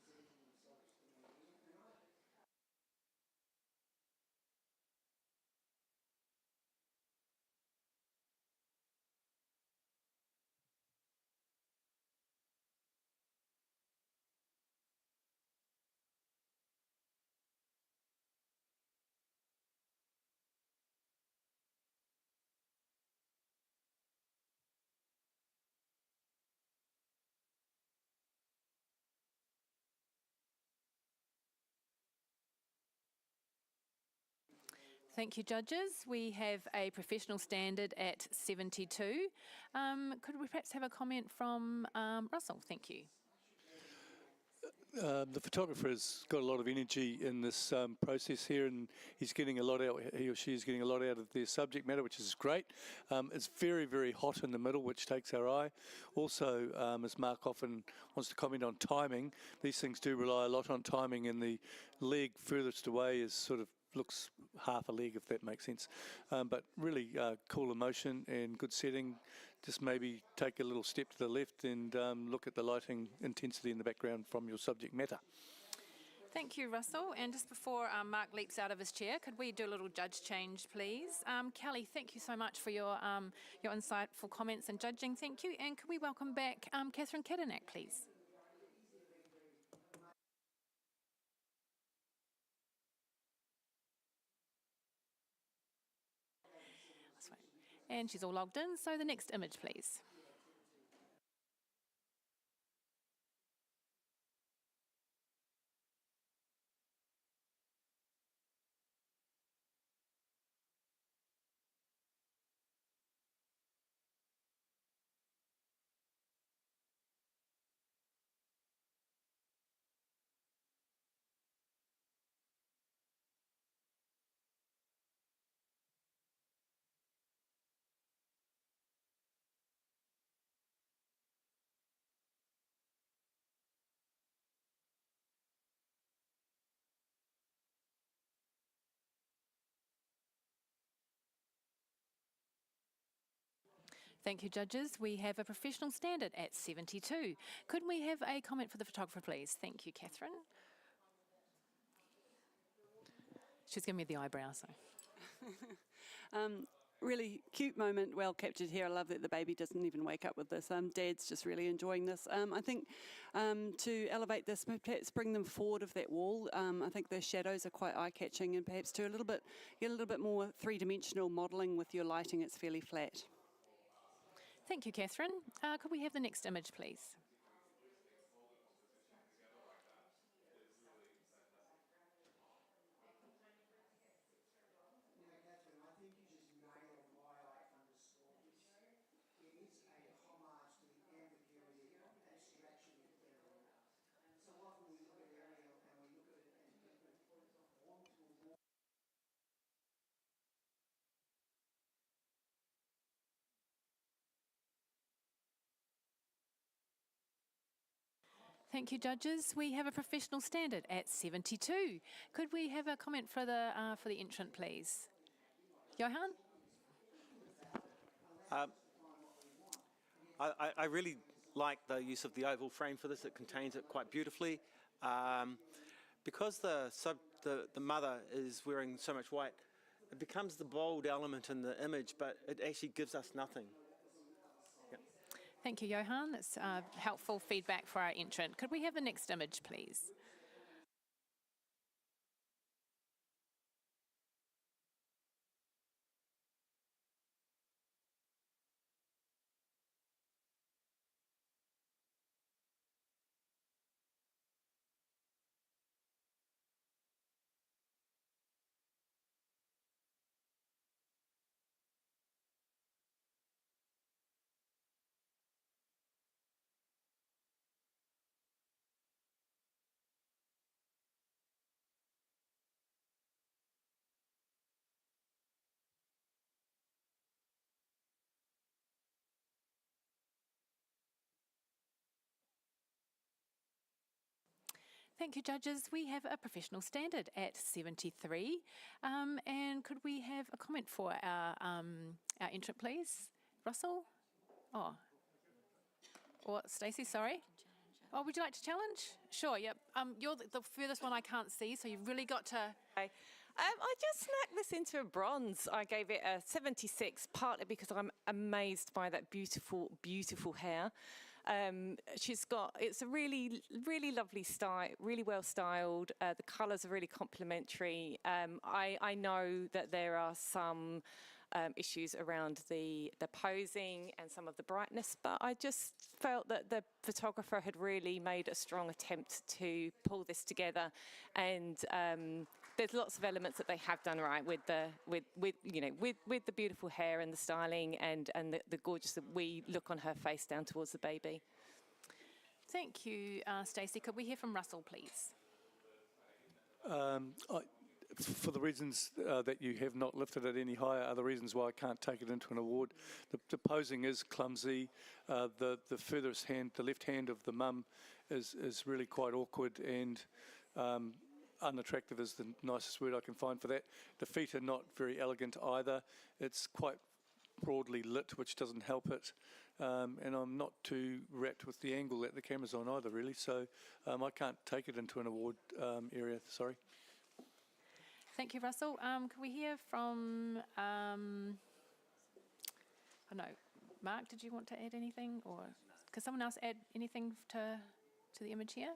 Thank you, judges. We have a professional standard at 72. Could we perhaps have a comment from Russell? Thank you. The photographer has got a lot of energy in this process here, and he's getting a lot out. He or she is getting a lot out of their subject matter, which is great. It's very, very hot in the middle, which takes our eye. Also, as Mark often wants to comment on timing, these things do rely a lot on timing, and the leg furthest away is sort of looks half a leg, if that makes sense. But really cool emotion and good setting. Just maybe take a little step to the left and look at the lighting intensity in the background from your subject matter. Thank you, Russell. And just before Mark leaps out of his chair, could we do a little judge change, please? Kelly, thank you so much for your insightful comments and judging. Thank you. And could we welcome back Catherine Kadanak, please? And she's all logged in. So the next image, please. Thank you, judges. We have a professional standard at 72. Could we have a comment for the photographer, please? Thank you, Catherine. She's giving me the eyebrow, so. Really cute moment, well captured here. I love that the baby doesn't even wake up with this. Dad's just really enjoying this. I think to elevate this, perhaps bring them forward of that wall. I think the shadows are quite eye-catching, and perhaps get a little bit more three-dimensional modelling with your lighting. It's fairly flat. Thank you, Catherine. Could we have the next image, please? Thank you, judges. We have a professional standard at 72. Could we have a comment for the entrant, please? Johan? I really like the use of the oval frame for this. It contains it quite beautifully. Because the mother is wearing so much white, it becomes the bold element in the image, but it actually gives us nothing. Thank you, Johan. That's helpful feedback for our entrant. Could we have the next image, please? Thank you, judges. We have a professional standard at 73. And could we have a comment for our entrant, please? Russell? Oh. Or Stacey, sorry. Oh, would you like to challenge? Sure, yep. You're the furthest one I can't see, so you've really got to... Okay. I just snagged this into a bronze. I gave it a 76, partly because I'm amazed by that beautiful, beautiful hair. It's a really, really lovely style, really well styled. The colours are really complementary. I know that there are some issues around the posing and some of the brightness, but I just felt that the photographer had really made a strong attempt to pull this together, and there's lots of elements that they have done right with the beautiful hair and the styling and the gorgeous wee look on her face down towards the baby. Thank you, Stacey. Could we hear from Russell, please? For the reasons that you have not lifted it any higher are the reasons why I can't take it into an award. The posing is clumsy. The furthest hand, the left hand of the mum is really quite awkward and unattractive is the nicest word I can find for that. The feet are not very elegant either. It's quite broadly lit, which doesn't help it. And I'm not too wrapped with the angle that the camera's on either, really. So I can't take it into an award area, sorry. Thank you, Russell. Could we hear from, Mark, did you want to add anything? Or could someone else add anything to the image here?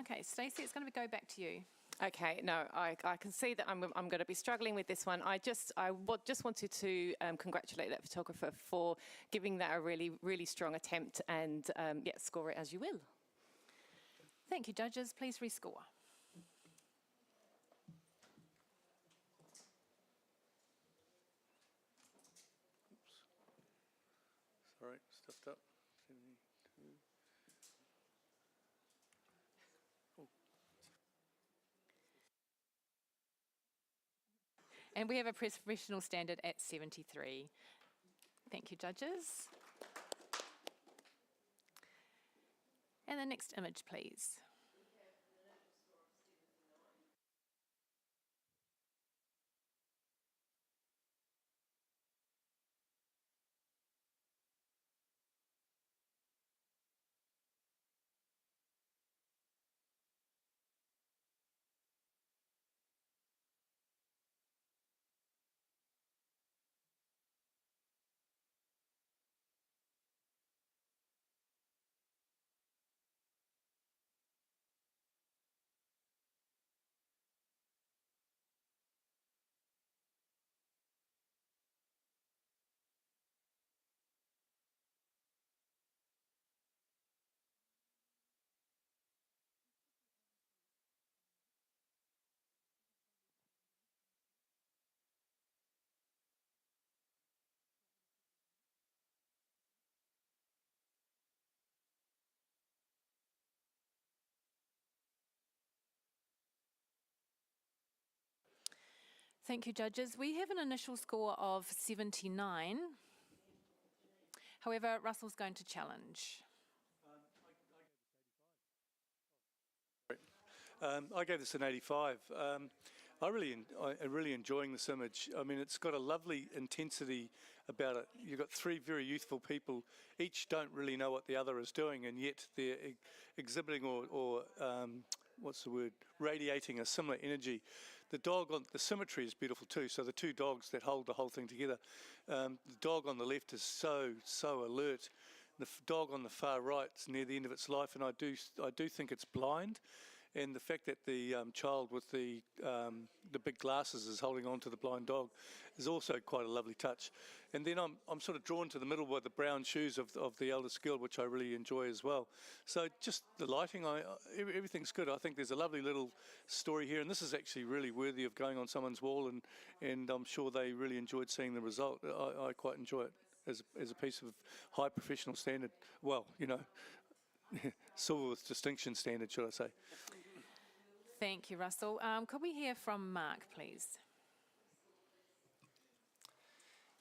Okay, Stacey, it's going to go back to you. Okay, no, I can see that I'm going to be struggling with this one. I just wanted to congratulate that photographer for giving that a really, really strong attempt, and score it as you will. Thank you, judges. Please rescore. Sorry, stuffed up. 72. And we have a professional standard at 73. Thank you, judges. And the next image, please. Thank you, judges. We have an initial score of 79. However, Russell's going to challenge. I gave this an 85. I'm really enjoying this image. I mean, it's got a lovely intensity about it. You've got three very youthful people. Each don't really know what the other is doing, and yet they're exhibiting or what's the word, radiating a similar energy. The dog on the symmetry is beautiful too. So the two dogs that hold the whole thing together. The dog on the left is so alert. The dog on the far right is near the end of its life, and I do think it's blind. And the fact that the child with the big glasses is holding on to the blind dog is also quite a lovely touch. And then I'm sort of drawn to the middle with the brown shoes of the eldest girl, which I really enjoy as well. So just the lighting, everything's good. I think there's a lovely little story here, and this is actually really worthy of going on someone's wall, and I'm sure they really enjoyed seeing the result. I quite enjoy it as a piece of high professional standard. Well, you know, silver with distinction standard, should I say. Thank you, Russell. Could we hear from Mark, please?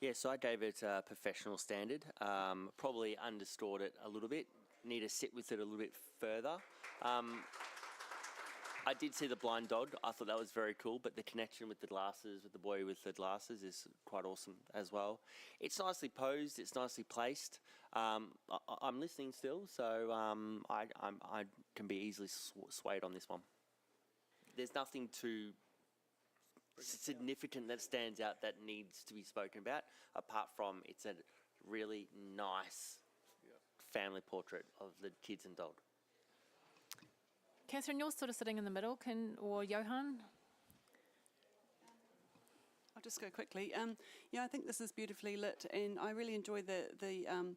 Yes, I gave it a professional standard. Probably underscored it a little bit. Need to sit with it a little bit further. I did see the blind dog. I thought that was very cool, but the connection with the glasses, with the boy with the glasses, is quite awesome as well. It's nicely posed. It's nicely placed. I'm listening still, so I can be easily swayed on this one. There's nothing too significant that stands out that needs to be spoken about, apart from it's a really nice family portrait of the kids and dog. Catherine, you're sort of sitting in the middle, or Johan? I'll just go quickly. Yeah, I think this is beautifully lit, and I really enjoy the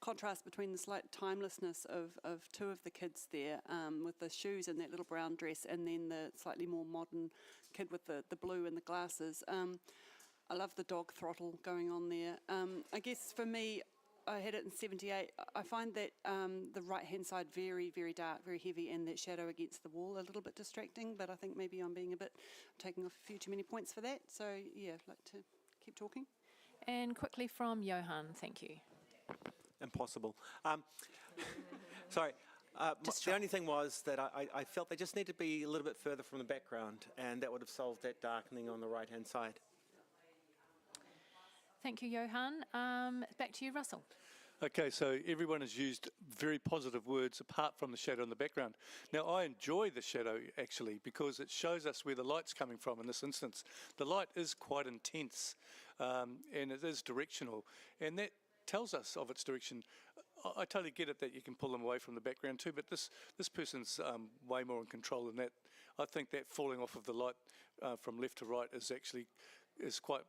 contrast between the slight timelessness of two of the kids there, with the shoes and that little brown dress, and then the slightly more modern kid with the blue and the glasses. I love the dog throttle going on there. I guess for me, I had it in 78. I find that the right-hand side very, very dark, very heavy, and that shadow against the wall a little bit distracting, but I think maybe I'm taking off a few too many points for that. So, yeah, I'd like to keep talking. And quickly from Johan, thank you. Impossible. Sorry. The only thing was that I felt they just need to be a little bit further from the background, and that would have solved that darkening on the right-hand side. Thank you, Johan. Back to you, Russell. Okay, so everyone has used very positive words apart from the shadow in the background. Now, I enjoy the shadow, actually, because it shows us where the light's coming from in this instance. The light is quite intense, and it is directional, and that tells us of its direction. I totally get it that you can pull them away from the background too, but this person's way more in control than that. I think that falling off of the light from left to right is quite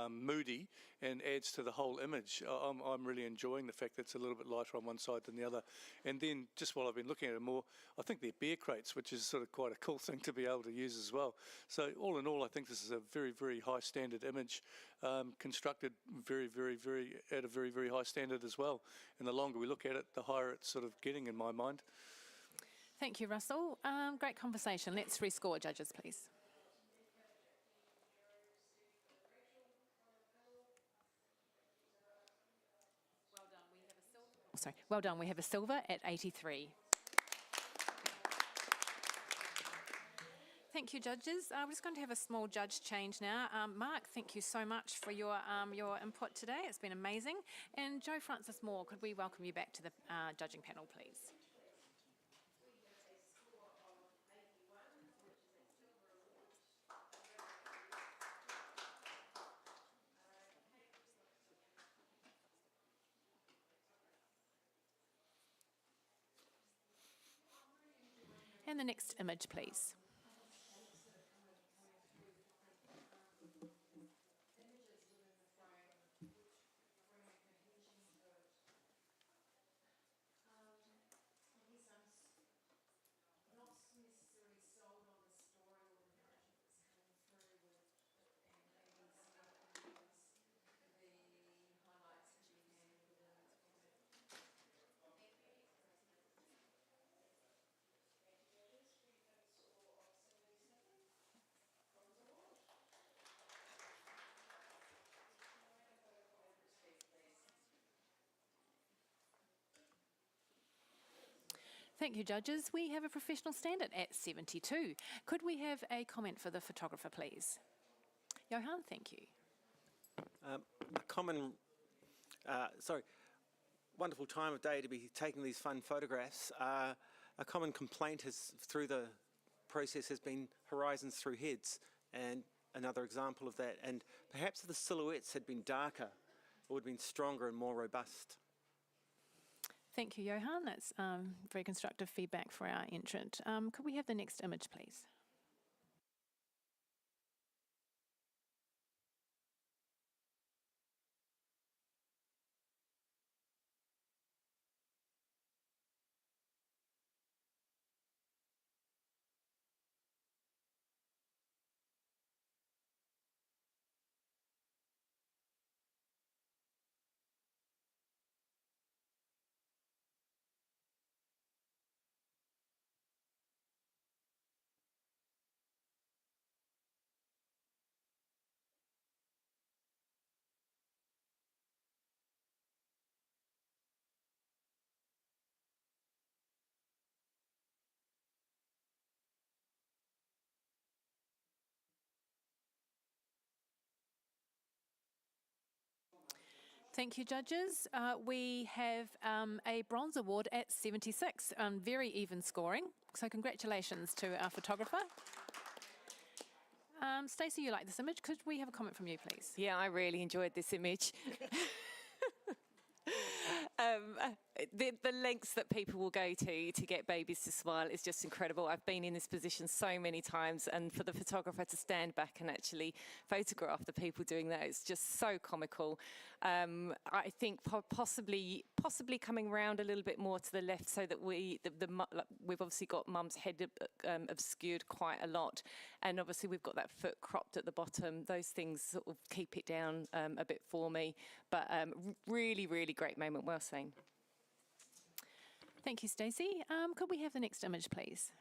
moody and adds to the whole image. I'm really enjoying the fact that it's a little bit lighter on one side than the other. And then just while I've been looking at it more, I think they're beer crates, which is sort of quite a cool thing to be able to use as well. So all in all, I think this is a very, very high standard image, constructed very, very, very at a very, very high standard as well. And the longer we look at it, the higher it's sort of getting in my mind. Thank you, Russell. Great conversation. Let's rescore, judges, please. Well done. We have a silver at 83. Thank you, judges. We're just going to have a small judge change now. Mark, thank you so much for your input today. It's been amazing. And Joe Francis Moore, could we welcome you back to the judging panel, please? And the next image, please. Thank you, judges. We have a professional standard at 72. Could we have a comment for the photographer, please? Johan, thank you. A common, wonderful time of day to be taking these fun photographs. A common complaint through the process has been horizons through heads, and another example of that. And perhaps if the silhouettes had been darker, it would have been stronger and more robust. Thank you, Johan. That's very constructive feedback for our entrant. Could we have the next image, please? Thank you, judges. We have a bronze award at 76, very even scoring. So congratulations to our photographer. Stacey, you like this image. Could we have a comment from you, please? Yeah, I really enjoyed this image. The lengths that people will go to get babies to smile is just incredible. I've been in this position so many times, and for the photographer to stand back and actually photograph the people doing that, it's just so comical. I think possibly coming round a little bit more to the left so that we've obviously got Mum's head obscured quite a lot, and obviously we've got that foot cropped at the bottom. Those things sort of keep it down a bit for me, but really, really great moment. Well seen. Thank you, Stacey. Could we have the next image, please?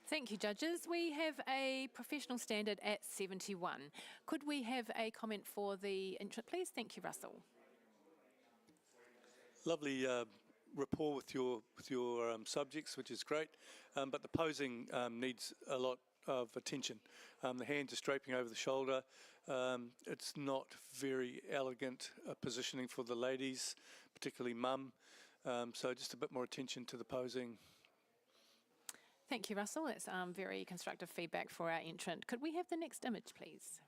Thank you, judges. We have a professional standard at 71. Could we have a comment for the entrant, please? Thank you, Russell. Lovely rapport with your subjects, which is great, but the posing needs a lot of attention. The hands are draping over the shoulder. It's not very elegant positioning for the ladies, particularly Mum. So just a bit more attention to the posing. Thank you, Russell. That's very constructive feedback for our entrant. Could we have the next image, please?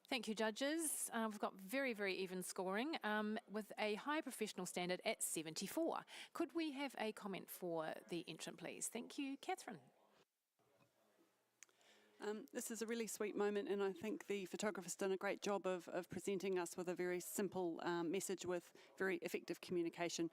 Thank you, judges. We've got very, very even scoring with a high professional standard at 74. Could we have a comment for the entrant, please? Thank you, Catherine. This is a really sweet moment, and I think the photographer's done a great job of presenting us with a very simple message with very effective communication.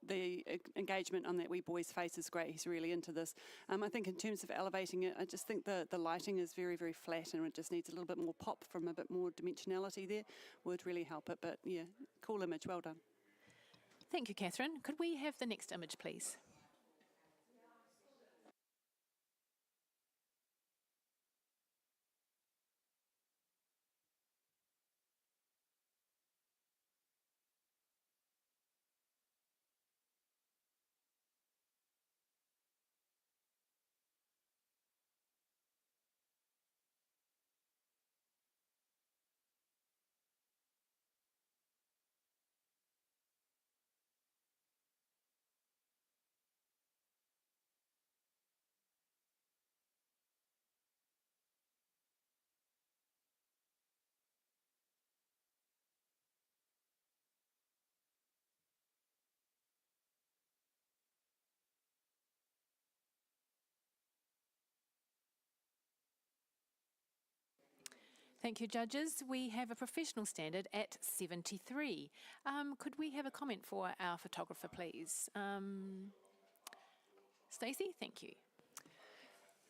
The engagement on that wee boy's face is great. He's really into this. I think in terms of elevating it, I just think the lighting is very, very flat, and it just needs a little bit more pop from a bit more dimensionality there. Would really help it, but yeah, cool image. Well done. Thank you, Catherine. Could we have the next image, please? Thank you, judges. We have a professional standard at 73. Could we have a comment for our photographer, please? Stacey, thank you.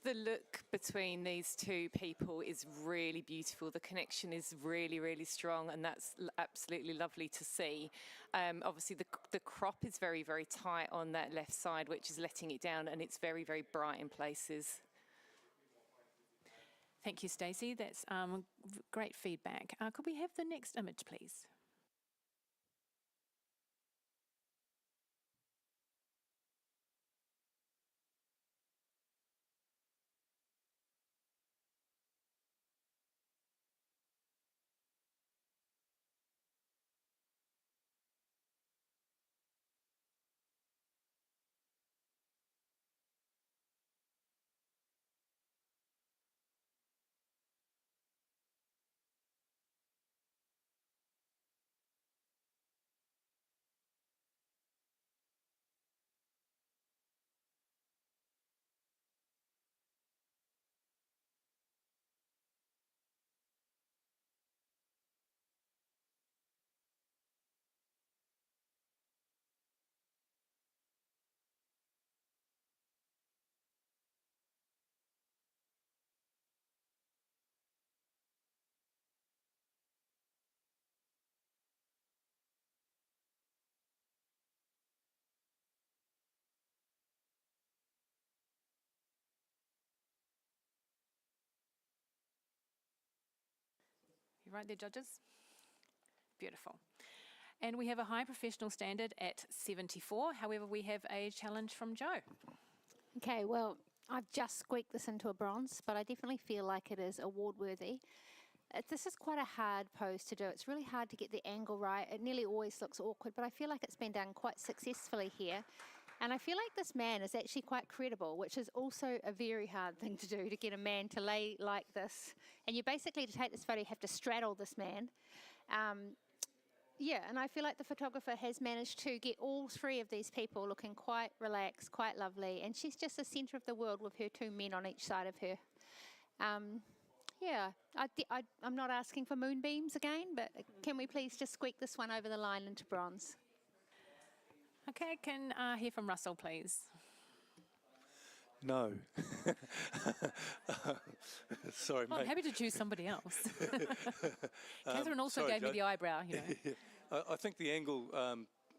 The look between these two people is really beautiful. The connection is really, really strong, and that's absolutely lovely to see. Obviously, the crop is very, very tight on that left side, which is letting it down, and it's very, very bright in places. Thank you, Stacey. That's great feedback. Could we have the next image, please? You right there, judges? Beautiful. And we have a high professional standard at 74. However, we have a challenge from Joe. Okay, well, I've just squeaked this into a bronze, but I definitely feel like it is award worthy. This is quite a hard pose to do. It's really hard to get the angle right. It nearly always looks awkward, but I feel like it's been done quite successfully here. And I feel like this man is actually quite credible, which is also a very hard thing to do, to get a man to lay like this. And you basically, to take this photo, you have to straddle this man. Yeah, and I feel like the photographer has managed to get all three of these people looking quite relaxed, quite lovely, and she's just the centre of the world with her two men on each side of her. Yeah, I'm not asking for moonbeams again, but can we please just squeak this one over the line into bronze? Okay, can hear from Russell, please. No. Sorry, Well, mate. I'm happy to choose somebody else. Catherine also sorry, gave me Joe. the eyebrow, you know. I think the angle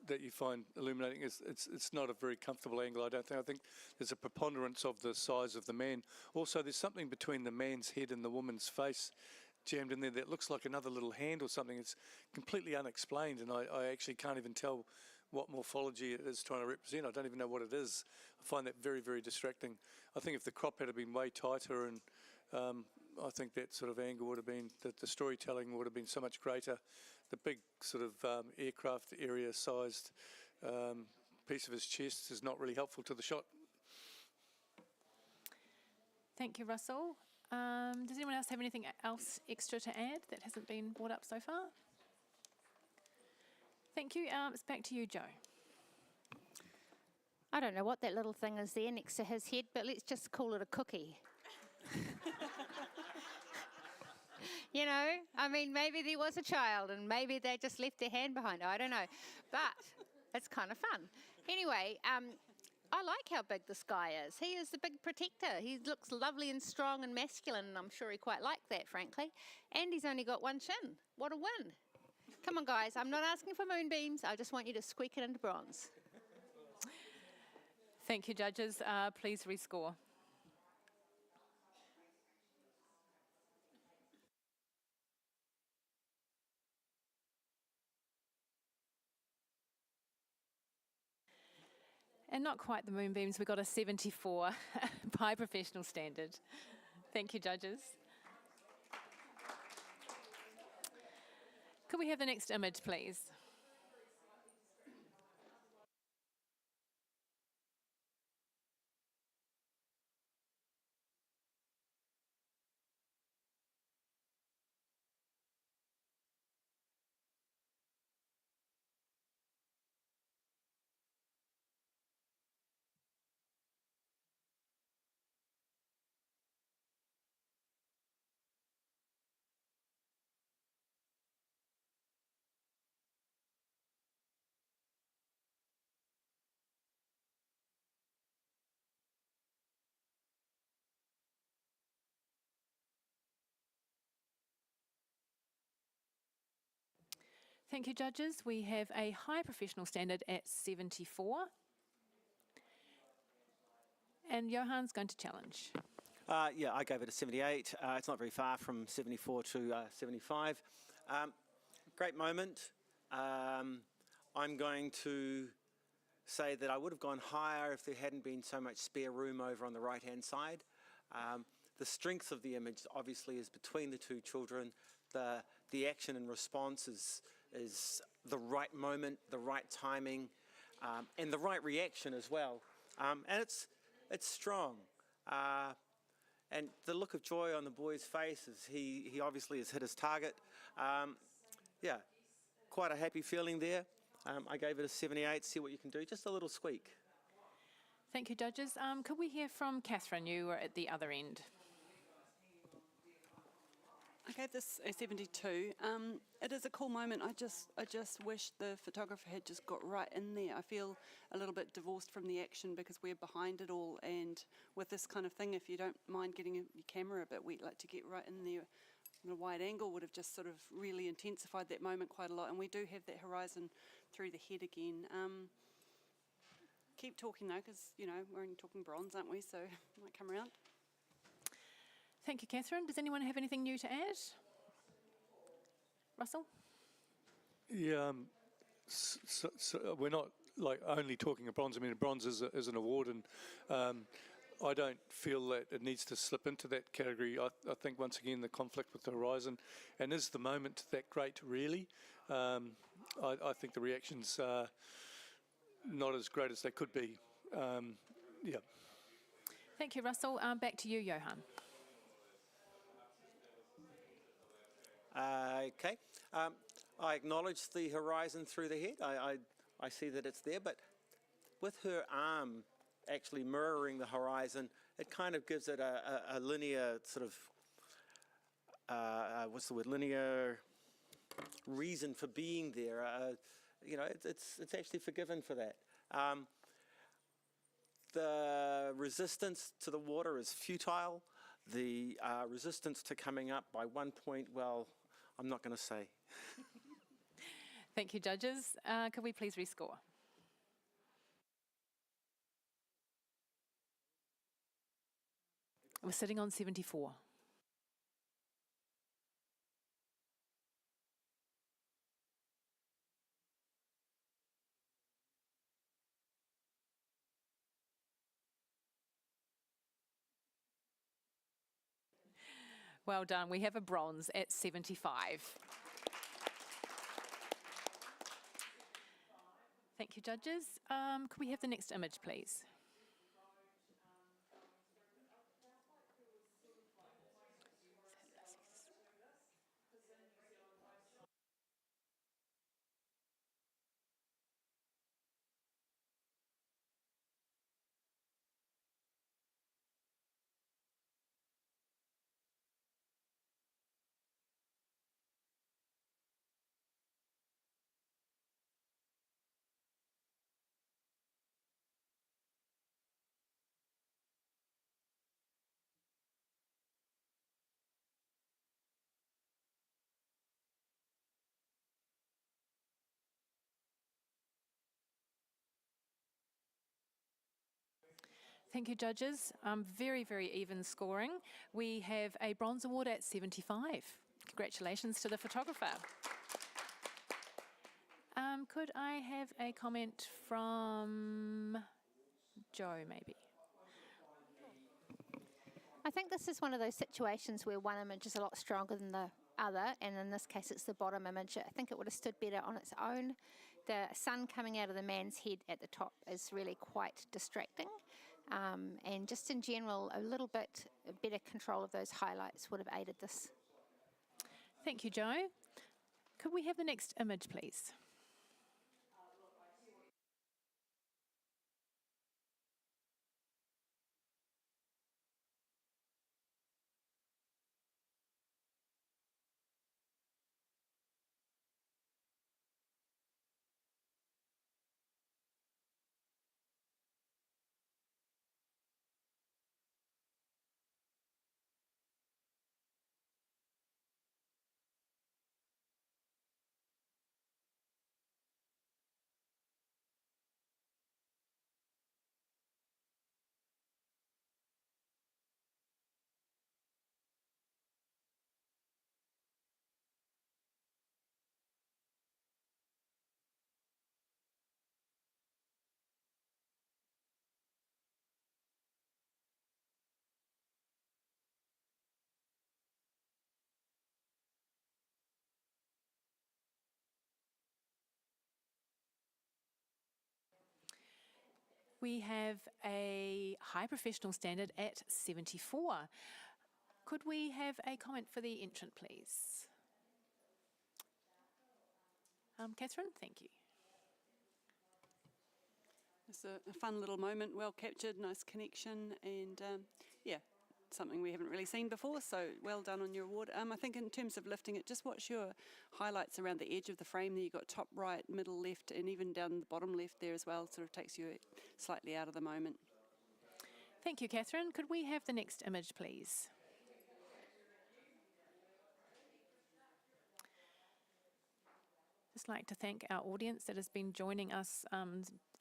that you find illuminating it's not a very comfortable angle, I don't think. I think there's a preponderance of the size of the man. Also, there's something between the man's head and the woman's face jammed in there that looks like another little hand or something. It's completely unexplained, and I actually can't even tell what morphology it is trying to represent. I don't even know what it is. I find that very, very distracting. I think if the crop had been way tighter, and I think that sort of angle would have been, the storytelling would have been so much greater. The big sort of aircraft area sized piece of his chest is not really helpful to the shot. Thank you, Russell. Does anyone else have anything else extra to add that hasn't been brought up so far? Thank you. It's back to you, Joe. I don't know what that little thing is there next to his head, but let's just call it a cookie. You know, I mean, maybe there was a child and maybe they just left their hand behind. I don't know. But it's kind of fun. Anyway, I like how big this guy is. He is the big protector. He looks lovely and strong and masculine, and I'm sure he quite liked that, frankly. And he's only got one chin. What a win. Come on, guys. I'm not asking for moonbeams. I just want you to squeak it into bronze. Thank you, judges. Please rescore. And not quite the moonbeams, we got a 74 by professional standard. Thank you, judges. Could we have the next image, please? Thank you, judges. We have a high professional standard at 74. And Johan's going to challenge. Yeah, I gave it a 78. It's not very far from 74 to 75. Great moment. I'm going to say that I would have gone higher if there hadn't been so much spare room over on the right-hand side. The strength of the image obviously is between the two children. The action and response is the right moment, the right timing, and the right reaction as well. And it's strong. And the look of joy on the boy's face is he obviously has hit his target. Yeah, quite a happy feeling there. I gave it a 78, see what you can do, just a little squeak. Thank you, judges. Could we hear from Catherine? You were at the other end. I gave this a 72. It is a cool moment. I just wish the photographer had just got right in there. I feel a little bit divorced from the action because we're behind it all. And with this kind of thing, if you don't mind getting your camera a bit wet, like to get right in there, a wide angle would have just sort of really intensified that moment quite a lot. And we do have that horizon through the head again. Keep talking though, because we're only talking bronze, aren't we? So might come around. Thank you, Catherine. Does anyone have anything new to add? Russell? Yeah, so we're not like only talking a bronze. I mean, bronze is an award, and I don't feel that it needs to slip into that category. I think once again the conflict with the horizon, and is the moment that great really? I think the reactions are not as great as they could be. Yeah. Thank you, Russell. Back to you, Johan. Okay. I acknowledge the horizon through the head. I see that it's there, but with her arm actually mirroring the horizon, it kind of gives it a linear sort of, what's the word, linear reason for being there. It's actually forgiven for that. The resistance to the water is futile. The resistance to coming up by 1 point, well, I'm not going to say. Thank you, judges. Could we please rescore? We're sitting on 74. Well done. We have a bronze at 75. Thank you, judges. Could we have the next image, please? Thank you, judges. Very, very even scoring. We have a bronze award at 75. Congratulations to the photographer. Could I have a comment from Joe, maybe? I think this is one of those situations where one image is a lot stronger than the other, and in this case it's the bottom image. I think it would have stood better on its own. The sun coming out of the man's head at the top is really quite distracting, and just in general a little bit better control of those highlights would have aided this. Thank you, Joe. Could we have the next image, please? We have a high professional standard at 74. Could we have a comment for the entrant, please? Catherine, thank you. It's a fun little moment, well captured, nice connection, and yeah, something we haven't really seen before, so well done on your award. I think in terms of lifting it, just what's your highlights around the edge of the frame there? You've got top right, middle left, and even down the bottom left there as well, sort of takes you slightly out of the moment. Thank you, Catherine. Could we have the next image, please? Just like to thank our audience that has been joining us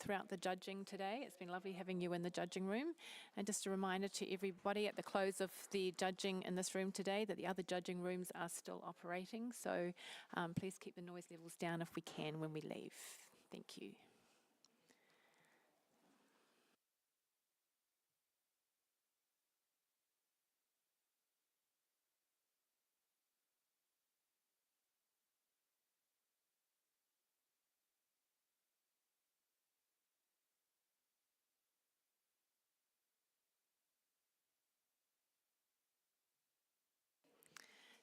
throughout the judging today. It's been lovely having you in the judging room. And just a reminder to everybody at the close of the judging in this room today that the other judging rooms are still operating. So please keep the noise levels down if we can when we leave. Thank you.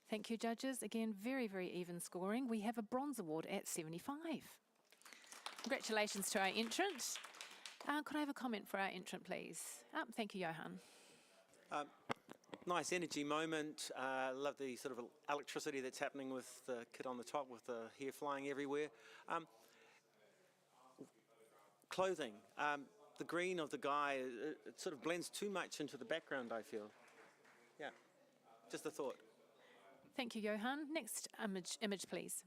Thank you, judges. Again, very, very even scoring. We have a bronze award at 75. Congratulations to our entrant. Could I have a comment for our entrant, please? Thank you, Johan. Nice energy moment. Love the sort of electricity that's happening with the kid on the top with the hair flying everywhere. Clothing. The green of the guy, it sort of blends too much into the background, I feel. Yeah, just a thought. Thank you, Johan. Next image, please.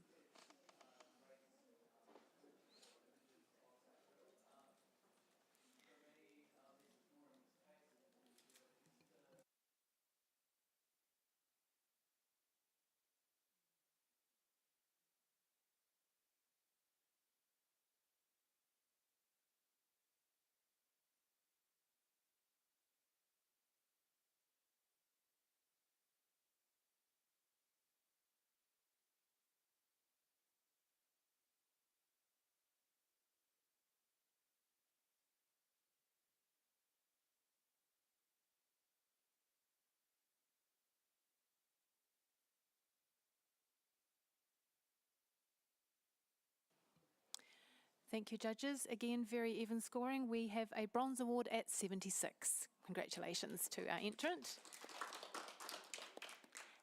Thank you, judges. Again, very even scoring. We have a bronze award at 76. Congratulations to our entrant.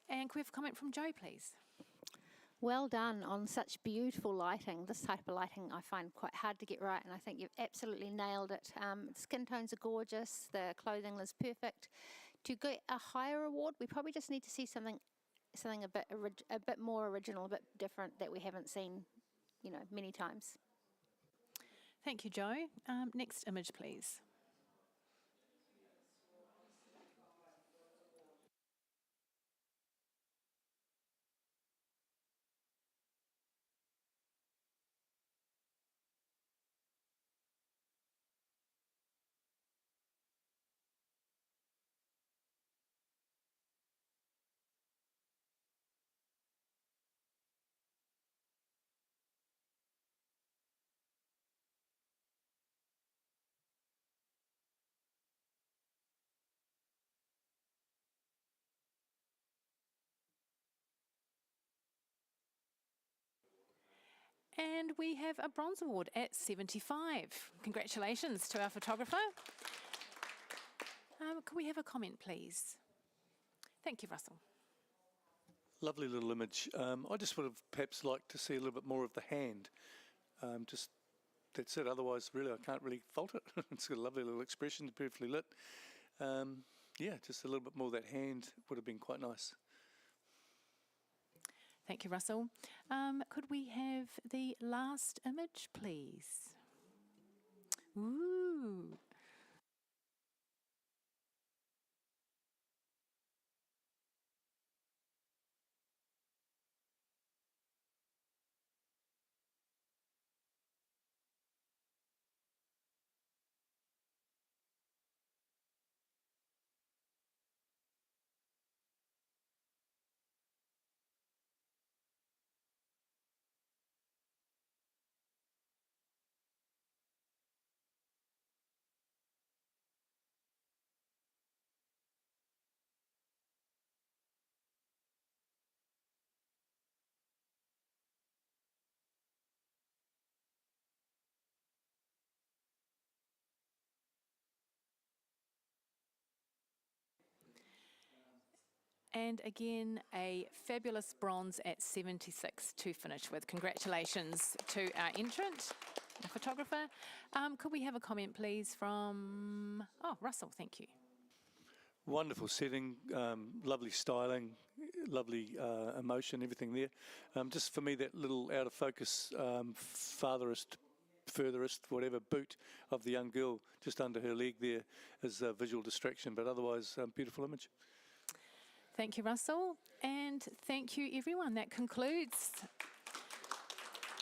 And can we have a comment from Jo, please? Well done on such beautiful lighting. This type of lighting I find quite hard to get right, and I think you've absolutely nailed it. Skin tones are gorgeous, the clothing is perfect. To get a higher award, we probably just need to see something a bit more original, a bit different that we haven't seen, many times. Thank you, Jo. Next image, please. And we have a bronze award at 75. Congratulations to our photographer. Can we have a comment, please? Thank you, Russell. Lovely little image. I just would have perhaps liked to see a little bit more of the hand. Just that's it. Otherwise, really, I can't really fault it. It's got a lovely little expression, beautifully lit. Yeah, just a little bit more of that hand would have been quite nice. Thank you, Russell. Could we have the last image, please? Ooh. And again, a fabulous bronze at 76 to finish with. Congratulations to our entrant, the photographer. Could we have a comment, please, from, Russell, thank you. Wonderful setting, lovely styling, lovely emotion, everything there. Just for me, that little out of focus, furthest, whatever, boot of the young girl just under her leg there is a visual distraction, but otherwise, beautiful image. Thank you, Russell. And thank you, everyone. That concludes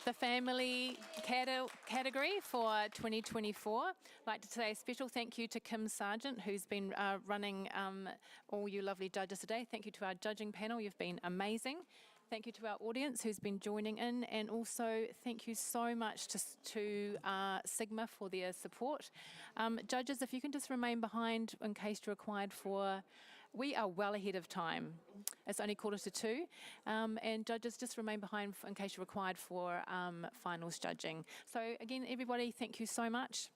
the family category for 2024. I'd like to say a special thank you to Kim Sargent, who's been running all you lovely judges today. Thank you to our judging panel. You've been amazing. Thank you to our audience who's been joining in, and also thank you so much to Sigma for their support. Judges, if you can just remain behind in case you're required for, we are well ahead of time. It's only 1:45, and judges, just remain behind in case you're required for finals judging. So again, everybody, thank you so much.